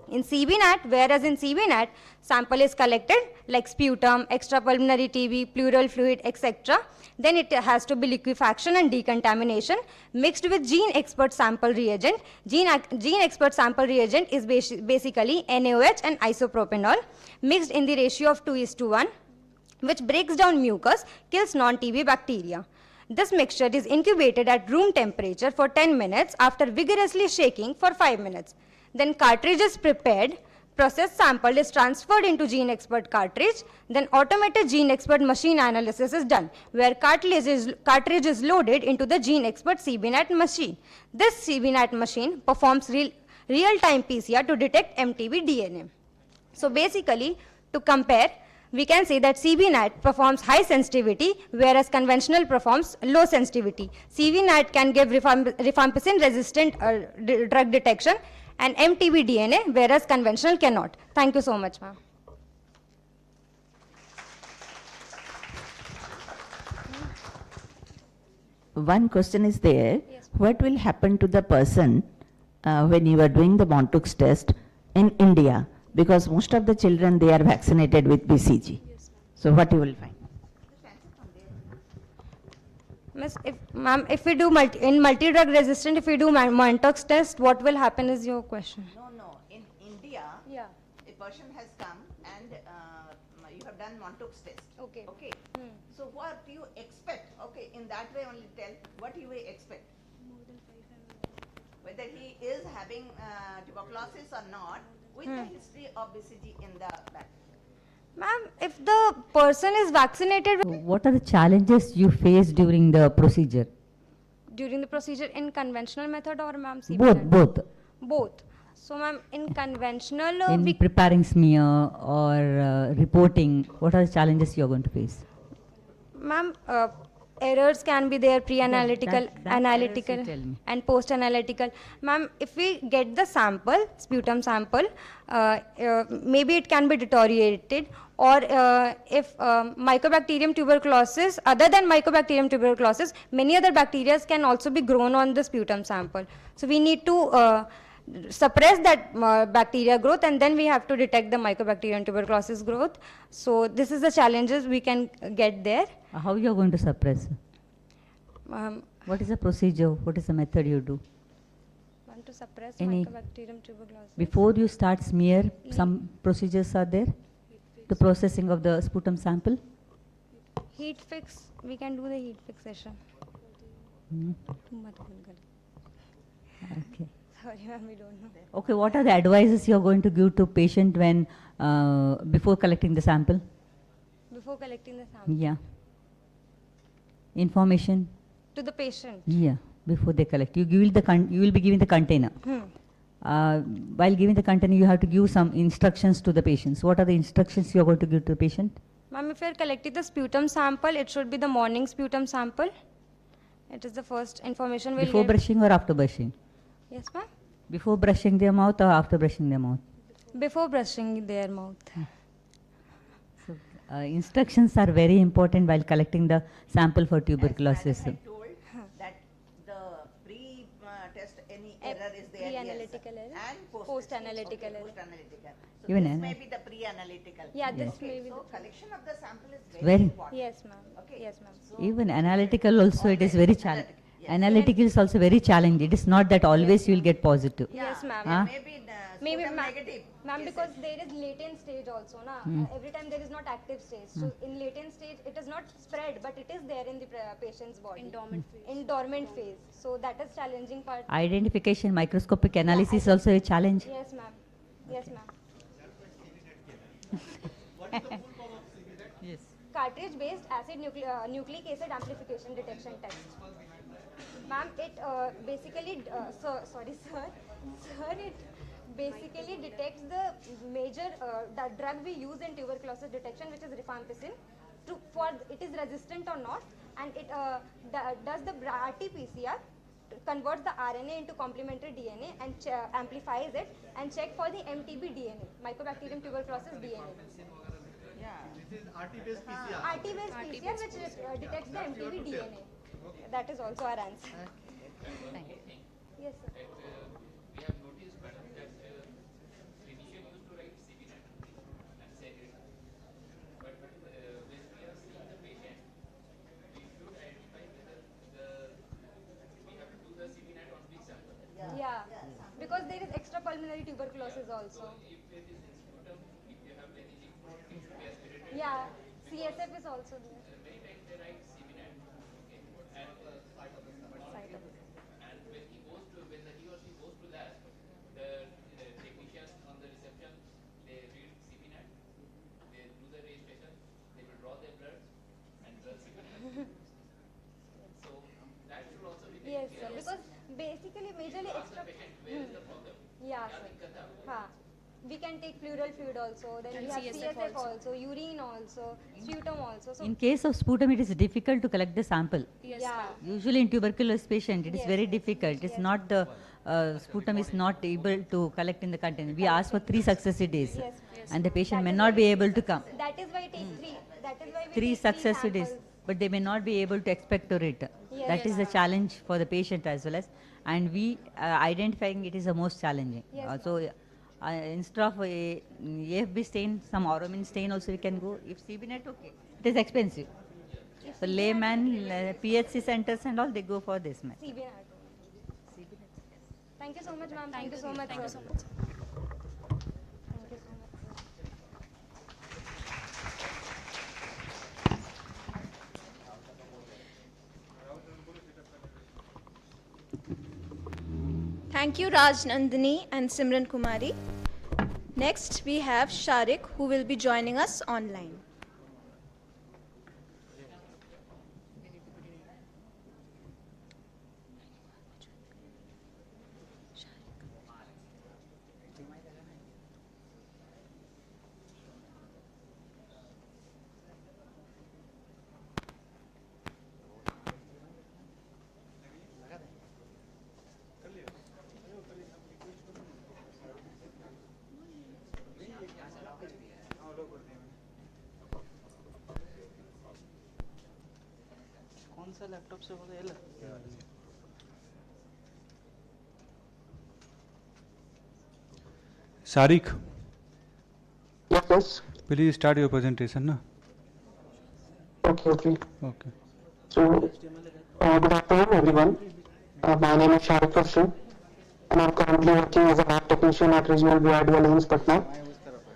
In CBNAT, whereas in CBNAT, sample is collected like sputum, extrapulmonary TB, pleural fluid, etc. Then it has to be liquefaction and decontamination mixed with gene expert sample reagent. Gene expert sample reagent is basically NaOH and isopropanol mixed in the ratio of 2:1, which breaks down mucus, kills non-TB bacteria. This mixture is incubated at room temperature for 10 minutes after vigorously shaking for 5 minutes. Then cartridge is prepared, processed sample is transferred into Gene Expert cartridge, then automated Gene Expert machine analysis is done, where cartridge is loaded into the Gene Expert CBNAT machine. This CBNAT machine performs real-time PCR to detect MTB DNA. So basically, to compare, we can say that CBNAT performs high sensitivity, whereas conventional performs low sensitivity. CBNAT can give rifampicin-resistant drug detection and MTB DNA, whereas conventional cannot. Thank you so much, ma'am. One question is there. Yes. What will happen to the person when you are doing the Montux test in India? Because most of the children, they are vaccinated with BCG. Yes, so what you will find? If we do multi-drug resistant, if we do Mantox test, what will happen is your question? No. In India, a person has come and you have done Mantox test. Okay. So what you expect? Okay, in that way only tell what you will expect. Whether he is having tuberculosis or not, with the history of BCG in the back. Ma'am, if the person is vaccinated What are the challenges you face during the procedure? during the procedure in conventional method or ma'am Both, CPR? both. Both. So ma'am, in conventional, In preparing smear or reporting, what are the challenges you are going to face? ma'am, errors can be there, pre-analytical, that analytical, errors you tell me. and post-analytical. Ma'am, if we get the sample, sputum sample, maybe it can be deteriorated, or if Mycobacterium tuberculosis, other than Mycobacterium tuberculosis, many other bacteria can also be grown on the sputum sample. So we need to suppress that bacteria growth, and then we have to detect the Mycobacterium tuberculosis growth. So this is the challenges we can get there. How you are going to suppress? What is the procedure? What is the method you do? Want to suppress Any- Mycobacterium tuberculosis? Before you start smear, some procedures are there? The processing of the sputum sample? Heat fix, we can do the heat fix session. Hmm. Okay. Sorry ma'am, we don't know. Okay, what are the advices you are going to give to patient when, before collecting the sample? Before collecting the sample. Yeah. Information? To the patient. Yeah, before they collect. You will be giving the container. While giving the container, you have to give some instructions to the patients. What are the instructions you are going to give to the patient? Ma'am, if you are collecting the sputum sample, it should be the morning sputum sample. It is the first information we'll Before give. brushing or after brushing? Yes ma'am. Before brushing their mouth or after brushing their mouth? Before brushing their mouth. So, instructions are very important while collecting the sample for tuberculosis. Told that the pre-test any error is there. Pre-analytical yes. error, And post-analytical error. Post-analytical. So Even this an- may be the pre-analytical. Yeah, this Okay, may be so the- collection of the sample is Very- very important. Yes ma'am. Okay. Yes ma'am. Even analytical also it is very challenging. Analytical is also very challenging. It is not that always you will get positive. Yes ma'am. Huh? Maybe sputum ma'am, negative. ma'am, because there is latent stage also, na? Every time there is not active stage. So in latent stage, it is not spread, but it is there in the patient's body. In dormant phase. In dormant phase. So that is challenging part. Identification, microscopic analysis is also a challenge. Yes ma'am. Yes ma'am. Yes. Cartridge-based acid nucleic acid amplification detection test. Ma'am, it basically, sir, it basically detects the major the drug we use in tuberculosis detection, which is rifampicin, for it is resistant or not, and it does the RT-PCR, converts the RNA into complementary DNA and amplifies it and check for the MTB DNA, Mycobacterium tuberculosis DNA. This is RT-based PCR. RT-based PCR which detects the MTB DNA. That is also our answer. Thank you. Yes, sir. We have noticed, madam, that clinician used to write CBNAT and say it. But when we are seeing the patient, we should identify whether we have to do the CBNAT on which sample. Yeah. Because there is extrapulmonary tuberculosis also. If it is in sputum, if you have anything, it should be aspirated. Yeah. CSF is also there. Many times they write CBNAT. Okay. And when he goes to, when he or she goes to lab, the technicians on the reception, they read CBNAT, they do the registration, they will draw their blood and the CBNAT. So that should also be Yes, taken sir. care of. Because basically, majorly Ask the extra. patient where is the problem. Yeah, क्या sir. दिक्कत है आपको? हाँ. We can take pleural fluid also. Then And we have CSF CSF also. also, urine also, sputum also. So In case of sputum, it is difficult to collect the sample. yes, yeah. Usually in tuberculosis patient, it is Yes, very yes, difficult. It is yes. not the sputum is not able to collect in the container. We ask for 3 successive days, Yes, yes. and the patient That may is not why- be able to come. That is why it takes 3. That is why we 3 take successive days, samples. but they may not be able to expectorate. Yes, That is yes. the challenge for the patient as well as, and we identifying it is the most challenging. Yes, Instead of a AFB stain, some Auromin stain also we can go. If CBNet, okay, it is expensive. So layman, PHC centers and all, they go for this method. CBNR. Thank you so much, ma'am. Thank you so much. Thank you sir. so much. Thank you so much. sir. Thank you, Raj Nandini and Simran Kumari. Next, we have Sharik, who will be joining us online. कौन सा laptop से होगा ये? Sharik, Yes. please start your presentation. Na? Okay. Okay. So, good afternoon, everyone. My name is Sharik Khurshid, and I'm currently working as a lab technician at Regional BRD Alliance, Patna.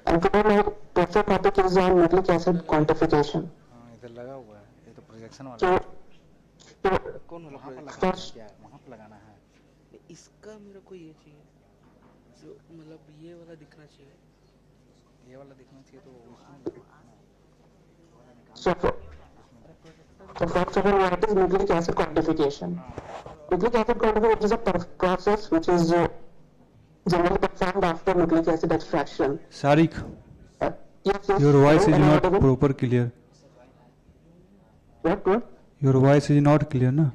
And today my preferred topic is on nucleic acid quantification. इधर लगा हुआ है, ये तो projection वाला So, कौन वाला projection? first, क्या वहाँ पे लगाना है? इसका मेरे को ये चाहिए जो मतलब ये वाला दिखना चाहिए, ये वाला दिखना चाहिए तो उसमें so first of all, what is nucleic acid quantification? Nucleic acid quantification is a process which is generally performed after nucleic acid extraction. Sharik, Yes, your voice is am I not audible? proper clear. What? Your voice is not clear, na?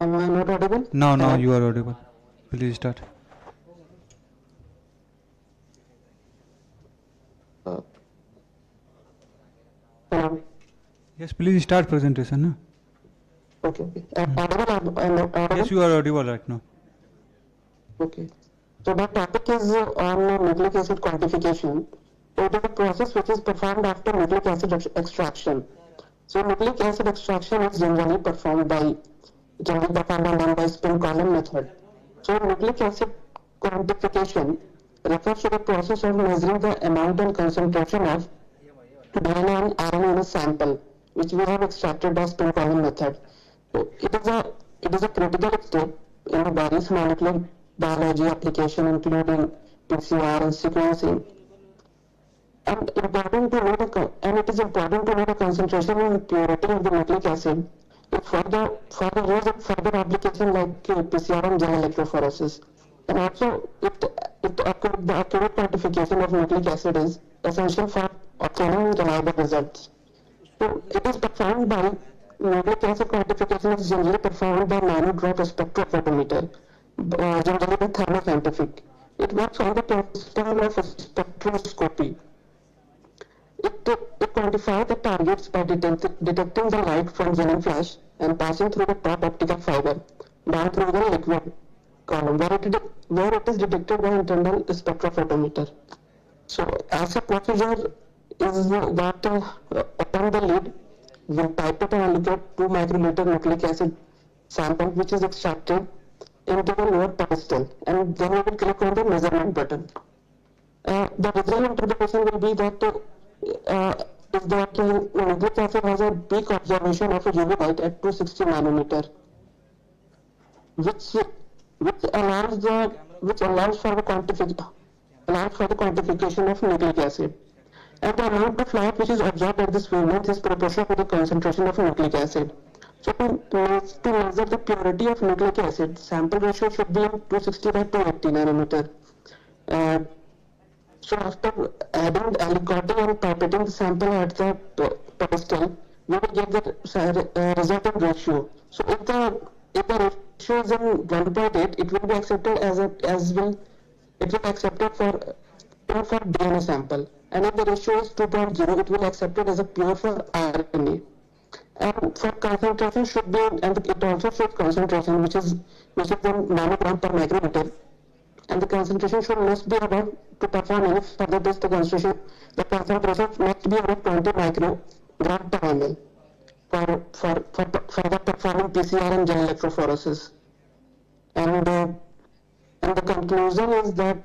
Am I not audible? Now you are audible. Please start. Hello. Yes, please start presentation. Na? Okay. Audible? Audible? Yes, you are audible right now. Okay. So the topic is on nucleic acid quantification. So it is a process which is performed after nucleic acid extraction. So nucleic acid extraction is generally performed by spin column method. So nucleic acid quantification refers to the process of measuring the amount and concentration of DNA and RNA in a sample, which we have extracted by spin column method. So it is a critical step in various molecular biology application, including PCR and sequencing. And it is important to know the concentration and purity of the nucleic acid for the use of further application like PCR and gel electrophoresis. And also, the accurate quantification of nucleic acid is essential for obtaining reliable results. So it is performed by nucleic acid quantification is generally performed by monodrop spectrophotometer, generally by thermoscientific. It works on the principle of spectroscopy. It quantifies the targets by detecting the light from xenon flash and passing through the top optical fiber down through the liquid column where it is detected by internal spectrophotometer. So as a procedure is that upon the lid, we'll pipette and allocate 2 microliter nucleic acid sample which is extracted into the lower pedestal, and then we will click on the measurement button. The visual interpretation will be that nucleic acid has a peak observation of a UV light at 260 nanometer, which allows for the quantification of nucleic acid. And the amount of light which is absorbed at this wavelength is proportional to the concentration of nucleic acid. So to measure the purity of nucleic acid, sample ratio should be 260 by 280 nanometer. So after adding aliquoting and pipetting the sample at the pedestal, we will get the resultant ratio. So if the ratio is in 1.8, it will be accepted for DNA sample. And if the ratio is 2.0, it will be accepted as a pure for RNA. And for concentration should be, and it also shows concentration, which is in nanogram per microliter. And the concentration must be about, to perform any further test, the concentration must be about 20 microgram per ml for the performing PCR and gel electrophoresis. And the conclusion is that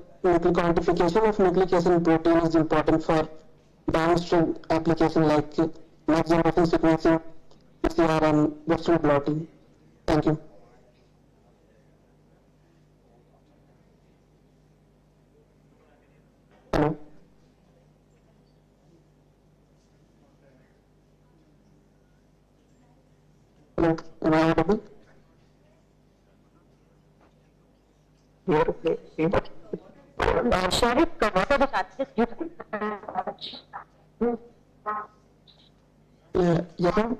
quantification of nucleic acid protein is important for downstream application like next generation sequencing, PCR and Western blotting. Thank you. think, am I audible? Sharik, what are the chances you Yes, ma'am.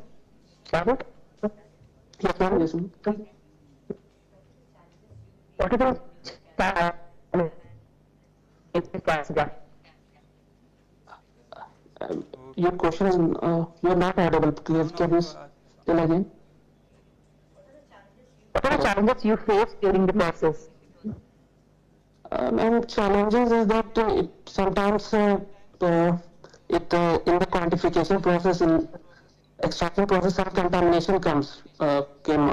Sharik? Yes, ma'am. Yes, ma'am. What are the Your question is, you're not audible. Please, can you tell again? What are the challenges you face during the process? And challenges is that sometimes in the quantification process, in extraction process, some contamination came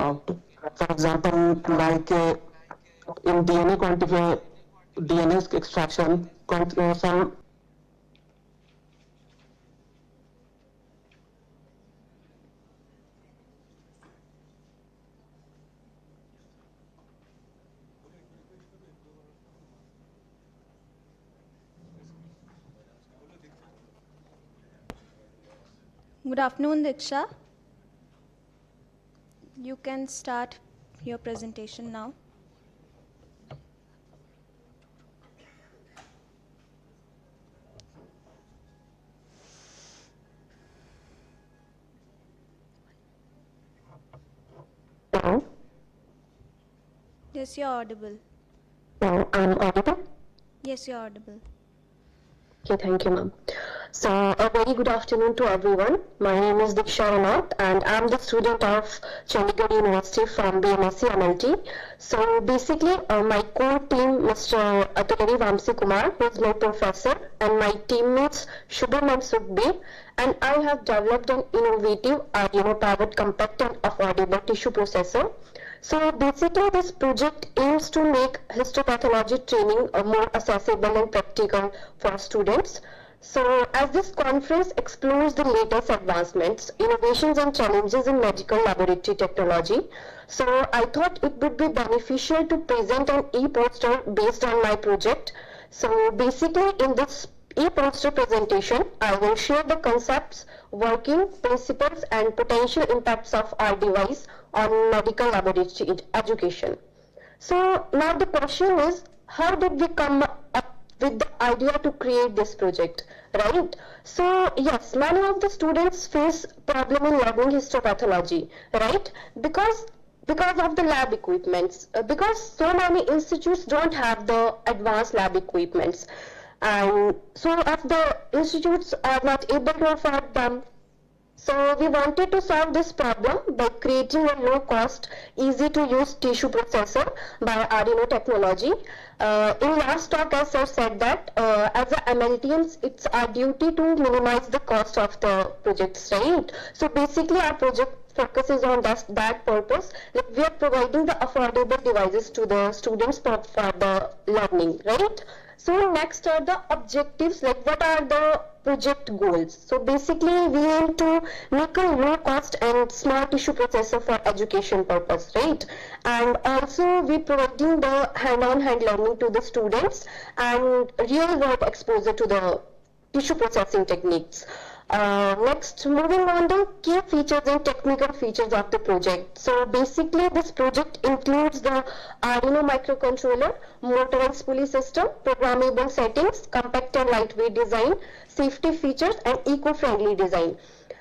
out. For example, like in DNA extraction, some. Good afternoon, Diksha. You can start your presentation now. Hello? Yes, you're audible. I'm audible? Yes, you're audible. Okay, thank you, ma'am. So, a very good afternoon to everyone. My name is Diksha Ranat, and I'm the student of Chandigarh University from BMSc MLT. So, basically, my core team, Mr. Atukari Vamsi Kumar, who is my professor, and my teammates Shubham and Sukhbir, and I have developed an innovative powered compact and affordable tissue processor. So basically this project aims to make histopathology training more accessible and practical for students. So as this conference explores the latest advancements, innovations and challenges in medical laboratory technology, so I thought it would be beneficial to present an e-poster based on my project. So basically in this e-poster presentation, I will share the concepts, working principles and potential impacts of our device on medical laboratory education. So now the question is, how did we come up with the idea to create this project, right? So yes, many of the students face problem in learning histopathology, right? Because of the lab equipments, because so many institutes don't have the advanced lab equipments. And so if the institutes are not able to afford them, so we wanted to solve this problem by creating a low-cost, easy-to-use tissue processor by Arduino technology. In last talk, as sir said that as a MLTians, it's our duty to minimize the cost of the projects, right? So basically, our project focuses on that purpose. Like we are providing the affordable devices to the students for the learning, right? So next are the objectives, like what are the project goals. So basically we aim to make a low cost and small tissue processor for education purpose, right? And also we providing the hand-on hand learning to the students and real world exposure to the tissue processing techniques. Next, moving on the key features and technical features of the project. So basically this project includes the Arduino microcontroller, motorized pulley system, programmable settings, compact and lightweight design, safety features and eco-friendly design.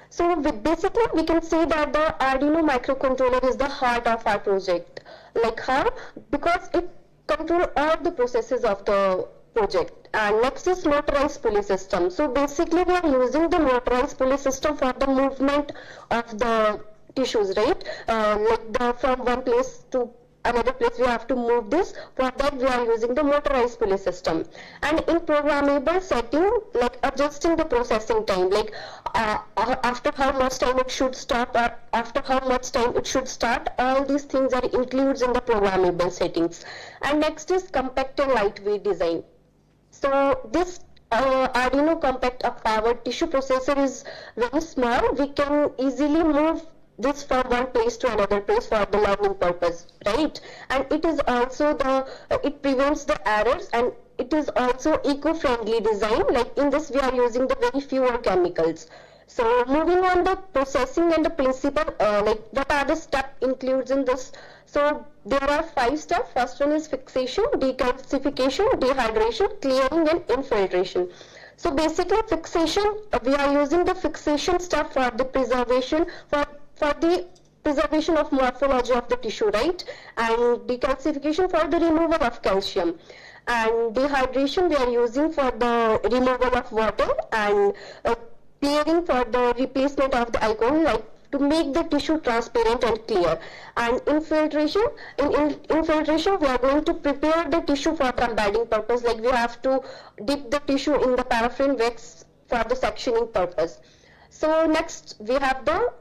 So basically we can say that the Arduino microcontroller is the heart of our project. Like how? Because it controls all the processes of the project. And next is motorized pulley system. So basically we are using the motorized pulley system for the movement of the tissues, right? From one place to another place we have to move this. For that we are using the motorized pulley system. And in programmable setting, like adjusting the processing time, like after how much time it should stop or after how much time it should start, all these things are included in the programmable settings. And next is compact and lightweight design. So this Arduino compact powered tissue processor is very small. We can easily move this from one place to another place for the learning purpose, right? And it is also it prevents the errors and it is also eco-friendly design. Like in this we are using the very fewer chemicals. So moving on the processing and the principle, like what are the steps includes in this? So there are 5 steps. First one is fixation, decalcification, dehydration, clearing and infiltration. So basically fixation, we are using the fixation step for the preservation, for the preservation of morphology of the tissue, right? And decalcification for the removal of calcium. And dehydration we are using for the removal of water, and clearing for the replacement of the alcohol, like to make the tissue transparent and clear. And infiltration, in infiltration we are going to prepare the tissue for the embedding purpose, like we have to dip the tissue in the paraffin wax for the sectioning purpose. So next we have the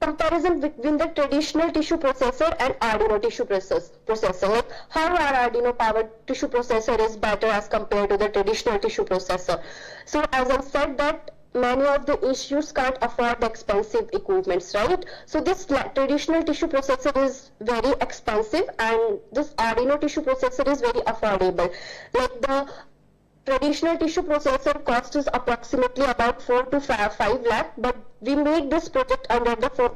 comparison between the traditional tissue processor and Arduino tissue processor. Like how our Arduino powered tissue processor is better as compared to the traditional tissue processor. So as I said that many of the institutes can't afford the expensive equipments, right? So this traditional tissue processor is very expensive and this Arduino tissue processor is very affordable. Like the traditional tissue processor cost is approximately about 4 to 5 lakh, but we made this project under 4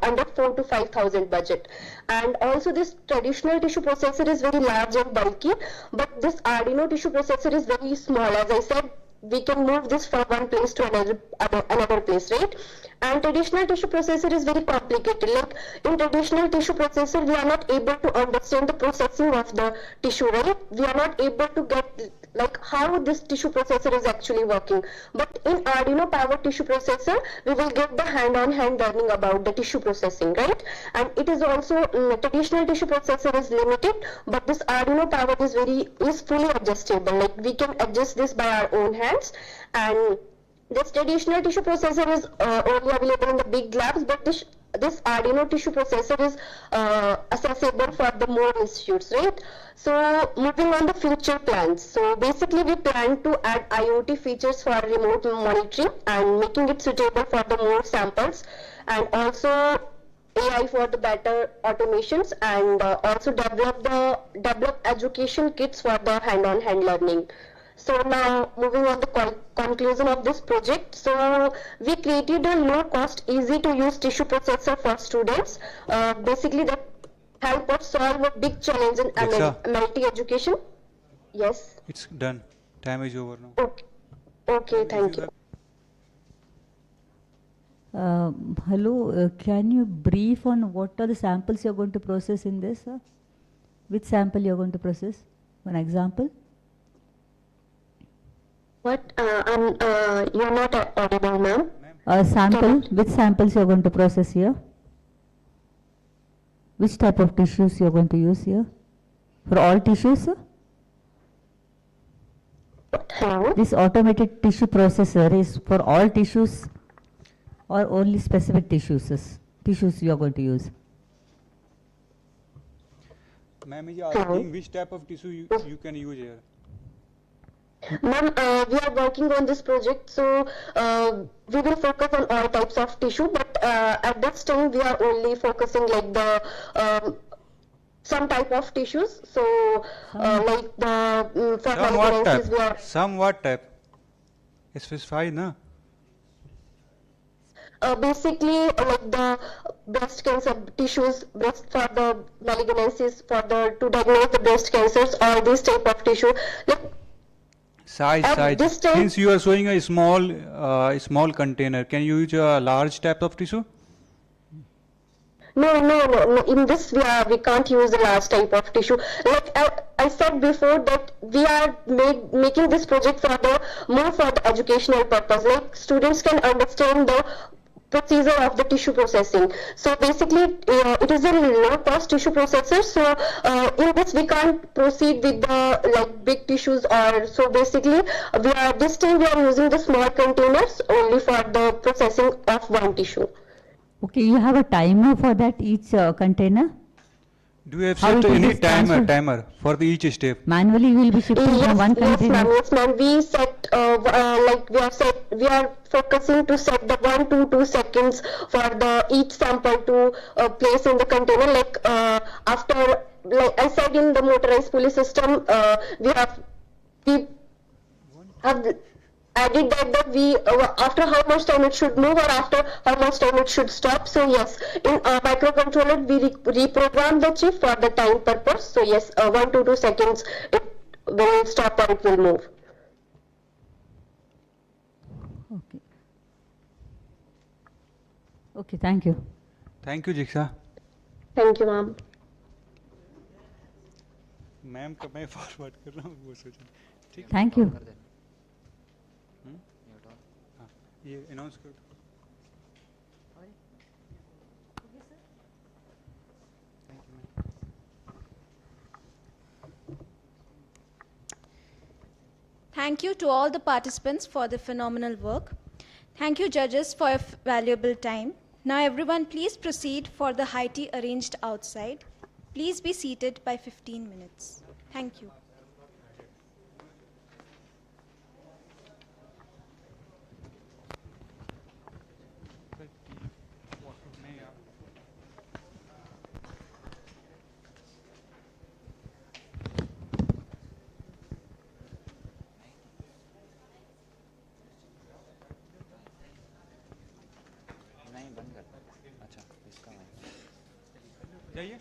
to 5,000 budget. And also this traditional tissue processor is very large and bulky, but this Arduino tissue processor is very small. As I said, we can move this from one place to another place, right? And traditional tissue processor is very complicated. Like in traditional tissue processor, we are not able to understand the processing of the tissue, right? We are not able to get like how this tissue processor is actually working. But in Arduino powered tissue processor, we will get the hand-on-hand learning about the tissue processing, right? And it is also traditional tissue processor is limited, but this Arduino powered is fully adjustable. Like we can adjust this by our own hands. And this traditional tissue processor is only available in the big labs, but this Arduino tissue processor is accessible for the more institutes, right? So moving on the future plans. So basically we plan to add IoT features for remote monitoring and making it suitable for the more samples, and also AI for the better automations, and also develop education kits for the hand-on-hand learning. So now moving on the conclusion of this project. So we created a low cost, easy to use tissue processor for students. Basically that help us solve a big challenge in MLT education. Yes. It's done. Time is over now. Okay. Okay, thank you. Hello, can you brief on what are the samples you're going to process in this? Which sample you're going to process? One example? What? You're not audible, ma'am. Sample, which samples you're going to process here? Which type of tissues you're going to use here? For all tissues? Hello? This automated tissue processor is for all tissues or only specific tissues you are going to use? Ma'am is asking which type of tissue you can use here. Ma'am, we are working on this project, so we will focus on all types of tissue, but at this time we are only focusing like the some type of tissues. So like the for malignancies we are What type? Specify, na? Basically like the breast cancer tissues, breast for the malignancies, to diagnose the breast cancers, all these type of tissue. Like Size. Since you are showing a small container, can you use a large type of tissue? No. In this we can't use the large type of tissue. Like I said before that we are making this project for the educational purpose. Like students can understand the procedure of the tissue processing. So basically it is a low cost tissue processor, so in this we can't proceed with the like big tissues, or so basically this time we are using the small containers only for the processing of one tissue. Okay, you have a timer for that each container? Do you have set any timer for each step? Manually you will be shifting from one container? Yes, ma'am. We set we are focusing to set the 1 to 2 seconds for the each sample to place in the container. Like after, like I said, in the motorized pulley system, we have added that we after how much time it should move or after how much time it should stop. So yes, in microcontroller we reprogram the chip for the time purpose. So yes, 1 to 2 seconds it will stop or it will move. Okay. Okay, thank you. Thank you, Jiksha. Thank you, ma'am. Ma'am का मैं forward कर रहा हूँ वो सोचा ठीक Thank you. हाँ ये अनाउंस कर दो Thank you to all the participants for the phenomenal work. Thank you, judges, for your valuable time. Now, everyone, please proceed for the high tea arranged outside. Please be seated by 15 minutes. Thank you. नहीं बंद कर अच्छा इसका जाइए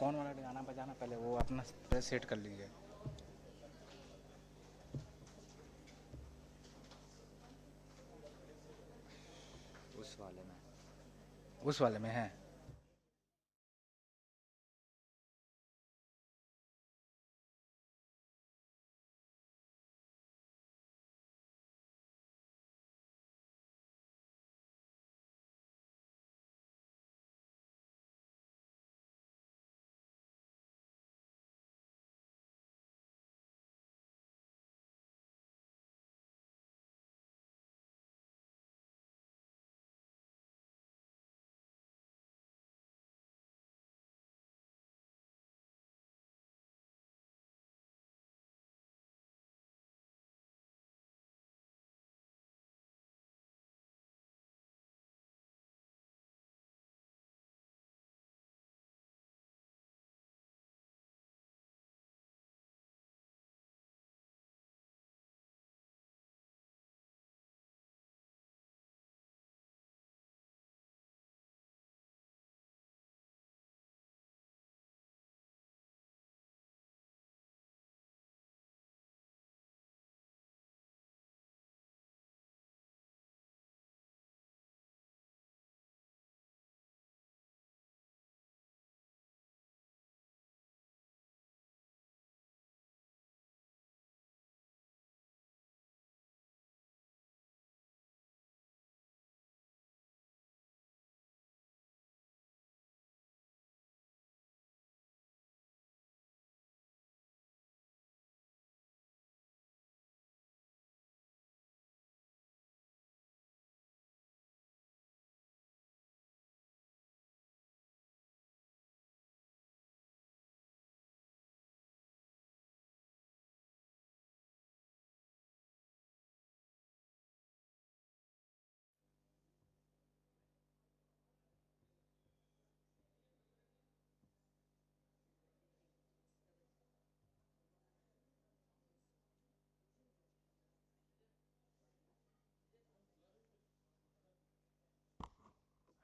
कौन वाला गाना बजाना पहले वो अपना सेट कर लीजिए। उस वाले में है।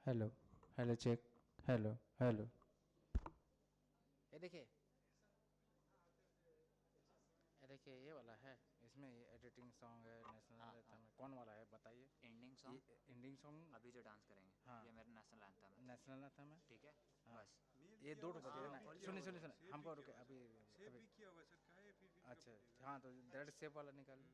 Hello hello check. Hello hello. ये देखिए, ये देखिए ये वाला है, इसमें ये एडिटिंग सॉन्ग है, नेशनल एंथम है, कौन वाला है बताइए। एंडिंग सॉन्ग, एंडिंग सॉन्ग अभी जो डांस करेंगे। हाँ, ये मेरा नेशनल एंथम है। नेशनल एंथम है। ठीक है, हाँ, बस ये दो बजेगा ना। सुनिए सुनिए सेव सुनिए, हमको भी रुके किया अभी होगा सर, सेव अभी। भी किया होगा सर, क्या है फिर अच्छा हाँ, तो डायरेक्ट सेव वाला निकालिए।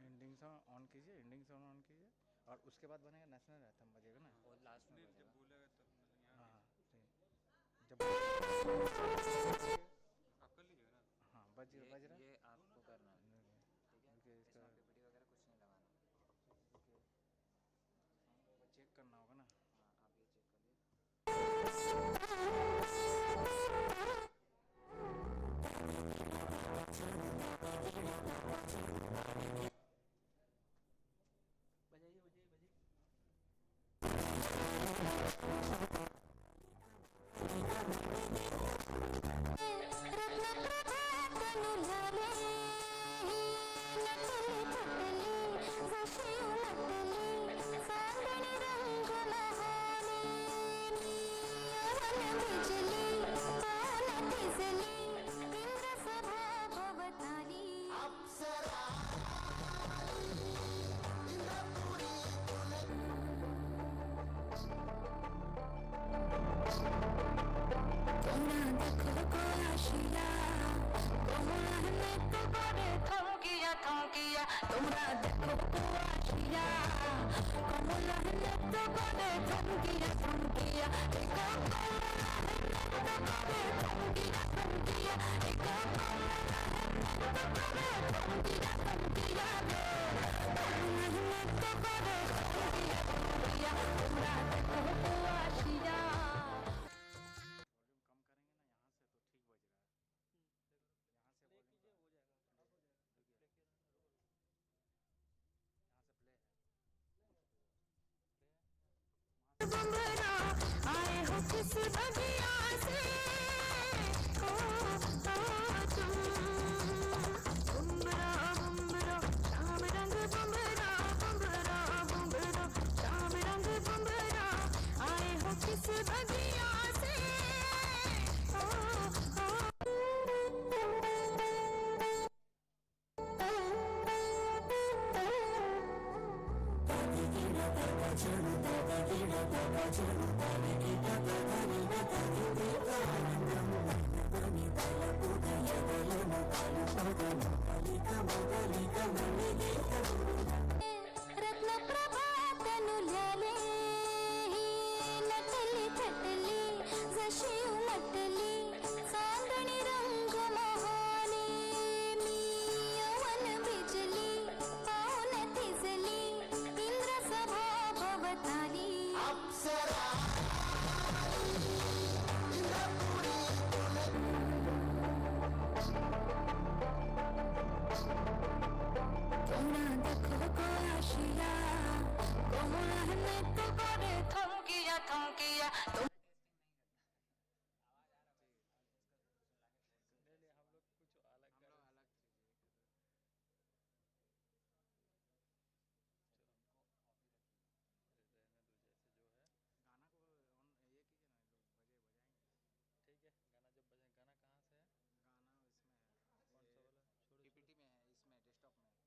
एंडिंग सॉन्ग ऑन कीजिए, एंडिंग सॉन्ग ऑन कीजिए, और उसके बाद बनेगा नेशनल एंथम बजेगा ना। और लास्ट में नहीं बजेगा। जब बोलेगा तब मतलब यहाँ हाँ नहीं। ठीक। जब आप कर लीजिएगा ना। हाँ बज बज रहा ये आपको करना है। ठीक है, है। इसका इसमें पीपीटी वगैरह कुछ नहीं लगाना। चेक करना होगा ना। हाँ, आप ये चेक कर लीजिए। बजाइए बजाइए बजाइए। यहाँ से ब्रेक कीजिए, हो जाएगा। बुमरा आए हो किस बगिया से ओ तुम बुमरा बुमरा शाम रंग बुमरा बुमरा बुमरा शाम रंग बुमरा आए हो किस बगिया से ओ रत्न प्रभातनु ल्याले नटली थटली जशी उमटली चांदणी रंग मोहाने मी यवन बिजली पाऊन थिजली इंद्र सभा भवताली अप्सरा थोड़ा देखो कोशिया कोमल ने तो करे थमकिया थमकिया तुम नहीं नहीं हम लोग कुछ अलग कर रहे अलग चीज़ें कर रहे चलो रहने दो जैसे जो है गाना को ये कीजिए ना लोग बजाएंगे ठीक है गाना जब बजे गाना कहाँ से है गाना इसमें है कौन सा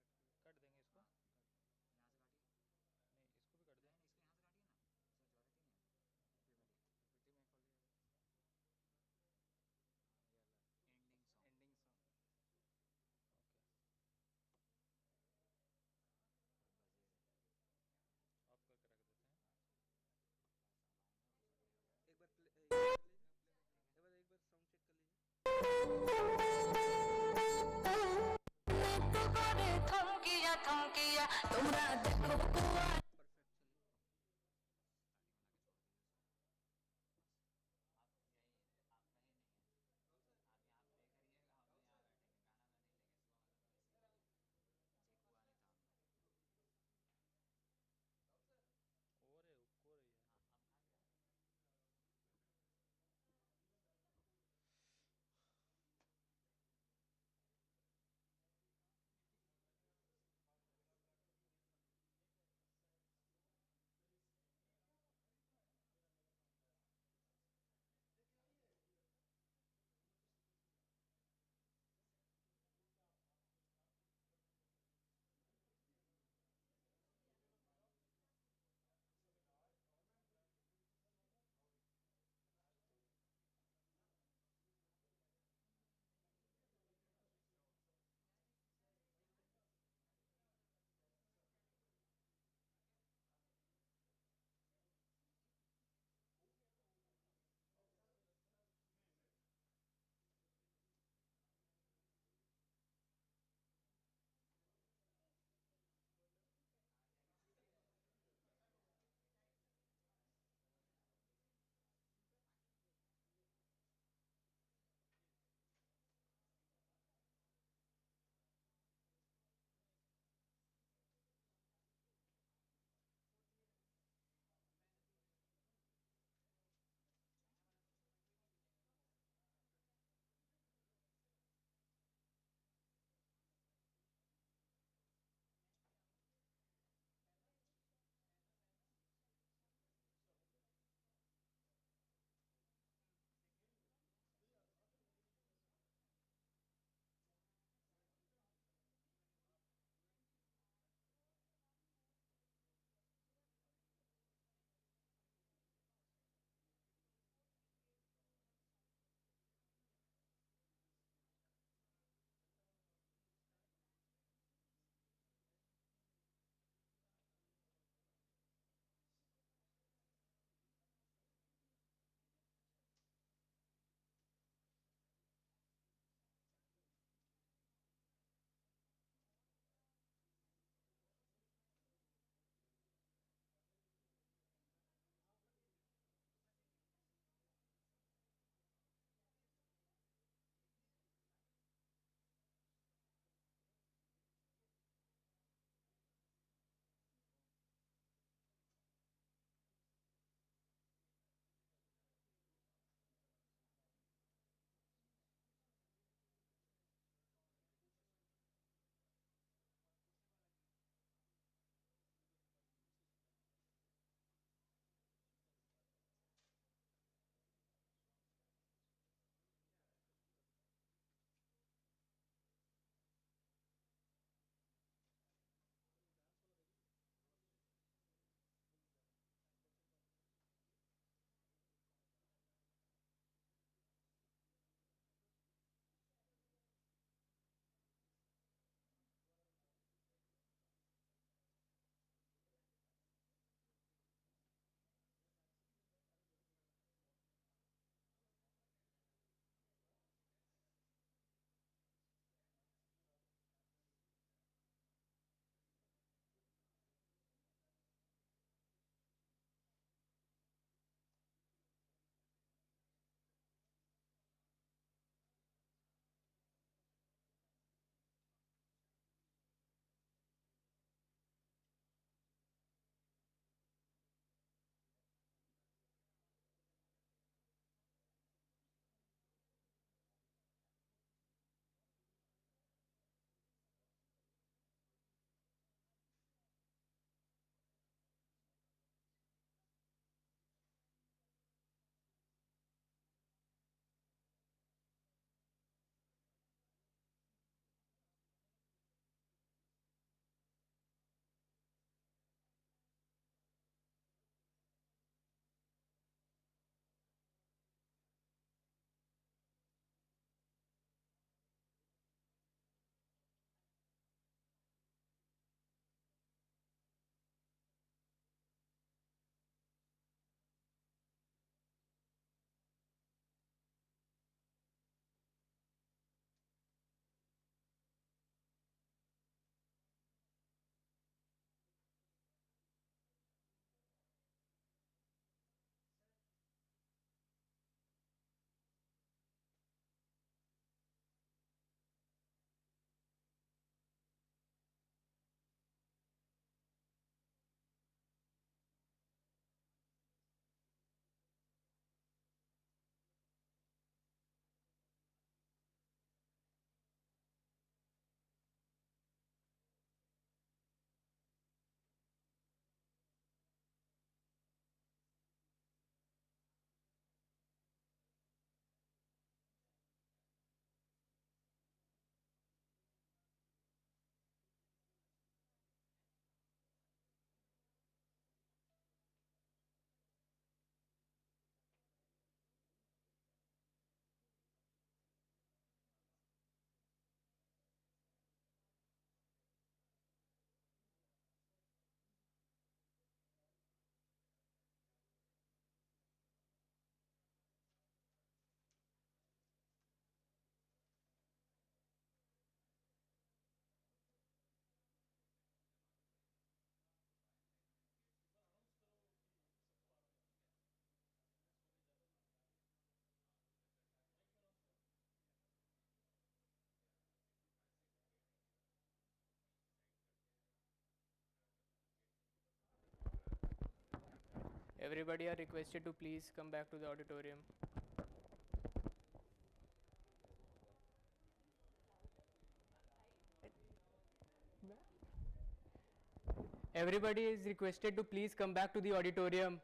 वाला छोड़ो पीपीटी में है, इसमें डेस्कटॉप में इसको हटाइए ना, यहाँ से हटाइए, इसको कट मारिए पूरा पूरा कट मारिए यहाँ से कट देंगे इसको यहाँ से काटिए, नहीं इसको भी कट दें नहीं इसको यहाँ से काटिए ना, इसमें जरूरत ही नहीं है पीपीटी में खोलिए ending ending song okay of करके रख देते हैं एक बार प्ले कर लीजिए, एक बार साउंड चेक कर लीजिए। तो करे थमकिया थमकिया तुमरा देखो कुआ परफेक्ट चलिए। आप यही आपका ही नहीं है, आप यहाँ प्ले करिएगा, हम यहाँ बैठेंगे, गाना मैं नहीं लेंगे, इसको चीकू आने था और है ऊपर ही है हम खा गया Everybody are requested to please come back to the auditorium. Everybody is requested to please come back to the auditorium.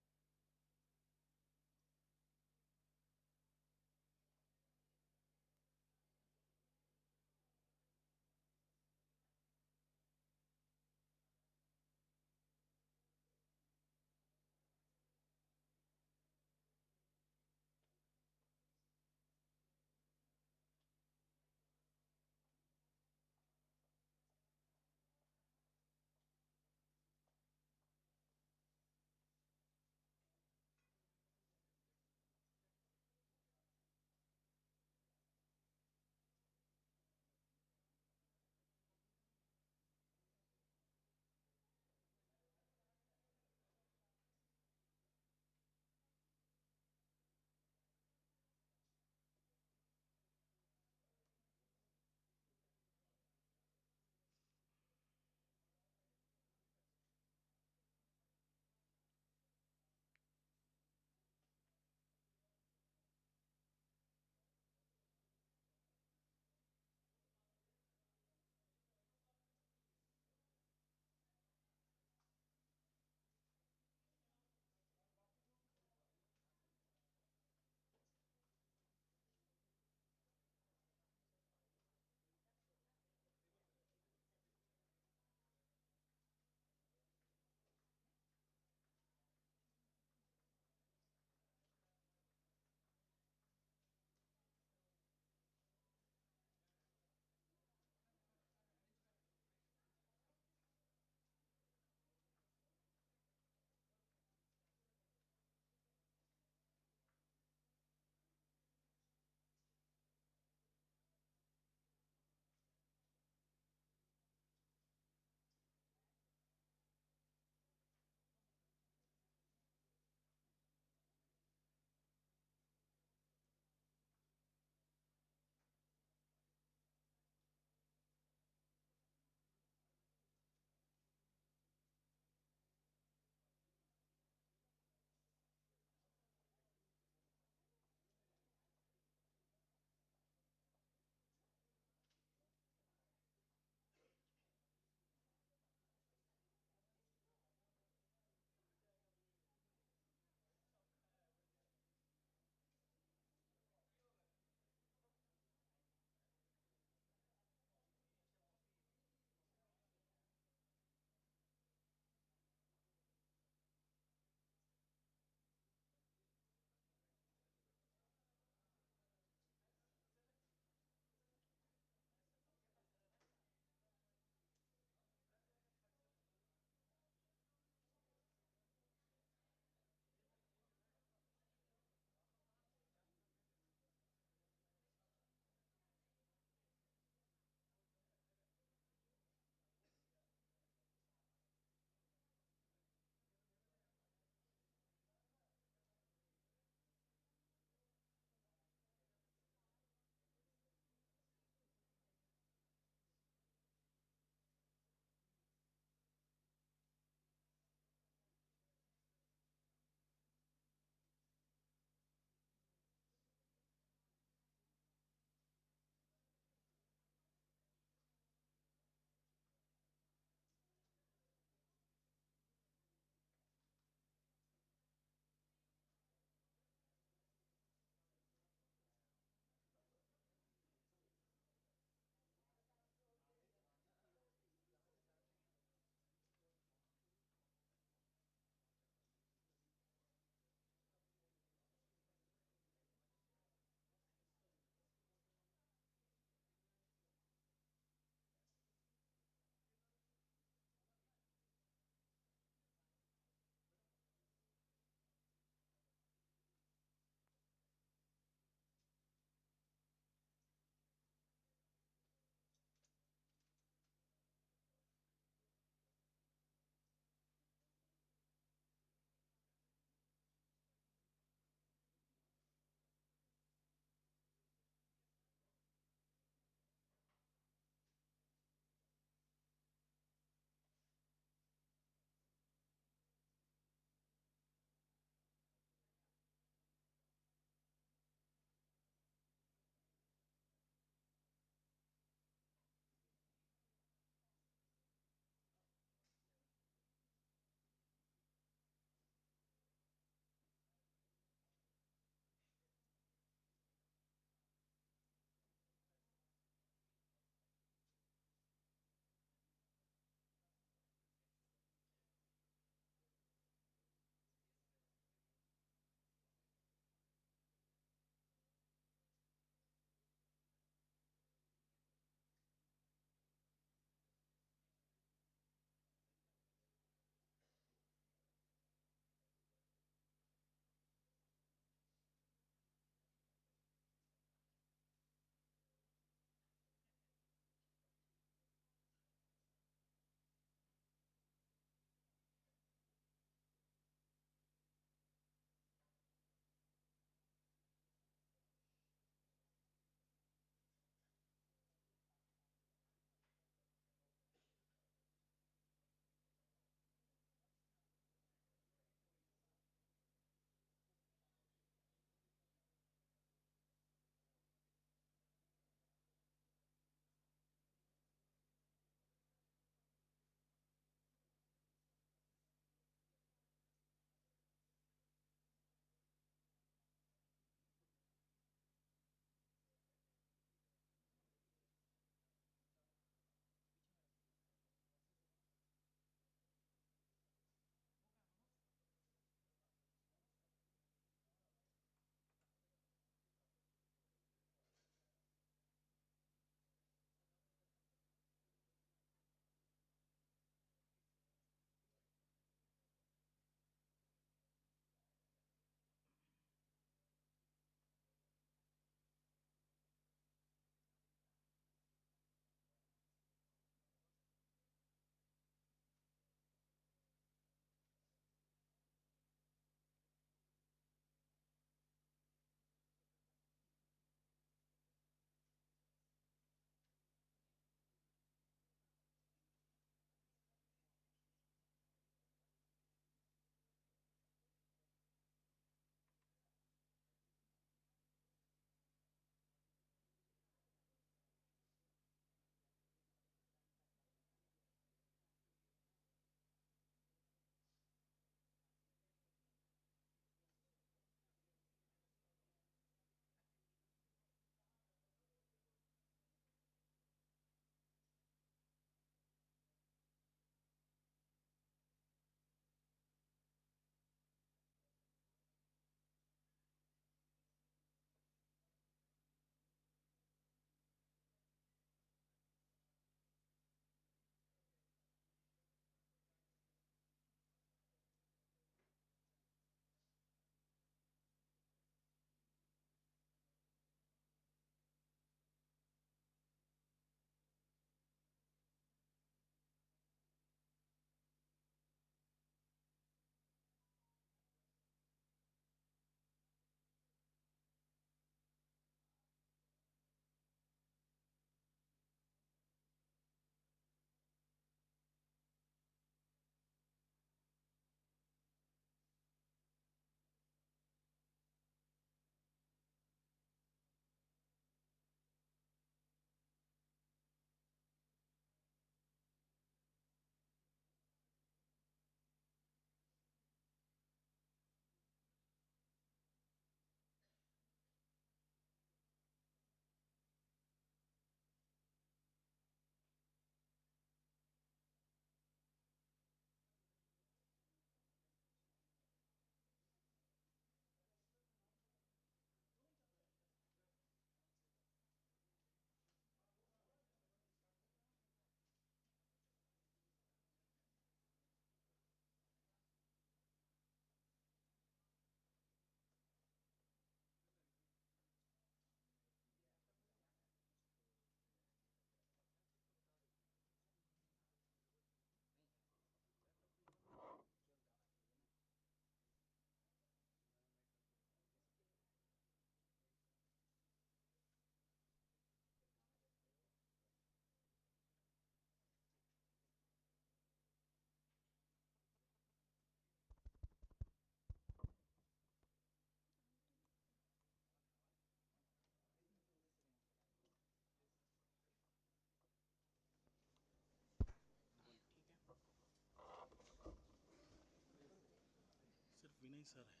He sir है,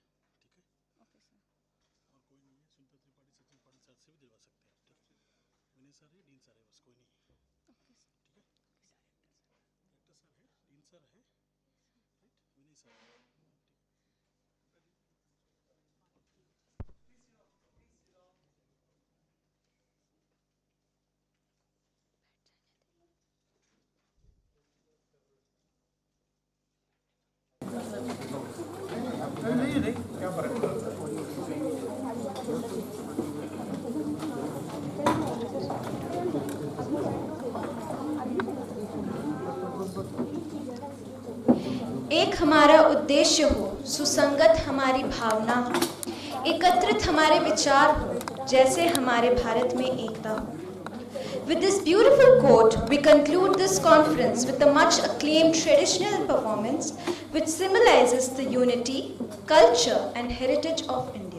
ठीक है? Okay sir. और कोई नहीं है, सुनीता त्रिपाठी सचिन पाटिल सर से भी दिलवा सकते हैं, ठीक है? विनय सर है, डीन सर है, बस कोई नहीं है, ओके सर। ठीक है? डायरेक्टर सर है, डीन सर है, राइट? विनय सर है, ठीक है? नहीं नहीं क्या फर्क पड़ता है? एक हमारा उद्देश्य हो, सुसंगत हमारी भावना हो, एकत्रित हमारे विचार हो, जैसे हमारे भारत में एकता हो. With this beautiful quote, we conclude this conference with a much acclaimed traditional performance which symbolizes the unity, culture and heritage of India.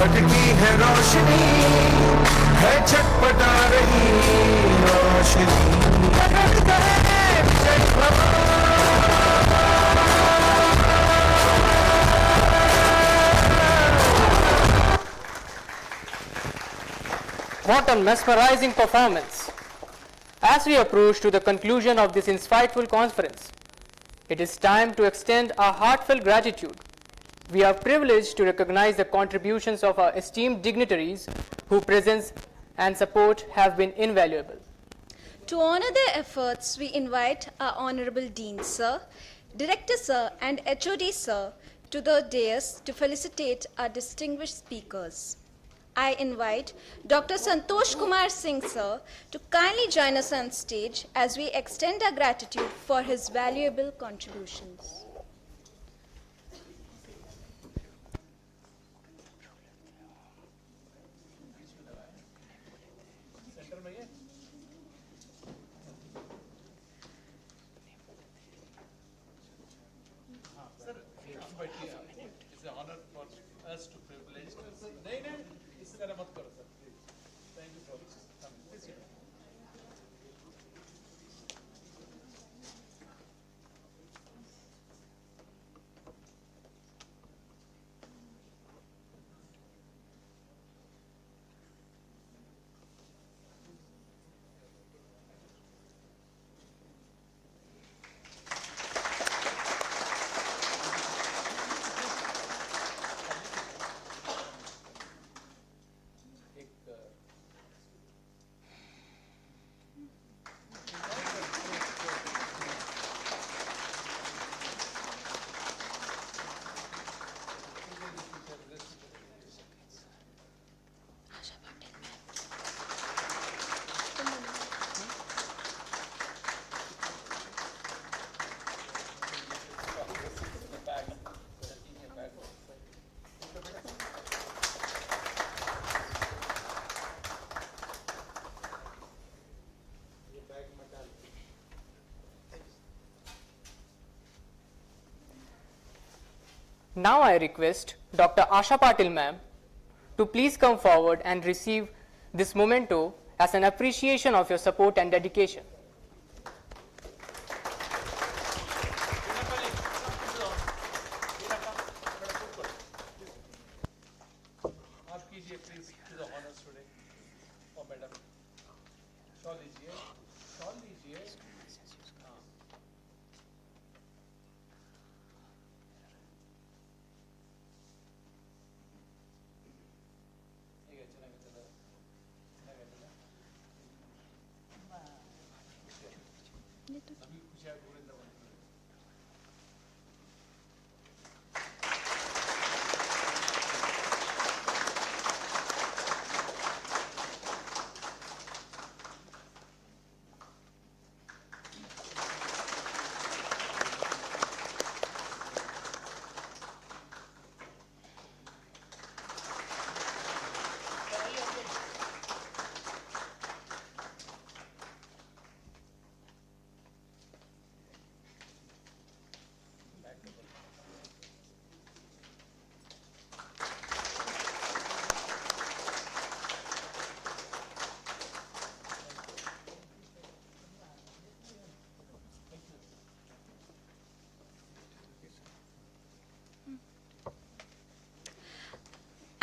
भटकी है रोशनी है छटपटा रही रोशनी What a mesmerizing performance! As we approach to the conclusion of this insightful conference, it is time to extend our heartfelt gratitude. We are privileged to recognize the contributions of our esteemed dignitaries whose presence and support have been invaluable. To honor their efforts, we invite our Honorable Dean Sir, Director Sir and HOD Sir to the dais to felicitate our distinguished speakers. I invite Dr. Santosh Kumar Singh Sir to kindly join us on stage as we extend our gratitude for his valuable contributions. It's an honor for us to privilege. नहीं नहीं इस तरह मत करो sir please. Thank you for coming. Please sit down. Now I request Dr. Asha Patil ma'am to please come forward and receive this memento as an appreciation of your support and dedication. आप कीजिए please to the honours today और madam shawl लीजिए हाँ ठीक है चला अभी खुशियाँ Govinda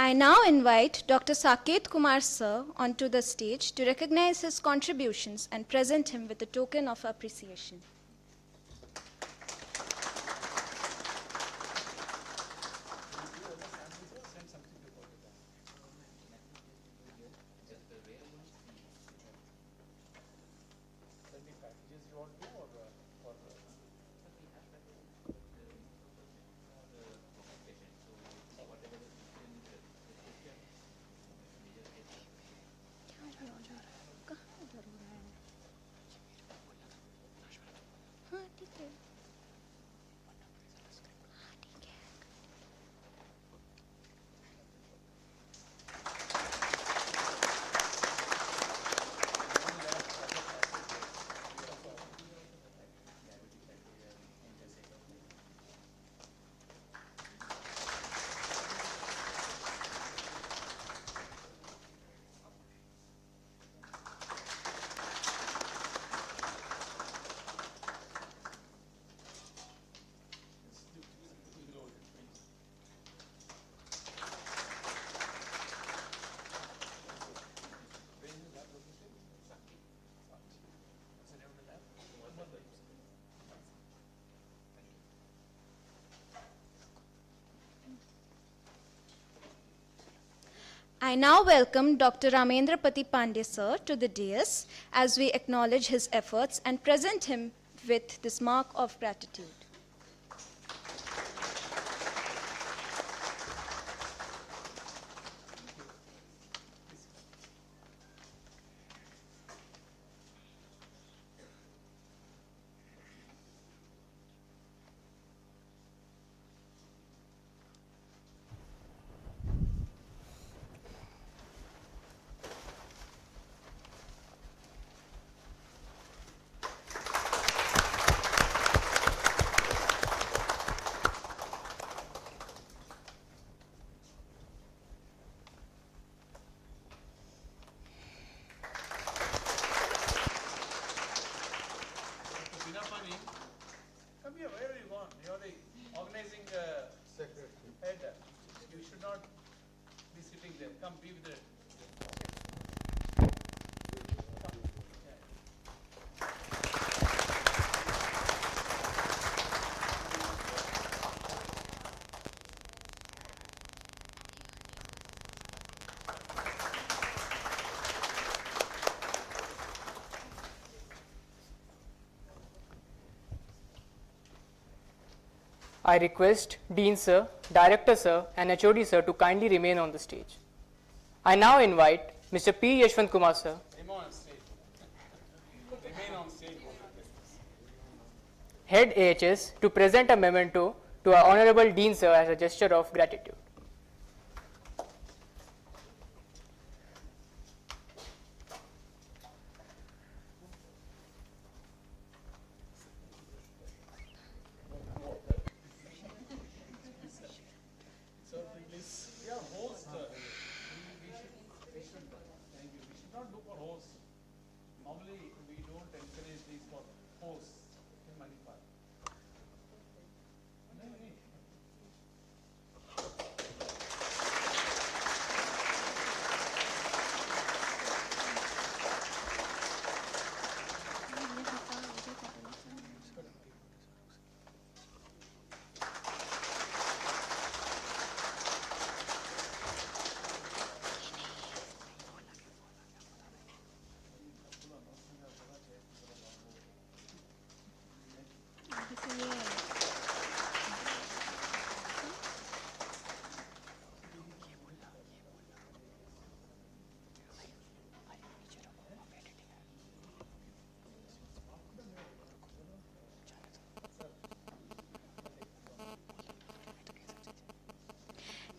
I now invite Dr. Saket Kumar Sir onto the stage to recognize his contributions and present him with a token of appreciation. I now welcome Dr. Ramendra Pati Pandey sir to the dais as we acknowledge his efforts and present him with this mark of gratitude. Vinapani, come here wherever you want. You're the organizing secretary. Head. You should not be sitting there. Come be with the. I request Dean Sir, Director Sir and HOD Sir to kindly remain on the stage. I now invite Mr. P. Yashwant Kumar Sir, Remain on stage. Remain on stage. Head AHS, to present a memento to our Honorable Dean Sir as a gesture of gratitude. So please, we are host. We should not look for hosts. Normally, we don't encourage these for hosts in Manipal.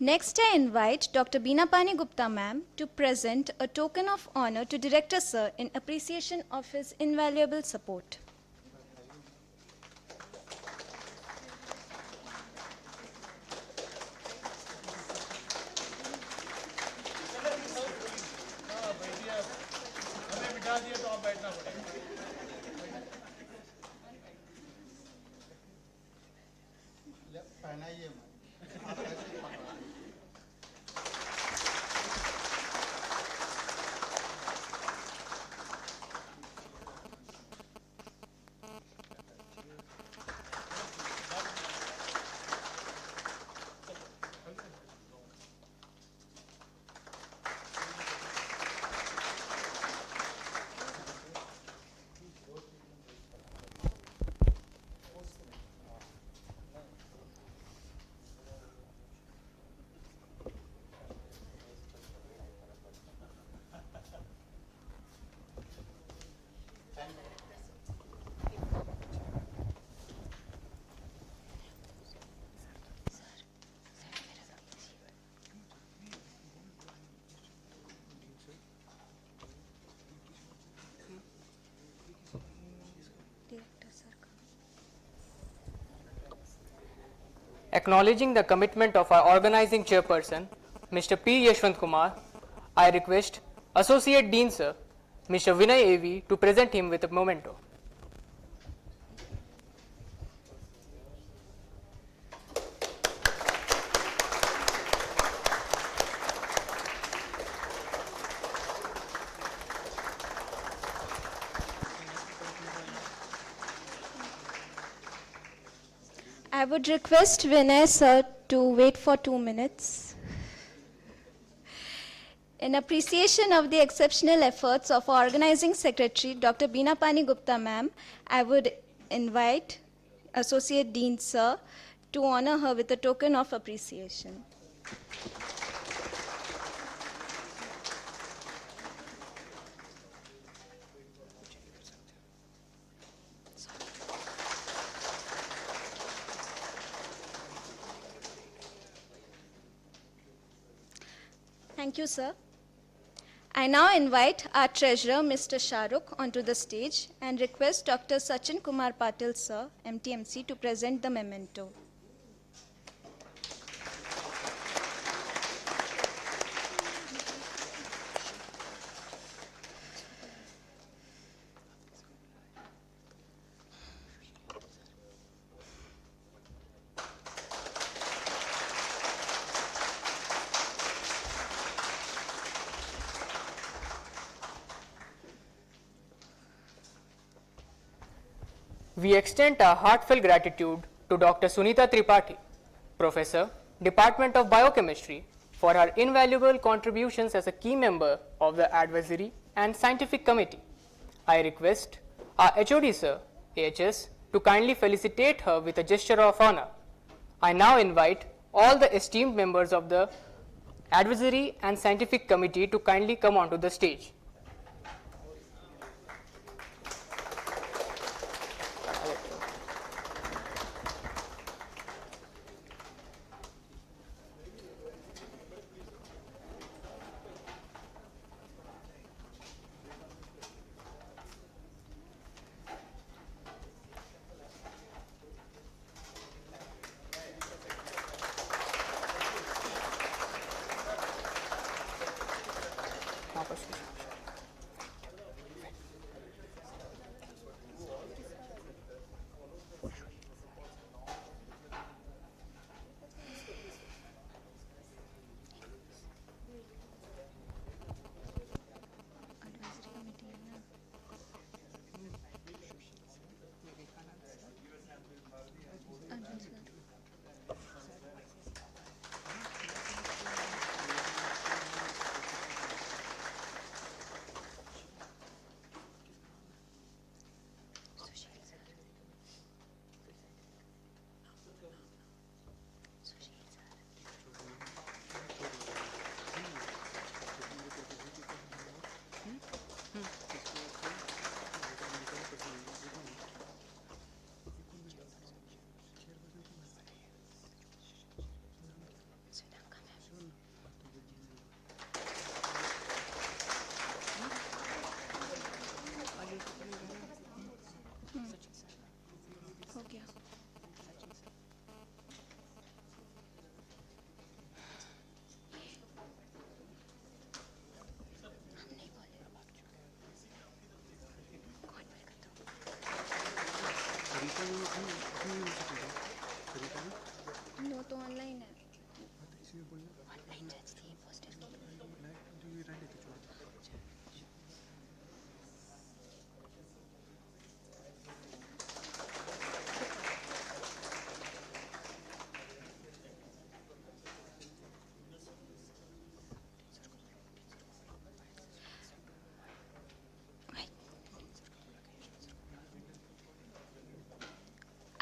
Next, I invite Dr. Beenapani Gupta ma'am to present a token of honor to Director Sir in appreciation of his invaluable support. हमें बिठा दिया तो आप बैठना पड़ेगा. पहनाइए Acknowledging the commitment of our organizing chairperson, Mr. P. Yashwant Kumar, I request Associate Dean Sir, Mr. Vinay A.V. to present him with a memento. I would request Vinay sir to wait for 2 minutes. In appreciation of the exceptional efforts of our organizing secretary, Dr. Beena Pani Gupta ma'am, I would invite Associate Dean Sir to honor her with a token of appreciation. Thank you, sir. I now invite our treasurer, Mr. Shahrukh, onto the stage and request Dr. Sachin Kumar Patil, sir, MTMC, to present the memento. We extend our heartfelt gratitude to Dr. Sunita Tripathi, Professor, Department of Biochemistry, for her invaluable contributions as a key member of the Advisory and Scientific Committee. I request our HOD Sir, AHS, to kindly felicitate her with a gesture of honor. I now invite all the esteemed members of the Advisory and Scientific Committee to kindly come onto the stage. No, तो online है.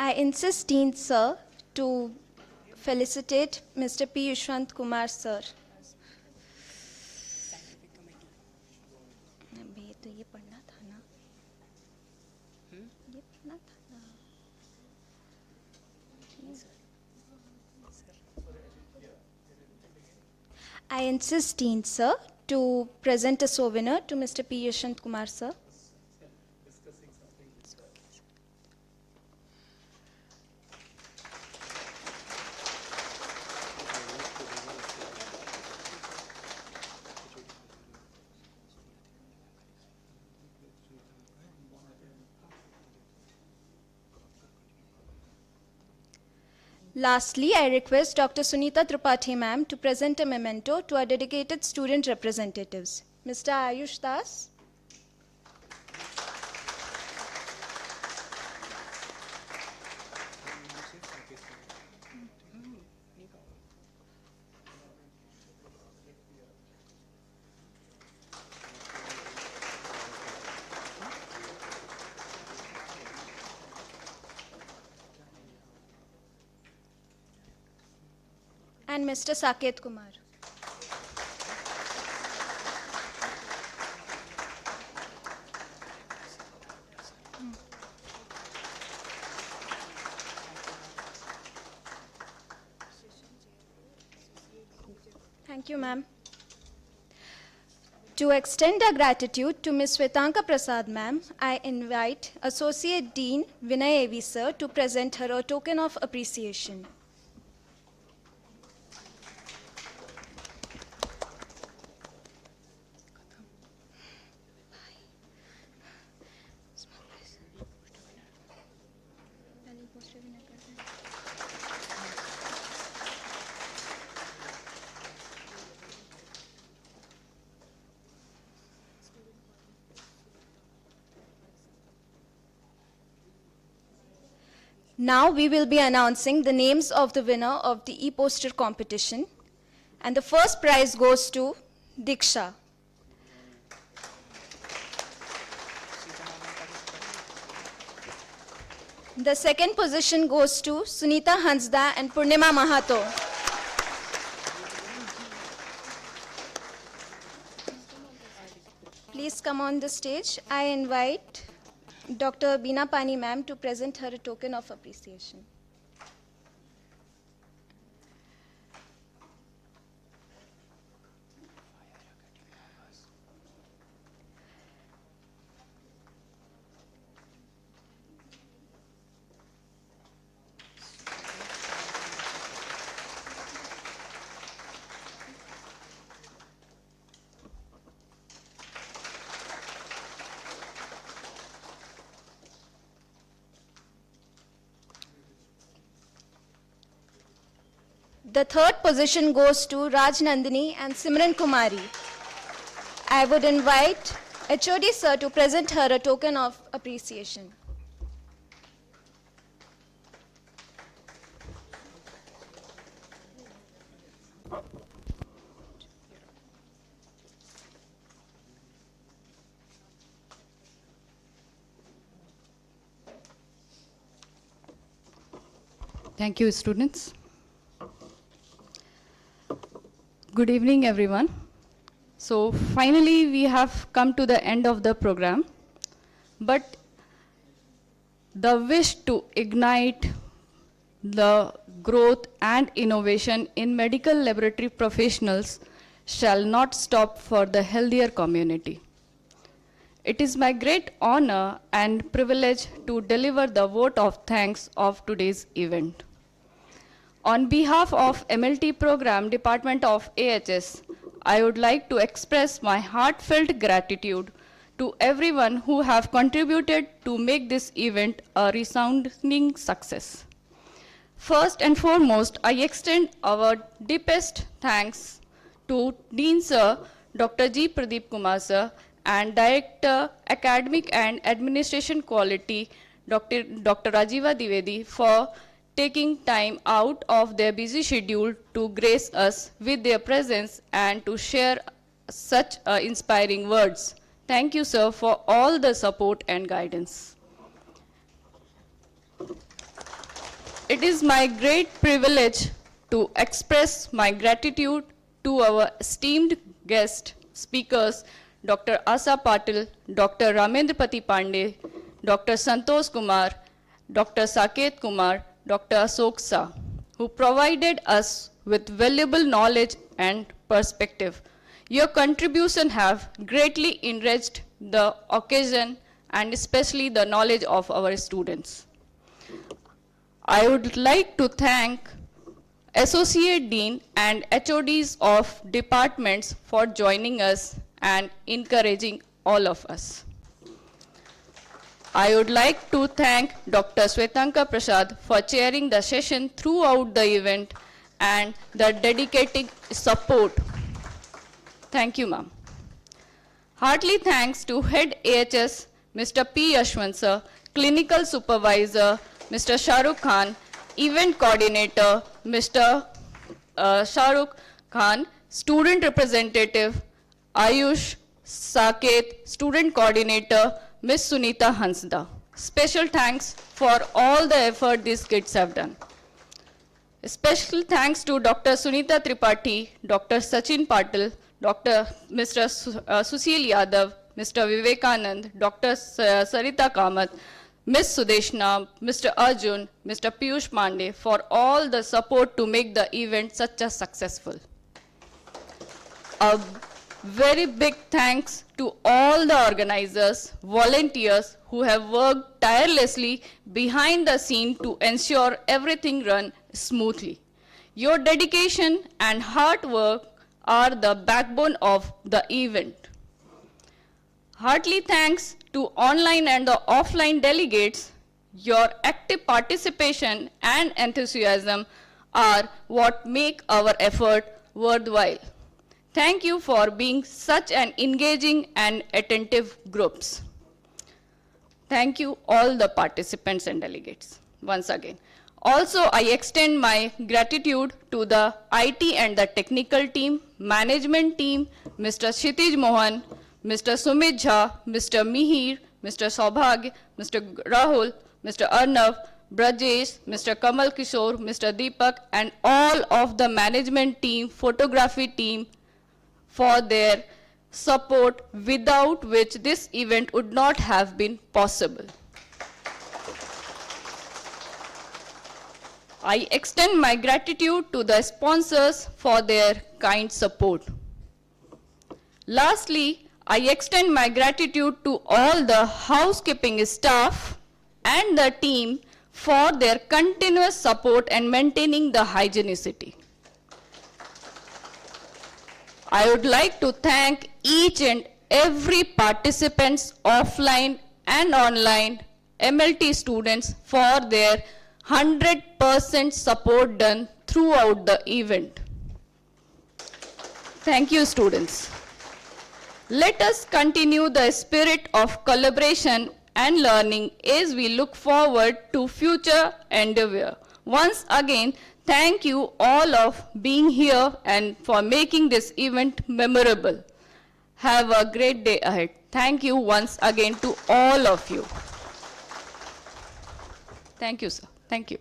I insist, Dean Sir, to felicitate Mr. P. Yushwant Kumar, sir. अबे तो ये पढ़ना था ना. ये पढ़ना था ना. I insist, Dean Sir, to present a souvenir to Mr. P. Yushwant Kumar, sir. Lastly, I request Dr. Sunita Tripathi ma'am to present a memento to our dedicated student representatives. Mr. Ayush Das. and Mr. Saket Kumar. Thank you, ma'am. To extend our gratitude to Ms. Svetanka Prasad, ma'am, I invite Associate Dean Vinay A.V. sir to present her a token of appreciation. Now we will be announcing the names of the winner of the e-poster competition. And the first prize goes to Diksha. The second position goes to Sunita Hansda and Purnima Mahato. Please come on the stage. I invite Dr. Beena Pani ma'am to present her a token of appreciation. The third position goes to Raj Nandini and Simran Kumari. I would invite HOD sir to present her a token of appreciation. Thank you, students. Good evening, everyone. So finally, we have come to the end of the program. But the wish to ignite the growth and innovation in medical laboratory professionals shall not stop for the healthier community. It is my great honor and privilege to deliver the vote of thanks of today's event. On behalf of MLT Program Department of AHS, I would like to express my heartfelt gratitude to everyone who have contributed to make this event a resounding success. First and foremost, I extend our deepest thanks to Dean Sir, Dr. G. Pradeep Kumar Sir, and Director, Academic and Administration Quality, Dr. Rajiva Dwivedi, for taking time out of their busy schedule to grace us with their presence and to share such inspiring words. Thank you, sir, for all the support and guidance. It is my great privilege to express my gratitude to our esteemed guest speakers, Dr. Asa Patil, Dr. Ramendrapati Pandey, Dr. Santosh Kumar, Dr. Saket Kumar, Dr. Ashok Shah, who provided us with valuable knowledge and perspective. Your contribution have greatly enriched the occasion and especially the knowledge of our students. I would like to thank Associate Dean and HODs of departments for joining us and encouraging all of us. I would like to thank Dr. Svetanka Prasad for chairing the session throughout the event and the dedicated support. Thank you, ma'am. Heartily thanks to Head AHS, Mr. P. Yashwant Sir, Clinical Supervisor, Mr. Shahrukh Khan, Event Coordinator, Mr. Shahrukh Khan, Student Representative, Ayush, Saket, Student Coordinator, Ms. Sunita Hansda. Special thanks for all the effort these kids have done. Special thanks to Dr. Sunita Tripathi, Dr. Sachin Patil, Dr. Mr. Sushil Yadav, Mr. Vivekanand, Dr. Sarita Kamath, Ms. Sudeshna, Mr. Arjun, Mr. Piyush Pandey for all the support to make the event such a successful. A very big thanks to all the organizers, volunteers who have worked tirelessly behind the scene to ensure everything run smoothly. Your dedication and hard work are the backbone of the event. Heartily thanks to online and the offline delegates. Your active participation and enthusiasm are what make our effort worthwhile. Thank you for being such an engaging and attentive groups. Thank you all the participants and delegates once again. Also, I extend my gratitude to the IT and the technical team, management team, Mr. Kshitij Mohan, Mr. Sumit Jha, Mr. Mihir, Mr. Saubhagya, Mr. Rahul, Mr. Arnav, Brajesh, Mr. Kamal Kishore, Mr. Deepak, and all of the management team, photography team for their support, without which this event would not have been possible. I extend my gratitude to the sponsors for their kind support. Lastly, I extend my gratitude to all the housekeeping staff and the team for their continuous support and maintaining the hygienicity. I would like to thank each and every participants offline and online MLT students for their 100% support done throughout the event. Thank you, students. Let us continue the spirit of collaboration and learning as we look forward to future endeavor. Once again, thank you all of being here and for making this event memorable. Have a great day ahead. Thank you once again to all of you. Thank you, sir. Thank you.